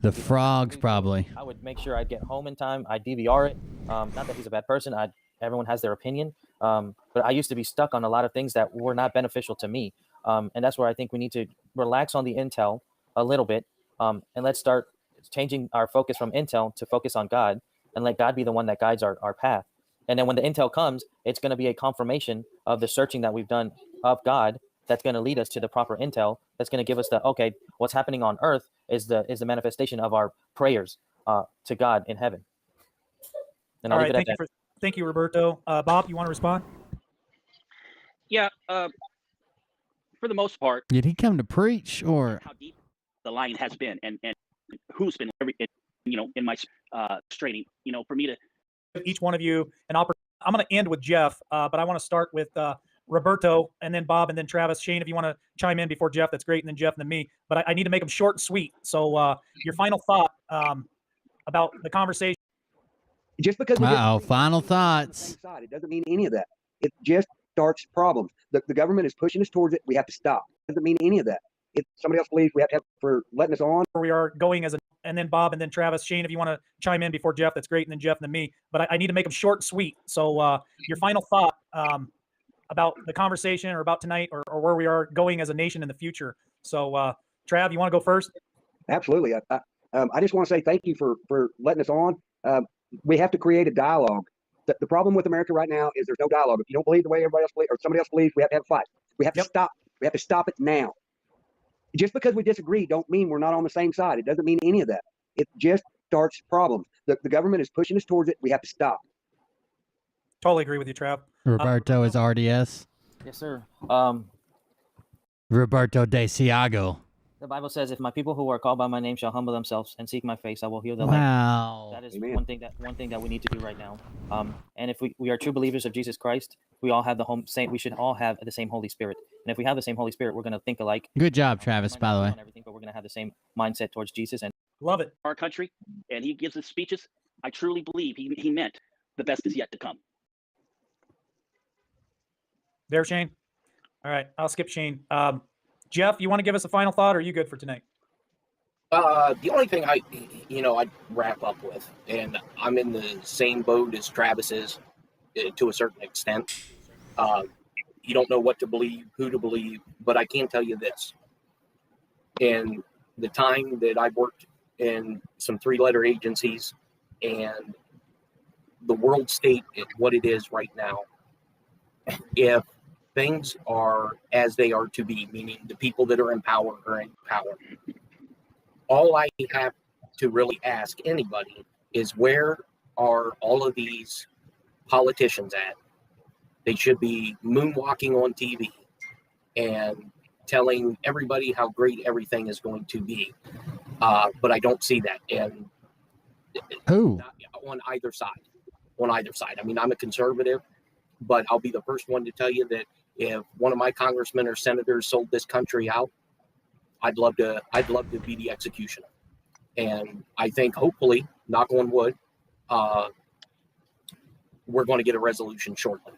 the frogs probably. I would make sure I'd get home in time. I'd DVR it. Not that he's a bad person. Everyone has their opinion. But I used to be stuck on a lot of things that were not beneficial to me. And that's where I think we need to relax on the intel a little bit. And let's start changing our focus from intel to focus on God, and let God be the one that guides our path. And then when the intel comes, it's going to be a confirmation of the searching that we've done of God that's going to lead us to the proper intel. That's going to give us okay, what's happening on earth is the manifestation of our prayers to God in heaven. And All right, thank you, Roberto. Bob, you want to respond? Yeah, for the most part. Did he come to preach, or how deep the line has been, and who's been in my training, for me to each one of you an opportunity. I'm going to end with Jeff, but I want to start with Roberto, and then Bob, and then Travis. Shane, if you want to chime in before Jeff, that's great, and then Jeff, and then me. But I need to make them short and sweet. So your final thought about the conversation. Just because final thoughts. It doesn't mean any of that. It just starts problems. The government is pushing us towards it. We have to stop. It doesn't mean any of that. If somebody else believes we have to have for letting us on. Where we are going and then Bob, and then Travis. Shane, if you want to chime in before Jeff, that's great, and then Jeff, and then me. But I need to make them short and sweet. So your final thought about the conversation, or about tonight, or where we are going as a nation in the future. So Trav, you want to go first? Absolutely. I just want to say thank you for letting us on. We have to create a dialogue. The problem with America right now is there's no dialogue. If you don't believe the way everybody else believes, or somebody else believes, we have to have a fight. We have to stop. We have to stop it now. Just because we disagree don't mean we're not on the same side. It doesn't mean any of that. It just starts problems. The government is pushing us towards it. We have to stop. Totally agree with you, Trav. Roberto is RDS. Yes, sir. Roberto de Ciago. The Bible says, if my people who are called by my name shall humble themselves and seek my face, I will heal their Wow. land. That is one thing that we need to do right now. And if we are true believers of Jesus Christ, we all have we should all have the same Holy Spirit. And if we have the same Holy Spirit, we're going to think alike. Good job, Travis, by the way. But we're going to have the same mindset towards Jesus. And love it. Our country, and he gives his speeches. I truly believe he meant the best is yet to come. There, Shane. All right, I'll skip Shane. Jeff, you want to give us a final thought, or are you good for tonight? The only thing I'd wrap up with, and I'm in the same boat as Travis is to a certain extent. You don't know what to believe, who to believe, but I can tell you this. In the time that I've worked in some 3-letter agencies and the world state what it is right now, if things are as they are to be, meaning the people that are in power are in power, all I have to really ask anybody is, where are all of these politicians at? They should be moonwalking on TV and telling everybody how great everything is going to be. But I don't see that. And who? On either side. On either side. I mean, I'm a conservative, but I'll be the first one to tell you that if one of my congressmen or senators sold this country out, I'd love to be the executioner. And I think, hopefully, knock on wood, we're going to get a resolution shortly.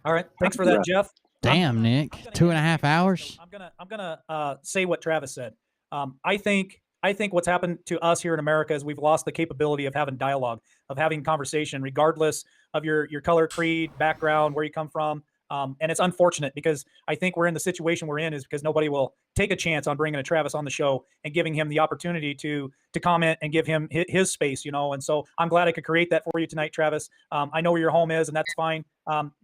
All right. Thanks for that, Jeff. Damn, Nick. 2.5 hours. I'm gonna say what Travis said. I think what's happened to us here in America is we've lost the capability of having dialogue, of having conversation, regardless of your color, creed, background, where you come from. And it's unfortunate, because I think we're in the situation we're in is because nobody will take a chance on bringing a Travis on the show and giving him the opportunity to comment and give him his space, you know. And so I'm glad I could create that for you tonight, Travis. I know where your home is, and that's fine.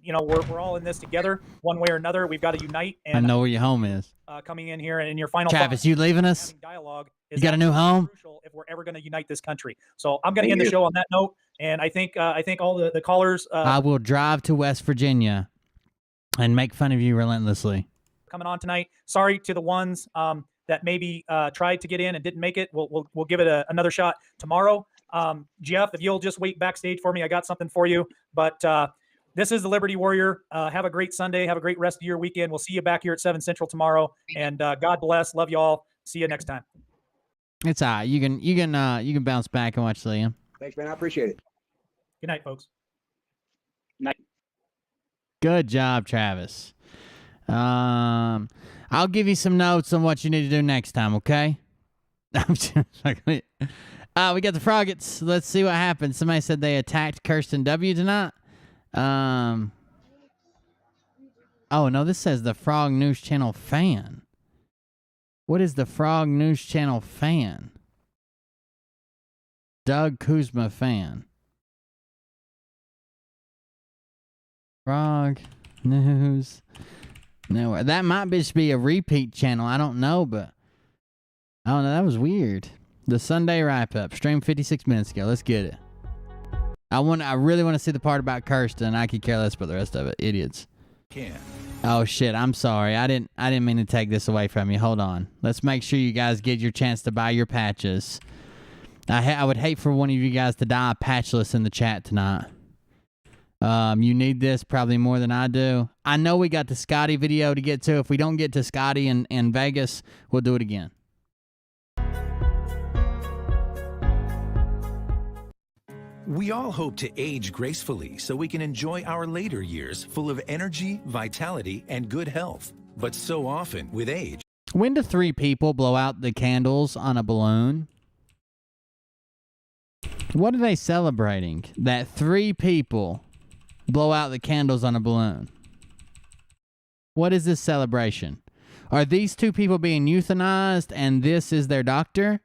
You know, we're all in this together, one way or another. We've got to unite. And I know where your home is. Coming in here and in your final Travis, thoughts, you leaving us? dialogue You got a new home? crucial if we're ever going to unite this country. So I'm going to end the show on that note. And I think all the callers. I will drive to West Virginia and make fun of you relentlessly. Coming on tonight. Sorry to the ones that maybe tried to get in and didn't make it. We'll give it another shot tomorrow. Jeff, if you'll just wait backstage for me, I got something for you. But this is the Liberty Warrior. Have a great Sunday. Have a great rest of your weekend. We'll see you back here at 7 Central tomorrow. And God bless. Love you all. See you next time. It's all right. You can bounce back and watch Liam. Thanks, man. I appreciate it. Good night, folks. Night. Good job, Travis. I'll give you some notes on what you need to do next time, okay? I'm just we got the Froggets. Let's see what happens. Somebody said they attacked Kirsten W tonight. Oh no, this says the Frog News Channel fan. What is the Frog News Channel fan? Doug Kuzma fan. Frog News. No, that might just be a repeat channel. I don't know, but I don't know. That was weird. The Sunday wrap up, streamed 56 minutes ago. Let's get it. I really want to see the part about Kirsten. I could care less about the rest of it. Idiots. Oh shit! I'm sorry. I didn't mean to take this away from you. Hold on. Let's make sure you guys get your chance to buy your patches. I would hate for one of you guys to die patchless in the chat tonight. You need this probably more than I do. I know we got the Scotty video to get to. If we don't get to Scotty in Vegas, we'll do it again. We all hope to age gracefully so we can enjoy our later years full of energy, vitality, and good health. But so often, with age... When do 3 people blow out the candles on a balloon? What are they celebrating? That 3 people blow out the candles on a balloon. What is this celebration? Are these 2 people being euthanized and this is their doctor?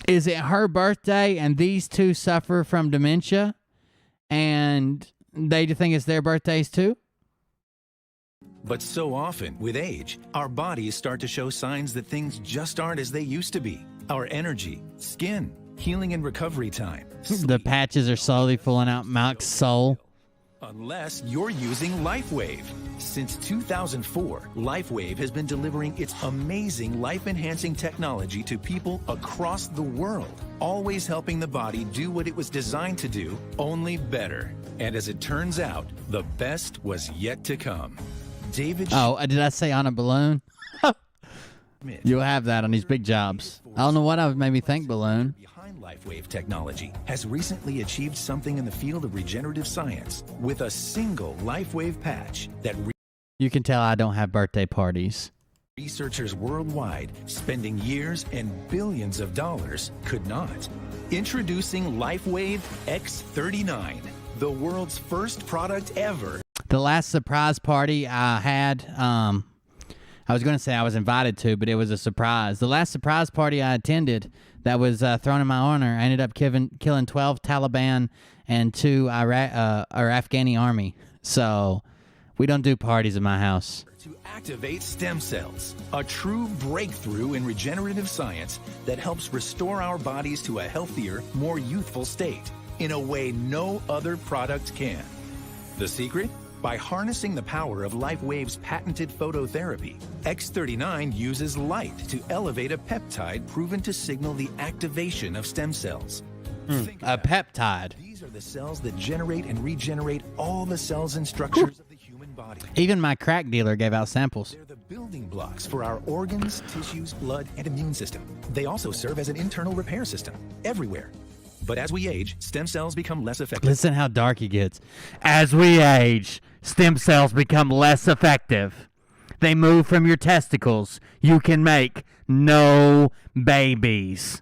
Is it her birthday and these 2 suffer from dementia and they think it's their birthdays too? But so often, with age, our bodies start to show signs that things just aren't as they used to be. Our energy, skin, healing and recovery time. The patches are slowly pulling out Mac's soul. Unless you're using LifeWave. Since 2004, LifeWave has been delivering its amazing life-enhancing technology to people across the world, always helping the body do what it was designed to do, only better. And as it turns out, the best was yet to come. David... Oh, did I say on a balloon? You'll have that on these big jobs. I don't know what made me think balloon. LifeWave technology has recently achieved something in the field of regenerative science with a single LifeWave patch that you can tell I don't have birthday parties. Researchers worldwide spending years and billions of dollars could not. Introducing LifeWave X39, the world's first product ever. The last surprise party I had, I was going to say I was invited to, but it was a surprise. The last surprise party I attended that was thrown in my honor, I ended up killing 12 Taliban and 2 Afghani army. So we don't do parties in my house. To activate stem cells, a true breakthrough in regenerative science that helps restore our bodies to a healthier, more youthful state in a way no other product can. The secret? By harnessing the power of LifeWave's patented phototherapy, X39 uses light to elevate a peptide proven to signal the activation of stem cells. A peptide. These are the cells that generate and regenerate all the cells and structures of the human body. Even my crack dealer gave out samples. They're the building blocks for our organs, tissues, blood, and immune system. They also serve as an internal repair system everywhere. But as we age, stem cells become less effective. Listen how dark he gets. As we age, stem cells become less effective. They move from your testicles. You can make no babies.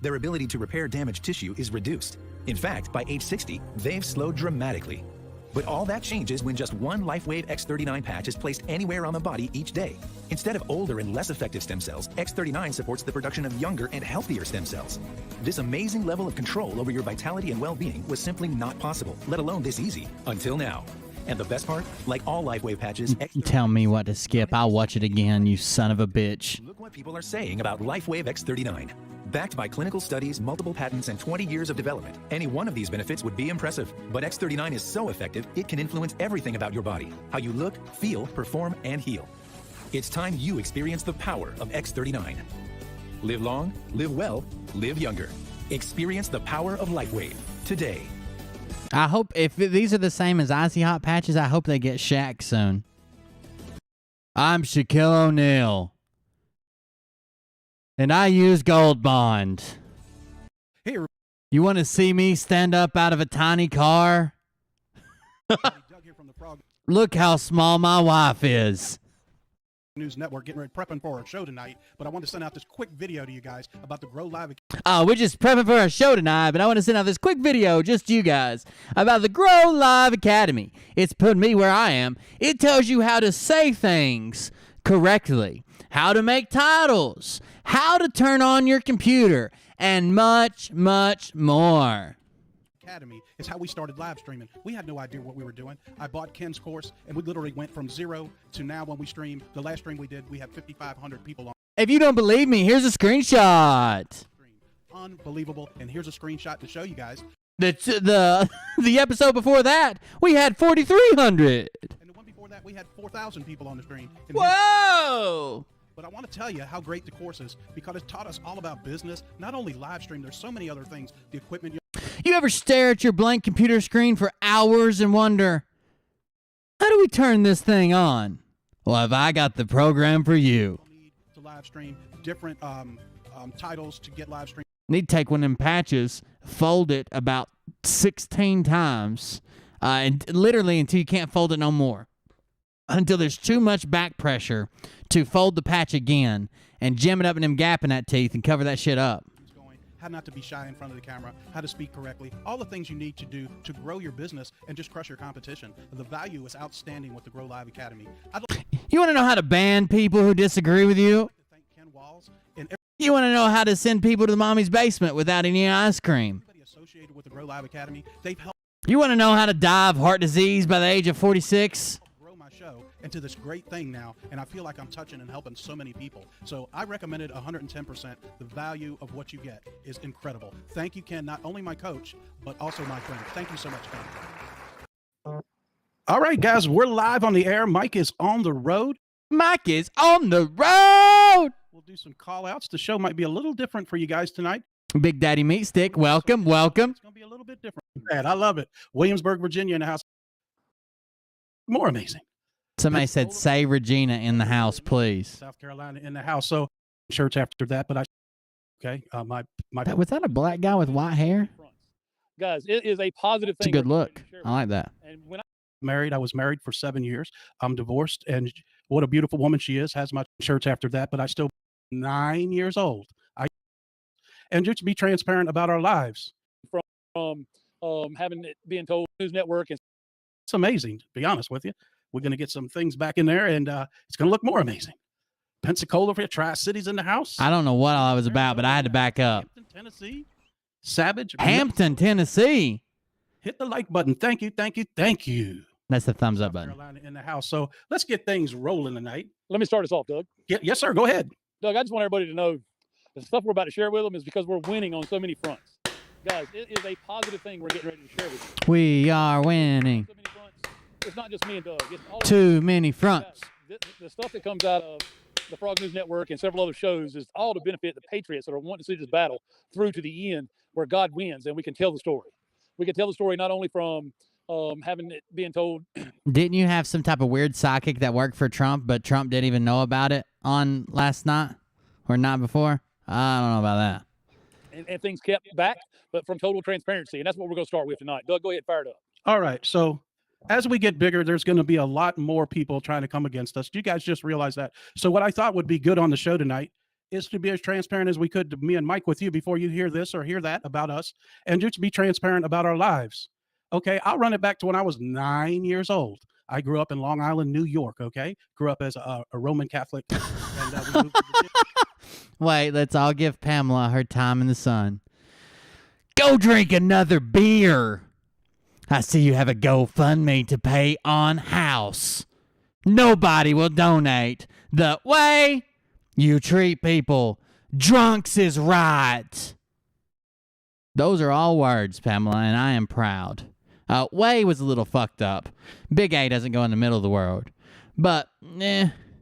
Their ability to repair damaged tissue is reduced. In fact, by age 60, they've slowed dramatically. But all that changes when just one LifeWave X39 patch is placed anywhere on the body each day. Instead of older and less effective stem cells, X39 supports the production of younger and healthier stem cells. This amazing level of control over your vitality and well-being was simply not possible, let alone this easy, until now. And the best part? Like all LifeWave patches, Tell me what to skip. I'll watch it again, you son of a bitch. Look what people are saying about LifeWave X39. Backed by clinical studies, multiple patents, and 20 years of development, any one of these benefits would be impressive. But X39 is so effective, it can influence everything about your body. How you look, feel, perform, and heal. It's time you experience the power of X39. Live long, live well, live younger. Experience the power of LifeWave today. I hope if these are the same as Icy Hot patches, I hope they get Shaq soon. I'm Shaquille O'Neal. And I use Gold Bond. Here. You want to see me stand up out of a tiny car? Look how small my wife is. News Network getting ready prepping for our show tonight, but I want to send out this quick video to you guys about the Grow Live. Oh, we're just prepping for our show tonight, but I want to send out this quick video just to you guys about the Grow Live Academy. It's put me where I am. It tells you how to say things correctly, how to make titles, how to turn on your computer, and much, much more. Academy is how we started live streaming. We had no idea what we were doing. I bought Ken's course, and we literally went from 0 to now when we stream. The last stream we did, we had 5,500 people on. If you don't believe me, here's a screenshot. Unbelievable. And here's a screenshot to show you guys. The episode before that, we had 4,300. And the one before that, we had 4,000 people on the stream. And Whoa! But I want to tell you how great the course is because it taught us all about business, not only live stream, there's so many other things, the equipment. You ever stare at your blank computer screen for hours and wonder, how do we turn this thing on? Well, have I got the program for you? To live stream, different titles to get live stream. Need to take one of them patches, fold it about 16 times, and literally until you can't fold it no more. Until there's too much back pressure to fold the patch again and jam it up in them gap in that teeth and cover that shit up. How not to be shy in front of the camera, how to speak correctly, all the things you need to do to grow your business and just crush your competition. The value is outstanding with the Grow Live Academy. You want to know how to ban people who disagree with you? You want to know how to send people to the mommy's basement without any ice cream? Associated with the Grow Live Academy, they've helped. You want to know how to die of heart disease by the age of 46? Grow my show into this great thing now, and I feel like I'm touching and helping so many people. So I recommend it 110%. The value of what you get is incredible. Thank you, Ken, not only my coach, but also my friend. Thank you so much, Ken. All right, guys, we're live on the air. Mike is on the road. Mike is on the road. We'll do some call outs. The show might be a little different for you guys tonight. Big Daddy Meat Stick, welcome, welcome. It's going to be a little bit different. I love it. Williamsburg, Virginia in the house. More amazing. Somebody said, say Regina in the house, please. South Carolina in the house. So church after that, but Was that a black guy with white hair? Guys, it is a positive It's a thing. good look. I like that. And when I was married for 7 years. I'm divorced, and what a beautiful woman she is. Has my church after that, but I still 9 years old. And just be transparent about our lives. From having it being told News Network, and it's amazing, to be honest with you. We're going to get some things back in there, and it's going to look more amazing. Pensacola for Tri-Cities in the house. I don't know what all I was about, but I had to back up. Hampton, Tennessee. Savage. Hampton, Tennessee. Hit the like button. Thank you, thank you, thank you. That's the thumbs up button. Carolina in the house. So let's get things rolling tonight. Let me start us off, Doug. Yes, sir. Go ahead. Doug, I just want everybody to know the stuff we're about to share with them is because we're winning on so many fronts. Guys, it is a positive thing we're getting ready to share with you. We are winning. So many fronts. It's not just me and Doug. It's all Too many fronts. the stuff that comes out of the Frog News Network and several other shows is all to benefit the Patriots that are wanting to see this battle through to the end where God wins and we can tell the story. We can tell the story not only from having it being told. Didn't you have some type of weird psychic that worked for Trump, but Trump didn't even know about it on last night or not before? I don't know about that. And things kept back, but from total transparency. And that's what we're going to start with tonight. Doug, go ahead, fire it up. All right. So as we get bigger, there's going to be a lot more people trying to come against us. Do you guys just realize that? So what I thought would be good on the show tonight is to be as transparent as we could to me and Mike with you before you hear this or hear that about us, and just be transparent about our lives. Okay, I'll run it back to when I was 9 years old. I grew up in Long Island, New York, okay? Grew up as a Roman Catholic. And, we moved to Wait, let's all give Pamela her time in the sun. Go drink another beer. I see you have a GoFundMe to pay on house. Nobody will donate the way you treat people. Drunks is right. Those are all words, Pamela, and I am proud. Way was a little fucked up. Big A doesn't go in the middle of the word. But,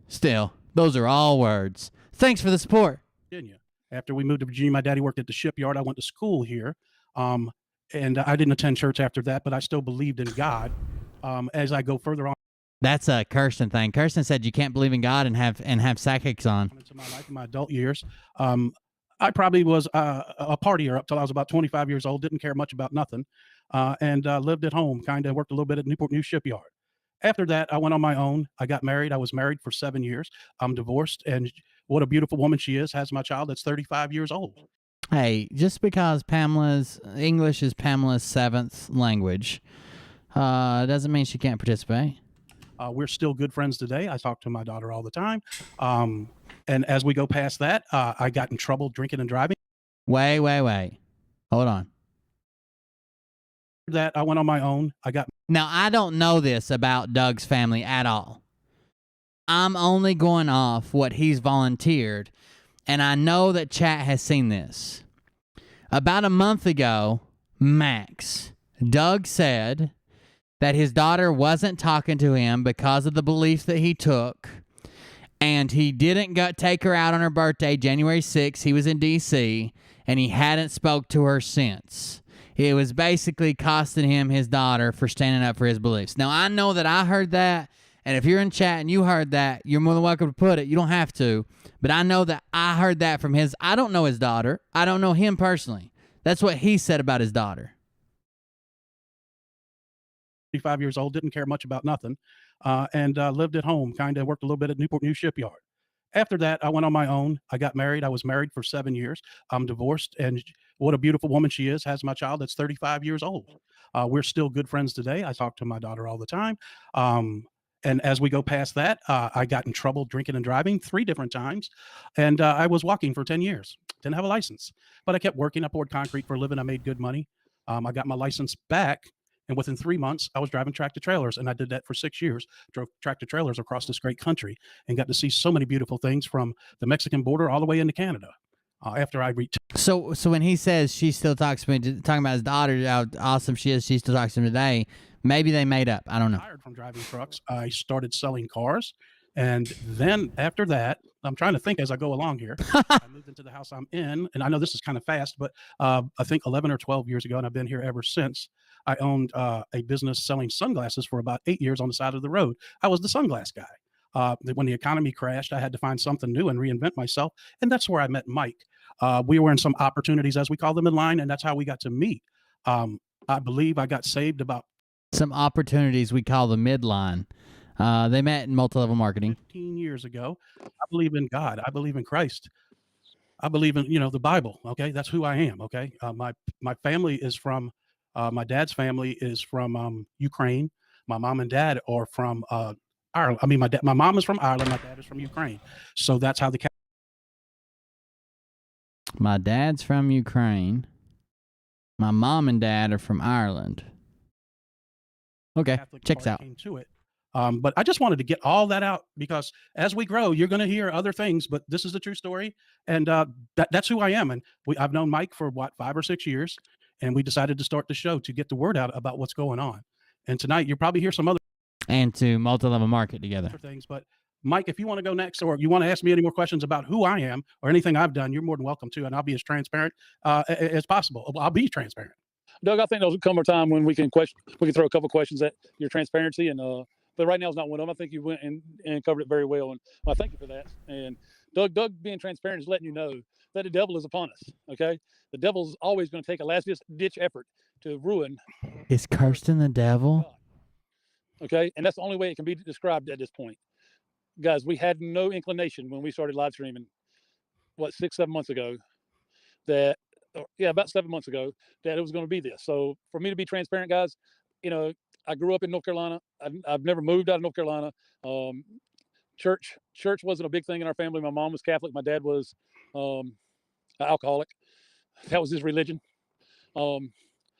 still, those are all words. Thanks for the support. Virginia. After we moved to Virginia, my daddy worked at the shipyard. I went to school here. And I didn't attend church after that, but I still believed in God. As I go further on That's a Kirsten thing. Kirsten said you can't believe in God and have psychics on. into my life, in my adult years, I probably was a partier up till I was about 25 years old. Didn't care much about nothing, and lived at home. Kind of worked a little bit at Newport News Shipyard. After that, I went on my own. I got married. I was married for 7 years. I'm divorced, and what a beautiful woman she is. Has my child that's 35 years old. Hey, just because Pamela's English is Pamela's 7th language, doesn't mean she can't participate. We're still good friends today. I talk to my daughter all the time. And as we go past that, I got in trouble drinking and driving. Wait. Hold on. That I went on my own. Now, I don't know this about Doug's family at all. I'm only going off what he's volunteered, and I know that chat has seen this. About a month ago, Max, Doug said that his daughter wasn't talking to him because of the beliefs that he took, and he didn't take her out on her birthday, January 6th. He was in D.C., and he hadn't spoke to her since. It was basically costing him his daughter for standing up for his beliefs. Now, I know that I heard that, and if you're in chat and you heard that, you're more than welcome to put it. You don't have to. But I know that I heard that from his... I don't know his daughter. I don't know him personally. That's what he said about his daughter. 35 years old, didn't care much about nothing, and lived at home. Kind of worked a little bit at Newport News Shipyard. After that, I went on my own. I got married. I was married for 7 years. I'm divorced, and what a beautiful woman she is. Has my child that's 35 years old. We're still good friends today. I talk to my daughter all the time. And as we go past that, I got in trouble drinking and driving 3 different times, and I was walking for 10 years. Didn't have a license, but I kept working. I poured concrete for a living. I made good money. I got my license back, and within 3 months, I was driving tractor trailers, and I did that for 6 years. Drove tractor trailers across this great country and got to see so many beautiful things from the Mexican border all the way into Canada. After I retired. So when he says she still talks to me, talking about his daughter, how awesome she is, she still talks to him today, maybe they made up. I don't know. Retired from driving trucks. I started selling cars. And then after that, I'm trying to think as I go along here. I moved into the house I'm in. And I know this is kind of fast, but I think 11 or 12 years ago, and I've been here ever since. I owned a business selling sunglasses for about 8 years on the side of the road. I was the sunglass guy. When the economy crashed, I had to find something new and reinvent myself. And that's where I met Mike. We were in some opportunities, as we call them, in line, and that's how we got to meet. I believe I got saved about some opportunities we call the midline. They met in multi-level marketing 15 years ago. I believe in God. I believe in Christ. I believe in, the Bible. Okay. That's who I am. Okay. My family is from, my dad's family is from Ukraine. My mom and dad are from Ireland. I mean, my mom is from Ireland. My dad is from Ukraine. So that's how the My dad's from Ukraine. My mom and dad are from Ireland. Okay, Catholic checks part out. came to it. But I just wanted to get all that out because as we grow, you're going to hear other things. But this is the true story, and that's who I am. And I've known Mike for 5 or 6 years, and we decided to start the show to get the word out about what's going on. And tonight, you'll probably hear some other And to multi-level market together. things. But Mike, if you want to go next, or you want to ask me any more questions about who I am or anything I've done, you're more than welcome to, and I'll be as transparent as possible. I'll be transparent. Doug, I think there'll come a time when we can throw a couple questions at your transparency, and but right now is not one of them. I think you went and covered it very well, and I thank you for that. And Doug being transparent is letting you know that the devil is upon us. Okay, the devil's always going to take a last ditch effort to ruin. Is Kirsten the devil? Okay, and that's the only way it can be described at this point. Guys, we had no inclination when we started live streaming, 6-7 months ago, about 7 months ago, that it was going to be this. So for me to be transparent, guys, I grew up in North Carolina. I've never moved out of North Carolina. Church wasn't a big thing in our family. My mom was Catholic. My dad was an alcoholic. That was his religion. I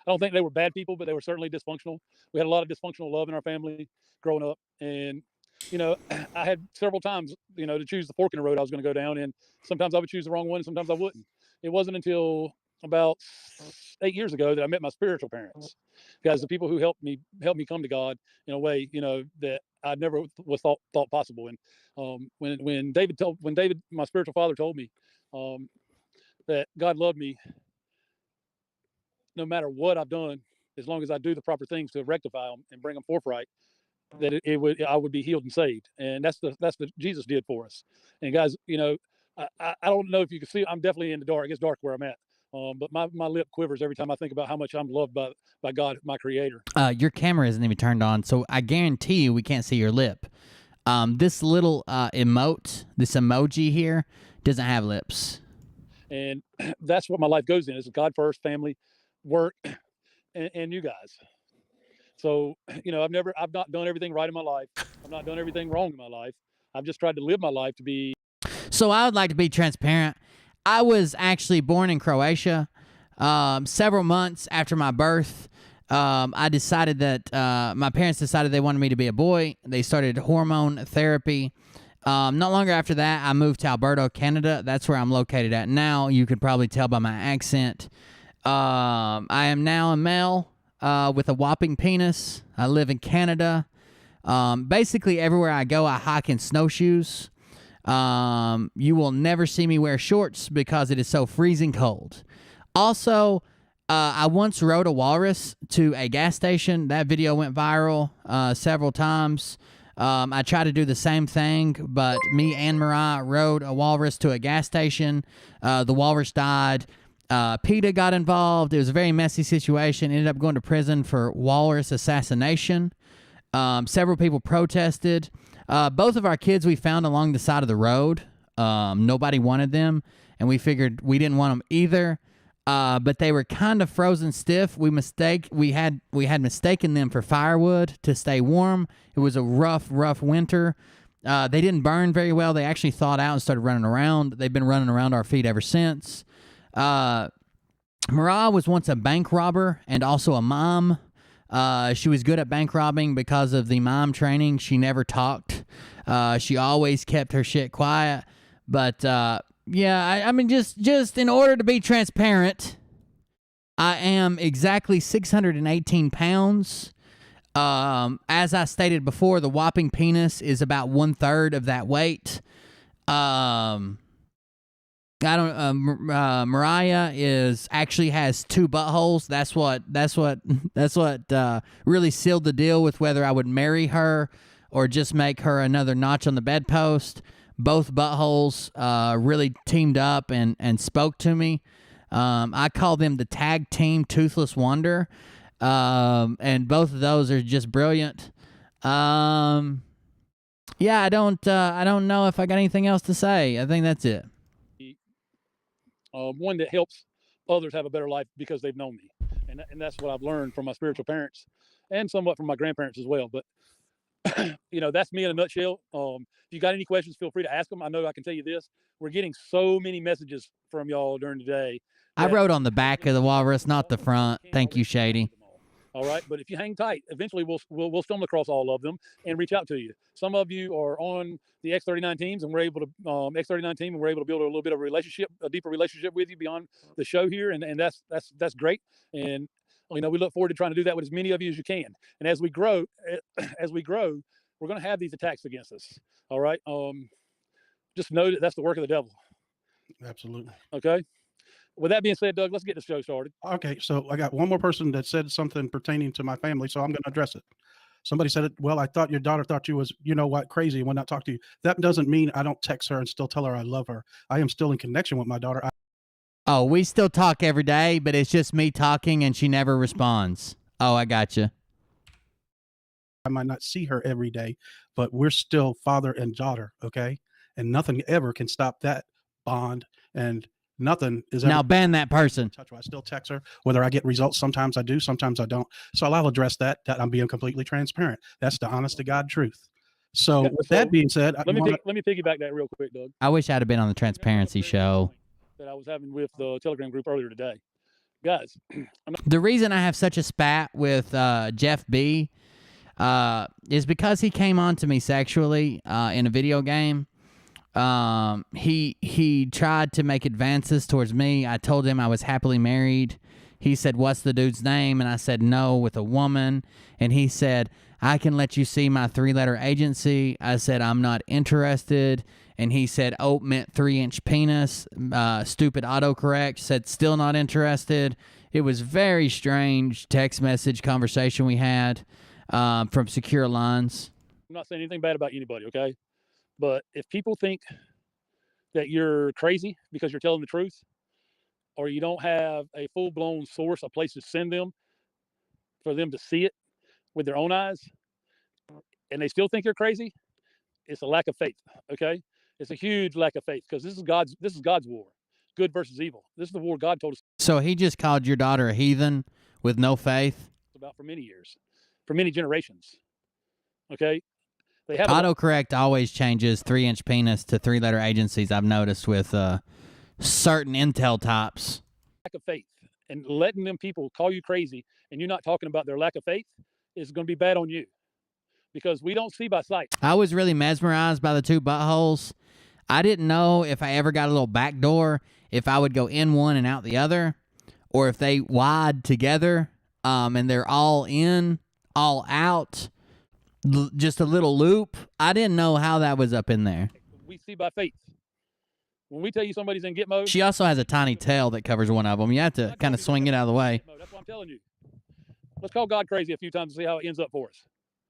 don't think they were bad people, but they were certainly dysfunctional. We had a lot of dysfunctional love in our family growing up. And, I had several times, to choose the fork in the road I was going to go down. And sometimes I would choose the wrong one. And sometimes I wouldn't. It wasn't until about 8 years ago that I met my spiritual parents, guys, the people who helped me come to God in a way, that I never was thought possible. And when David, my spiritual father, told me that God loved me no matter what I've done, as long as I do the proper things to rectify them and bring them forthright, that I would be healed and saved. And that's what Jesus did for us. And guys, I don't know if you can see, I'm definitely in the dark. It's dark where I'm at. But my lip quivers every time I think about how much I'm loved by God, my creator. Your camera isn't even turned on, so I guarantee you we can't see your lip. This little this emoji here, doesn't have lips. And that's what my life goes in, is God first, family, work, and you guys. So, I've not done everything right in my life. I've not done everything wrong in my life. I've just tried to live my life to be. So I would like to be transparent. I was actually born in Croatia. Several months after my birth, I decided that my parents decided they wanted me to be a boy. They started hormone therapy. Not longer after that, I moved to Alberta, Canada. That's where I'm located at now. You could probably tell by my accent. I am now a male with a whopping penis. I live in Canada. Basically, everywhere I go, I hike in snowshoes. You will never see me wear shorts because it is so freezing cold. Also, I once rode a walrus to a gas station. That video went viral several times. I tried to do the same thing, but me and Mariah rode a walrus to a gas station. The walrus died. PETA got involved. It was a very messy situation. Ended up going to prison for walrus assassination. Several people protested. Both of our kids we found along the side of the road. Nobody wanted them, and we figured we didn't want them either. But they were kind of frozen stiff. We had mistaken them for firewood to stay warm. It was a rough winter. They didn't burn very well. They actually thawed out and started running around. They've been running around our feet ever since. Mariah was once a bank robber and also a mom. She was good at bank robbing because of the mom training. She never talked. She always kept her shit quiet. But yeah, I mean, just in order to be transparent, I am exactly 618 pounds. As I stated before, the whopping penis is about 1/3 of that weight. Mariah actually has 2 buttholes. That's what really sealed the deal with whether I would marry her or just make her another notch on the bedpost. Both buttholes really teamed up and spoke to me. I call them the tag team Toothless Wonder, and both of those are just brilliant. Yeah, I don't know if I got anything else to say. I think that's it. One that helps others have a better life because they've known me. and that's what I've learned from my spiritual parents, and somewhat from my grandparents as well. But that's me in a nutshell. If you got any questions, feel free to ask them. I know I can tell you this: we're getting so many messages from y'all during the day. I wrote on the back of the walrus, not the front. Thank you, Shady. All right, but if you hang tight, eventually we'll stumble across all of them and reach out to you. Some of you are on the X39 teams, and we're able to X39 team, and we're able to build a little bit of a deeper relationship with you beyond the show here, and that's great. And we look forward to trying to do that with as many of you as you can. And as we grow, we're going to have these attacks against us. All right, just know that that's the work of the devil. Absolutely. Okay. With that being said, Doug, let's get the show started. Okay, so I got one more person that said something pertaining to my family, so I'm going to address it. Somebody said, well, I thought your daughter thought you was, crazy and would not talk to you. That doesn't mean I don't text her and still tell her I love her. I am still in connection with my daughter. Oh, we still talk every day, but it's just me talking and she never responds. Oh, I got you. I might not see her every day, but we're still father and daughter, okay? And nothing ever can stop that bond, and nothing is ever. Now ban that person. I still text her, whether I get results. Sometimes I do, sometimes I don't. So I'll address that I'm being completely transparent. That's the honest to God truth. So with that being said, let me piggyback that real quick, Doug. I wish I'd have been on the transparency show. That I was having with the Telegram group earlier today. Guys, the reason I have such a spat with Jeff B is because he came on to me sexually in a video game. He tried to make advances towards me. I told him I was happily married. He said, what's the dude's name? And I said, no, with a woman. And he said, I can let you see my 3-letter agency. I said, I'm not interested. And he said, oh, meant 3-inch penis. Stupid autocorrect. Said, still not interested. It was very strange text message conversation we had from secure lines. I'm not saying anything bad about anybody, okay? But if people think that you're crazy because you're telling the truth, or you don't have a full-blown source, a place to send them for them to see it with their own eyes, and they still think you're crazy, it's a lack of faith, okay? It's a huge lack of faith, because this is God's war, good versus evil. This is the war God told us So he just called your daughter a heathen with no faith? about for many years, for many generations, okay? They have autocorrect always changes 3-inch penis to 3-letter agencies, I've noticed with certain Intel tops. lack of faith, and letting them people call you crazy and you're not talking about their lack of faith is going to be bad on you, because we don't see by sight. I was really mesmerized by the 2 buttholes. I didn't know if I ever got a little back door, if I would go in one and out the other, or if they wide together and they're all in, all out. Just a little loop. I didn't know how that was up in there. We see by faith. When we tell you somebody's in get mode, She also has a tiny tail that covers one of them. You have to kind of swing it out of the way. that's what I'm telling you. Let's call God crazy a few times to see how it ends up for us.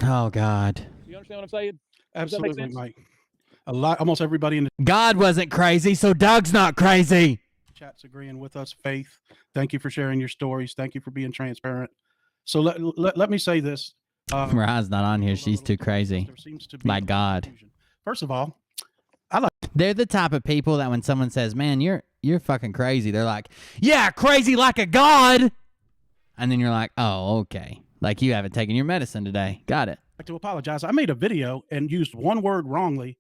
Oh, God. You understand what I'm saying? Does that make Absolutely, sense? Mike. Almost everybody in the God wasn't crazy, so Doug's not crazy. chat's agreeing with us. Faith, thank you for sharing your stories. Thank you for being transparent. So let me say this. Mariah's not on here. She's too crazy. My God. First of all, they're the type of people that when someone says, man, you're fucking crazy, they're like, yeah, crazy like a god. And then you're like, oh, okay. Like you haven't taken your medicine today. Got it. I'd like to apologize. I made a video and used one word wrongly,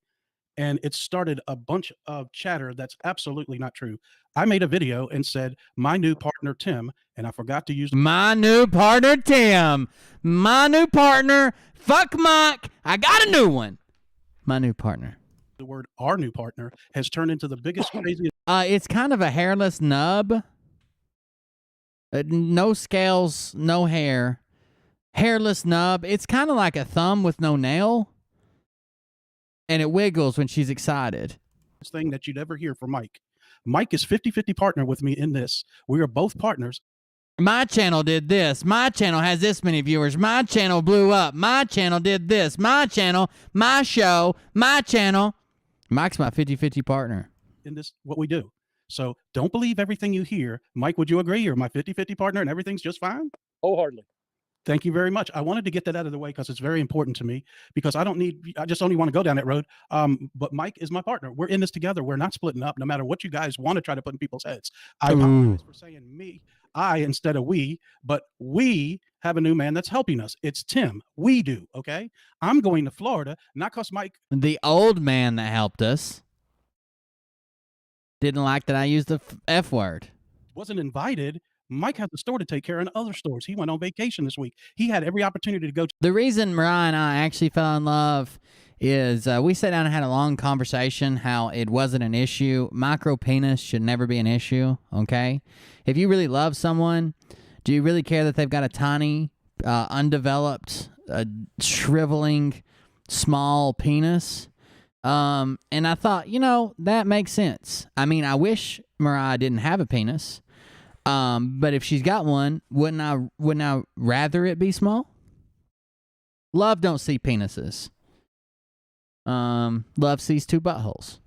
and it started a bunch of chatter that's absolutely not true. I made a video and said, my new partner, Tim, and I forgot to use my new partner, Tim. My new partner. Fuck Mike. I got a new one. My new partner. The word our new partner has turned into the biggest, craziest. It's kind of a hairless nub. No scales, no hair. Hairless nub. It's kind of like a thumb with no nail. And it wiggles when she's excited. Thing that you'd ever hear from Mike. Mike is 50-50 partner with me in this. We are both partners. My channel did this. My channel has this many viewers. My channel blew up. My channel did this. My channel, my show, my channel. Mike's my 50-50 partner. In this, what we do. So don't believe everything you hear. Mike, would you agree? You're my 50-50 partner and everything's just fine? Wholeheartedly. Thank you very much. I wanted to get that out of the way because it's very important to me, because I just only want to go down that road. But Mike is my partner. We're in this together. We're not splitting up, no matter what you guys want to try to put in people's heads. I apologize for saying me. I instead of we, but we have a new man that's helping us. It's Tim. We do. Okay. I'm going to Florida, not because Mike. The old man that helped us didn't like that I used the F word. Wasn't invited. Mike has a store to take care of in other stores. He went on vacation this week. He had every opportunity to go. The reason Mariah and I actually fell in love is we sat down and had a long conversation how it wasn't an issue. Micro penis should never be an issue, okay? If you really love someone, do you really care that they've got a tiny, undeveloped, shriveling, small penis? And I thought, that makes sense. I mean, I wish Mariah didn't have a penis. But if she's got one, wouldn't I rather it be small? Love don't see penises. Love sees two buttholes.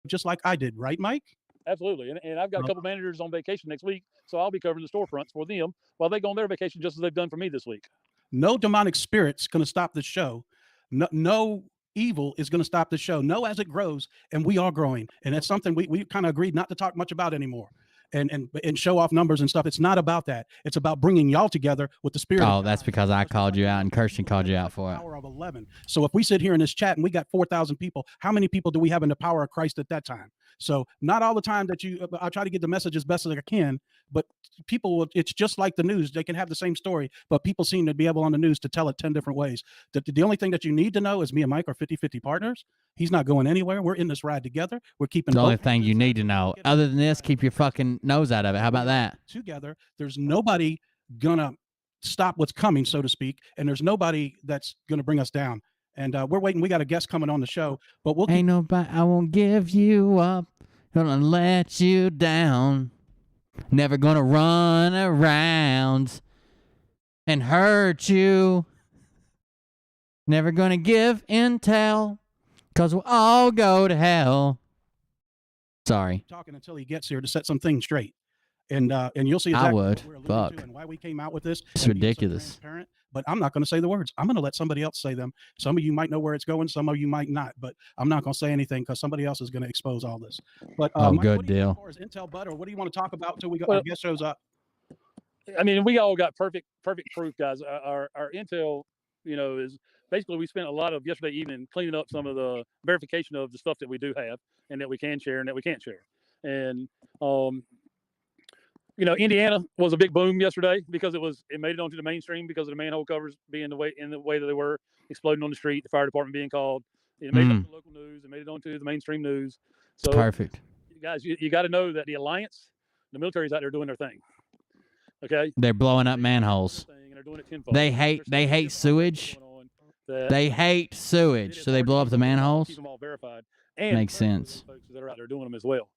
Just like I did, right, Mike? Absolutely. And I've got a couple managers on vacation next week, so I'll be covering the storefronts for them while they go on their vacation, just as they've done for me this week. No demonic spirit's going to stop the show. No evil is going to stop the show. No, as it grows, and we are growing. And that's something we kind of agreed not to talk much about anymore. And show off numbers and stuff. It's not about that. It's about bringing y'all together with the spirit. Oh, that's because I called you out and Kirsten called you out for it. Power of 11. So if we sit here in this chat and we got 4,000 people, how many people do we have in the power of Christ at that time? So not all the time that I try to get the message as best as I can, but people will, it's just like the news. They can have the same story, but people seem to be able on the news to tell it 10 different ways. The only thing that you need to know is me and Mike are 50-50 partners. He's not going anywhere. We're in this ride together. We're keeping the only thing you need to know. Other than this, keep your fucking nose out of it. How about that? Together, there's nobody gonna stop what's coming, so to speak, and there's nobody that's gonna bring us down. And we're waiting. We got a guest coming on the show, but we'll ain't nobody. I won't give you up. Gonna let you down. Never gonna run around and hurt you. Never gonna give intel, 'cause we'll all go to hell. Sorry. Talking until he gets here to set some things straight. And you'll see exactly I would. what we're alluding Fuck. to and why we came out with this. It's ridiculous. But I'm not going to say the words. I'm going to let somebody else say them. Some of you might know where it's going. Some of you might not. But I'm not going to say anything because somebody else is going to expose all this. But Mike, good what do you deal. as far as Intel Bud, or what do you want to talk about until we our guest shows up? I mean, we all got perfect proof, guys. Our intel, is basically we spent a lot of yesterday evening cleaning up some of the verification of the stuff that we do have and that we can share and that we can't share. And Indiana was a big boom yesterday because it made it onto the mainstream because of the manhole covers being the way that they were, exploding on the street, the fire department being called. It made it onto the local news. It made it onto the mainstream news. So, perfect. Guys, you got to know that the alliance, the military's out there doing their thing. Okay, they're blowing up manholes. They hate sewage. They hate sewage, so they blow up the manholes. Keep them all verified. And makes sense. Folks that are out there doing them as well.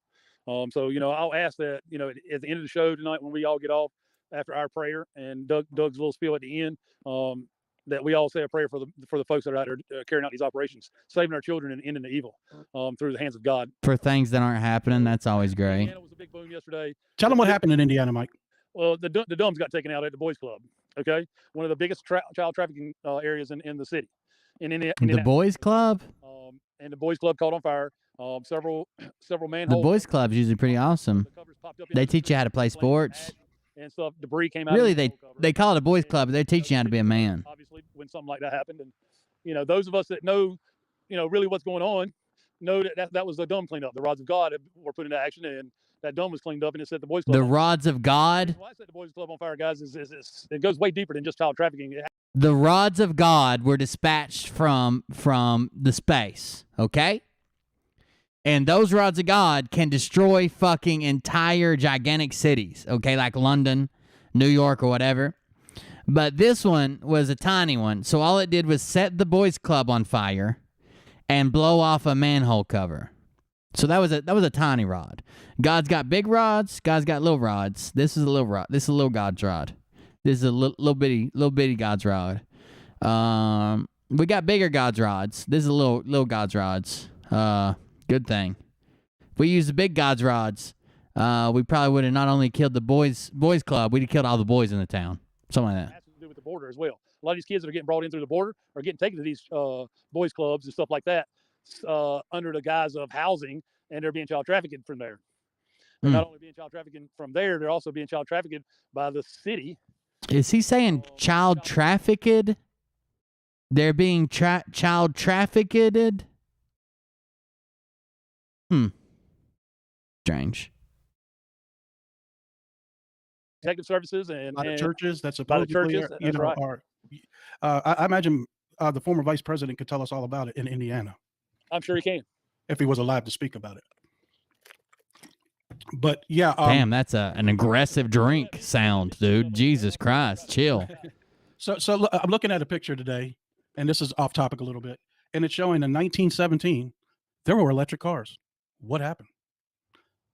So I'll ask that at the end of the show tonight when we all get off after our prayer and Doug's little spiel at the end, that we all say a prayer for the folks that are out there carrying out these operations, saving our children and ending the evil through the hands of God. For things that aren't happening, that's always great. Indiana was a big boom yesterday. Tell them what happened in Indiana, Mike. Well, the Dumbs got taken out at the Boys Club. Okay, one of the biggest child trafficking areas in the city. The Boys Club. And the Boys Club caught on fire. Several manholes. The Boys Club's usually pretty awesome. They teach you how to play sports. And stuff, debris came out. Really, they call it a boys' club, but they're teaching you how to be a man. Obviously, when something like that happened, and those of us that know, really what's going on, know that was the dumb cleanup. The rods of God were put into action, and that dumb was cleaned up, and it set the boys' club. The rods of God. Why I set the boys' club on fire, guys, is it goes way deeper than just child trafficking. The rods of God were dispatched from the space. Okay. And those rods of God can destroy fucking entire gigantic cities, okay, like London, New York, or whatever. But this one was a tiny one, so all it did was set the Boys Club on fire and blow off a manhole cover. So that was a tiny rod. God's got big rods. God's got little rods. This is a little rod. This is a little God's rod. This is a little bitty God's rod. We got bigger God's rods. This is a little God's rods. Good thing. If we used the big God's rods, we probably would have not only killed the boys club, we'd have killed all the boys in the town. Something like that. It has to do with the border as well. A lot of these kids that are getting brought in through the border are getting taken to these boys clubs and stuff like that under the guise of housing, and they're being child trafficked from there. They're not only being child trafficking from there, they're also being child trafficking by the city. Is he saying child trafficked? They're being child trafficked? Strange. Detective services and By the churches that by the supposedly churches, are, that's right. I imagine the former vice president could tell us all about it in Indiana I'm sure he can. if he was alive to speak about it. But yeah, Damn, that's an aggressive drink sound, dude. Jesus Christ, chill. So I'm looking at a picture today, and this is off topic a little bit, and it's showing in 1917 there were electric cars. What happened?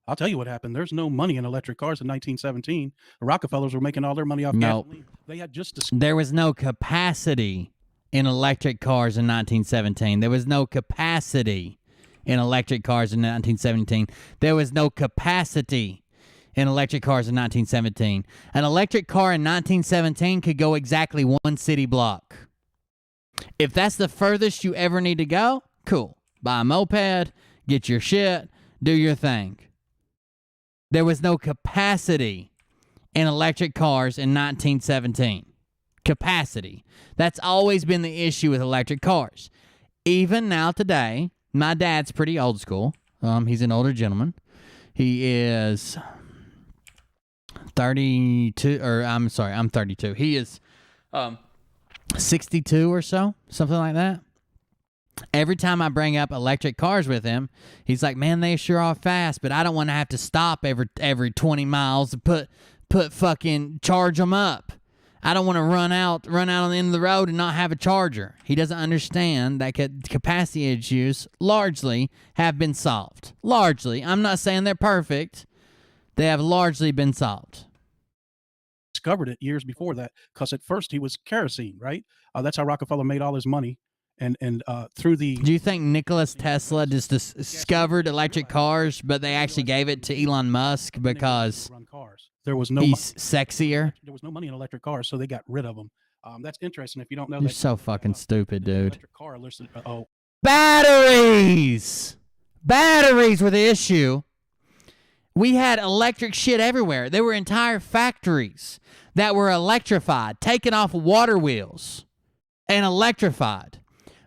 I'll tell you what happened. There's no money in electric cars in 1917. The Rockefellers were making all their money off gasoline. They had just There was no capacity in electric cars in 1917. There was no capacity in electric cars in 1917. There was no capacity in electric cars in 1917. An electric car in 1917 could go exactly 1 city block. If that's the furthest you ever need to go, cool. Buy a moped, get your shit, do your thing. There was no capacity in electric cars in 1917. Capacity. That's always been the issue with electric cars. Even now today, my dad's pretty old school. He's an older gentleman. He is 32, or I'm 32. He is 62 or so, something like that. Every time I bring up electric cars with him, he's like, man, they sure are fast, but I don't want to have to stop every 20 miles to put fucking charge them up. I don't want to run out on the end of the road and not have a charger. He doesn't understand that capacity issues largely have been solved. Largely. I'm not saying they're perfect. They have largely been solved. discovered it years before that, because at first he was kerosene, right? That's how Rockefeller made all his money. And through the... Do you think Nikola Tesla just discovered electric cars, but they actually gave it to Elon Musk because there was no he's sexier? There was no money in electric cars, so they got rid of them. That's interesting. If you don't know, You're that so fucking stupid, dude. electric car listed. Batteries! Batteries were the issue. We had electric shit everywhere. There were entire factories that were electrified, taken off water wheels and electrified.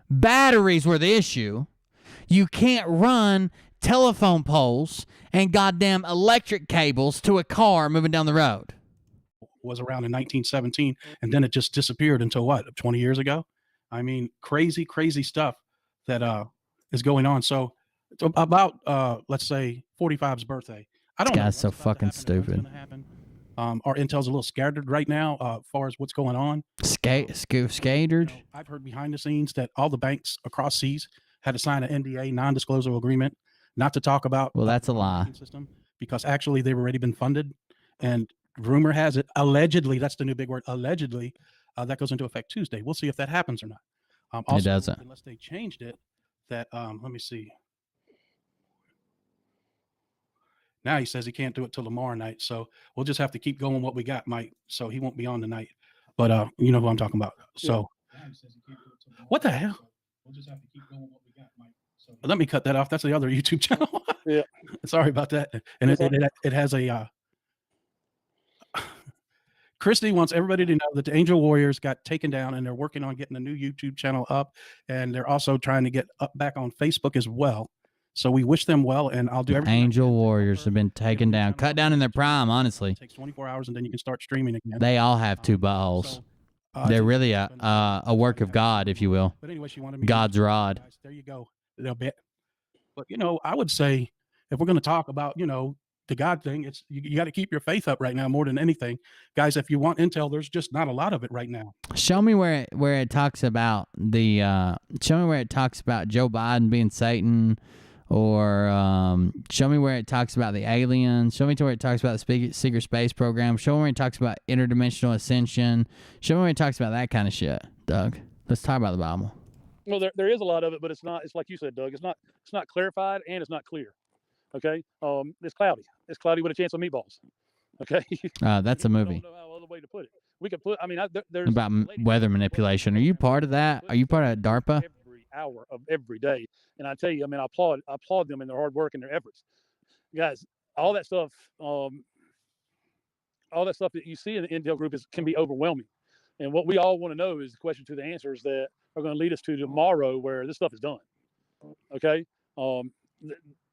Batteries were the issue. You can't run telephone poles and goddamn electric cables to a car moving down the road. Was around in 1917, and then it just disappeared until what, 20 years ago? I mean, crazy stuff that is going on. So about let's say 45's birthday. I don't know. This guy's so fucking stupid. Our intel's a little scattered right now as far as what's going on. Scattered? I've heard behind the scenes that all the banks across seas had to sign an NDA, non-disclosure agreement, not to talk about. Well, that's a lie. System, because actually they've already been funded, and rumor has it, allegedly, that's the new big word, allegedly, that goes into effect Tuesday. We'll see if that happens or not. Also, it doesn't. Unless they changed it, that let me see. Now he says he can't do it till tomorrow night, so we'll just have to keep going what we got, Mike. So he won't be on tonight, but you know who I'm talking about. So what the hell? We'll just have to keep going what we got, Mike. So let me cut that off. That's the other YouTube channel. Yeah. Sorry about that. And it has a Christy wants everybody to know that the Angel Warriors got taken down, and they're working on getting a new YouTube channel up, and they're also trying to get up back on Facebook as well. So we wish them well, and I'll do everything. Angel Warriors have been taken down, cut down in their prime, honestly. It takes 24 hours, and then you can start streaming again. They all have two buttholes. They're really a work of God, if you will. But anyway, she wanted me God's rod. There you go, a little bit. But I would say if we're going to talk about the God thing, it's you got to keep your faith up right now more than anything, guys. If you want intel, there's just not a lot of it right now. Show me where it talks about show me where it talks about Joe Biden being Satan. Or show me where it talks about the aliens. Show me where it talks about the secret space program. Show me where it talks about interdimensional ascension. Show me where it talks about that kind of shit, Doug. Let's talk about the Bible. Well, there is a lot of it, but it's not. It's like you said, Doug. It's not clarified, and it's not clear. Okay. It's cloudy. It's cloudy with a chance of meatballs. Okay. That's a movie. I don't know how other way to put it. We could put. I mean, there's about weather manipulation. Are you part of that? Are you part of DARPA? Hour of every day, and I tell you, I mean, I applaud them in their hard work and their efforts, guys. all that stuff, that you see in the intel group can be overwhelming. And what we all want to know is the question to the answers that are going to lead us to tomorrow where this stuff is done. Okay.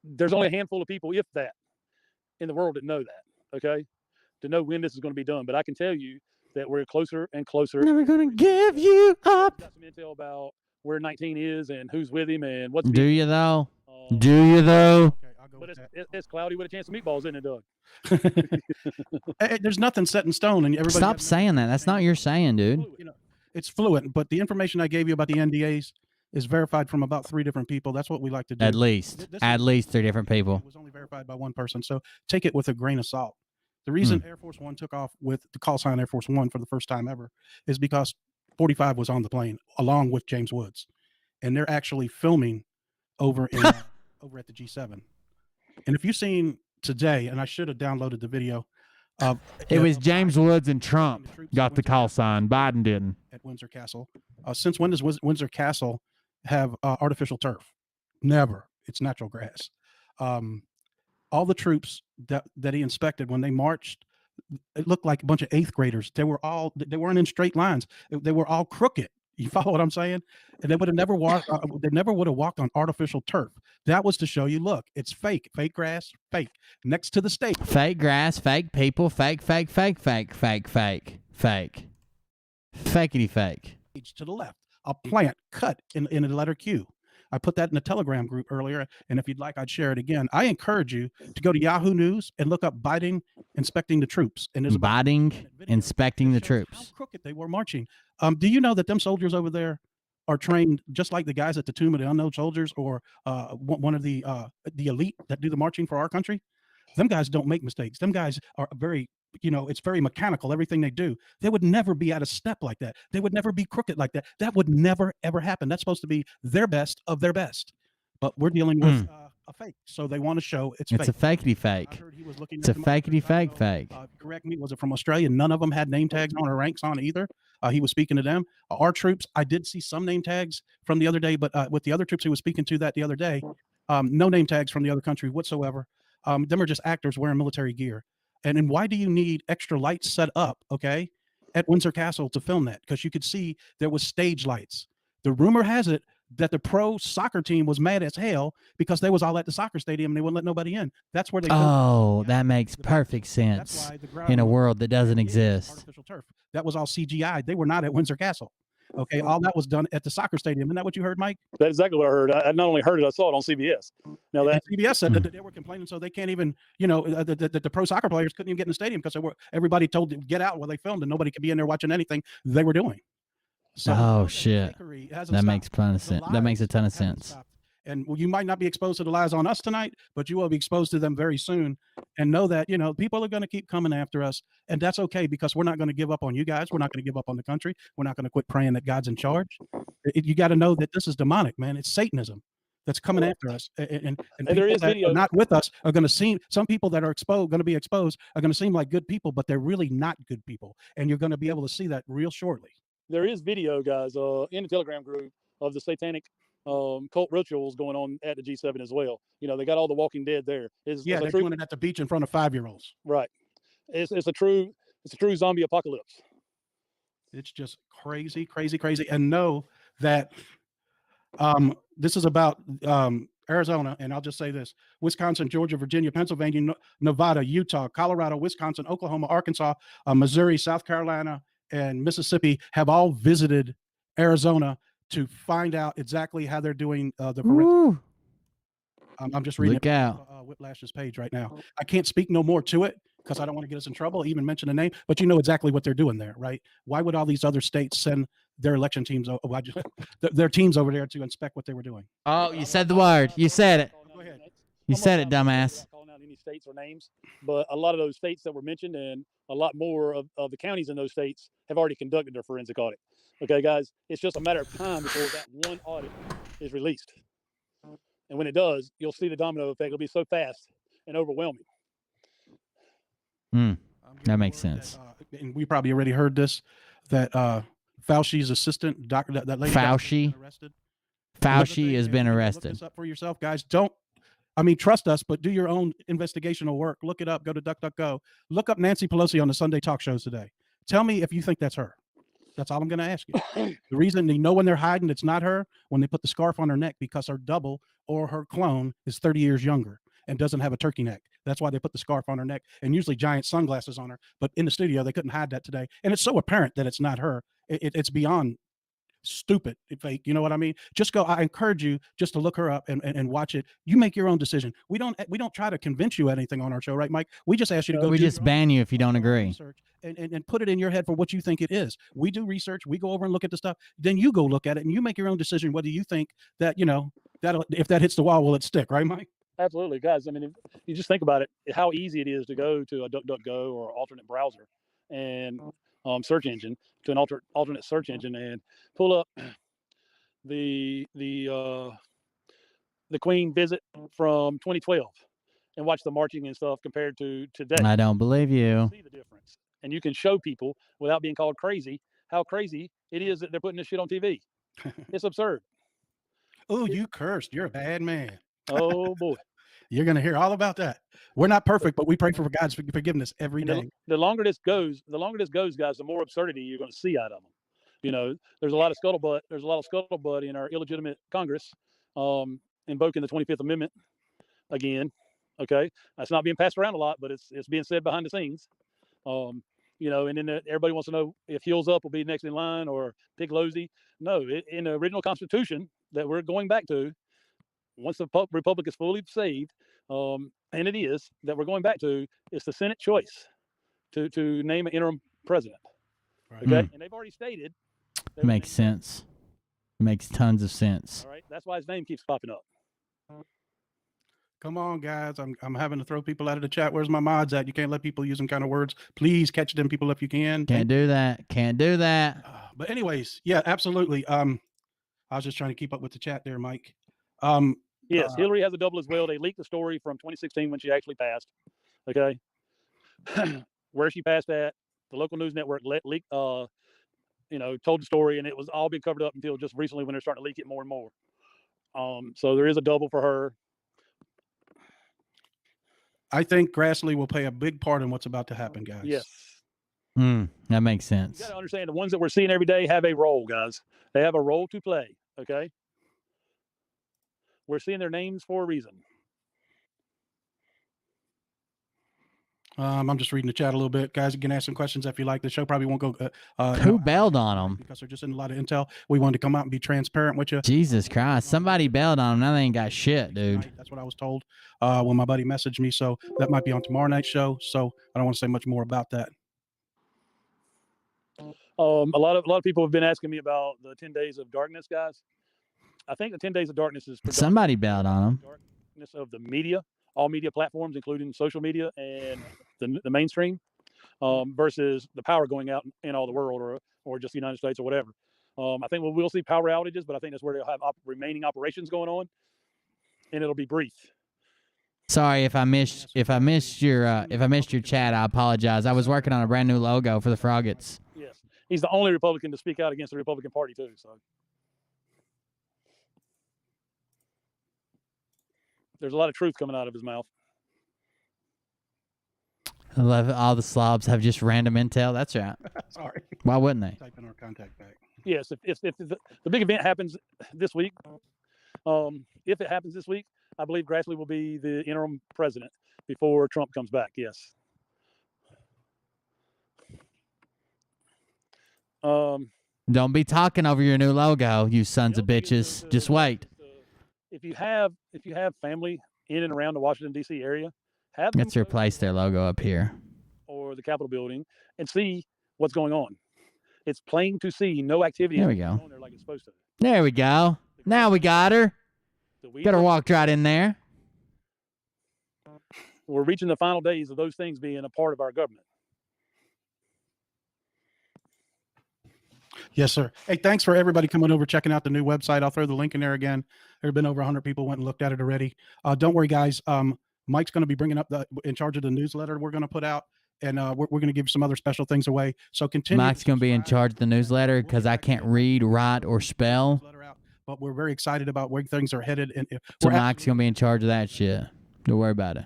There's only a handful of people, if that, in the world that know that. Okay. To know when this is going to be done. But I can tell you that we're closer and closer. Never going to give you up. Got some intel about where 19 is and who's with him and what's. Do you though? Do you though? But it's cloudy with a chance of meatballs, isn't it, Doug? There's nothing set in stone, and everybody. Stop saying that. That's not your saying, dude. You know, it's fluid. But the information I gave you about the NDAs is verified from about 3 different people. That's what we like to do. At least 3 different people. It was only verified by one person, so take it with a grain of salt. The reason Air Force One took off with the call sign Air Force One for the first time ever is because 45 was on the plane along with James Woods, and they're actually filming over in over at the G7. And if you've seen today, and I should have downloaded the video. It was James Woods and Trump got the call sign. Biden didn't. At Windsor Castle. Since when does Windsor Castle have artificial turf? Never. It's natural grass. All the troops that he inspected when they marched, it looked like a bunch of 8th graders. They weren't in straight lines. They were all crooked. You follow what I'm saying? And they would have never walked. They never would have walked on artificial turf. That was to show you, look, it's fake grass, fake. Next to the state. Fake grass, fake people, fake. Fakety fake. To the left, a plant cut in the letter Q. I put that in the Telegram group earlier, and if you'd like, I'd share it again. I encourage you to go to Yahoo News and look up Biden inspecting the troops. And there's Biden inspecting the troops. How crooked they were marching. Do you know that them soldiers over there are trained just like the guys at the Tomb of the Unknown Soldiers or one of the elite that do the marching for our country? Them guys don't make mistakes. Them guys are very, it's very mechanical, everything they do. They would never be out of step like that. They would never be crooked like that. That would never, ever happen. That's supposed to be their best of their best. But we're dealing with a fake. So they want to show it's fake. It's a fakety fake. It's a fakety fake. Correct me. Was it from Australia? None of them had name tags on or ranks on either. He was speaking to them. Our troops, I did see some name tags from the other day, but with the other troops he was speaking to the other day, no name tags from the other country whatsoever. Them are just actors wearing military gear. And then why do you need extra lights set up, okay, at Windsor Castle to film that? Because you could see there was stage lights. The rumor has it that the pro soccer team was mad as hell because they was all at the soccer stadium and they wouldn't let nobody in. That's where they. Oh, that makes perfect sense in a world that doesn't exist. Artificial turf. That was all CGI. They were not at Windsor Castle. Okay, all that was done at the soccer stadium. Isn't that what you heard, Mike? That's exactly what I heard. I not only heard it, I saw it on CBS. Now that CBS said that they were complaining, so they can't even, the pro soccer players couldn't even get in the stadium because everybody told them to get out while they filmed, and nobody could be in there watching anything they were doing. So, shit, that makes a ton of sense. That makes a ton of sense. And you might not be exposed to the lies on us tonight, but you will be exposed to them very soon. And know that, people are going to keep coming after us. And that's okay because we're not going to give up on you guys. We're not going to give up on the country. We're not going to quit praying that God's in charge. You got to know that this is demonic, man. It's Satanism that's coming after us. And there is video. Not with us are going to seem, some people that are going to be exposed are going to seem like good people, but they're really not good people. And you're going to be able to see that real shortly. There is video, guys, in the Telegram group of the satanic cult rituals going on at the G7 as well. They got all the Walking Dead there. They're doing it at the beach in front of 5-year-olds. Right. It's a true zombie apocalypse. It's just crazy. And know that this is about Arizona, and I'll just say this: Wisconsin, Georgia, Virginia, Pennsylvania, Nevada, Utah, Colorado, Wisconsin, Oklahoma, Arkansas, Missouri, South Carolina, and Mississippi have all visited Arizona to find out exactly how they're doing the forensics. I'm just reading Whiplash's page right now. I can't speak no more to it because I don't want to get us in trouble, even mention the name, but you know exactly what they're doing there, right? Why would all these other states send their election teams, their teams over there to inspect what they were doing? Oh, you said the word. You said it. Go ahead. You said it, dumbass. Calling out any states or names, but a lot of those states that were mentioned and a lot more of the counties in those states have already conducted their forensic audit. Okay, guys, it's just a matter of time before that one audit is released. And when it does, you'll see the domino effect. It'll be so fast and overwhelming. That makes sense. And we probably already heard this, that Fauci's assistant, that lady Fauci arrested. Fauci has been arrested. Look this up for yourself, guys. I mean, trust us, but do your own investigational work. Look it up. Go to DuckDuckGo. Look up Nancy Pelosi on the Sunday talk shows today. Tell me if you think that's her. That's all I'm going to ask you. The reason they know when they're hiding it's not her, when they put the scarf on her neck, because her double or her clone is 30 years younger and doesn't have a turkey neck. That's why they put the scarf on her neck and usually giant sunglasses on her. But in the studio, they couldn't hide that today. And it's so apparent that it's not her. It's beyond stupid, fake. You know what I mean? Just go. I encourage you just to look her up and watch it. You make your own decision. We don't try to convince you anything on our show, right, Mike? We just ask you to go. We just ban you if you don't agree. And put it in your head for what you think it is. We do research. We go over and look at the stuff. Then you go look at it and you make your own decision whether you think that, you know, that if that hits the wall, will it stick, right, Mike? Absolutely, guys. I mean, if you just think about it, how easy it is to go to a DuckDuckGo or alternate browser and search engine to an alternate search engine and pull up the Queen visit from 2012 and watch the marching and stuff compared to today. I don't believe you. See the difference, and you can show people without being called crazy how crazy it is that they're putting this shit on TV. It's absurd. Oh, you cursed. You're a bad man. Oh boy. You're going to hear all about that. We're not perfect, but we pray for God's forgiveness every day. The longer this goes, guys, the more absurdity you're going to see out of them. You know, there's a lot of scuttlebutt. There's a lot of scuttlebutt in our illegitimate Congress, invoking the 25th Amendment again. Okay, that's not being passed around a lot, but it's being said behind the scenes. You know, and then everybody wants to know if Heels Up will be next in line or Piglozy. No, in the original Constitution that we're going back to, once the Republic is fully saved, and it is, that we're going back to, it's the Senate choice to name an interim president. Right. Okay, and they've already stated. Makes sense. Makes tons of sense. All right, that's why his name keeps popping up. Come on, guys. I'm having to throw people out of the chat. Where's my mods at? You can't let people use them kind of words. Please catch them people if you can. Can't do that. Can't do that. But anyways, yeah, absolutely. I was just trying to keep up with the chat there, Mike. Yes, Hillary has a double as well. They leaked the story from 2016 when she actually passed. Okay, where she passed at, the local news network leaked, told the story, and it was all been covered up until just recently when they're starting to leak it more and more. So there is a double for her. I think Grassley will play a big part in what's about to happen, guys. Yes. That makes sense. You got to understand the ones that we're seeing every day have a role, guys. They have a role to play. Okay. We're seeing their names for a reason. I'm just reading the chat a little bit. Guys, you can ask some questions if you like. The show probably won't go. Who bailed on them? Because they're just in a lot of intel. We wanted to come out and be transparent with you. Jesus Christ. Somebody bailed on them. Now they ain't got shit, dude. That's what I was told when my buddy messaged me. So that might be on tomorrow night's show. So I don't want to say much more about that. A lot of people have been asking me about the 10 days of darkness, guys. I think the 10 days of darkness is somebody bailed on them. Darkness of the media, all media platforms, including social media and the mainstream, versus the power going out in all the world or just the United States or whatever. I think we'll see power outages, but I think that's where they'll have remaining operations going on, and it'll be brief. Sorry if I missed your chat. I apologize. I was working on a brand new logo for the Froggets. Yes, he's the only Republican to speak out against the Republican Party too. So there's a lot of truth coming out of his mouth. I love it. All the slobs have just random intel. That's right. Sorry. Why wouldn't they? Type in our contact back. Yes, if the big event happens this week, if it happens this week, I believe Grassley will be the interim president before Trump comes back. Yes. Don't be talking over your new logo, you sons of bitches. Just wait. If you have family in and around the Washington D.C. area, have them Let's replace their logo up here. or the Capitol building and see what's going on. It's plain to see no activity. There we go. On there like it's supposed to. There we go. Now we got her. Got her walked right in there. We're reaching the final days of those things being a part of our government. Yes, sir. Hey, thanks for everybody coming over, checking out the new website. I'll throw the link in there again. There have been over 100 people went and looked at it already. Don't worry, guys. Mike's going to be bringing up in charge of the newsletter we're going to put out, and we're going to give some other special things away. So continue. Mike's going to be in charge of the newsletter because I can't read, write, or spell. but we're very excited about where things are headed. And So Mike's gonna be in charge of that shit. Don't worry about it.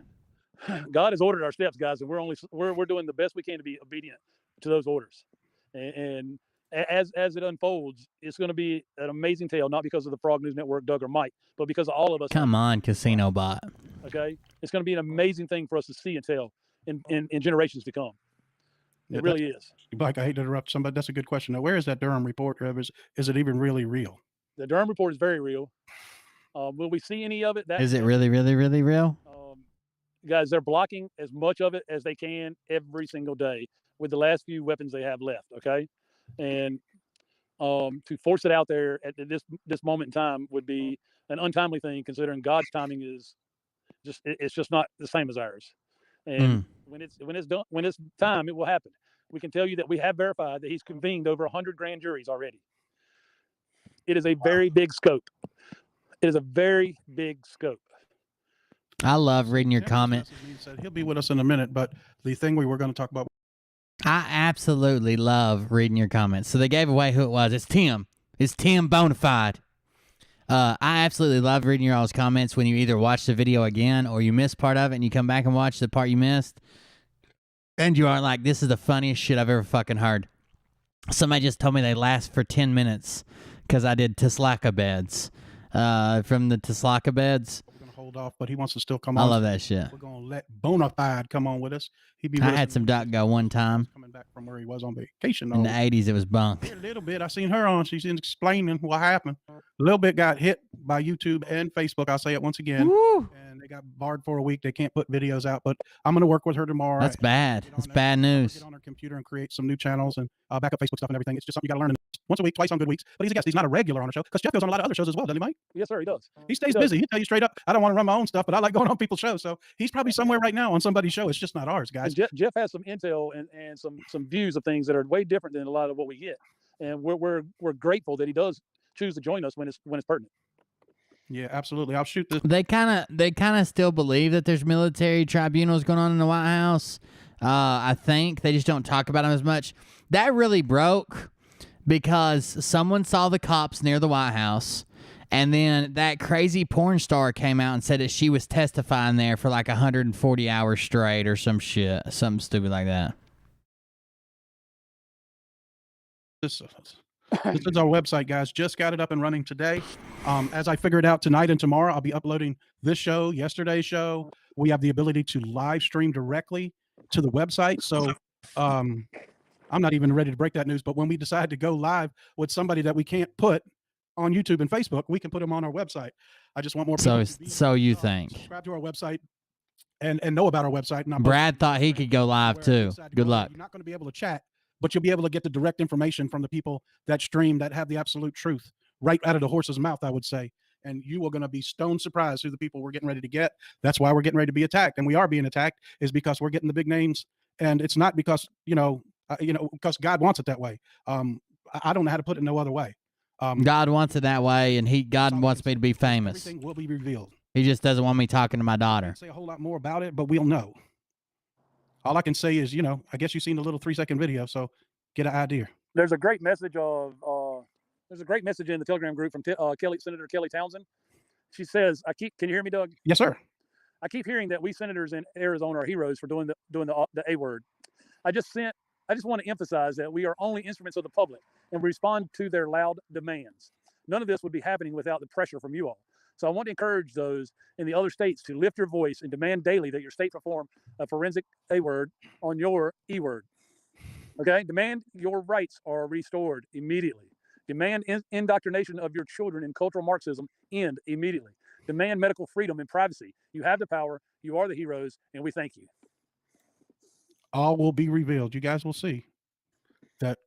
God has ordered our steps, guys, and we're doing the best we can to be obedient to those orders. And as it unfolds, it's going to be an amazing tale, not because of the Frog News Network, Doug or Mike, but because of all of us. Come on, Casino Bot. Okay, it's going to be an amazing thing for us to see and tell in generations to come. It really is. Mike, I hate to interrupt somebody. That's a good question. Now, where is that Durham report? Is it even really real? The Durham report is very real. Will we see any of it? Is it really, really, really real? Guys, they're blocking as much of it as they can every single day with the last few weapons they have left. Okay, and to force it out there at this moment in time would be an untimely thing, considering God's timing is it's just not the same as ours. And when it's time, it will happen. We can tell you that we have verified that he's convened over 100 grand juries already. It is a very big scope. It is a very big scope. I love reading your comments. He said he'll be with us in a minute, but the thing we were going to talk about. I absolutely love reading your comments. So they gave away who it was. It's Tim. It's Tim Bonafide. I absolutely love reading your all's comments when you either watch the video again or you miss part of it and you come back and watch the part you missed. And you are like, this is the funniest shit I've ever fucking heard. Somebody just told me they last for 10 minutes because I did Tislaka beds. From the Tislaka beds. We're going to hold off, but he wants to still come I on. love that shit. We're going to let Bonafide come on with us. I had some Doc go one time. Coming back from where he was on vacation. In the 80s, it was bunk. A little bit. I seen her on. She's explaining what happened. A little bit got hit by YouTube and Facebook. I'll say it once again. Woo. And they got barred for a week. They can't put videos out, but I'm going to work with her tomorrow. That's bad. That's bad news. Get on her computer and create some new channels and back up Facebook stuff and everything. It's just something you got to learn once a week, twice on good weeks. But he's a guest. He's not a regular on the show because Jeff goes on a lot of other shows as well, doesn't he, Mike? Yes, sir. He does. He stays busy. He'll tell you straight up, I don't want to run my own stuff, but I like going on people's shows. So he's probably somewhere right now on somebody's show. It's just not ours, guys. Jeff has some intel and some views of things that are way different than a lot of what we get, and we're grateful that he does choose to join us when it's pertinent. Yeah, absolutely. I'll shoot this. They kind of still believe that there's military tribunals going on in the White House. I think they just don't talk about them as much. That really broke because someone saw the cops near the White House, and then that crazy porn star came out and said that she was testifying there for like 140 hours straight or some shit, something stupid like that. This is our website, guys. Just got it up and running today. As I figure it out tonight and tomorrow, I'll be uploading this show, yesterday's show. We have the ability to live stream directly to the website. So I'm not even ready to break that news, but when we decide to go live with somebody that we can't put on YouTube and Facebook, we can put them on our website. I just want more people So you think. subscribe to our website and know about our website. And Brad thought he could go live too. Good luck. You're not going to be able to chat, but you'll be able to get the direct information from the people that stream, that have the absolute truth right out of the horse's mouth, I would say. And you are going to be stone surprised who the people we're getting ready to get. That's why we're getting ready to be attacked. And we are being attacked is because we're getting the big names. And it's not because, because God wants it that way. I don't know how to put it no other way. God wants it that way, and God wants me to be famous. Everything will be revealed. He just doesn't want me talking to my I daughter. can't say a whole lot more about it, but we'll know. All I can say is, I guess you've seen the little 3-second video, so get an idea. There's a great message in the Telegram group from Senator Kelly Townsend. She says, can you hear me, Doug? Yes, sir. I keep hearing that we senators in Arizona are heroes for doing the A word. I just want to emphasize that we are only instruments of the public and respond to their loud demands. None of this would be happening without the pressure from you all. So I want to encourage those in the other states to lift your voice and demand daily that your state perform a forensic A word on your E word. Okay? Demand your rights are restored immediately. Demand indoctrination of your children in cultural Marxism end immediately. Demand medical freedom and privacy. You have the power. You are the heroes, and we thank you. All will be revealed. You guys will see that.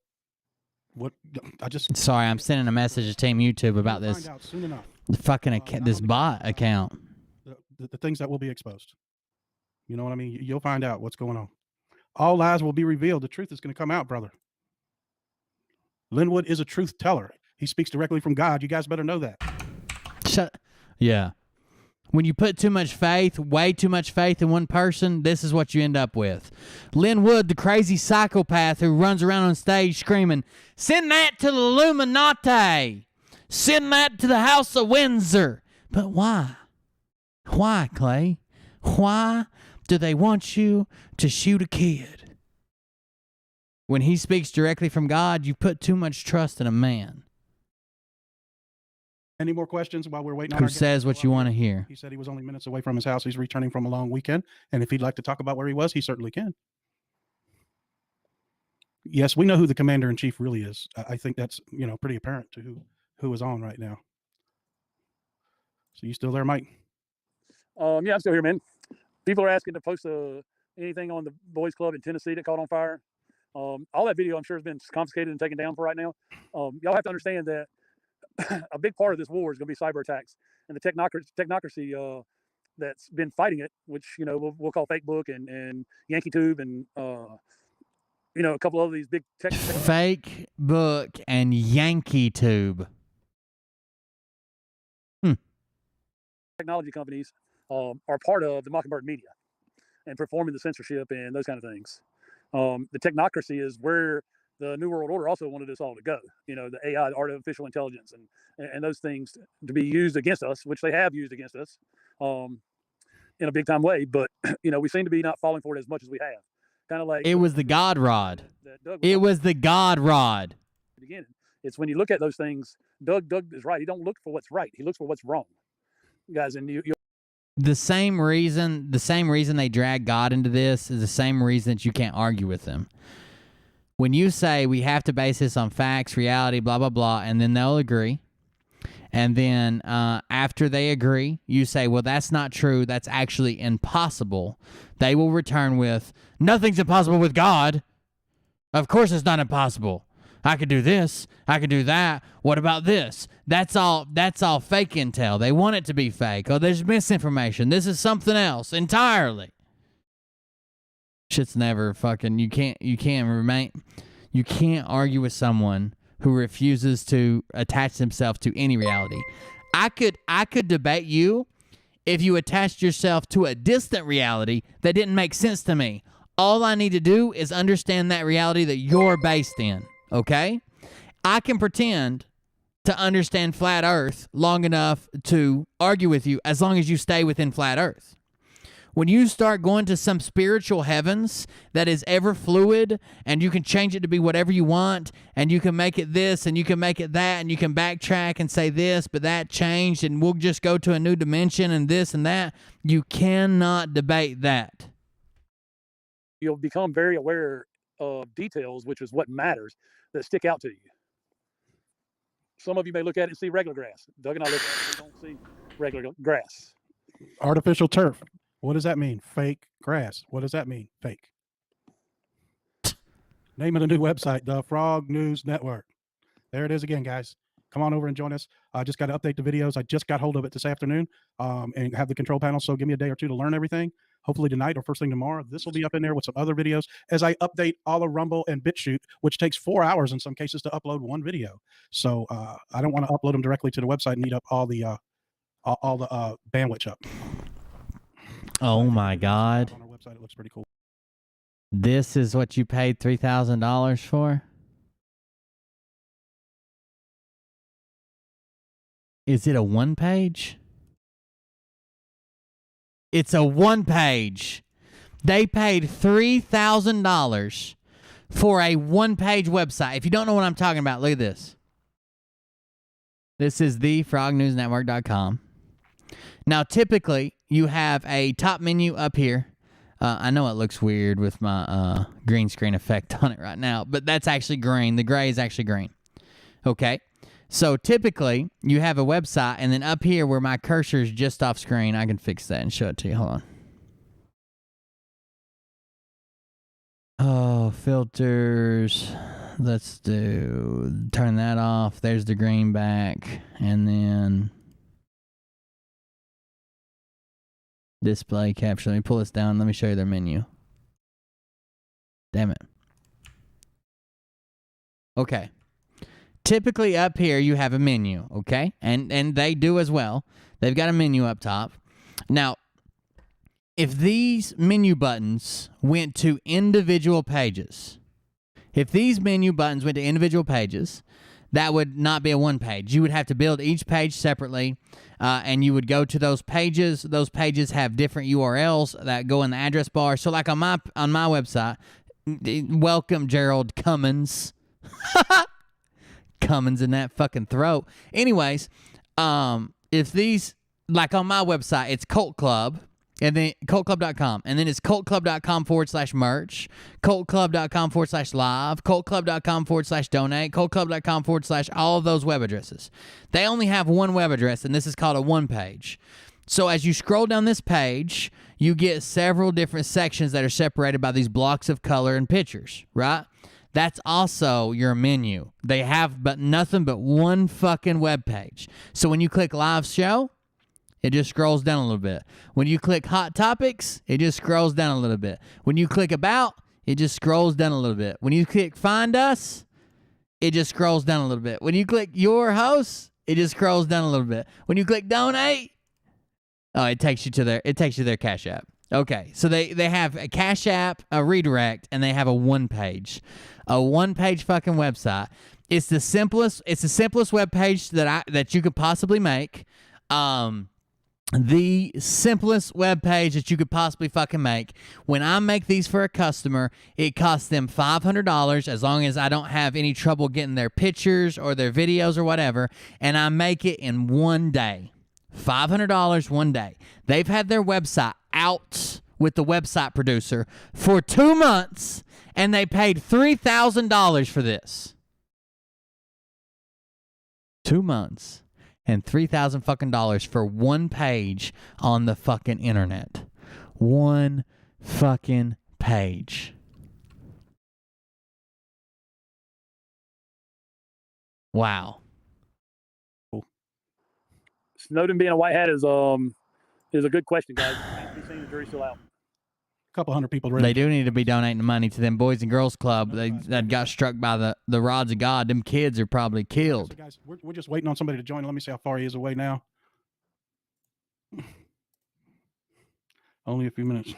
Sorry, I'm sending a message to Team YouTube about this. Find out soon enough. The fucking this bot account. The things that will be exposed. You know what I mean? You'll find out what's going on. All lies will be revealed. The truth is going to come out, brother. Linwood is a truth teller. He speaks directly from God. You guys better know that. Yeah. When you put too much faith, way too much faith in one person, this is what you end up with. Linwood, the crazy psychopath who runs around on stage screaming, "Send that to the Illuminati!" Send that to the House of Windsor. But why? Why, Clay? Why do they want you to shoot a kid? When he speaks directly from God, you put too much trust in a man Any more questions while we're waiting on who our guest? says what you want to hear. He said he was only minutes away from his house. He's returning from a long weekend. And if he'd like to talk about where he was, he certainly can. Yes, we know who the commander-in-chief really is. I think that's, pretty apparent to who is on right now. So you still there, Mike? Yeah, I'm still here, man. People are asking to post anything on the boys club in Tennessee that caught on fire. All that video, I'm sure, has been confiscated and taken down for right now. Y'all have to understand that a big part of this war is going to be cyber attacks, and the technocracy that's been fighting it, which we'll call Facebook and Yankee Tube and a couple of these big Fake book and Yankee Tube. technology companies are part of the Mockingbird media and performing the censorship and those kind of things. The technocracy is where the New World Order also wanted us all to go. The AI, the artificial intelligence, and those things to be used against us, which they have used against us in a big time way. But we seem to be not falling for it as much as we have. Kind of like It was the God rod. It was the God rod. Beginning. It's when you look at those things, Doug is right. He don't look for what's right. He looks for what's wrong, guys. And you The same reason they drag God into this is the same reason that you can't argue with them. When you say we have to base this on facts, reality, blah, blah, blah, and then they'll agree. And then after they agree, you say, well, that's not true. That's actually impossible. They will return with, nothing's impossible with God. Of course it's not impossible. I could do this. I could do that. What about this? That's all fake intel. They want it to be fake. Oh, there's misinformation. This is something else entirely. Shit's never fucking, you can't argue with someone who refuses to attach themselves to any reality. I could debate you if you attached yourself to a distant reality that didn't make sense to me. All I need to do is understand that reality that you're based in, okay? I can pretend to understand flat earth long enough to argue with you as long as you stay within flat earth. When you start going to some spiritual heavens that is ever fluid and you can change it to be whatever you want and you can make it this and you can make it that and you can backtrack and say this, but that changed and we'll just go to a new dimension and this and that, you cannot debate that. You'll become very aware of details, which is what matters, that stick out to you. Some of you may look at it and see regular grass. Doug and I look at it and don't see regular grass. Artificial turf. What does that mean? Fake grass. What does that mean? Fake. Name of the new website, the Frog News Network. There it is again, guys. Come on over and join us. I just got to update the videos. I just got hold of it this afternoon and have the control panel. So give me a day or two to learn everything. Hopefully tonight or first thing tomorrow. This will be up in there with some other videos as I update all of Rumble and BitChute, which takes 4 hours in some cases to upload one video. So I don't want to upload them directly to the website and eat up all the bandwidth up. Oh my God. On our website, it looks pretty cool. This is what you paid $3,000 for? Is it a one page? It's a one page. They paid $3,000 for a one page website. If you don't know what I'm talking about, look at this. This is thefrognewsnetwork.com. Now, typically, you have a top menu up here. I know it looks weird with my green screen effect on it right now, but that's actually green. The gray is actually green. Okay. So typically, you have a website, and then up here where my cursor is just off screen, I can fix that and show it to you. Hold on. Oh, filters. Let's turn that off. There's the green back, and then display caption. Let me pull this down. Let me show you their menu. Damn it. Okay. Typically up here you have a menu, okay? And they do as well. They've got a menu up top. Now, if these menu buttons went to individual pages, then that would not be a one page. You would have to build each page separately, and you would go to those pages. Those pages have different URLs that go in the address bar. So like on my website, welcome Gerald Cummins. Cummins in that fucking throat. Anyways, if these, like on my website, it's Cult Club, and then cultclub.com, and then it's cultclub.com/merch, cultclub.com/live, cultclub.com/donate, cultclub.com/ all of those web addresses. They only have one web address, and this is called a one page. So as you scroll down this page, you get several different sections that are separated by these blocks of color and pictures, right? That's also your menu. They have nothing but one fucking web page. So when you click live show, it just scrolls down a little bit. When you click hot topics, it just scrolls down a little bit. When you click about, it just scrolls down a little bit. When you click find us, it just scrolls down a little bit. When you click your host, it just scrolls down a little bit. When you click donate, oh, it takes you to their Cash App. Okay, so they have a Cash App, a redirect, and they have a one page fucking website. It's the simplest web page that you could possibly make. The simplest web page that you could possibly fucking make. When I make these for a customer, it costs them $500 as long as I don't have any trouble getting their pictures or their videos or whatever, and I make it in one day. $500 one day. They've had their website out with the website producer for 2 months, and they paid $3,000 for this. 2 months. And $3,000 fucking dollars for one page on the fucking internet. One fucking page. Wow. Snowden being a white hat is a good question, guys. Be seen the jury's still out. Couple hundred people. They do need to be donating the money to them Boys and Girls Club. That got struck by the rods of God. Them kids are probably killed. So guys, we're just waiting on somebody to join. Let me see how far he is away now. Only a few minutes.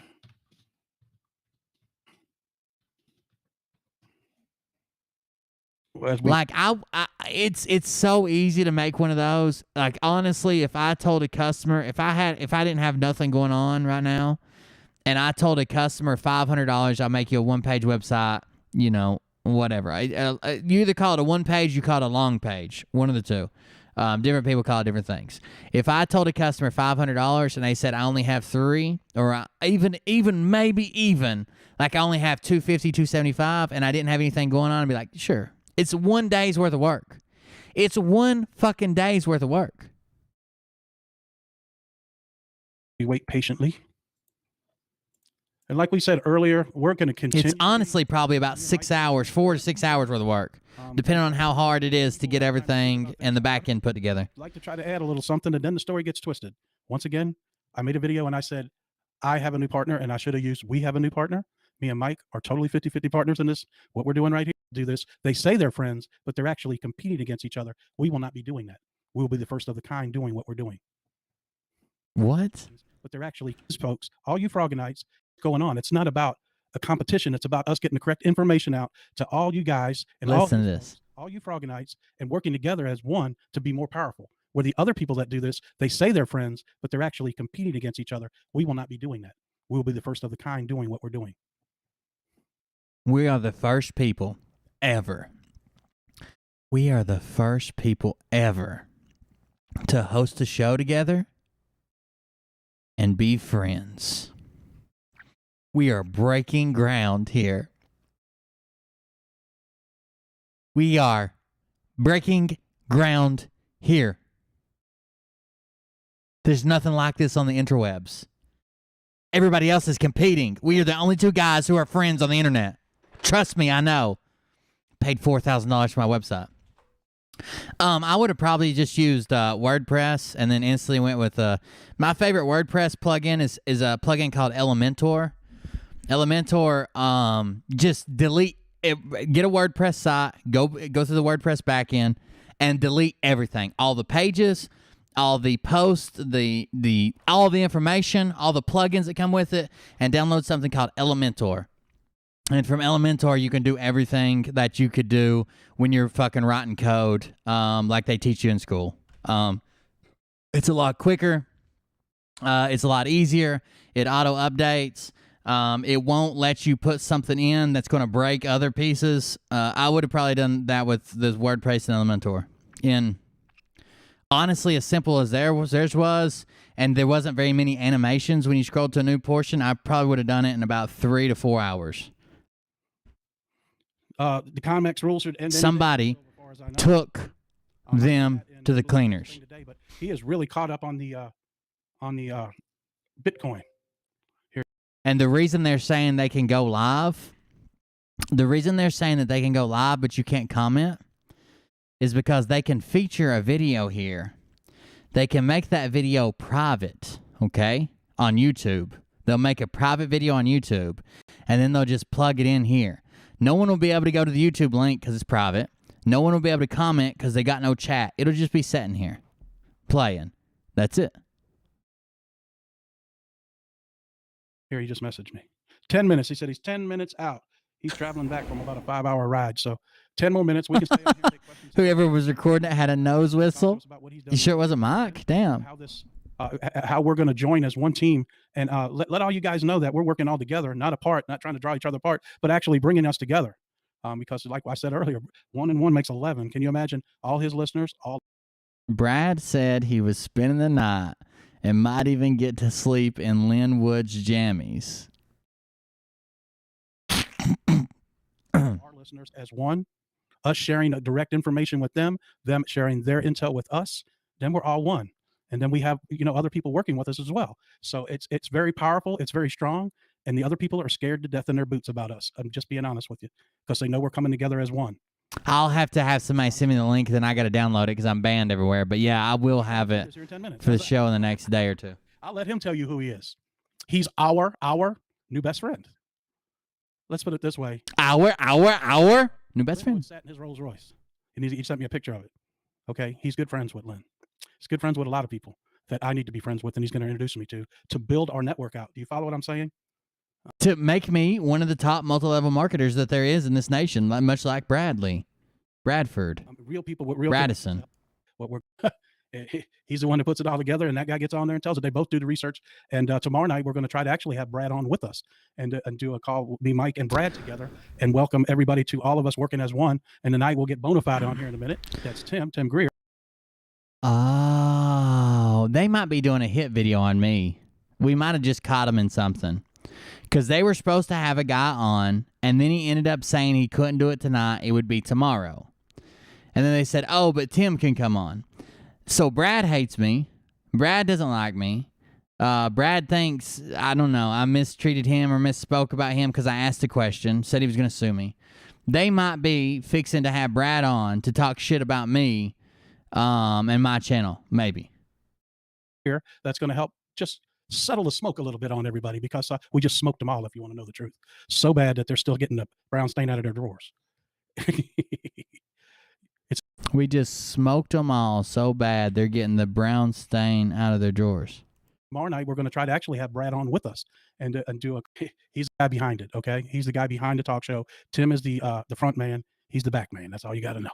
Like it's so easy to make one of those. Like honestly, if I told a customer, if I didn't have nothing going on right now, and I told a customer $500, I'll make you a one-page website, you know, whatever. You either call it a one-page, you call it a long page, one of the two. Different people call it different things. If I told a customer $500 and they said I only have 3, or even like I only have 250, 275, and I didn't have anything going on, I'd be like, sure. It's 1 day's worth of work. It's 1 fucking day's worth of work. We wait patiently. And like we said earlier, we're going to continue. It's honestly probably about 6 hours, 4 to 6 hours worth of work, depending on how hard it is to get everything and the back end put together. I'd like to try to add a little something, and then the story gets twisted. Once again, I made a video and I said, I have a new partner, and I should have used we have a new partner. Me and Mike are totally 50-50 partners in this. What we're doing right here, do this. They say they're friends, but they're actually competing against each other. We will not be doing that. We will be the first of the kind doing what we're doing. What? But they're actually, folks, all you Frogonites, going on. It's not about a competition. It's about us getting the correct information out to all you guys and listen to this. All you Frogonites, and working together as one to be more powerful. Where the other people that do this, they say they're friends, but they're actually competing against each other. We will not be doing that. We will be the first of the kind doing what we're doing. We are the first people ever. We are the first people ever to host a show together and be friends. We are breaking ground here. We are breaking ground here. There's nothing like this on the interwebs. Everybody else is competing. We are the only 2 guys who are friends on the internet. Trust me, I know. Paid $4,000 for my website. I would have probably just used WordPress and then instantly went with my favorite WordPress plugin is a plugin called Elementor. Elementor, just delete it, get a WordPress site, go through the WordPress backend, and delete everything, all the pages, all the posts, all the information, all the plugins that come with it, and download something called Elementor. And from Elementor, you can do everything that you could do when you're fucking writing code, like they teach you in school. It's a lot quicker. It's a lot easier. It auto updates. It won't let you put something in that's going to break other pieces. I would have probably done that with the WordPress and Elementor. In honestly, as simple as theirs was, and there wasn't very many animations when you scrolled to a new portion, I probably would have done it in about 3 to 4 hours. The Comex rules are Somebody took them to the cleaners. today, but he is really caught up on the Bitcoin. And the reason they're saying they can go live, but you can't comment, is because they can feature a video here. They can make that video private, okay, on YouTube. They'll make a private video on YouTube, and then they'll just plug it in here. No one will be able to go to the YouTube link because it's private. No one will be able to comment because they got no chat. It'll just be sitting here, playing. That's it. Here, he just messaged me. 10 minutes. He said he's 10 minutes out. He's traveling back from about a 5-hour ride. So 10 more minutes. We can stay on here and take questions. Whoever was recording it had a nose whistle. You sure it wasn't Mike? Damn. How we're going to join as one team, and let all you guys know that we're working all together, not apart, not trying to draw each other apart, but actually bringing us together. Because like I said earlier, 1 and 1 makes 11. Can you imagine all his listeners? Brad said he was spending the night and might even get to sleep in Lynn Wood's jammies. Our listeners as one, us sharing direct information with them sharing their intel with us, then we're all one. And then we have, other people working with us as well. So it's very powerful. It's very strong. And the other people are scared to death in their boots about us. I'm just being honest with you, because they know we're coming together as one. I'll have to have somebody send me the link, then I got to download it because I'm banned everywhere. But yeah, I will have it for the show in the next day or two. I'll let him tell you who he is. He's our new best friend. Let's put it this way. Our new best friend. Sat in his Rolls Royce, and he sent me a picture of it. Okay, he's good friends with Lynn. He's good friends with a lot of people that I need to be friends with, and he's going to introduce me to build our network out. Do you follow what I'm saying? To make me one of the top multi-level marketers that there is in this nation, much like Bradford. Real people with real Radisson. He's the one that puts it all together, and that guy gets on there and tells it. They both do the research. And tomorrow night, we're going to try to actually have Brad on with us and do a call, me, Mike, and Brad together, and welcome everybody to all of us working as one. And tonight we'll get bona fide on here in a minute. That's Tim Greer. Oh, they might be doing a hit video on me. We might have just caught him in something. Because they were supposed to have a guy on, and then he ended up saying he couldn't do it tonight. It would be tomorrow. And then they said, oh, but Tim can come on. So Brad hates me. Brad doesn't like me. Brad thinks, I don't know, I mistreated him or misspoke about him because I asked a question, said he was going to sue me. They might be fixing to have Brad on to talk shit about me and my channel, maybe. Here, that's going to help just settle the smoke a little bit on everybody, because we just smoked them all, if you want to know the truth. So bad that they're still getting the brown stain out of their drawers. We just smoked them all so bad they're getting the brown stain out of their drawers. Tomorrow night, we're going to try to actually have Brad on with us and do he's the guy behind it, okay? He's the guy behind the talk show. Tim is the front man. He's the back man. That's all you got to know.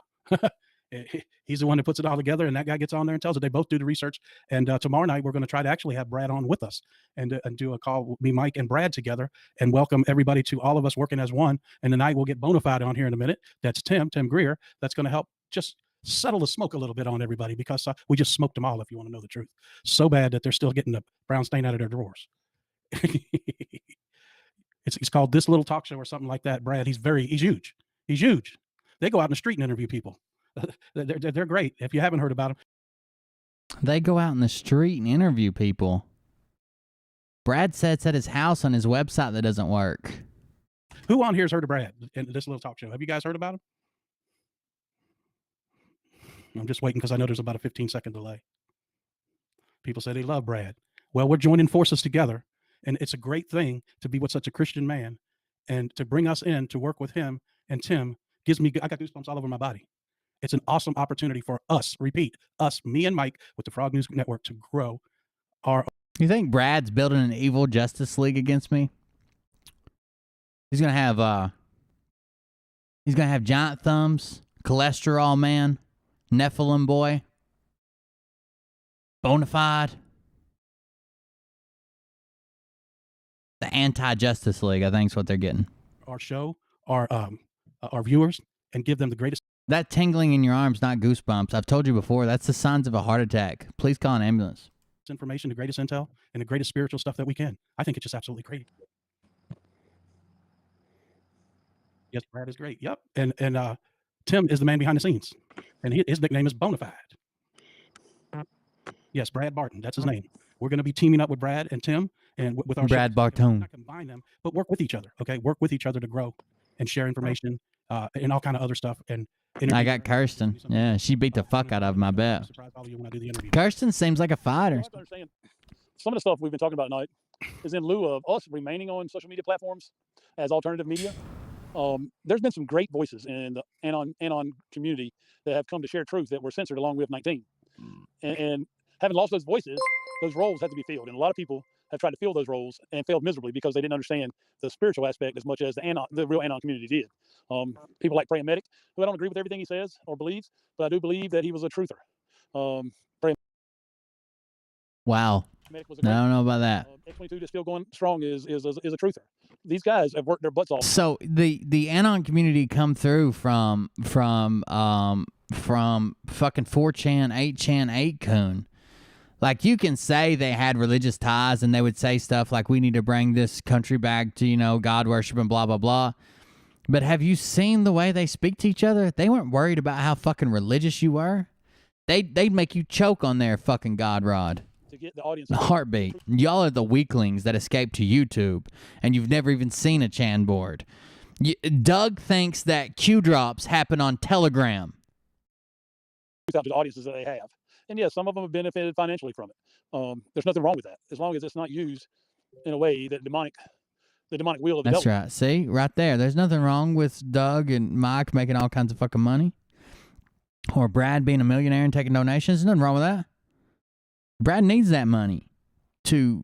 He's the one that puts it all together, and that guy gets on there and tells it. They both do the research. And tomorrow night, we're going to try to actually have Brad on with us and do a call, me, Mike, and Brad together, and welcome everybody to all of us working as one. And tonight we'll get bona fide on here in a minute. That's Tim Greer. That's going to help just settle the smoke a little bit on everybody, because we just smoked them all, if you want to know the truth. So bad that they're still getting the brown stain out of their drawers. It's called This Little Talk Show or something like that. Brad, he's huge. He's huge. They go out in the street and interview people. They're great. If you haven't heard about them, they go out in the street and interview people. Brad said it's at his house on his website that doesn't work. Who on here has heard of Brad in This Little Talk Show? Have you guys heard about him? I'm just waiting because I know there's about a 15-second delay. People say they love Brad. Well, we're joining forces together, and it's a great thing to be with such a Christian man, and to bring us in to work with him and Tim I got goosebumps all over my body. It's an awesome opportunity for us, me and Mike with the Frog News Network, to grow our... You think Brad's building an evil Justice League against me? He's gonna have giant thumbs, cholesterol man, Nephilim boy, Bonafide, the anti-Justice League. I think is what they're getting. Our show, our viewers, and give them the greatest That tingling in your arms, not goosebumps. I've told you before. That's the signs of a heart attack. Please call an ambulance. information, the greatest intel, and the greatest spiritual stuff that we can. I think it's just absolutely great. Yes, Brad is great. Yep, and Tim is the man behind the scenes, and his nickname is Bonafide. Yes, Brad Barton. That's his name. We're going to be teaming up with Brad and Tim, and with our Brad Barton. Not combine them, but work with each other. Okay, work with each other to grow and share information and all kind of other stuff. And I got Kirsten. Yeah, she beat the fuck out of him, I bet. Kirsten seems like a fighter. Some of the stuff we've been talking about tonight is in lieu of us remaining on social media platforms as alternative media. There's been some great voices in the Anon community that have come to share truth that were censored along with 19. And having lost those voices, those roles have to be filled. And a lot of people have tried to fill those roles and failed miserably because they didn't understand the spiritual aspect as much as the real Anon community did. People like Praying Medic, who I don't agree with everything he says or believes, but I do believe that he was a truther. Wow. I don't know about that. X22 just still going strong is a truther. These guys have worked their butts off. So the Anon community come through from fucking 4chan, 8chan, 8kun. Like, you can say they had religious ties and they would say stuff like, we need to bring this country back to, God worship and blah, blah, blah. But have you seen the way they speak to each other? They weren't worried about how fucking religious you were. They'd make you choke on their fucking God rod. To get the audience. Heartbeat. Y'all are the weaklings that escaped to YouTube, and you've never even seen a Chan board. Doug thinks that Q drops happen on Telegram. To the audiences that they have. And yes, some of them have benefited financially from it. There's nothing wrong with that, as long as it's not used in a way that the demonic will of the That's devil. right. See, right there. There's nothing wrong with Doug and Mike making all kinds of fucking money, or Brad being a millionaire and taking donations. There's nothing wrong with that. Brad needs that money to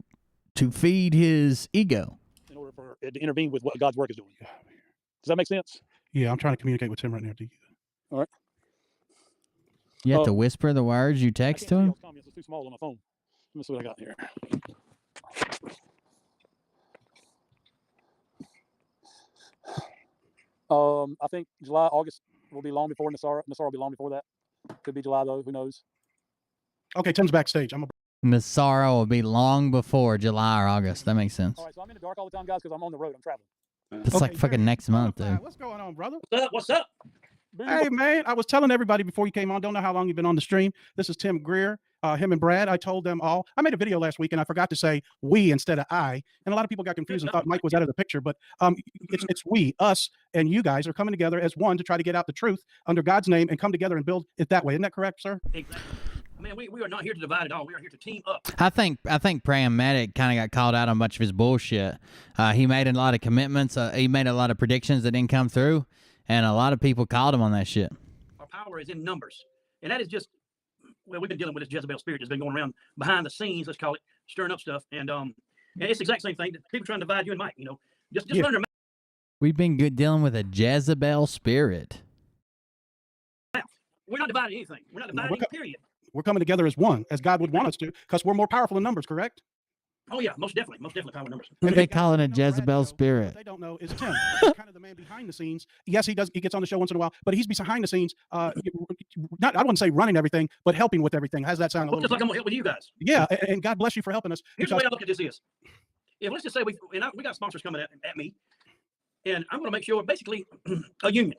feed his ego. In order for it to intervene with what God's work is doing. Does that make sense? Yeah, I'm trying to communicate with Tim right now. All right. You have to whisper the words you text to him? It's too small on my phone. Let me see what I got here. I think July, August will be long before Nassara. Nassara will be long before that. Could be July, though. Who knows? Okay, Tim's backstage. Nassara will be long before July or August. That makes sense. All right, so I'm in the dark all the time, guys, because I'm on the road. I'm traveling. It's like fucking next month, dude. What's going on, brother? What's up? Hey, man, I was telling everybody before you came on, don't know how long you've been on the stream. This is Tim Greer, him and Brad. I told them all. I made a video last week, and I forgot to say we instead of I. And a lot of people got confused and thought Mike was out of the picture. But it's we, us, and you guys are coming together as one to try to get out the truth under God's name and come together and build it that way. Isn't that correct, sir? Exactly. Man, we are not here to divide at all. We are here to team up. I think Praying Medic kind of got called out on much of his bullshit. He made a lot of commitments. He made a lot of predictions that didn't come through, and a lot of people called him on that shit. Our power is in numbers, and that is just, well, we've been dealing with this Jezebel spirit that's been going around behind the scenes. Let's call it stirring up stuff, and it's the exact same thing. People trying to divide you and Mike. Just learn to. We've been dealing with a Jezebel spirit. We're not dividing anything. We're not dividing. Period. We're coming together as one, as God would want us to, because we're more powerful in numbers, correct? Oh, yeah, most definitely power in numbers. What they call it a Jezebel spirit? They don't know is Tim. He's kind of the man behind the scenes. Yes, he gets on the show once in a while, but he's behind the scenes, I wouldn't say running everything, but helping with everything. How's that sound? Just like I'm going to help with you guys. Yeah, and God bless you for helping us. Here's the way I look at this is, if let's just say we got sponsors coming at me, and I'm going to make sure, basically, a union.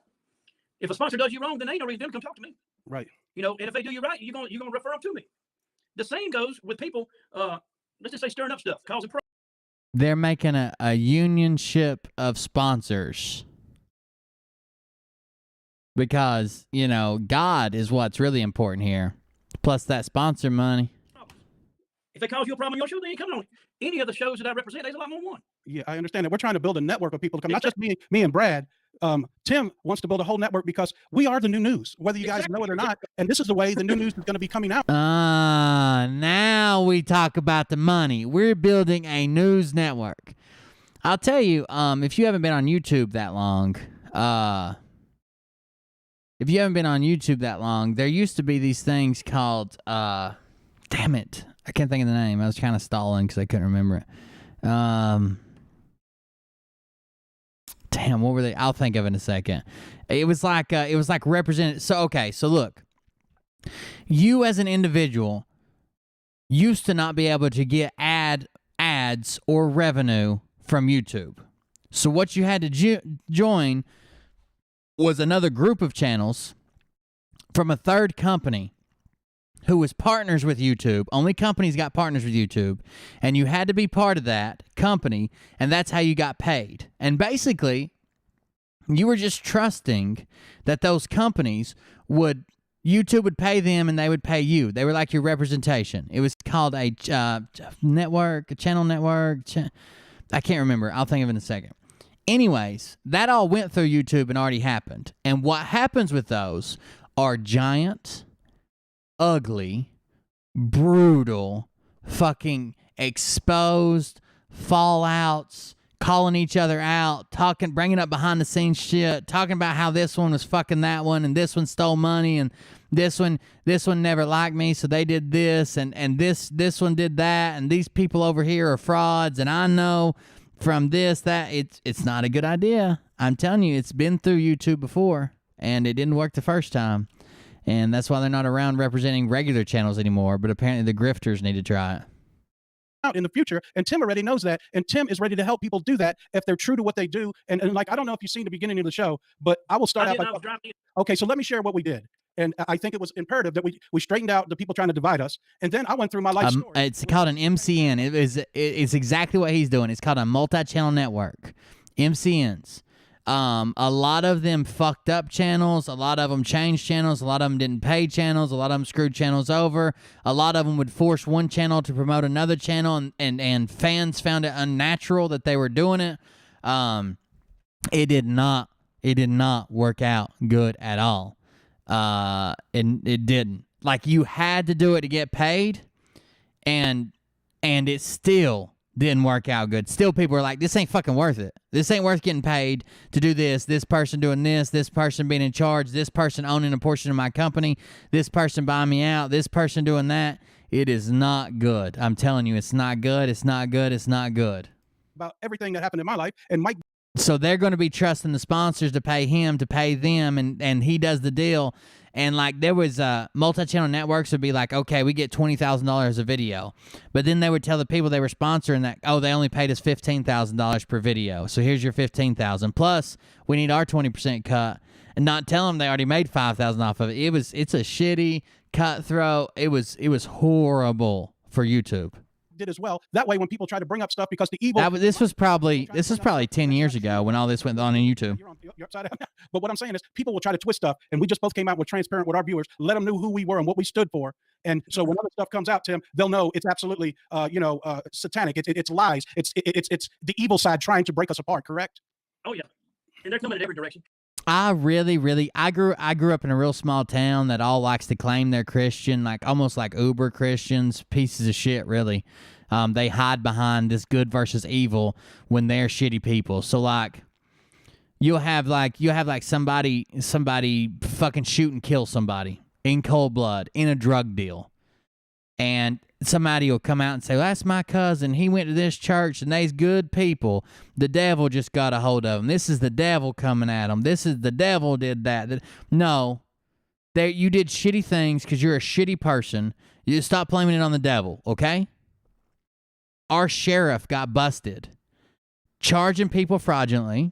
If a sponsor does you wrong, then they ain't no reason to come talk to me. Right. And if they do you right, you're gonna refer them to me. The same goes with people. Let's just say stirring up stuff, causing problems. They're making a unionship of sponsors because God is what's really important here. Plus that sponsor money. If they cause you a problem on your show, they ain't coming on any of the shows that I represent. There's a lot more than one. Yeah, I understand that. We're trying to build a network of people to come, not just me and Brad. Tim wants to build a whole network because we are the new news, whether you guys know it or not. And this is the way the new news is going to be coming out. Now we talk about the money. We're building a news network. I'll tell you, if you haven't been on YouTube that long, there used to be these things called, damn it, I can't think of the name. I was kind of stalling because I couldn't remember it. Damn, what were they? I'll think of it in a second. It was like represented. So, okay, so look, you as an individual used to not be able to get ads or revenue from YouTube. So what you had to join was another group of channels from a third company who was partners with YouTube. Only companies got partners with YouTube. And you had to be part of that company, and that's how you got paid. And basically, you were just trusting that those companies YouTube would pay them and they would pay you. They were like your representation. It was called a channel network. I can't remember. I'll think of it in a second. Anyways, that all went through YouTube and already happened. And what happens with those are giant, ugly, brutal, fucking exposed fallouts, calling each other out, bringing up behind the scenes shit, talking about how this one was fucking that one, and this one stole money, and this one never liked me, so they did this, and this one did that, and these people over here are frauds, and I know from this that it's not a good idea. I'm telling you, it's been through YouTube before, and it didn't work the first time. And that's why they're not around representing regular channels anymore, but apparently the grifters need to try it. Out in the future, and Tim already knows that, and Tim is ready to help people do that if they're true to what they do. And like, I don't know if you've seen the beginning of the show, but I will start out by, okay, so let me share what we did. And I think it was imperative that we straightened out the people trying to divide us. And then I went through my life story. It's called an MCN. It's exactly what he's doing. It's called a multi-channel network. MCNs. A lot of them fucked up channels. A lot of them changed channels. A lot of them didn't pay channels. A lot of them screwed channels over. A lot of them would force one channel to promote another channel, and fans found it unnatural that they were doing it. It did not work out good at all. And it didn't. Like, you had to do it to get paid, and it still didn't work out good. Still, people were like, this ain't fucking worth it. This ain't worth getting paid to do this. This person doing this person being in charge, this person owning a portion of my company, this person buying me out, this person doing that. It is not good. I'm telling you, it's not good. It's not good. It's not good. About everything that happened in my life, and Mike. So they're going to be trusting the sponsors to pay him, to pay them, and he does the deal. And like, there was multi-channel networks would be like, okay, we get $20,000 a video, but then they would tell the people they were sponsoring that, oh, they only paid us $15,000 per video, so here's your $15,000 plus we need our 20% cut, and not tell them they already made $5,000 off of it. It's a shitty cutthroat. It was horrible for YouTube. Did as well. That way, when people try to bring up stuff, because the evil. This was probably 10 years ago when all this went on YouTube. You're upside down. But what I'm saying is, people will try to twist stuff, and we just both came out with transparent with our viewers, let them know who we were and what we stood for. And so when other stuff comes out, Tim, they'll know it's absolutely, satanic. It's lies. It's the evil side trying to break us apart. Correct? Oh yeah, and they're coming in every direction. I grew up in a real small town that all likes to claim they're Christian, like almost like uber Christians, pieces of shit, really. They hide behind this good versus evil when they're shitty people. So like, you'll have somebody fucking shoot and kill somebody in cold blood in a drug deal, and somebody will come out and say, well, that's my cousin. He went to this church and they's good people. The devil just got a hold of him. This is the devil coming at him. This is the devil did that. No, you did shitty things because you're a shitty person. You stop blaming it on the devil, okay? Our sheriff got busted charging people fraudulently,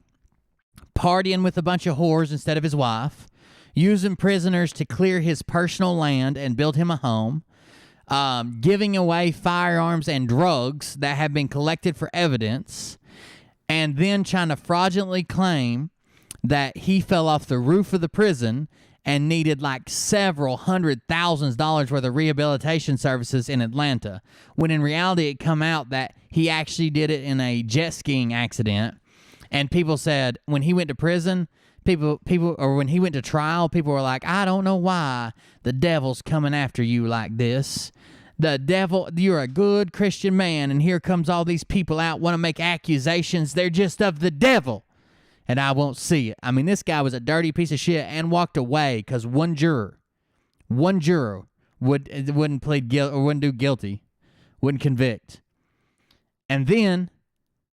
partying with a bunch of whores instead of his wife, using prisoners to clear his personal land and build him a home, giving away firearms and drugs that have been collected for evidence, and then trying to fraudulently claim that he fell off the roof of the prison and needed like several $100,000s worth of rehabilitation services in Atlanta, when in reality it come out that he actually did it in a jet skiing accident. And people said when he went to prison, or when he went to trial, people were like, I don't know why the devil's coming after you like this. The devil, you're a good Christian man, and here comes all these people out, want to make accusations. They're just of the devil, and I won't see it. I mean, this guy was a dirty piece of shit and walked away because one juror wouldn't plead guilty or wouldn't do guilty, wouldn't convict. And then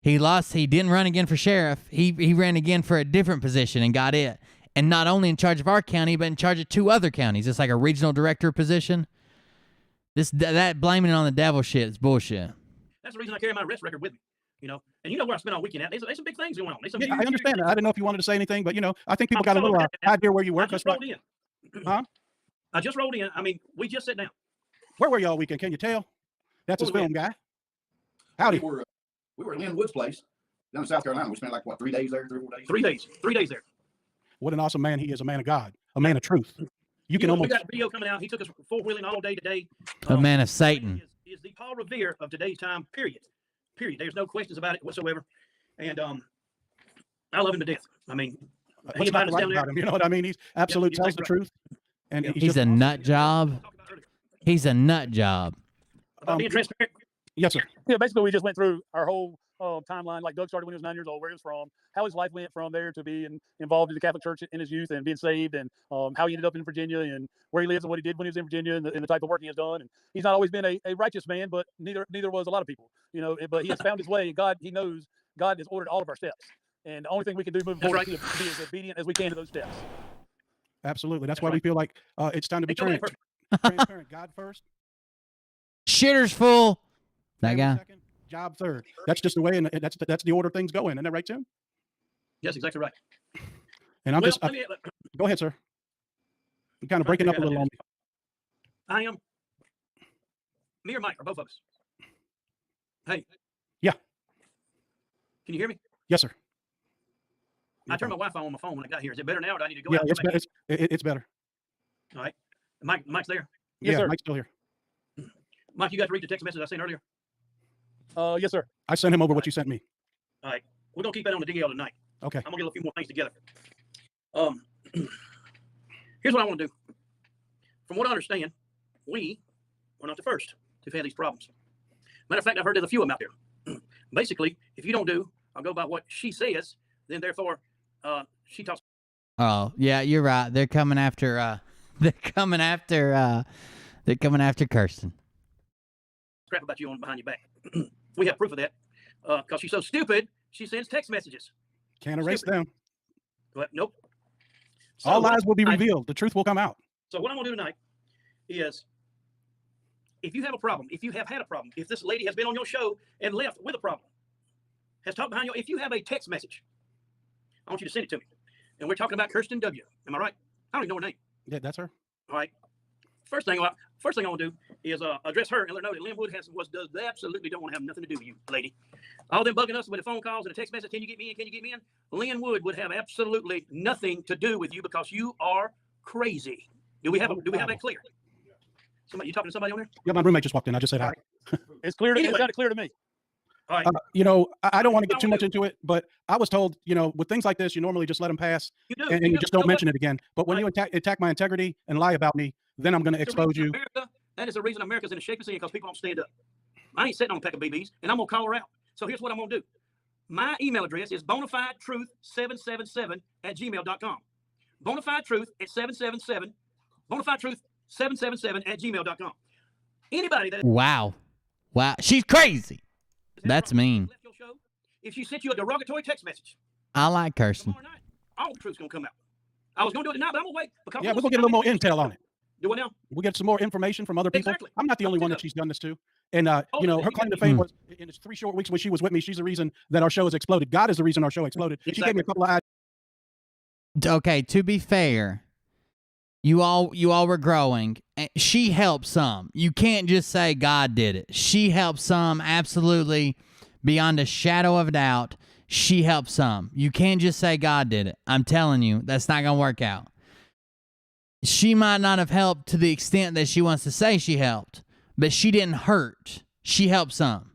he lost. He didn't run again for sheriff. He ran again for a different position and got it. And not only in charge of our county, but in charge of 2 other counties. It's like a regional director position. That blaming it on the devil shit is bullshit. That's the reason I carry my arrest record with me. You know, and you know where I spent all weekend at. There's some big things going on. There's some Yeah, huge, I understand that. I didn't know if you wanted to say anything, but I think people I'm got a little sorry. idea where you work. I just That's rolled right. in. Huh? I just rolled in. I mean, we just sat down. Where were you all weekend? Can you tell? That's his Where we film guy. Howdy. We were at Lynn Woods' place down in South Carolina. We spent like, what, 3 days there, 3 or 4 days? 3 days. 3 days there. What an awesome man he is, a man of God, a man of truth. You can know, almost. we got a video coming out. He took us four-wheeling all day today. A man of Satan. Is the Paul Revere of today's time, period. Period. There's no questions about it whatsoever. And I love him to death. I mean, he What's not invited us right down there. about him? You know what I mean? He's absolute tells the truth. And He's a nut job. He's a nut job. About being transparent. Yes, sir. Yeah, basically, we just went through our whole timeline. Like Doug started when he was 9 years old, where he was from, how his life went from there to being involved in the Catholic Church in his youth and being saved, and how he ended up in Virginia and where he lives and what he did when he was in Virginia and the type of work he has done. And he's not always been a righteous man, but neither was a lot of people, But he has found his way. And God, he knows God has ordered all of our steps, and the only thing we can do moving forward is to be as obedient as we can to those steps. Absolutely. That's why we feel like it's time to be transparent. God first. Shitter's full. That family guy. second, job third. That's just the way, and that's the order things go in. Isn't that right, Tim? Yes, exactly right. And I'm Well, just. let me- Go ahead, sir. You're kind of breaking up a little on me. I am. Me or Mike, or both of us? Hey. Yeah. Can you hear me? Yes, sir. I turned my Wi-Fi on my phone when I got here. Is it better now, or do I need to go Yeah, out? and it's come better. back It's better. in? All right. Mike's there. Yeah, sir. Mike's still here. Mike, you got to read the text message I sent earlier. Yes, sir. I sent him over what you sent me. All right. We're gonna keep that on the DL tonight. Okay. I'm gonna get a few more things together. Here's what I want to do. From what I understand, we are not the first to have had these problems. Matter of fact, I've heard there's a few of them out there. Basically, if you don't do, I'll go by what she says, then therefore, she talks Oh, yeah, you're right. They're coming after they're coming after Kirsten. crap about you on behind your back. We have proof of that. Because she's so stupid, she sends text messages. Can't erase them. But nope. All So, lies will be revealed. The truth will come out. So what I'm gonna do tonight is, if you have a problem, if you have had a problem, if this lady has been on your show and left with a problem, has talked behind you, if you have a text message, I want you to send it to me. And we're talking about Kirsten W. Am I right? I don't even know her name. Yeah, that's her. All right. First thing I want to do is address her and let her know that Linwood they absolutely don't want to have nothing to do with you, lady. All them bugging us with the phone calls and a text message, can you get me in? Can you get me in? Linwood would have absolutely nothing to do with you because you are crazy. Do we have that clear? Somebody, you talking to somebody on there? Yeah, my roommate just walked in. I just said hi. It's clear. Anyway. It sounded clear to me. All right. I don't want to get too much into it, but I was told, with things like this, you normally just let them pass and you just don't mention it again. But when you attack my integrity and lie about me, then I'm going to expose you. That is the reason America's in a shape it's in, because people don't stand up. I ain't sitting on a pack of BBs, and I'm going to call her out. So here's what I'm going to do. My email address is bonafidetruth777@gmail.com. Bonafidetruth at 777, bonafidetruth777@gmail.com. Anybody that Wow. She's crazy. That's mean. left your show, if she sent you a derogatory text message, I like Kirsten. all the truth's going to come out. I was going to do it tonight, but I'm going to wait. Because Yeah, we're going to get a little more intel on it. Do it now. We'll get some more information from other people. Exactly. I'm not the only one that she's done this to. And, her claim to fame was in its 3 short weeks when she was with me, she's the reason that our show has exploded. God is the reason our show exploded. She gave me a couple of ideas. Okay, to be fair, you all were growing. She helped some. You can't just say God did it. She helped some, absolutely, beyond a shadow of a doubt. She helped some. You can't just say God did it. I'm telling you, that's not going to work out. She might not have helped to the extent that she wants to say she helped, but she didn't hurt. She helped some.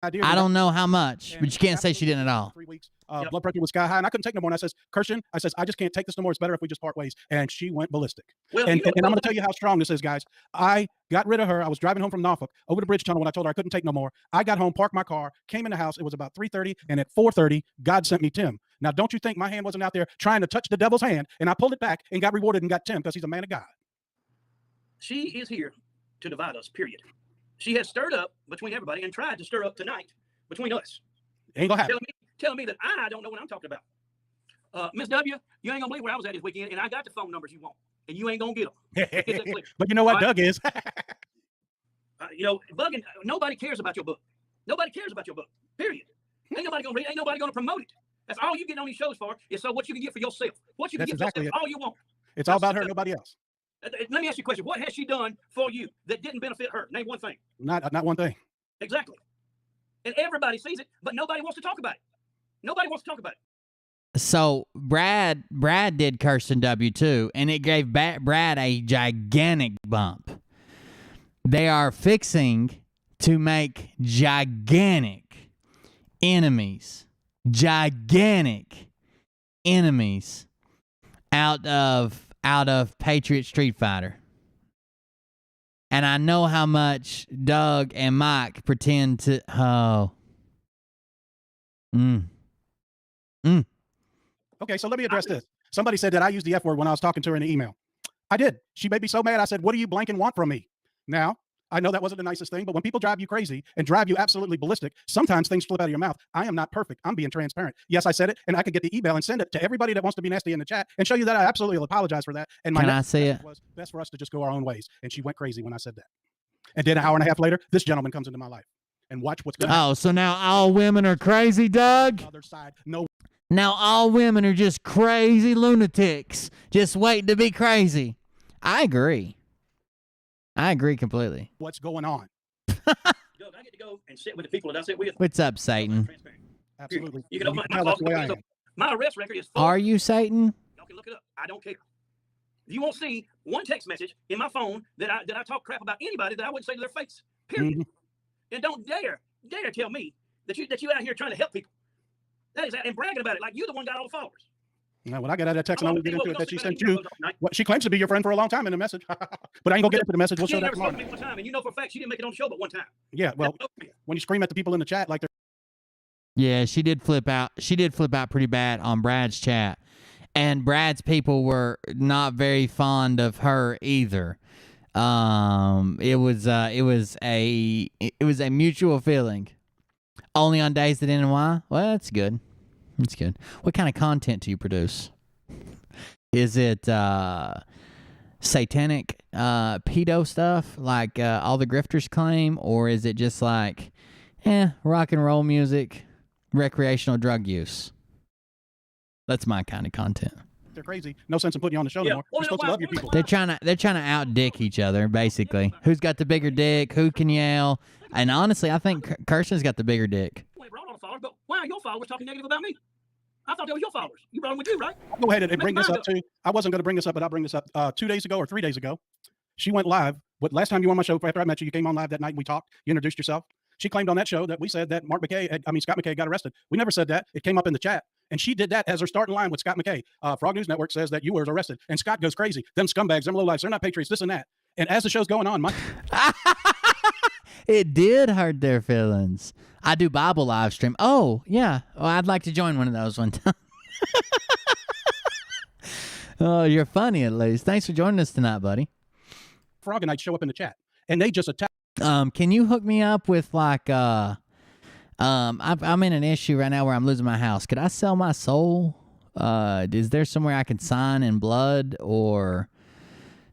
I don't know how much, but you can't say she didn't at all. 3 weeks. Blood pressure was sky high, and I couldn't take no more. And I says, Kirsten, I says, I just can't take this no more. It's better if we just part ways. And she went ballistic. Well, and you know, I'm going to tell you how strong this is, guys. I got rid of her. I was driving home from Norfolk over the bridge tunnel when I told her I couldn't take no more. I got home, parked my car, came in the house. It was about 3:30, and at 4:30, God sent me Tim. Now, don't you think my hand wasn't out there trying to touch the devil's hand, and I pulled it back and got rewarded and got Tim because he's a man of God. She is here to divide us, period. She has stirred up between everybody and tried to stir up tonight between us. Ain't gonna happen. Telling me that I don't know what I'm talking about. Miss W, you ain't gonna believe where I was at this weekend, and I got the phone numbers you want, and you ain't gonna get them. But you know what All Doug is? You know, bugging. Nobody cares about your book. Nobody cares about your book. Period. Ain't nobody gonna read. Ain't nobody gonna promote it. That's all you get on these shows for. Is so what you can get for yourself. What you can That's get exactly for yourself. it. All you want. It's all about her, nobody else. Let me ask you a question. What has she done for you that didn't benefit her? Name one thing. Not one thing. Exactly. And everybody sees it, but nobody wants to talk about it. Nobody wants to talk about it. So Brad did Kirsten W too, and it gave Brad a gigantic bump. They are fixing to make gigantic enemies out of Patriot Street Fighter. And I know how much Doug and Mike pretend to. Okay, so let me address this. Somebody said that I used the F word when I was talking to her in the email. I did. She made me so mad. I said, what do you blanking want from me? Now, I know that wasn't the nicest thing, but when people drive you crazy and drive you absolutely ballistic, sometimes things flip out of your mouth. I am not perfect. I'm being transparent. Yes, I said it, and I could get the email and send it to everybody that wants to be nasty in the chat and show you that I absolutely will apologize for that. And my Can I see it? was best for us to just go our own ways. And she went crazy when I said that. And then an hour and a half later, this gentleman comes into my life. And watch what's going to happen. Oh, so now all women are crazy, Doug? Other side, no. Now all women are just crazy lunatics, just waiting to be crazy. I agree completely. What's going on? Doug, I get to go and sit with the people that I sit with. What's up, Satan? Absolutely. You can open tell that's the way I am. my arrest record is full. Are you Satan? Y'all can look it up. I don't care. You won't see one text message in my phone that I talk crap about anybody that I wouldn't say to their face. Period. And don't dare tell me that you out here trying to help people. That is and bragging about it like you're the one got all the followers. Now, when I got out of that text, and I won't get into it, that she sent you. What she claims to be your friend for a long time in the message, but I ain't gonna get into the message. We'll show that tomorrow. One time, and you know for a fact she didn't make it on the show but one time. Yeah, well, when you scream at the people in the chat like they're. Yeah, she did flip out. She did flip out pretty bad on Brad's chat, and Brad's people were not very fond of her either. It was a mutual feeling. Only on days that end in Y? Well, that's good. That's good. What kind of content do you produce? Is it satanic pedo stuff like all the grifters claim, or is it just like rock and roll music, recreational drug use? That's my kind of content. They're crazy. No sense in putting you on the show anymore. You're supposed to love your people. They're trying to out-dick each other, basically. Who's got the bigger dick? Who can yell? And honestly, I think Kirsten's got the bigger dick. Well, brought all the followers, but why are your followers talking negative about me? I thought they were your followers. You brought them with you, right? I'll go ahead and bring this up too. I wasn't going to bring this up, but I'll bring this up. 2 days ago or 3 days ago, she went live. But last time you were on my show, after I met you, you came on live that night and we talked. You introduced yourself. She claimed on that show that we said that Scott McKay got arrested. We never said that. It came up in the chat. And she did that as her starting line with Scott McKay. Frog News Network says that you were arrested. And Scott goes crazy. Them scumbags, them lowlifes, they're not patriots, this and that. And as the show's going on, it did hurt their feelings. I do Bible live stream. Oh, yeah. Oh, I'd like to join one of those one time. Oh, you're funny at least. Thanks for joining us tonight, buddy. Frog and I show up in the chat. And they just attack. Can you hook me up with like I'm in an issue right now where I'm losing my house. Could I sell my soul? Is there somewhere I can sign in blood or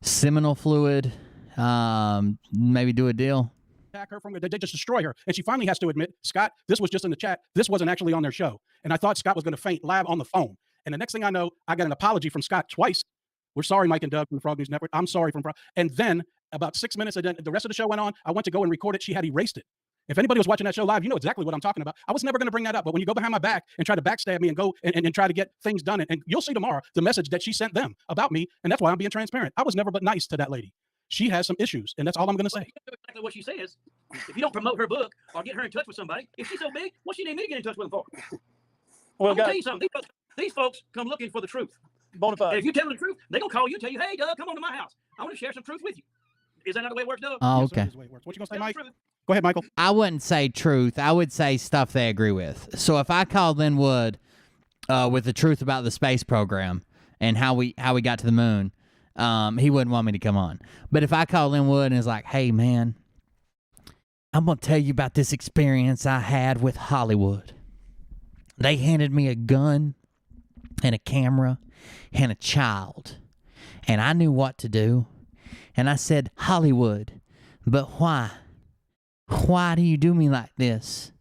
seminal fluid? Maybe do a deal. Attack her they just destroy her. And she finally has to admit, Scott, this was just in the chat. This wasn't actually on their show. And I thought Scott was going to faint live on the phone. And the next thing I know, I got an apology from Scott twice. We're sorry, Mike and Doug from the Frog News Network. I'm sorry from Frog. And then about 6 minutes, and then the rest of the show went on. I went to go and record it. She had erased it. If anybody was watching that show live, you know exactly what I'm talking about. I was never going to bring that up. But when you go behind my back and try to backstab me and go and try to get things done, and you'll see tomorrow the message that she sent them about me. And that's why I'm being transparent. I was never but nice to that lady. She has some issues, and that's all I'm going to say. Exactly what she says. If you don't promote her book or get her in touch with somebody, if she's so big, what she need me to get in touch with her for? Well, I'm gonna guys, tell you something. These folks come looking for the truth. Bonafide. And if you tell them the truth, they're gonna call you and tell you, "Hey, Doug, come on to my house. I want to share some truth with you." Is that not the way it works, Doug? Oh, Yes, sir, okay. that's the way it works. What you gonna say, Mike? Go ahead, Michael. I wouldn't say truth. I would say stuff they agree with. So if I called Lynn Wood with the truth about the space program and how we got to the moon, he wouldn't want me to come on. But if I call Lynn Wood and is like, "Hey, man, I'm going to tell you about this experience I had with Hollywood. They handed me a gun and a camera and a child, and I knew what to do. And I said, Hollywood, but why? Why do you do me like this?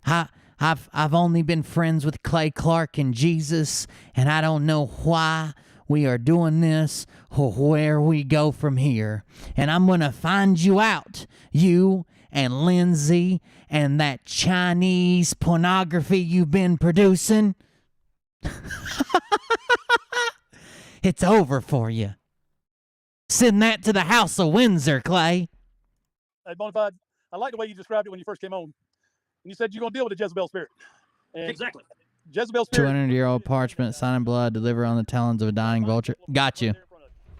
I've only been friends with Clay Clark and Jesus, and I don't know why we are doing this or where we go from here. And I'm going to find you out, you and Lindsay and that Chinese pornography you've been producing. It's over for you. Send that to the House of Windsor, Clay. Hey, Bonafide, I like the way you described it when you first came on. And you said you're going to deal with the Jezebel spirit. And exactly. Jezebel spirit. 200-year-old parchment, sign in blood, deliver on the talons of a dying vulture. Got you.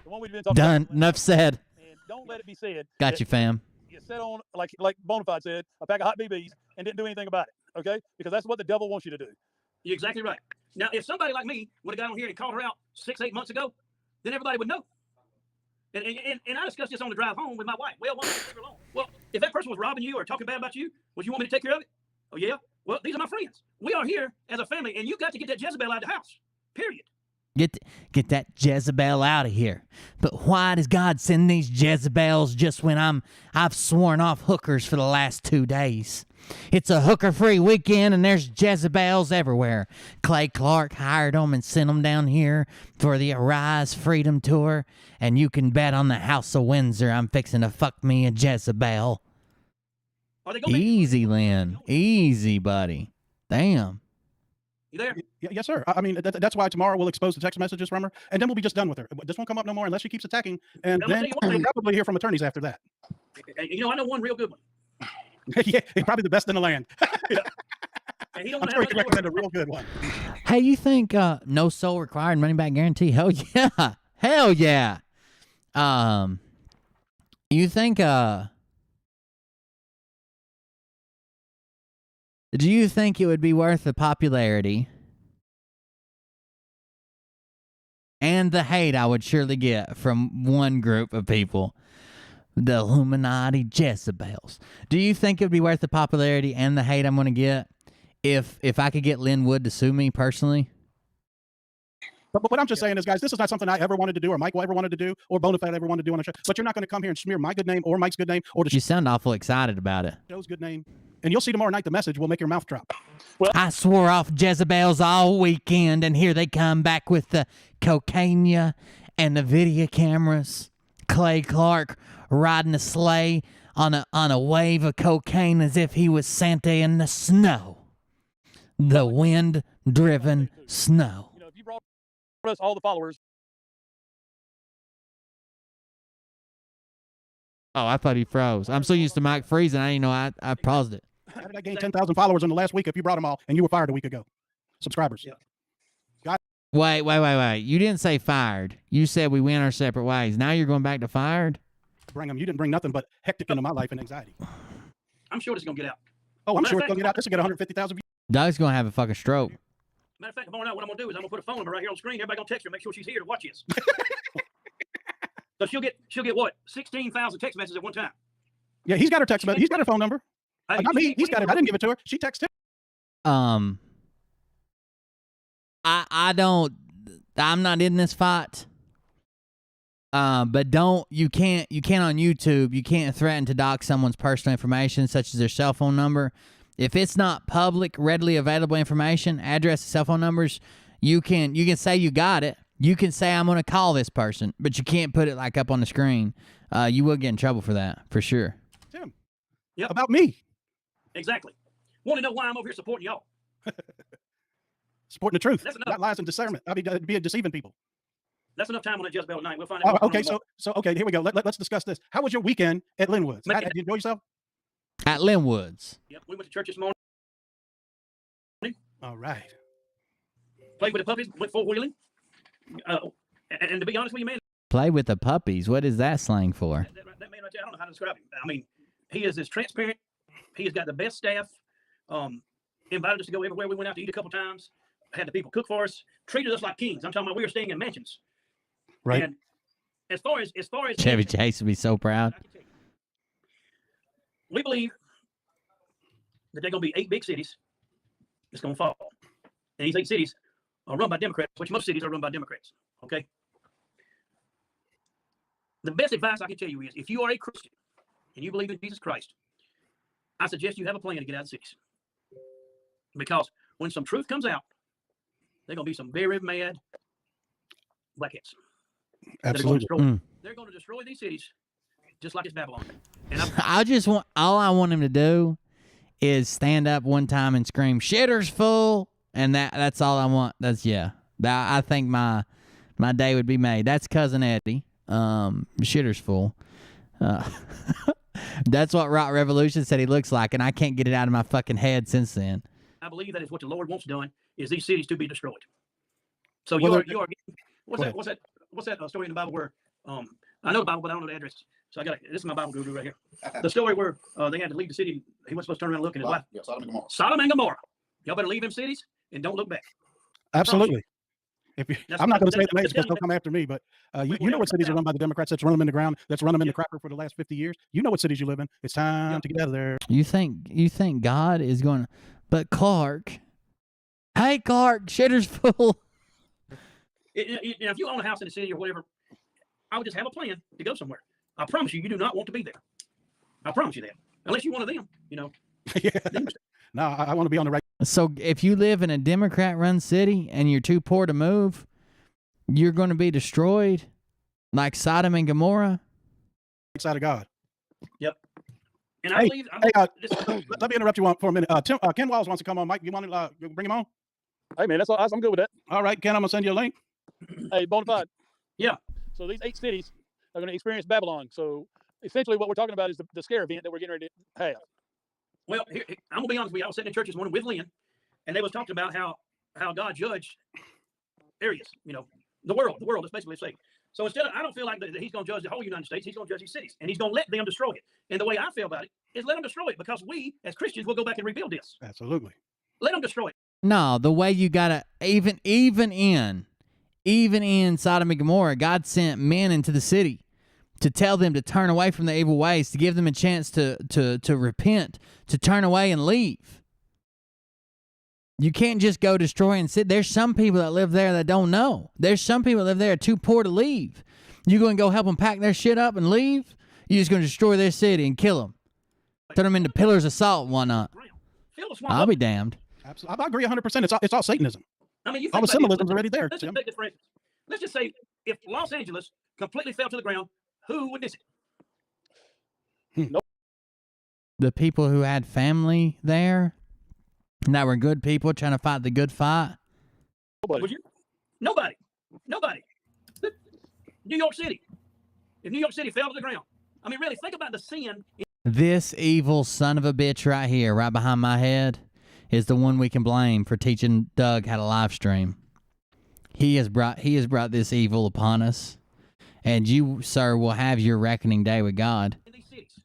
The one we've been talking Done. about. Enough said. And don't let it be said. Got you, fam. You set on, like Bonafide said, a pack of hot BBs and didn't do anything about it, okay? Because that's what the devil wants you to do. You're exactly right. Now, if somebody like me would have got on here and called her out 6-8 months ago, then everybody would know. And I discussed this on the drive home with my wife. Well, why don't you leave her alone? Well, if that person was robbing you or talking bad about you, would you want me to take care of it? Oh, yeah? Well, these are my friends. We are here as a family, and you got to get that Jezebel out of the house, period. Get that Jezebel out of here. But why does God send these Jezebels just when I've sworn off hookers for the last 2 days? It's a hooker-free weekend, and there's Jezebels everywhere. Clay Clark hired them and sent them down here for the Arise Freedom Tour, and you can bet on the House of Windsor I'm fixing to fuck me a Jezebel. Easy, Lynn. Easy, buddy. Damn. You there? Yes, sir. I mean, that's why tomorrow we'll expose the text messages from her, and then we'll be just done with her. This won't come up no more unless she keeps attacking, and I'm gonna then tell you we'll what, probably hear from attorneys after that. You know, I know one real good one. Yeah, probably the best in the land. And he don't I'm have sure he can nothing to recommend a worry real good one. Hey, you think no soul required money back guarantee? Hell yeah. Hell yeah. You think do you think it would be worth the popularity and the hate I would surely get from one group of people, the Illuminati Jezebels? Do you think it would be worth the popularity and the hate I'm going to get if I could get Lynn Wood to sue me personally? But what I'm just saying is, guys, this is not something I ever wanted to do, or Mike ever wanted to do, or Bonafide ever wanted to do on a show. But you're not going to come here and smear my good name or Mike's good name or the You sound awful excited about it. show's good name. And you'll see tomorrow night the message will make your mouth drop. I swore off Jezebels all weekend, and here they come back with the cocaine and the video cameras. Clay Clark riding a sleigh on a wave of cocaine as if he was Santa in the snow. The wind-driven snow. You know, if you brought us all the followers. Oh, I thought he froze. I'm so used to Mike freezing, I didn't know I paused it. How did I gain 10,000 followers in the last week if you brought them all and you were fired a week ago? Subscribers. God. Wait. You didn't say fired. You said we went our separate ways. Now you're going back to fired? Bring them. You didn't bring nothing but hectic into my life and anxiety. I'm sure this is going to get out. Oh, I'm Matter sure of it's going to get out. This will get 150,000 views. Doug's going to have a fucking stroke. Matter of fact, tomorrow night, what I'm going to do is I'm going to put a phone number right here on the screen. Everybody going to text her and make sure she's here to watch this. So she'll get what? 16,000 text messages at one time. Yeah, he's got her text message. He's got her phone number. Hey, Not me. He's got it. I didn't give it to her. She texted him. I'm not in this fight. But you can't on YouTube, you can't threaten to dox someone's personal information, such as their cell phone number. If it's not public, readily available information, address, cell phone numbers, you can say you got it. You can say I'm going to call this person, but you can't put it like up on the screen. You will get in trouble for that, for sure. Tim. Yep. About me. Exactly. Want to know why I'm over here supporting y'all? Supporting the truth, That's enough. not lies and discernment. I mean, be deceiving people. That's enough time on that Jezebel tonight. We'll find out. Oh, what's okay, going on. okay, here we go. Let's discuss this. How was your weekend at Linwood's? Man. Did you enjoy yourself? At Linwood's. Yep, we went to church this morning. All right. played with the puppies, went four-wheeling. And to be honest with you, man, Play with the puppies. What is that slang for? that man right there, I don't know how to describe him. I mean, he is as transparent. He has got the best staff. Invited us to go everywhere we went out to eat a couple times. Had the people cook for us. Treated us like kings. I'm talking about we were staying in mansions. Right. And as far as Chevy Chase would be so proud. we believe that there are going to be 8 big cities that's going to fall. And these 8 cities are run by Democrats, which most cities are run by Democrats. Okay. The best advice I can tell you is if you are a Christian and you believe in Jesus Christ, I suggest you have a plan to get out of cities. Because when some truth comes out, there are going to be some very mad blackheads. Absolutely. They're going to destroy these cities just like it's Babylon. And all I want him to do is stand up one time and scream, "Shitter's full," and that's all I want. I think my day would be made. That's Cousin Eddie. Shitter's full. That's what Rock Revolution said he looks like, and I can't get it out of my fucking head since then. I believe that is what the Lord wants done, is these cities to be destroyed. So Well, you are what's that story in the Bible where I know the Bible, but I don't know the address. So this is my Bible guru right here. The story where they had to leave the city. He wasn't supposed to turn around and look at his wife. Yeah, Sodom and Gomorrah. Sodom and Gomorrah. Y'all better leave them cities and don't look back. Absolutely. I'm not going to say the names because they'll come after me, but you know what cities are run by the Democrats that's run them in the ground, that's run them in the crapper for the last 50 years. You know what cities you live in. It's time to get out of there. You think God is going to... But Clark... Hey, Clark, shitter's full. If you own a house in the city or whatever, I would just have a plan to go somewhere. I promise you, you do not want to be there. I promise you that. Unless you're one of them, No, I want to be on the right. So if you live in a Democrat-run city and you're too poor to move, you're going to be destroyed like Sodom and Gomorrah? Side of God. Yep. And I believe... let me interrupt you for a minute. Ken Walls wants to come on. Mike, you want to bring him on? Hey, man, that's awesome. I'm good with that. All right, Ken, I'm going to send you a link. Hey, Bonafide. Yeah. So these 8 cities are going to experience Babylon. So essentially what we're talking about is the scare event that we're getting ready to have. Well, I'm going to be honest with you. I was sitting in church this morning with Lynn, and they was talking about how God judged areas, the world. That's basically what it's saying. So instead of, I don't feel like that he's going to judge the whole United States. He's going to judge these cities, and he's going to let them destroy it. And the way I feel about it is let them destroy it, because we, as Christians, will go back and rebuild this. Absolutely. Let them destroy it. No, the way you got to, even in Sodom and Gomorrah, God sent men into the city to tell them to turn away from the evil ways, to give them a chance to repent, to turn away and leave. You can't just go destroy and sit. There's some people that live there that don't know. There's some people that live there too poor to leave. You going to go help them pack their shit up and leave? You're just going to destroy their city and kill them. Turn them into pillars of salt and whatnot. I'll be damned. Absolutely. I agree 100%. It's all Satanism. I mean, all the symbolism's already there. Let's just say if Los Angeles completely fell to the ground, who would miss it? Nope. The people who had family there, that were good people trying to fight the good fight. Nobody. New York City. If New York City fell to the ground, I mean, really, think about the sin. This evil son of a bitch right here, right behind my head, is the one we can blame for teaching Doug how to live stream. He has brought this evil upon us. And you, sir, will have your reckoning day with God. In these cities.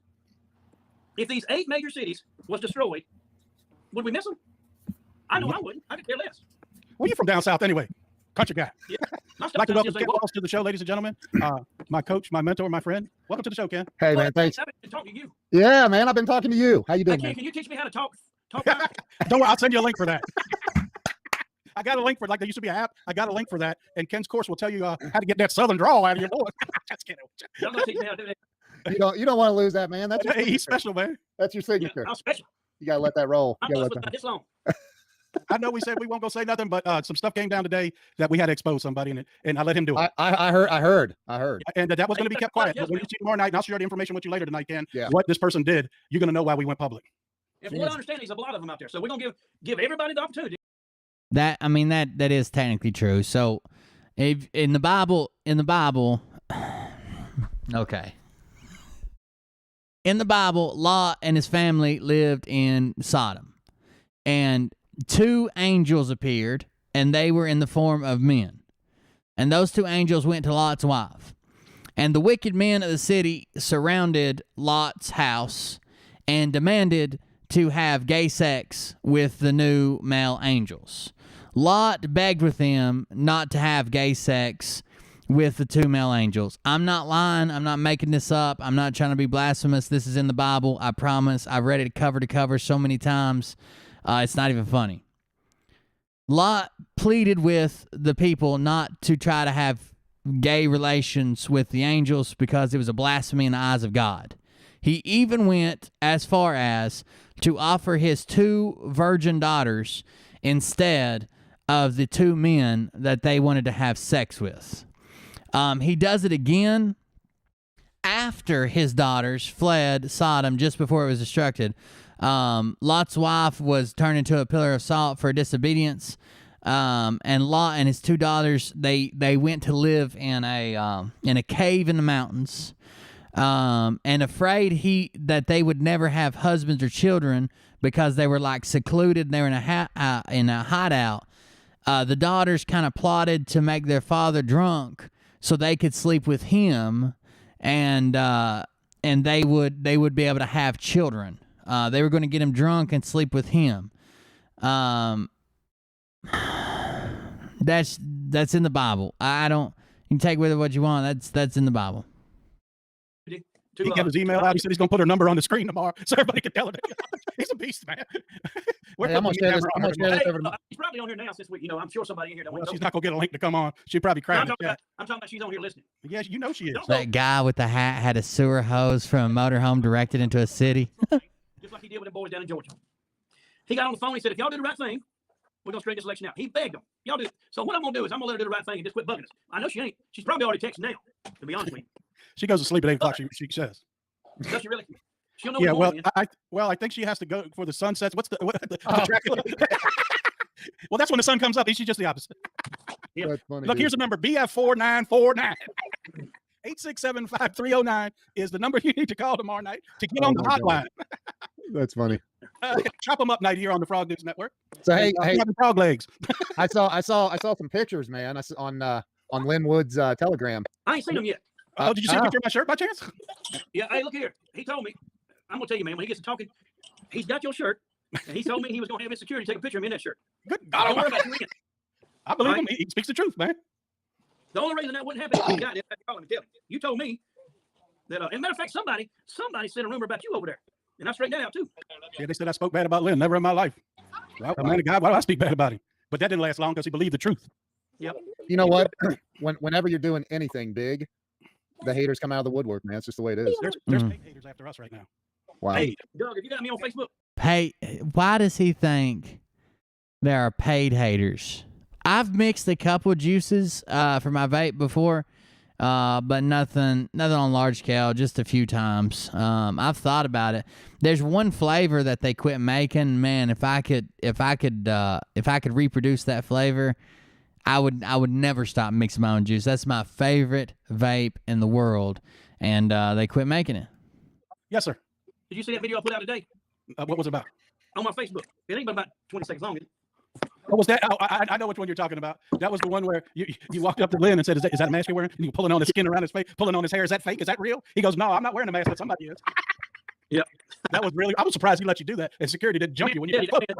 If these 8 major cities was destroyed, would we miss them? I know I wouldn't. I could care less. Well, you're from down south anyway. Country guy. Yeah. I'd like to welcome Ken Walls to the show, ladies and gentlemen. My coach, my mentor, my friend. Welcome to the show, Ken. Hey, man, thanks. I've been talking to you. Yeah, man, I've been talking to you. How you doing, Ken, man? can you teach me how to talk? Don't worry, I'll send you a link for that. I got a link for, like, there used to be an app. I got a link for that, and Ken's course will tell you how to get that southern drawl out of your voice. Just kidding. Y'all gonna teach me how to do that? You don't want to lose that, man. That's your he's special, man. That's your signature. I'm special. You gotta let that roll. I'm You gotta blessed let with this long. I know we said we won't go say nothing, but some stuff came down today that we had to expose somebody, and I let him do it. I heard. And that was going to be kept quiet. But when you see tomorrow night, and I'll share the information with you later tonight, Ken, Yeah. what this person did, you're going to know why we went public. If we don't understand, there's a lot of them out there. So we're gonna give everybody the opportunity. That is technically true. So, if in the Bible, okay. In the Bible, Lot and his family lived in Sodom, and 2 angels appeared and they were in the form of men. And those two angels went to Lot's wife. And the wicked men of the city surrounded Lot's house and demanded to have gay sex with the new male angels. Lot begged with them not to have gay sex with the two male angels. I'm not lying. I'm not making this up. I'm not trying to be blasphemous. This is in the Bible. I promise. I've read it cover to cover so many times. It's not even funny. Lot pleaded with the people not to try to have gay relations with the angels because it was a blasphemy in the eyes of God. He even went as far as to offer his 2 virgin daughters instead of the 2 men that they wanted to have sex with. He does it again after his daughters fled Sodom just before it was destructed. Lot's wife was turned into a pillar of salt for disobedience. And Lot and his 2 daughters, they went to live in a cave in the mountains, and afraid that they would never have husbands or children because they were like secluded. They were in a hideout. The daughters kind of plotted to make their father drunk so they could sleep with him, and they would be able to have children. They were going to get him drunk and sleep with him. That's in the Bible. I don't. You can take with it what you want. That's in the Bible. He got his email out. He said he's gonna put her number on the screen tomorrow, so everybody can tell her. He's a beast, man. Hey, I'm gonna share this over to She's probably on here now since we, I'm sure somebody in here. Well, she's not gonna get a link to come on. She probably cried. I'm talking about she's on here listening. Yes, you know she is. That guy with the hat had a sewer hose from a motorhome directed into a city. Just like he did with the boys down in Georgia. He got on the phone. He said, "If y'all do the right thing, we're gonna straighten this election out." He begged them. Y'all do. So what I'm gonna do is I'm gonna let her do the right thing and just quit bugging us. I know she ain't. She's probably already texting now. To be honest with you. She goes to sleep at 8 o'clock. She says. Does she really? She'll know. Yeah. Well, I think she has to go for the sunsets. What's the Dracula? Well, that's when the sun comes up. She's just the opposite. Yeah. That's funny, Look, dude. here's the number: BF4949. 867-5309 is the number you need to call tomorrow night to get on the my hotline. That's funny. Chop them up night here on the Frog News Network. So hey, the frog legs. I saw some pictures, man. On Lynn Wood's Telegram. I ain't seen them yet. Oh, did you see a picture of my shirt by chance? Yeah. Hey, look here. He told me. I'm gonna tell you, man. When he gets to talking, he's got your shirt, and he told me he was gonna have his security take a picture of me in that shirt. Good God, don't worry about you. I believe him. He speaks the truth, man. The only reason that wouldn't happen is God didn't have to call him and tell him. You told me that. As a matter of fact, somebody said a rumor about you over there, and I straightened that out too. Yeah, they said I spoke bad about Lynn. Never in my life. Well, man of God, why do I speak bad about him? But that didn't last long because he believed the truth. Yep. You know what? Whenever you're doing anything big, the haters come out of the woodwork, man. It's just the way it is. There's fake haters after us right now. Wow. Hey, Doug, if you got me on Facebook. Hey, why does he think there are paid haters? I've mixed a couple juices for my vape before, but nothing on large scale. Just a few times. I've thought about it. There's one flavor that they quit making. Man, if I could reproduce that flavor, I would never stop mixing my own juice. That's my favorite vape in the world, and they quit making it. Yes, sir. Did you see that video I put out today? What was it about? On my Facebook. It ain't but about 20 seconds long. What was that? Oh, I know which one you're talking about. That was the one where you walked up to Lynn and said, is that a mask you're wearing? And you pulling on his skin around his face, pulling on his hair. Is that fake? Is that real? He goes, no, I'm not wearing a mask, but somebody is. Yep. That was really, I was surprised he let you do that. And security didn't jump you when you did it.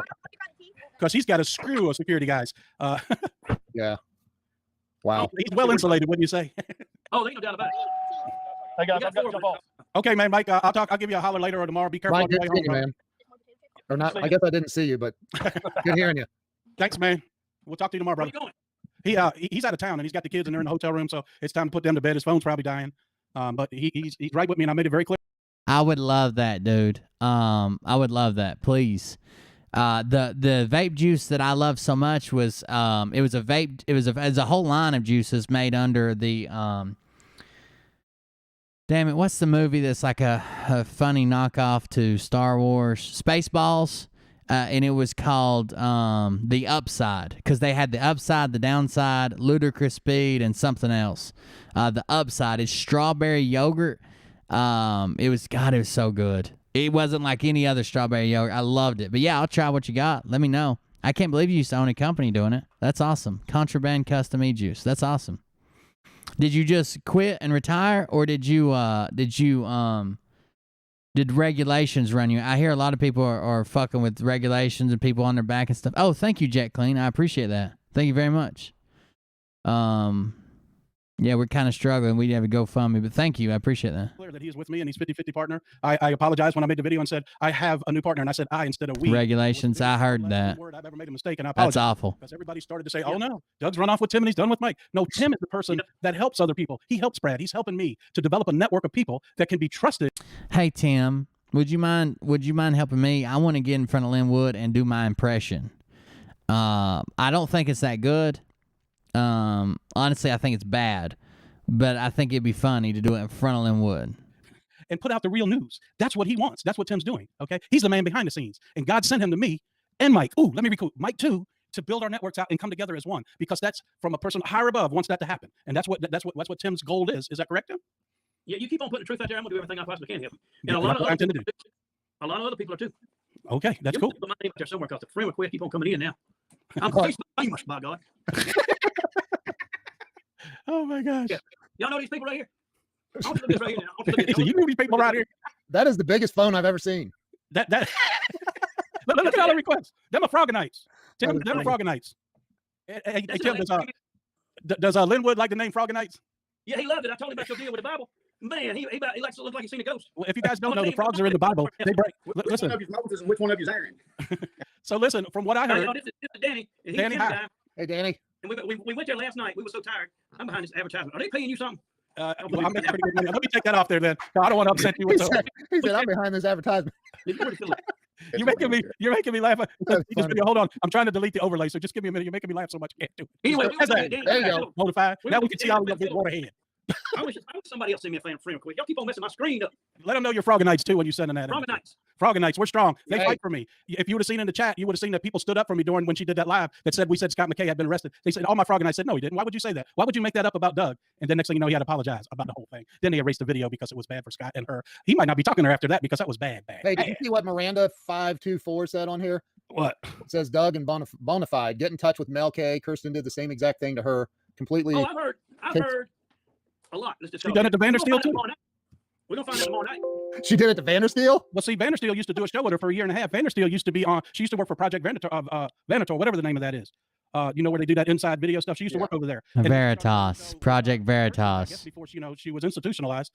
Because he's got a screw of security guys. Yeah. Wow. He's well insulated, wouldn't you say? Oh, there ain't no doubt about it. Hey guys, I've got to jump off. Okay, man, Mike, I'll give you a holler later or tomorrow. Be careful. Mike, good seeing you, man. Or not, I guess I didn't see you, but good hearing you. Thanks, man. We'll talk to you tomorrow, brother. He's out of town and he's got the kids and they're in the hotel room, so it's time to put them to bed. His phone's probably dying. But he's right with me, and I made it very clear. I would love that, dude. I would love that. Please. The vape juice that I love so much was it was a whole line of juices made under the damn it, what's the movie that's like a funny knockoff to Star Wars? Spaceballs. And it was called The Upside, because they had the upside, the downside, ludicrous speed, and something else. The upside is strawberry yogurt. It was so good. It wasn't like any other strawberry yogurt. I loved it. But yeah, I'll try what you got. Let me know. I can't believe you used to own a company doing it. That's awesome. Contraband Custom E-Juice. That's awesome. Did you just quit and retire, or did regulations run you? I hear a lot of people are fucking with regulations and people on their back and stuff. Oh, thank you, Jet Clean. I appreciate that. Thank you very much. Yeah, we're kind of struggling. We have to GoFundMe, but thank you. I appreciate that. Clear that he is with me and he's 50-50 partner. I apologized when I made the video and said I have a new partner, and I said I instead of we. Regulations. I heard that. I've ever made a mistake, and I apologize. That's awful. Because everybody started to say, "Oh no, Doug's run off with Tim and he's done with Mike." No, Tim is the person that helps other people. He helps Brad. He's helping me to develop a network of people that can be trusted. Hey Tim, would you mind helping me? I want to get in front of Lynn Wood and do my impression. I don't think it's that good. Honestly, I think it's bad. But I think it'd be funny to do it in front of Lynn Wood. And put out the real news. That's what he wants. That's what Tim's doing. Okay. He's the man behind the scenes. And God sent him to me and Mike. Ooh, let me recruit Mike too, to build our networks out and come together as one. Because that's from a person higher above wants that to happen. And that's what Tim's goal is. Is that correct, Tim? Yeah, you keep on putting the truth out there. I'm gonna do everything I possibly can help you. And Yeah, a lot that's what I of intend to do. a lot of other people are too. Okay, that's You cool. put my name out there somewhere because the frame request keep on coming in now. I'm Facebook famous, by God. Oh my gosh. Yeah. Y'all know these people right here? I want you to look at this right here now. I want you to look at So this. you know these people right here. That is the biggest phone I've ever seen. That look at all the requests. Them are Frogonites. Tim, them are Frogonites. Hey, Tim, does Linwood like the name Frogonites? Yeah, he loved it. I told him about your deal with the Bible. Man, he likes to look like he's seen a ghost. Well, if you guys don't know, the frogs are in the Bible. They break. Listen. Which one of you is Moses and which one of you is Aaron? So listen, from what I Now, heard, y'all, this is Danny. And Danny, he's hi. guy. Hey, Danny. And we went there last night. We were so tired. I'm behind this advertisement. Are they paying you something? Well, I'm making pretty good money. Let me take that off there then. I don't want to upset you. He Whatsoever. said, I'm behind this advertisement. You're making me laugh. Hold on. I'm trying to delete the overlay, so just give me a minute. You're making me laugh so much. I can't do it. Anyway, That's that. There you go. Notify. Now we can see all of your waterhead. I wish somebody else send me a friend quick. Y'all keep on messing my screen up. Let them know you're Frogonites too when you sending that. Frogonites. Frogonites, we're strong. They Hey. fight for me. If you would have seen in the chat, you would have seen that people stood up for me during when she did that live that said we said Scott McKay had been arrested. They said all my Frogonites said no, he didn't. Why would you say that? Why would you make that up about Doug? And then next thing you know, he had to apologize about the whole thing. Then they erased the video because it was bad for Scott and her. He might not be talking to her after that because that was bad. Hey, did you see what Miranda 524 said on here? What? It says Doug and Bonafide get in touch with Mel K. Kirsten did the same exact thing to her. Completely. Oh, I've heard a lot. Let's just She done it to Vandersteel too? We're gonna find out tomorrow night. She did it to Vandersteel? Well, see, Vandersteel used to do a show with her for a year and a half. Vandersteel used to be on. She used to work for Project Venator, whatever the name of that is. You know where they do that inside video stuff. She used to work over there. And Veritas, Project I guess Veritas. before she was institutionalized.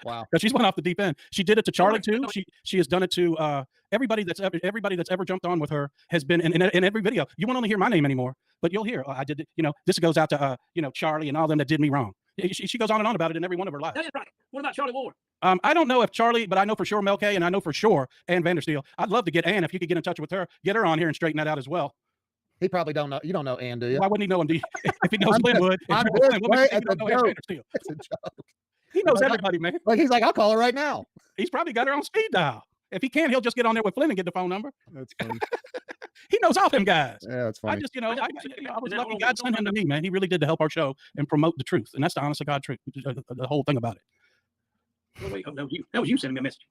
Wow. Because she's went off the deep end. She did it to Charlie too. She has done it to everybody that's ever jumped on with her has been in every video. You won't only hear my name anymore, but you'll hear I did it. You know, this goes out to Charlie and all them that did me wrong. She goes on and on about it in every one of her lives. That is right. What about Charlie Ward? I don't know if Charlie, but I know for sure Mel K, and I know for sure Ann Vandersteel. I'd love to get Ann if you could get in touch with her, get her on here and straighten that out as well. He probably don't know. You don't know Ann, do you? Why wouldn't he know him? If he knows I'm Linwood, I'm if this Linwood, way he at the don't know Ann joke. Vandersteel. It's a joke. He knows everybody, man. Like he's like, I'll call her right now. He's probably got her on speed dial. If he can, he'll just get on there with Flynn and get the phone number. That's funny. He knows all them guys. Yeah, that's funny. I just, I was lucky God sent him to me, man. He really did to help our show and promote the truth. And that's the honest to God truth, the whole thing about it. Oh, wait, that was you sending me a message.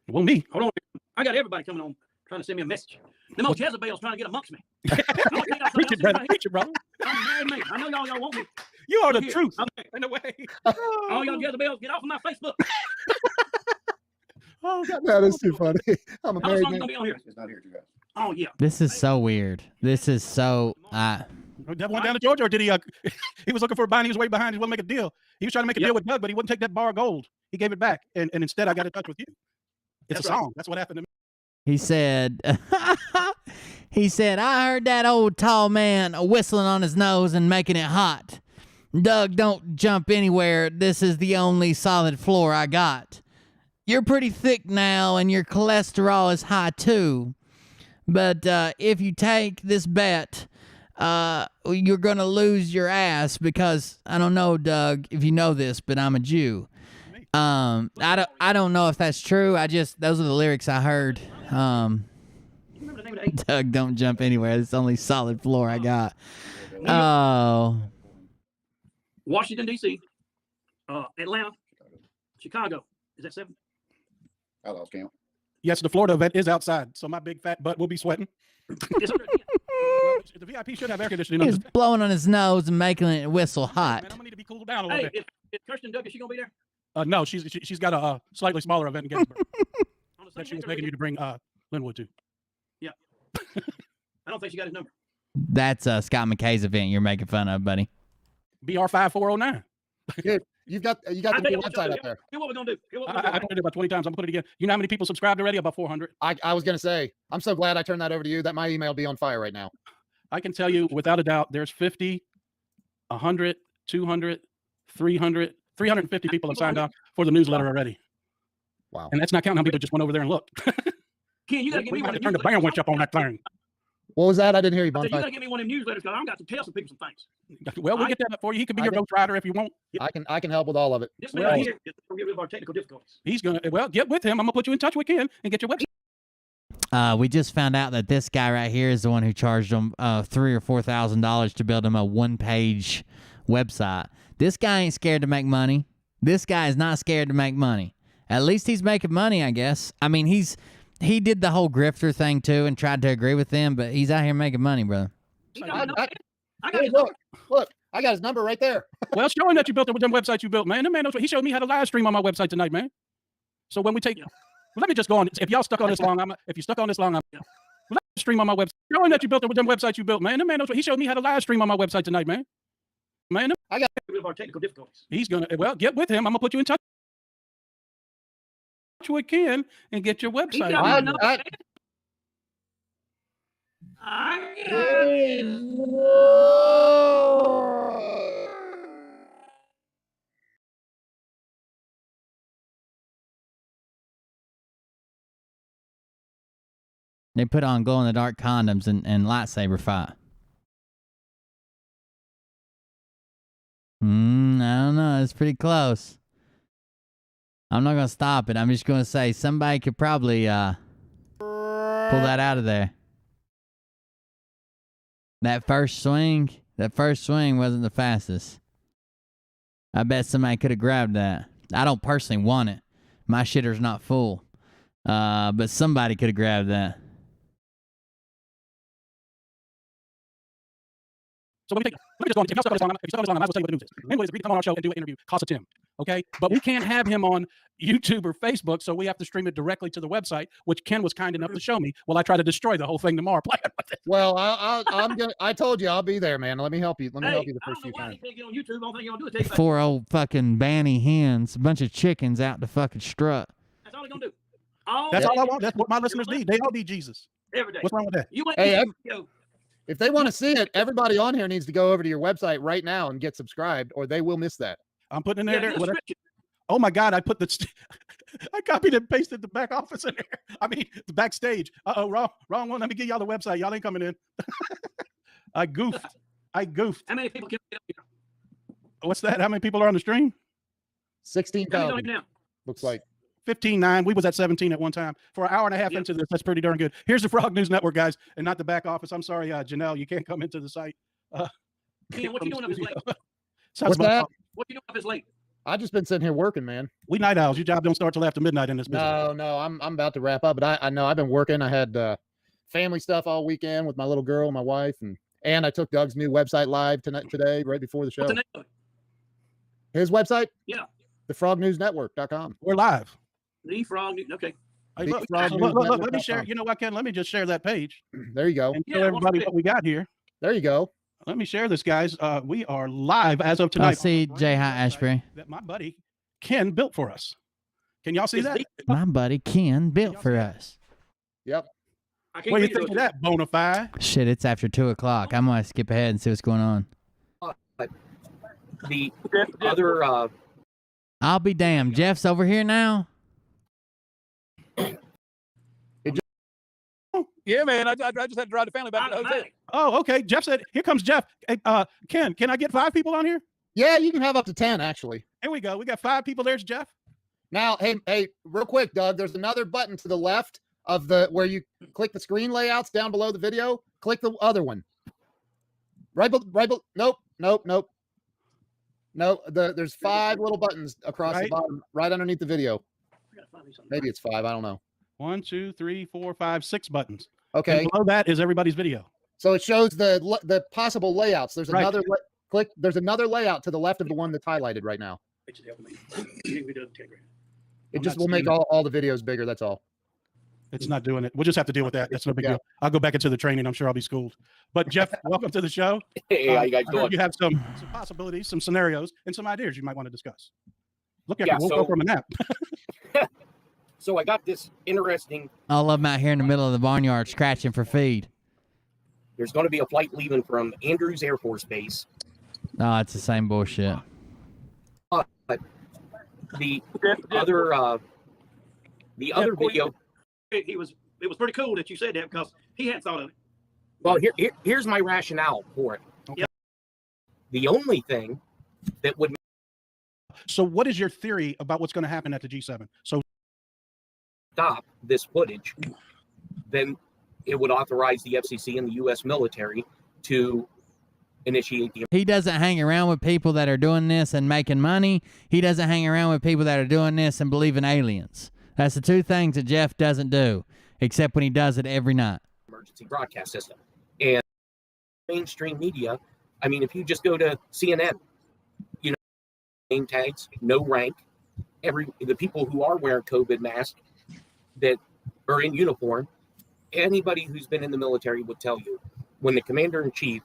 Well, me. Hold on. I got everybody coming on trying to send me a message. Them old Jezebel's trying to get amongst me. Preach it, brother. Preach it, brother. I'm a married man. I know y'all want me. You are the Here. truth. Okay. In a way. All y'all Jezebels, get off of my Facebook. Oh, God. That is too funny. I'm a How married long man. gonna be on here? It's not here, you guys. Oh yeah. This is so weird. This is so. That went down to Georgia, or did he? He was looking for a bind. He was way behind. He was going to make a deal. He was trying to make a deal with Doug, but he wouldn't take that bar of gold. He gave it back, and instead, I got in touch with you. It's That's a right. song. That's what happened to me. He said. He said, I heard that old tall man whistling on his nose and making it hot. Doug, don't jump anywhere. This is the only solid floor I got. You're pretty thick now, and your cholesterol is high too. But if you take this bet, you're going to lose your ass because, I don't know, Doug, if you know this, but I'm a Jew. I don't know if that's true. Those are the lyrics I heard. Doug, don't jump anywhere. It's the only solid floor I got. Oh. Washington, D.C., Atlanta, Chicago. Is that 7? I lost count. Yes, the Florida event is outside, so my big fat butt will be sweating. It's under- Well, the VIP should have air conditioning. He's blowing on his nose and making it whistle hot. Man, I'm gonna need to be cooled down a little Hey, bit. is Kirsten Doug, is she gonna be there? No, she's got a slightly smaller event in Gettysburg On the that she same was day? making you to bring Linwood to. Yeah. I don't think she got his number. That's Scott McKay's event you're making fun of, buddy. BR5409. Dude, you got I the think new what we're website gonna up do. there. Here's what we're gonna do. Here's what we're I gonna do. put it about 20 times. I'm gonna put it again. You know how many people subscribed already? About 400. I was gonna say, I'm so glad I turned that over to you. That my email will be on fire right now. I can tell you without a doubt, there's 50, 100, 200, 300, 350 people have signed up for the newsletter already. Wow. And that's not counting how people just went over there and looked. Ken, you gotta give We me might one have of to turn them the bandwidth up on that thing. What was that? I didn't hear you, I said, you Bonfire. gotta give me one of them newsletters because I've got to tell some people some things. Well, we'll get that up for you. He could be your ghost rider if you want. I can help with all of it. This man right here is gonna get rid of our technical difficulties. He's gonna get with him. I'm gonna put you in touch with Ken and get your website. We just found out that this guy right here is the one who charged him $3,000 or $4,000 to build him a one-page website. This guy ain't scared to make money. This guy is not scared to make money. At least he's making money, I guess. I mean, he did the whole grifter thing too and tried to agree with them, but he's out here making money, brother. Hey, look, I got his number right there. Well, showing that you built them websites you built, man. The man knows what he showed me how to live stream on my website tonight, man. So when we take, well, let me just go on. If y'all stuck on this long, if you stuck on this long, let me stream on my website. Showing that you built them websites you built, man. The man knows what he showed me how to live stream on my website tonight, man. Man, I got rid of our technical difficulties. he's gonna get with him. I'm gonna put you in touch with Ken and get your He website. got my number. They put on glow-in-the-dark condoms and lightsaber fight. I don't know. It's pretty close. I'm not going to stop it. I'm just going to say somebody could probably pull that out of there. That first swing wasn't the fastest. I bet somebody could have grabbed that. I don't personally want it. My shitter's not full. But somebody could have grabbed that. So let me just go on. If y'all stuck on this long, I might as well tell you what the news is. Anyways, agree to come on our show and do an interview. Cost of Tim. Okay? But we can't have him on YouTube or Facebook, so we have to stream it directly to the website, which Ken was kind enough to show me. Well, I try to destroy the whole thing tomorrow playing with it. Well, I'm gonna. I told you I'll be there, man. Let me help you. Let me help you the I first don't few know why times. he can't get on YouTube. The only thing he's gonna do is take it back. 4 old fucking banny hens, a bunch of chickens out to fucking strut. That's all he's gonna do. All That's day. all I want. That's what my listeners need. They all need Jesus. Every day. What's wrong with that? You went Hey, yo, if they want to see it, everybody on here needs to go over to your website right now and get subscribed, or they will miss that. I'm putting in yeah, there. the Whatever. description. Oh my God! I put I copied and pasted the back office in there. I mean, the backstage. Wrong one. Let me get y'all the website. Y'all ain't coming in. I goofed. How many people can get up here? What's that? How many people are on the stream? How many on 16,000 here now? looks like. 15-9. We was at 17 at one time. For an hour and a half into this, that's pretty darn good. Here's the Frog News Network, guys, and not the back office. I'm sorry, Janelle, you can't come into the site. Ken, what you doing up this late? What's that? What you doing up this late? I've just been sitting here working, man. We night owls. Your job don't start till after midnight in this business. No, I'm about to wrap up, but I know I've been working. I had family stuff all weekend with my little girl, my wife, and I took Doug's new website live today, right before the show. What's the name of it? His website? Yeah. thefrognewsnetwork.com. We're live. The Frog. Okay. Hey, The look, FrogNewsNetwork.com. let me share. You know what, Ken? Let me just share that page There you go. and show Yeah, everybody what we got here. There you go. Let me share this, guys. We are live as of I tonight. see Jay High Ashbury. That my buddy Ken built for us. Can y'all see that? My buddy Ken built for us. Yep. I can't What do you read it, think of though. that, bona fide? Shit, it's after 2 o'clock. I'm gonna skip ahead and see what's going on. The other I'll be damned. Jeff's over here now. Yeah, man. I just had to drive the family back to the hotel. Oh, okay. Jeff said, "Here comes Jeff." Hey, Ken, can I get 5 people on here? Yeah, you can have up to 10 actually. Here we go. We got 5 people. There's Jeff. Now, hey, real quick, Doug, there's another button to the left of where you click the screen layouts down below the video. Click the other one. Nope. No, there's 5 little buttons across the Right. bottom, right underneath the video. Maybe it's 5. I don't know. 1, 2, 3, 4, 5, 6 buttons. Okay. And below that is everybody's video. So it shows the possible layouts. There's Right. another click. There's another layout to the left of the one that's highlighted right now. It just will make all the videos bigger. That's all. It's not doing it. We'll just have to deal with that. That's no big Yeah. deal. I'll go back into the training. I'm sure I'll be schooled. But Jeff, welcome to the show. Hey, how you guys I heard doing? You have some possibilities, some scenarios, and some ideas you might want to discuss. Look at Yeah, you. We'll so- go from a nap. So I got this interesting. All of them out here in the middle of the barnyard scratching for feed. There's going to be a flight leaving from Andrews Air Force Base. No, it's the same bullshit. But the other video. It was pretty cool that you said that because he hadn't thought of it. Well, here's my rationale for it. Yep. The only thing that would So what is your theory about what's going to happen at the G7? So stop this footage, then it would authorize the FCC and the U.S. military to initiate the. He doesn't hang around with people that are doing this and making money. He doesn't hang around with people that are doing this and believe in aliens. That's the two things that Jeff doesn't do, except when he does it every night. Emergency broadcast system. And mainstream media, I mean, if you just go to CNN, you know, name tags, no rank, the people who are wearing COVID masks that are in uniform, anybody who's been in the military would tell you when the commander-in-chief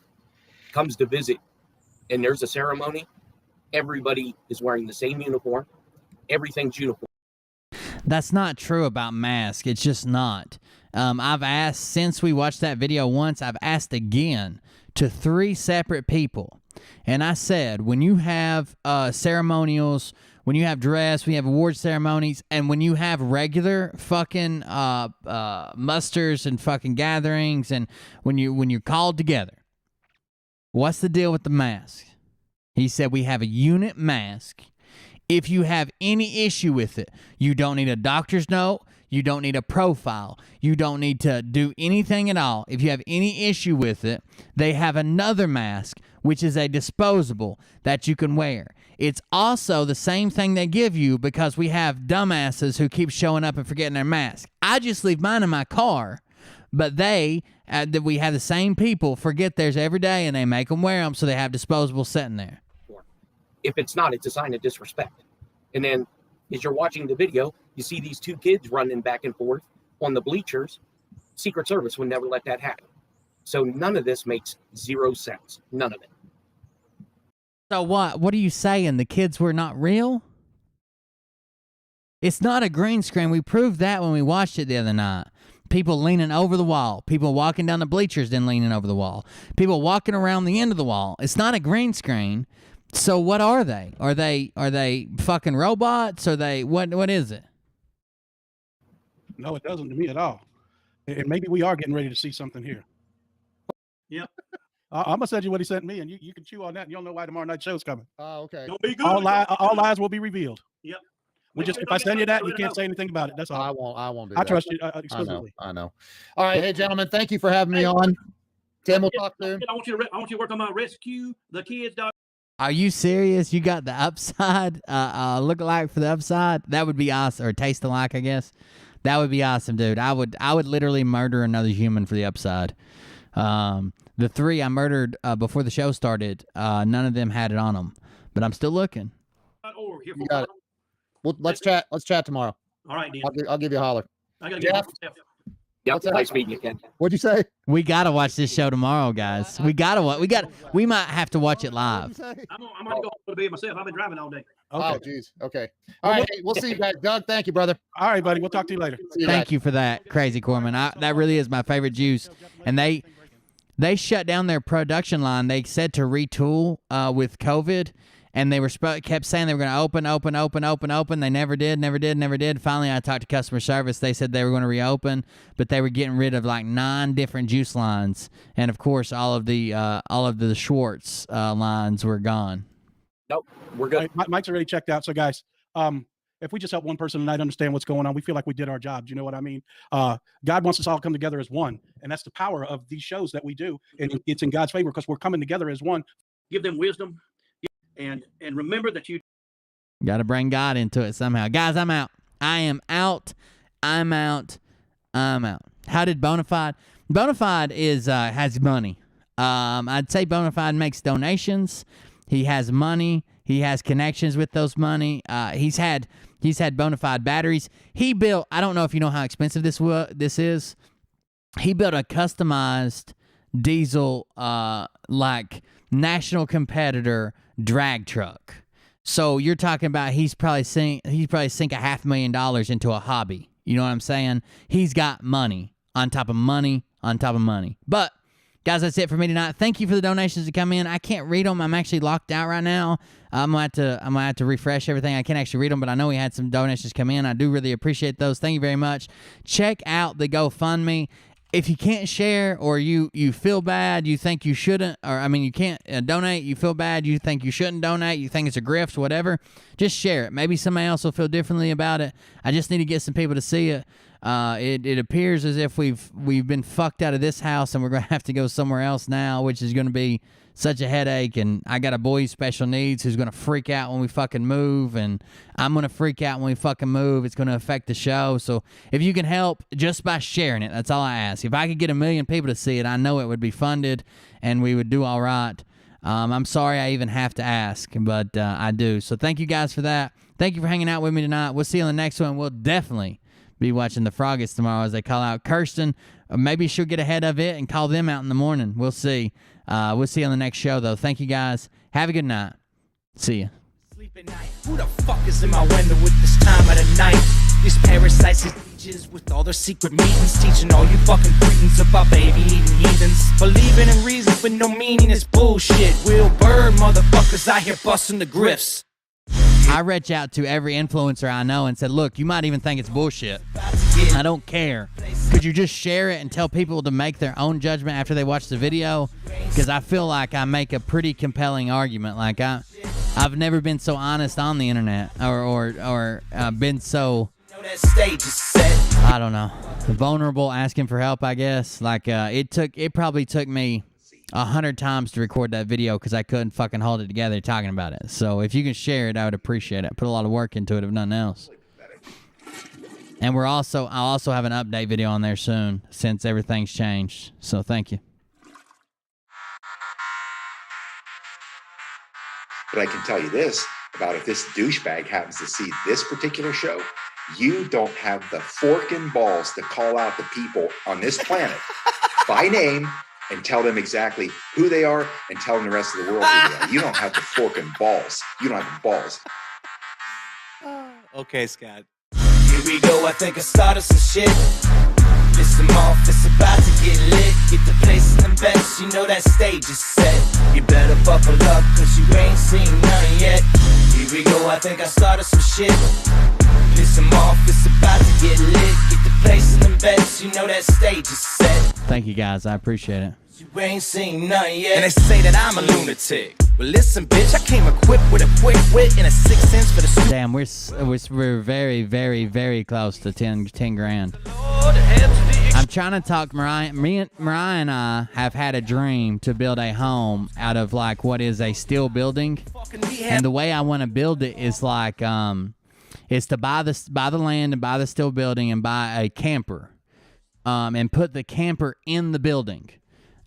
comes to visit and there's a ceremony, everybody is wearing the same uniform, everything's uniform. That's not true about masks. It's just not. I've asked, since we watched that video once, I've asked again to 3 separate people. And I said, when you have ceremonials, when you have dress, when you have award ceremonies, and when you have regular fucking musters and fucking gatherings, and when you're called together, what's the deal with the mask? He said, we have a unit mask. If you have any issue with it, you don't need a doctor's note. You don't need a profile. You don't need to do anything at all. If you have any issue with it, they have another mask, which is a disposable that you can wear. It's also the same thing they give you because we have dumbasses who keep showing up and forgetting their mask. I just leave mine in my car, but we have the same people forget theirs every day, and they make them wear them, so they have disposables sitting there. If it's not, it's a sign of disrespect. And then as you're watching the video, you see these 2 kids running back and forth on the bleachers. Secret Service would never let that happen. So none of this makes 0 sense. None of it. So what? What are you saying? The kids were not real? It's not a green screen. We proved that when we watched it the other night. People leaning over the wall. People walking down the bleachers, then leaning over the wall. People walking around the end of the wall. It's not a green screen. So what are they? Are they fucking robots? Are they what is it? no, it doesn't to me at all. And maybe we are getting ready to see something here. Yep. I'm gonna send you what he sent me, and you can chew on that, and you'll know why tomorrow night show's coming. Oh, okay. Don't be good. All lies will be revealed. Yep. If I send you that, you can't say anything about it. That's all. I won't do I that. trust you exclusively. I know. All right, hey gentlemen, thank you for having me on. Tim, we'll talk soon. I want you to work on my rescue the kids. Are you serious? You got the upside look alike for the upside? That would be awesome. Or taste alike, I guess. That would be awesome, dude. I would literally murder another human for the upside. The 3 I murdered before the show started, none of them had it on them. But I'm still looking. You got it. Well, let's chat. Let's chat tomorrow. All right, Dan. I'll give you a holler. I gotta Jeff? get Yep, What's that? nice meeting you, Ken. What'd you say? We gotta watch this show tomorrow, guys. We might have to watch it live. I'm gonna go to bed myself. I've been driving all day. Oh, geez. Okay. All right. Hey, we'll see you guys. Doug, thank you, brother. All right, buddy. We'll talk to you later. Thank you for that, Crazy Corman. That really is my favorite juice. And they shut down their production line. They said to retool with COVID, and they kept saying they were going to open. They never did. Finally, I talked to customer service. They said they were going to reopen, but they were getting rid of like 9 different juice lines, and of course, all of the Schwartz lines were gone. Nope, we're good. Right, Mike's already checked out. So, guys, if we just help one person tonight understand what's going on, we feel like we did our job. Do you know what I mean? God wants us all to come together as one, and that's the power of these shows that we do, and it's in God's favor because we're coming together as one. Give them wisdom, and remember that you Got to bring God into it somehow. Guys, I'm out. I am out. I'm out. How did Bonafide? Bonafide is has money. I'd say Bonafide makes donations. He has money. He has connections with those money. He's had Bonafide batteries. He built. I don't know if you know how expensive this is. He built a customized diesel like national competitor drag truck. So you're talking about he's probably sink $500,000 into a hobby. You know what I'm saying? He's got money on top of money on top of money. But guys, that's it for me tonight. Thank you for the donations that come in. I can't read them. I'm actually locked out right now. I'm gonna have to refresh everything. I can't actually read them, but I know we had some donations come in. I do really appreciate those. Thank you very much. Check out the GoFundMe. If you can't share, or you feel bad, you think you shouldn't, or I mean you can't donate, you feel bad, you think you shouldn't donate, you think it's a grift, whatever, just share it. Maybe somebody else will feel differently about it. I just need to get some people to see it. It appears as if we've been fucked out of this house, and we're going to have to go somewhere else now, which is going to be such a headache. And I got a boy with special needs who's going to freak out when we fucking move, and I'm going to freak out when we fucking move. It's going to affect the show. So if you can help just by sharing it, that's all I ask. If I could get 1 million people to see it, I know it would be funded and we would do all right. I'm sorry I even have to ask, but I do. So thank you guys for that. Thank you for hanging out with me tonight. We'll see you on the next one. We'll definitely be watching the Froggets tomorrow as they call out Kirsten. Maybe she'll get ahead of it and call them out in the morning. We'll see. We'll see you on the next show, though. Thank you, guys. Have a good night. See ya. Who the fuck is in my window with this time of the night? These parasites and teachers with all their secret meetings, teaching all you fucking cretins about baby eating heathens. Believing in reasons with no meaning is bullshit. Will Bird motherfuckers out here busting the grifts. I reach out to every influencer I know and said, look, you might even think it's bullshit. I don't care. Could you just share it and tell people to make their own judgment after they watch the video? Because I feel like I make a pretty compelling argument. Like I've never been so honest on the internet, or been so, I don't know, vulnerable, asking for help, I guess. Like it probably took me 100 times to record that video because I couldn't fucking hold it together talking about it. So if you can share it, I would appreciate it. I put a lot of work into it, if nothing else. And I'll also have an update video on there soon since everything's changed. So thank you. But I can tell you this about if this douchebag happens to see this particular show, you don't have the forking balls to call out the people on this planet by name and tell them exactly who they are and tell them the rest of the world who they are. You don't have the forking balls. You don't have the balls. Okay, Scott. Here we go, I think I started some shit. Listen off, it's about to get lit. Get the place in the best, you know that stage is set. You better buckle up, cause you ain't seen none yet. Here we go, I think I started some shit. Listen off, it's about to get lit. Get the place in the best, you know that stage is set. Thank you, guys. I appreciate it. You ain't seen none yet. And they say that I'm a lunatic. Well, listen, bitch, I came equipped with a quick wit and a 6 cents for the Damn, we're very, very, very close to 10 grand. I'm trying to talk Mariah. Mariah and I have had a dream to build a home out of like what is a steel building, and the way I want to build it is like is to buy the land and buy the steel building and buy a camper, and put the camper in the building.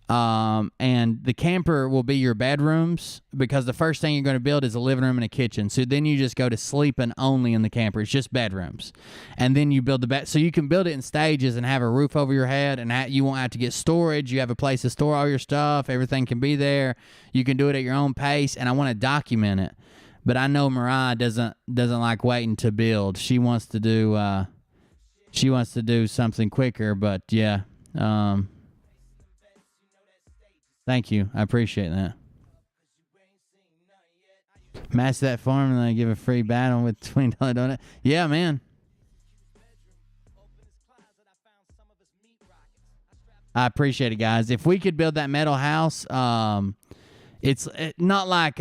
And the camper will be your bedrooms, because the first thing you're going to build is a living room and a kitchen. So then you just go to sleeping only in the camper. It's just bedrooms. And then you build the bed. So you can build it in stages and have a roof over your head, and you won't have to get storage. You have a place to store all your stuff. Everything can be there. You can do it at your own pace. And I want to document it. But I know Mariah doesn't like waiting to build. She wants to do something quicker, but yeah. Thank you. I appreciate that. Match that farm and then give a free battle with $20 donut. Yeah, man. I appreciate it, guys. If we could build that metal house, it's not like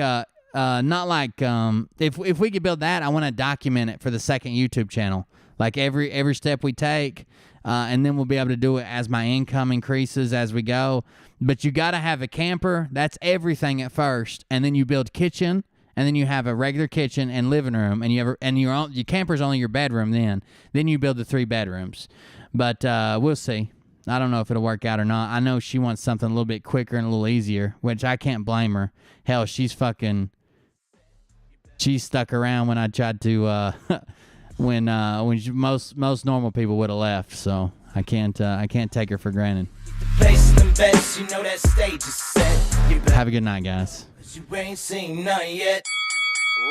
if we could build that, I want to document it for the second YouTube channel. Like every step we take, and then we'll be able to do it as my income increases as we go. But you got to have a camper. That's everything at first. And then you build kitchen and then you have a regular kitchen and living room, and your camper's only your bedroom. Then you build the 3 bedrooms. But we'll see. I don't know if it'll work out or not. I know she wants something a little bit quicker and a little easier, which I can't blame her. Hell, she stuck around when I tried to when most normal people would have left. So I can't take her for granted. Have a good night, guys. You ain't seen none yet.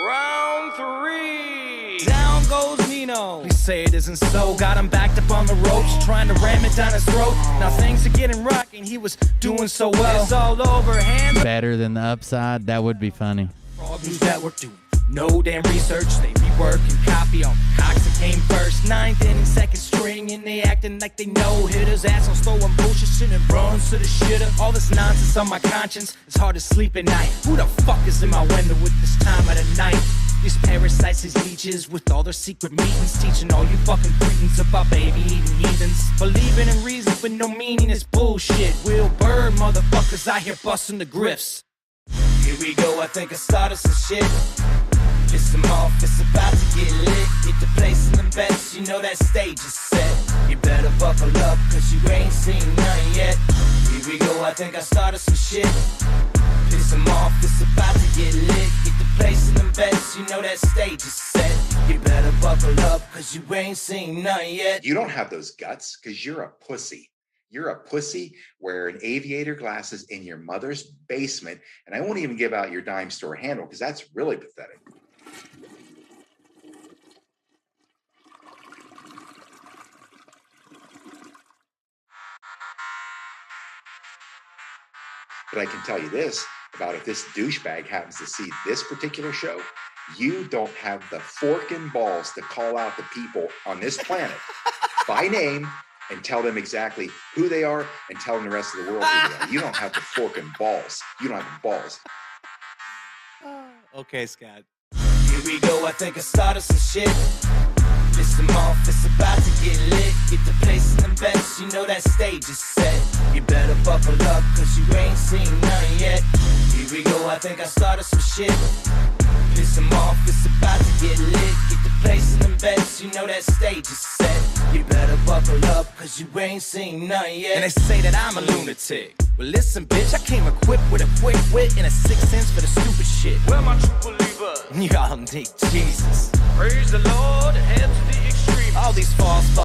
Round 3. Down goes Nino. Please say it isn't so. Got him backed up on the ropes, trying to ram it down his throat. Now things are getting rocking. He was doing so well. It's all over. Hands better than the upside. That would be funny. Frog News Network doing no damn research. They rework and copy on Cox that came first. 9th inning, 2nd string, and they acting like they know hitters. Assholes throwing bullshit and runs to the shitter. All this nonsense on my conscience. It's hard to sleep at night. Who the fuck is in my window with this time of the night? These parasites, these leeches, with all their secret meetings, teaching all you fucking cretins about baby-eating heathens. Believing in reason with no meaning is bullshit. Will Bird motherfuckers out here busting the grifts. Here we go, I think I started some shit. Piss them off, it's about to get lit. Get the place in them bets, you know that stage is set. You better buckle up, cause you ain't seen none yet. Here we go, I think I started some shit. Piss them off, it's about to get lit. Get the place in them bets, you know that stage is set. You better buckle up, cause you ain't seen none yet. You don't have those guts, cause you're a pussy. You're a pussy wearing aviator glasses in your mother's basement, and I won't even give out your dime store handle, because that's really pathetic. But I can tell you this about if this douchebag happens to see this particular show, you don't have the fork and balls to call out the people on this planet by name and tell them exactly who they are and tell them the rest of the world who they are. You don't have the fork and balls. You don't have the balls. Okay, Scott. Here we go, I think I started some shit. Piss them off, it's about to get lit. Get the place in them bets, you know that stage is set. You better buckle up, cause you ain't seen none yet. Here we go, I think I started some shit. Piss them off, it's about to get lit. Get the place in them bets, you know that stage is set. You better buckle up, cause you ain't seen none yet. And they say that I'm a lunatic. Well, listen, bitch, I came equipped with a quick wit and a 6th sense for the stupid shit. Well, my true believer, y'all need Jesus. Praise the Lord, head to the extreme. All these false